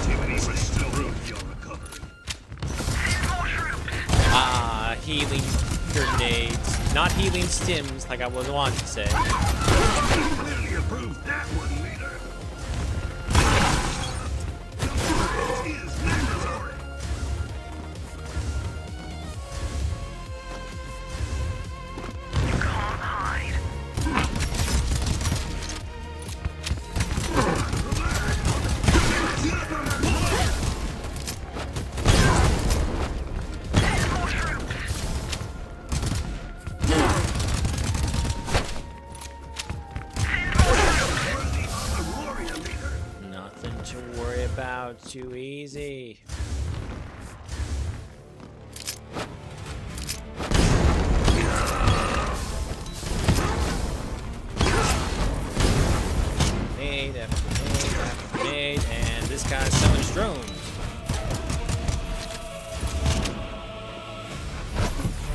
[SPEAKER 11] Activities are still room for your recovery.
[SPEAKER 1] Healing grenades. Not healing stims, like I was wanting to say.
[SPEAKER 5] Clearly approved that one, leader. This is mandatory. You can't hide.
[SPEAKER 1] Nothing to worry about. Too easy. Made after made after made, and this guy's summons drones.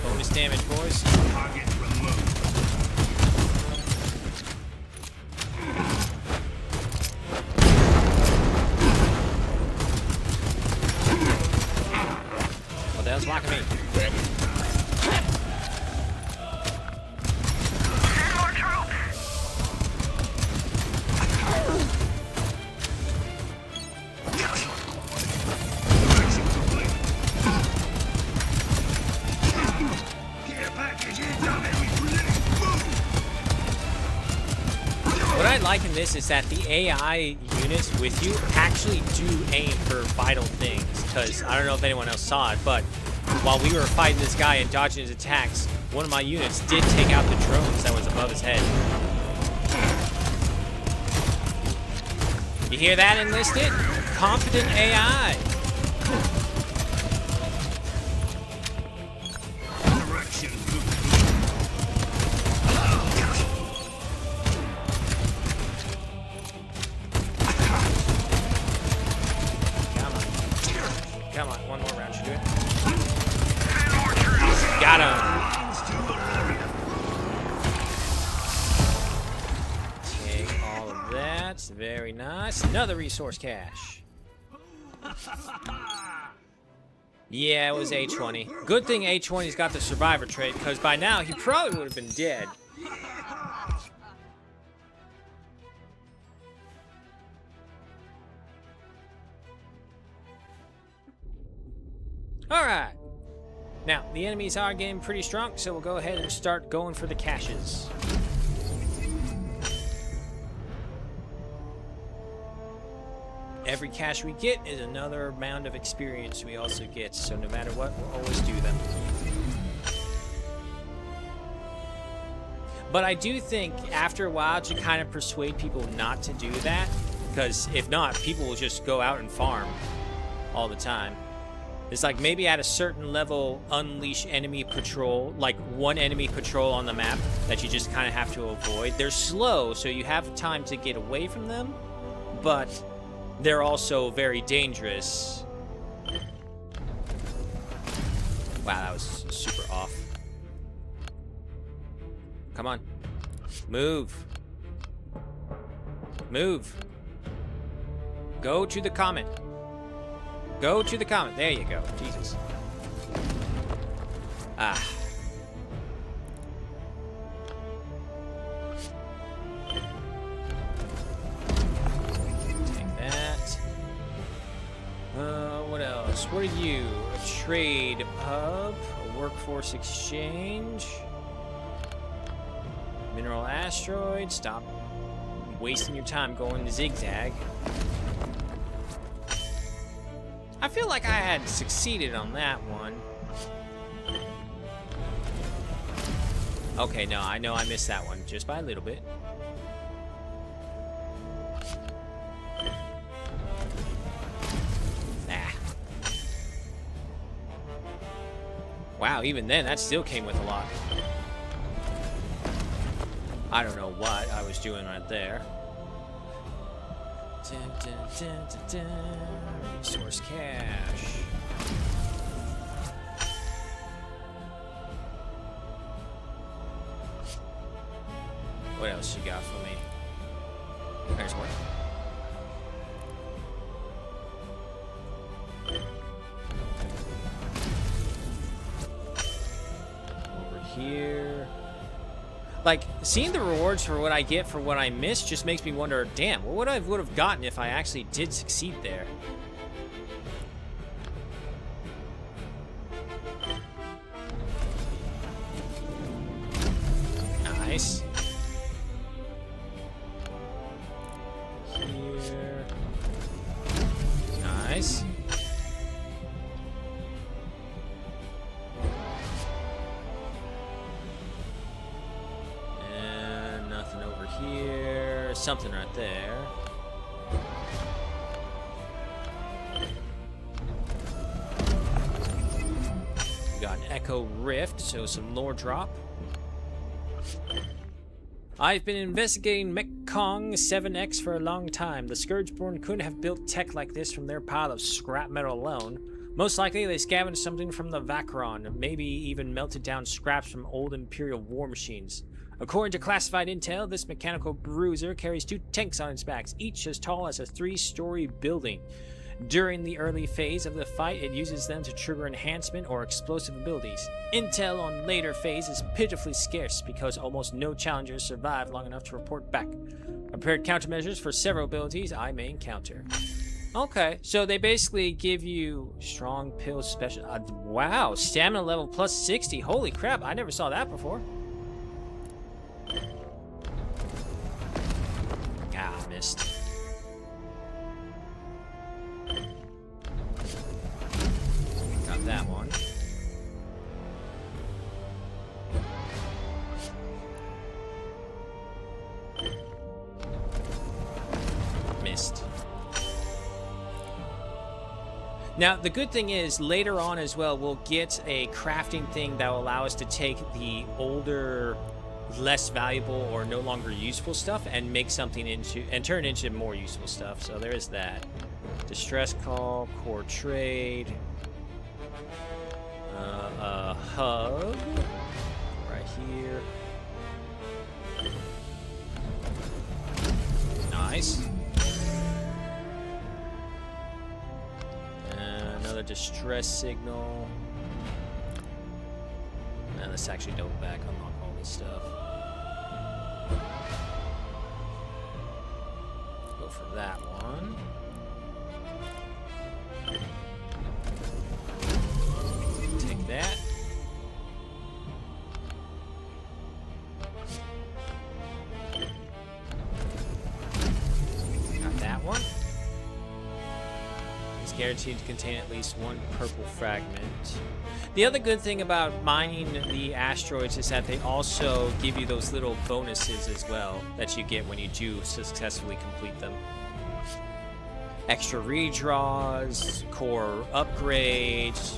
[SPEAKER 1] Bonus damage, boys.
[SPEAKER 5] Target removed.
[SPEAKER 1] What the hell's blocking me? What I like in this is that the AI units with you actually do aim for vital things. Because I don't know if anyone else saw it, but while we were fighting this guy and dodging his attacks, one of my units did take out the drones that was above his head. You hear that, Enlisted? Confident AI. Come on, one more round should do it. Got him. Take all of that. Very nice. Another resource cache. Yeah, it was A20. Good thing A20's got the survivor trait, because by now he probably would have been dead. Alright. Now, the enemies are getting pretty strong, so we'll go ahead and start going for the caches. Every cache we get is another amount of experience we also get, so no matter what, we'll always do them. But I do think after a while to kind of persuade people not to do that, because if not, people will just go out and farm all the time. It's like maybe at a certain level, unleash enemy patrol, like one enemy patrol on the map that you just kind of have to avoid. They're slow, so you have time to get away from them, but they're also very dangerous. Wow, that was super off. Come on. Move. Move. Go to the comment. Go to the comment. There you go. Jesus. Ah. Take that. What else? What are you? A trade hub? A workforce exchange? Mineral asteroid? Stop wasting your time going to zigzag. I feel like I had succeeded on that one. Okay, no, I know I missed that one just by a little bit. Ah. Wow, even then, that still came with a lot. I don't know what I was doing right there. Dun, dun, dun, dun, dun. Resource cache. What else you got for me? There's one. Over here. Like, seeing the rewards for what I get for what I missed just makes me wonder, damn, what would have gotten if I actually did succeed there? Nice. Here. Nice. And nothing over here. Something right there. We got an Echo Rift, so some lore drop. I've been investigating Mekong 7X for a long time. The Scourgeborn couldn't have built tech like this from their pile of scrap metal alone. Most likely they scavenged something from the Vacron, maybe even melted down scraps from old Imperial war machines. According to classified intel, this mechanical bruiser carries 2 tanks on its backs, each as tall as a 3-story building. During the early phase of the fight, it uses them to trigger enhancement or explosive abilities. Intel on later phase is pitifully scarce because almost no challengers survive long enough to report back. Prepared countermeasures for several abilities I may encounter. Okay, so they basically give you strong pill special. Wow, stamina level plus 60. Holy crap, I never saw that before. Ah, missed. Got that one. Missed. Now, the good thing is, later on as well, we'll get a crafting thing that will allow us to take the older, less valuable or no longer useful stuff and make something into, and turn it into more useful stuff. So there is that. Distress call, core trade, hub, right here. Nice. Another distress signal. And let's actually double back, unlock all this stuff. Go for that one. Take that. Got that one. It's guaranteed to contain at least 1 purple fragment. The other good thing about mining the asteroids is that they also give you those little bonuses as well that you get when you do successfully complete them. Extra redraws, core upgrades.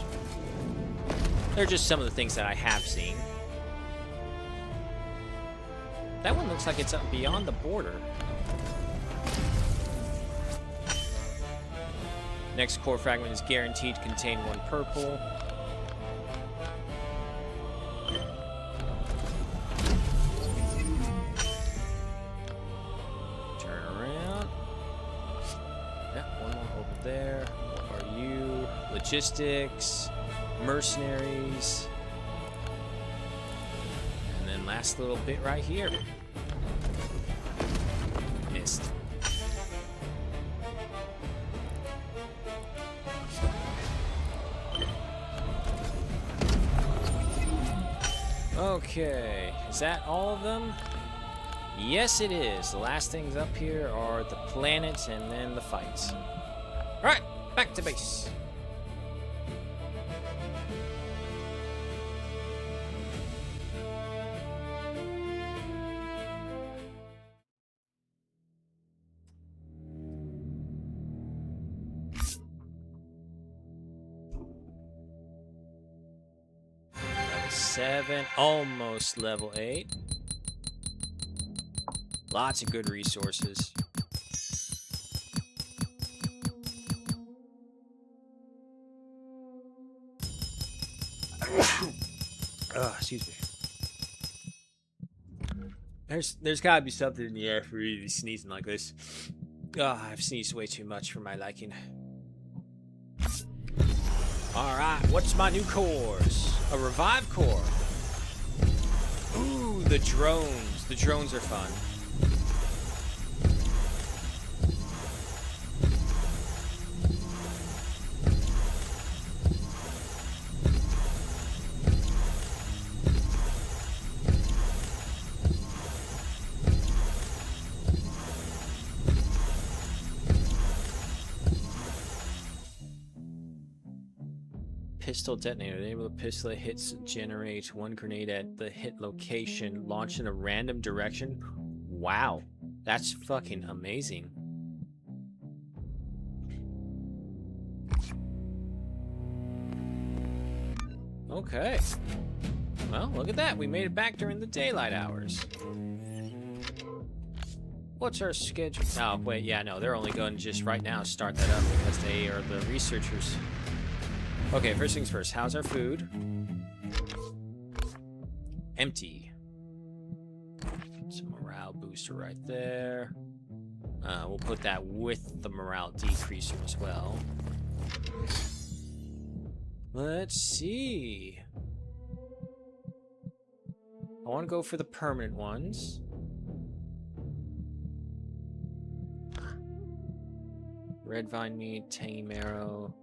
[SPEAKER 1] They're just some of the things that I have seen. That one looks like it's up beyond the border. Next core fragment is guaranteed to contain 1 purple. Turn around. Yeah, 1 more over there. What are you? Logistics, mercenaries, and then last little bit right here. Missed. Okay, is that all of them? Yes, it is. The last things up here are the planets and then the fights. Alright, back to base. Level 7, almost level 8. Lots of good resources. Excuse me. There's gotta be something in the air for you to be sneezing like this. I've sneezed way too much for my liking. Alright, what's my new cores? A revive core. Ooh, the drones. The drones are fun. Pistol detonator. Enable the pistol that hits generate one grenade at the hit location, launched in a random direction. Wow, that's fucking amazing. Okay. Well, look at that. We made it back during the daylight hours. What's our schedule? Oh, wait, yeah, no, they're only going to just right now start that up because they are the researchers. Okay, first things first. How's our food? Empty. Some morale booster right there. We'll put that with the morale decreaser as well. Let's see. I want to go for the permanent ones. Red vine meat, tangy marrow,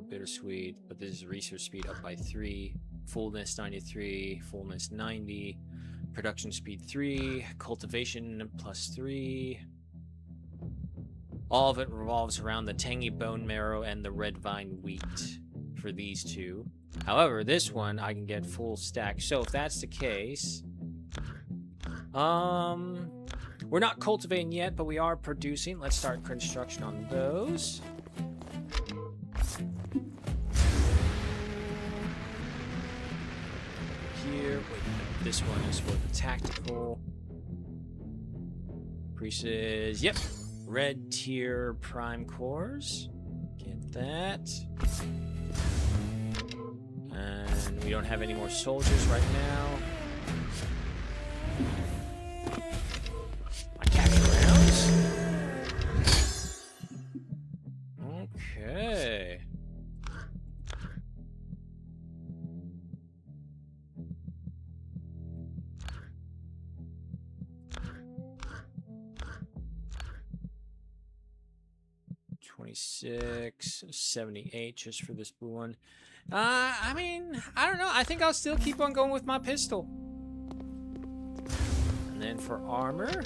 [SPEAKER 1] bittersweet, but this is research speed up by 3, fullness 93, fullness 90, production speed 3, cultivation plus 3. All of it revolves around the tangy bone marrow and the red vine wheat for these two. However, this one I can get full stack. So if that's the case, we're not cultivating yet, but we are producing. Let's start construction on those. Here, wait, no, this one is for the tactical. Pieces, yep. Red tier prime cores. Get that. And we don't have any more soldiers right now. My capture rounds. Okay. $26.78 just for this blue one. I mean, I don't know. I think I'll still keep on going with my pistol. And then for armor,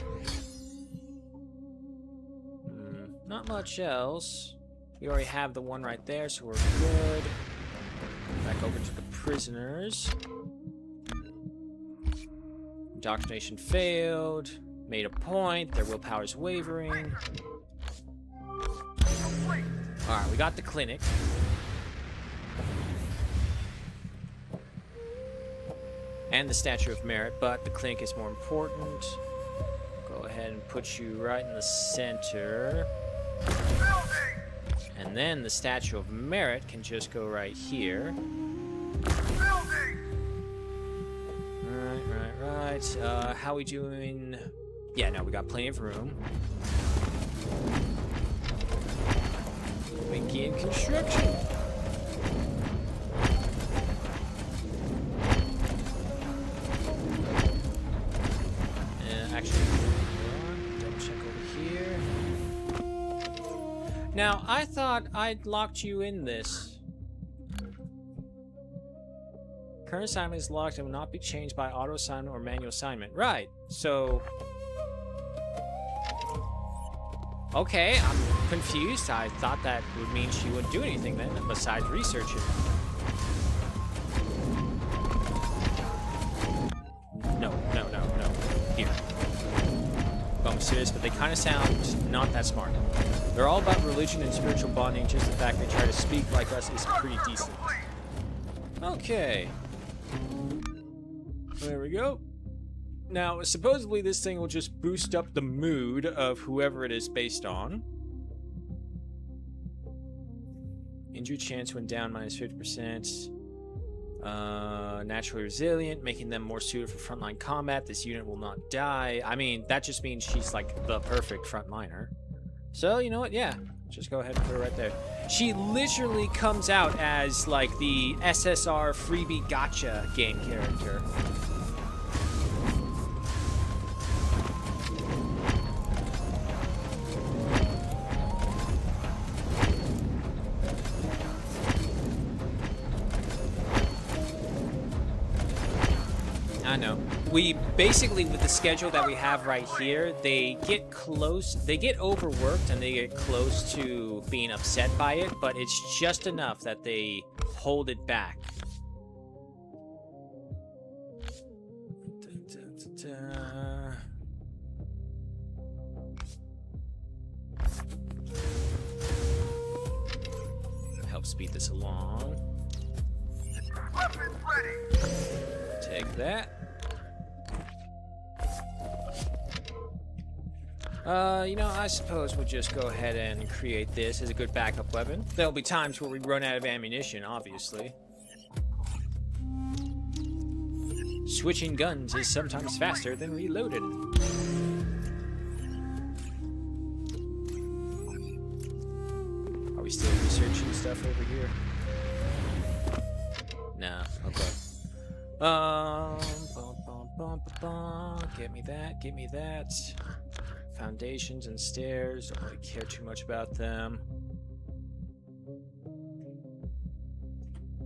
[SPEAKER 1] not much else. We already have the one right there, so we're good. Back over to the prisoners. Indoctrination failed. Made a point. Their willpower's wavering. Alright, we got the clinic. And the Statue of Merit, but the clinic is more important. Go ahead and put you right in the center. And then the Statue of Merit can just go right here. Right. How we doing? Yeah, no, we got plenty of room. Begin construction. Actually, double check over here. Now, I thought I'd locked you in this. Current assignment is locked and will not be changed by auto assignment or manual assignment. Right. So, okay, I'm confused. I thought that would mean she wouldn't do anything then, besides researching. No. Here. I'm serious, but they kind of sound not that smart. They're all about religion and spiritual bonding. Just the fact they try to speak like us is pretty decent. Okay. There we go. Now, supposedly this thing will just boost up the mood of whoever it is based on. Injury chance when down minus 50%. Naturally resilient, making them more suited for frontline combat. This unit will not die. I mean, that just means she's like the perfect frontliner. So, you know what? Yeah, just go ahead and put her right there. She literally comes out as like the SSR freebie gotcha game character. we basically, with the schedule that we have right here, they get overworked and they get close to being upset by it, but it's just enough that they hold it back. Help speed this along.
[SPEAKER 9] Weapons ready.
[SPEAKER 1] Take that. You know, I suppose we'll just go ahead and create this as a good backup weapon. There'll be times where we run out of ammunition, obviously. Switching guns is sometimes faster than reloading. Are we still researching stuff over here? No, okay. Give me that, give me that. Foundations and stairs, don't really care too much about them.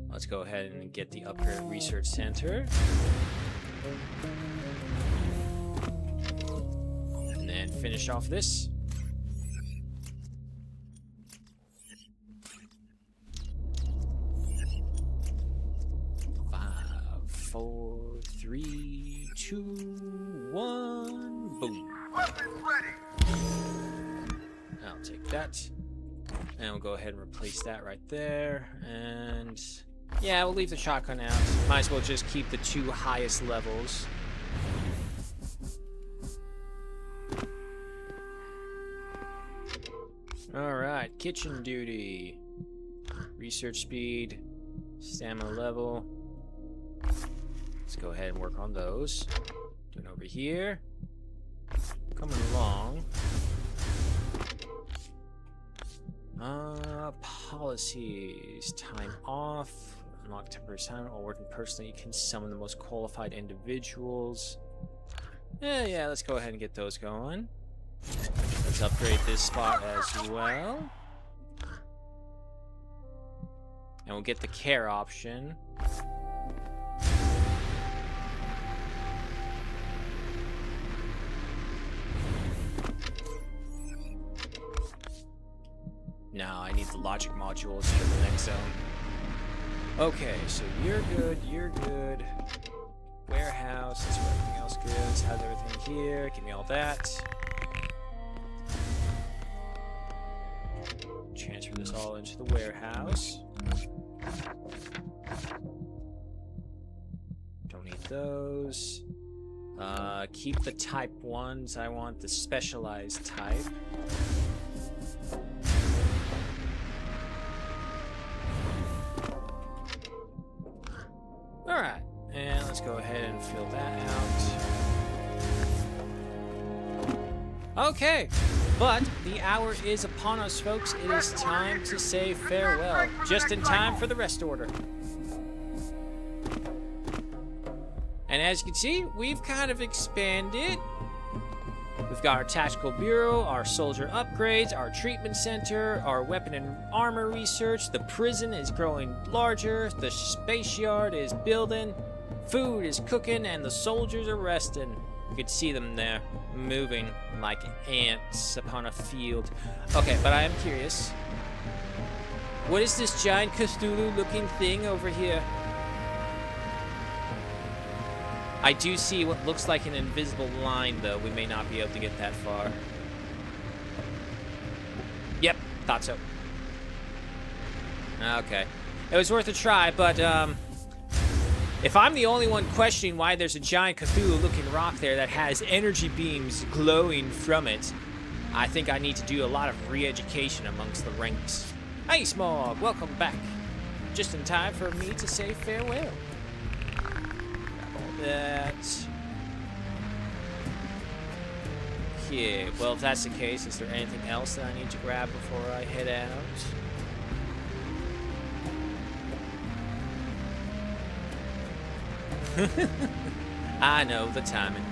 [SPEAKER 1] Let's go ahead and get the upgrade research center. And then finish off this. 5, 4, 3, 2, 1, boom. I'll take that. And we'll go ahead and replace that right there. And yeah, we'll leave the shotgun out. Might as well just keep the 2 highest levels. Alright, kitchen duty. Research speed. Stamina level. Let's go ahead and work on those. Doing over here. Coming along. Policies. Time off. Unlock temporary assignment. While working personally, you can summon the most qualified individuals. Yeah, let's go ahead and get those going. Let's upgrade this spot as well. And we'll get the care option. No, I need the logic modules for the next zone. Okay, so you're good, you're good. Warehouse, that's where everything else goes. How's everything here? Give me all that. Transfer this all into the warehouse. Don't need those. Keep the type 1s. I want the specialized type. Alright, and let's go ahead and fill that out. Okay, but the hour is upon us, folks. It is time to say farewell. Just in time for the rest order. And as you can see, we've kind of expanded. We've got our tactical bureau, our soldier upgrades, our treatment center, our weapon and armor research. The prison is growing larger. The space yard is building. Food is cooking, and the soldiers are resting. You could see them there, moving like ants upon a field. Okay, but I am curious. What is this giant Cthulhu-looking thing over here? I do see what looks like an invisible line, though. We may not be able to get that far. Yep, thought so. Okay. It was worth a try, but, if I'm the only one questioning why there's a giant Cthulhu-looking rock there that has energy beams glowing from it, I think I need to do a lot of re-education amongst the ranks. Hey, Smog, welcome back. Just in time for me to say farewell. That. Okay, well, if that's the case, is there anything else that I need to grab before I head out? I know the timing.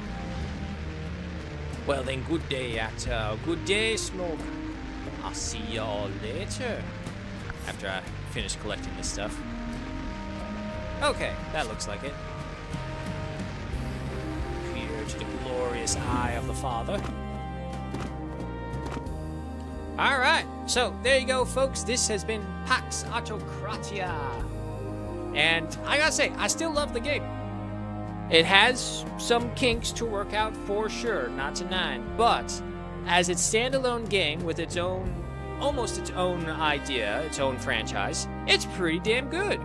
[SPEAKER 1] Well then, good day, Actor. Good day, Smoke. I'll see y'all later. After I finish collecting this stuff. Okay, that looks like it. Pax Eye of the Father. Alright, so there you go, folks. This has been Pax Autocratia. And I gotta say, I still love the game. It has some kinks to work out for sure, not denying. But as its standalone game with its own, almost its own idea, its own franchise, it's pretty damn good.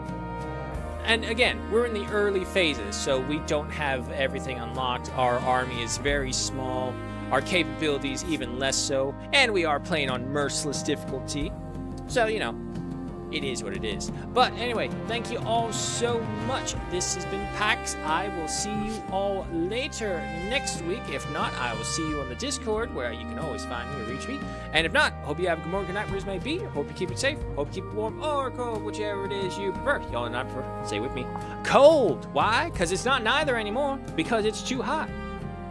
[SPEAKER 1] And again, we're in the early phases, so we don't have everything unlocked. Our army is very small. Our capabilities even less so, and we are playing on merciless difficulty. So, you know, it is what it is. But anyway, thank you all so much. This has been Pax. I will see you all later next week. If not, I will see you on the Discord, where you can always find me or reach me. And if not, hope you have a good morning, good night, wherever it may be. Hope you keep it safe. Hope you keep it warm or cold, whichever it is you prefer. Y'all not prefer, say with me, cold. Why? Because it's not neither anymore. Because it's too hot.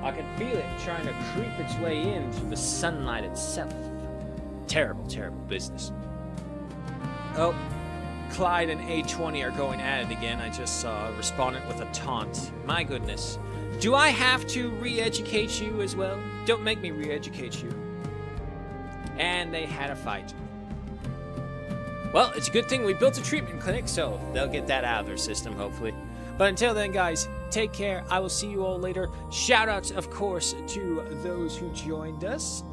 [SPEAKER 1] I can feel it trying to creep its way in through the sunlight itself. Terrible, terrible business. Oh, Clyde and A20 are going at it again. I just saw a respondent with a taunt. My goodness. Do I have to re-educate you as well? Don't make me re-educate you. And they had a fight. Well, it's a good thing we built a treatment clinic, so they'll get that out of their system, hopefully. But until then, guys, take care. I will see you all later. Shout-outs, of course, to those who joined us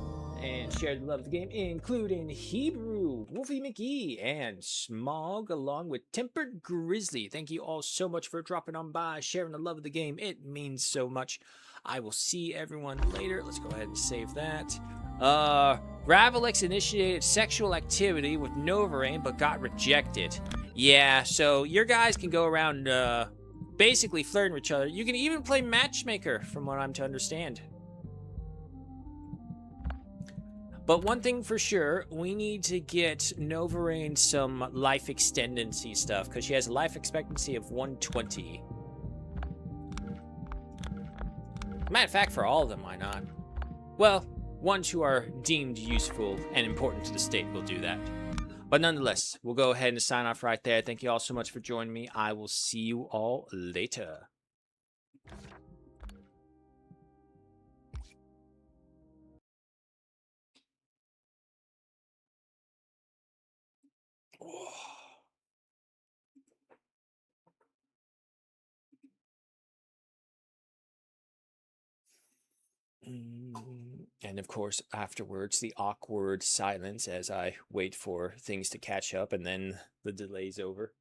[SPEAKER 1] and shared the love of the game, including Hebrew, Wolfie McGee, and Smog, along with Tempered Grizzly. Thank you all so much for dropping on by, sharing the love of the game. It means so much. I will see everyone later. Let's go ahead and save that. Ravelex initiated sexual activity with Novarain, but got rejected. Yeah, so your guys can go around, basically flirting with each other. You can even play matchmaker, from what I'm to understand. But one thing for sure, we need to get Novarain some life extendancy stuff, because she has a life expectancy of 120. Matter of fact, for all of them, why not? Well, ones who are deemed useful and important to the state will do that. But nonetheless, we'll go ahead and sign off right there. Thank you all so much for joining me. I will see you all later. And of course, afterwards, the awkward silence as I wait for things to catch up, and then the delay's over.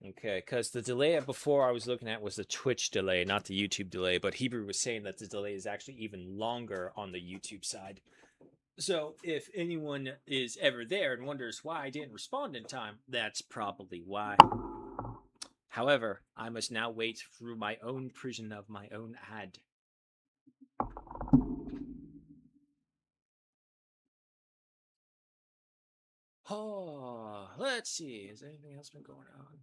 [SPEAKER 1] Okay, because the delay before I was looking at was the Twitch delay, not the YouTube delay, but Hebrew was saying that the delay is actually even longer on the YouTube side. So if anyone is ever there and wonders why I didn't respond in time, that's probably why. However, I must now wait through my own prison of my own ad. Oh, let's see. Has anything else been going on?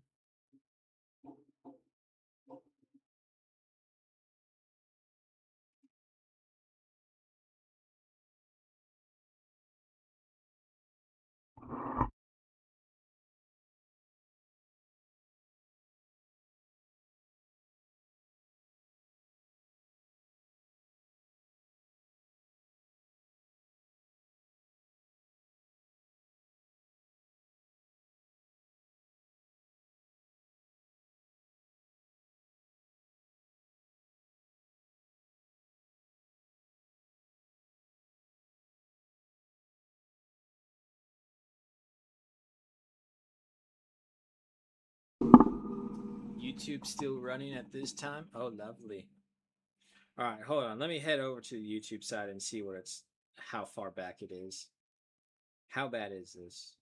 [SPEAKER 1] YouTube still running at this time? Oh, lovely. All right, hold on. Let me head over to the YouTube side and see what how far back it is. How bad is this?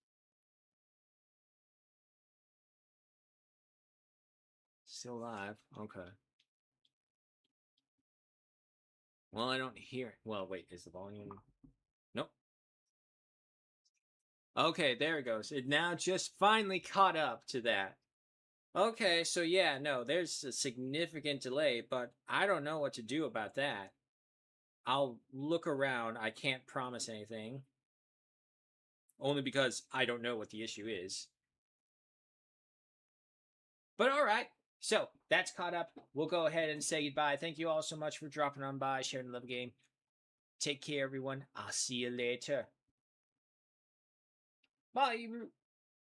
[SPEAKER 1] Still live? Okay. Well, I don't hear it. Well, wait, is the volume? Nope. Okay, there it goes. It now just finally caught up to that. Okay, so yeah, no, there's a significant delay, but I don't know what to do about that. I'll look around. I can't promise anything. only because I don't know what the issue is. But all right, so that's caught up. We'll go ahead and say goodbye. Thank you all so much for dropping on by, sharing the love game. Take care, everyone. I'll see you later. Bye.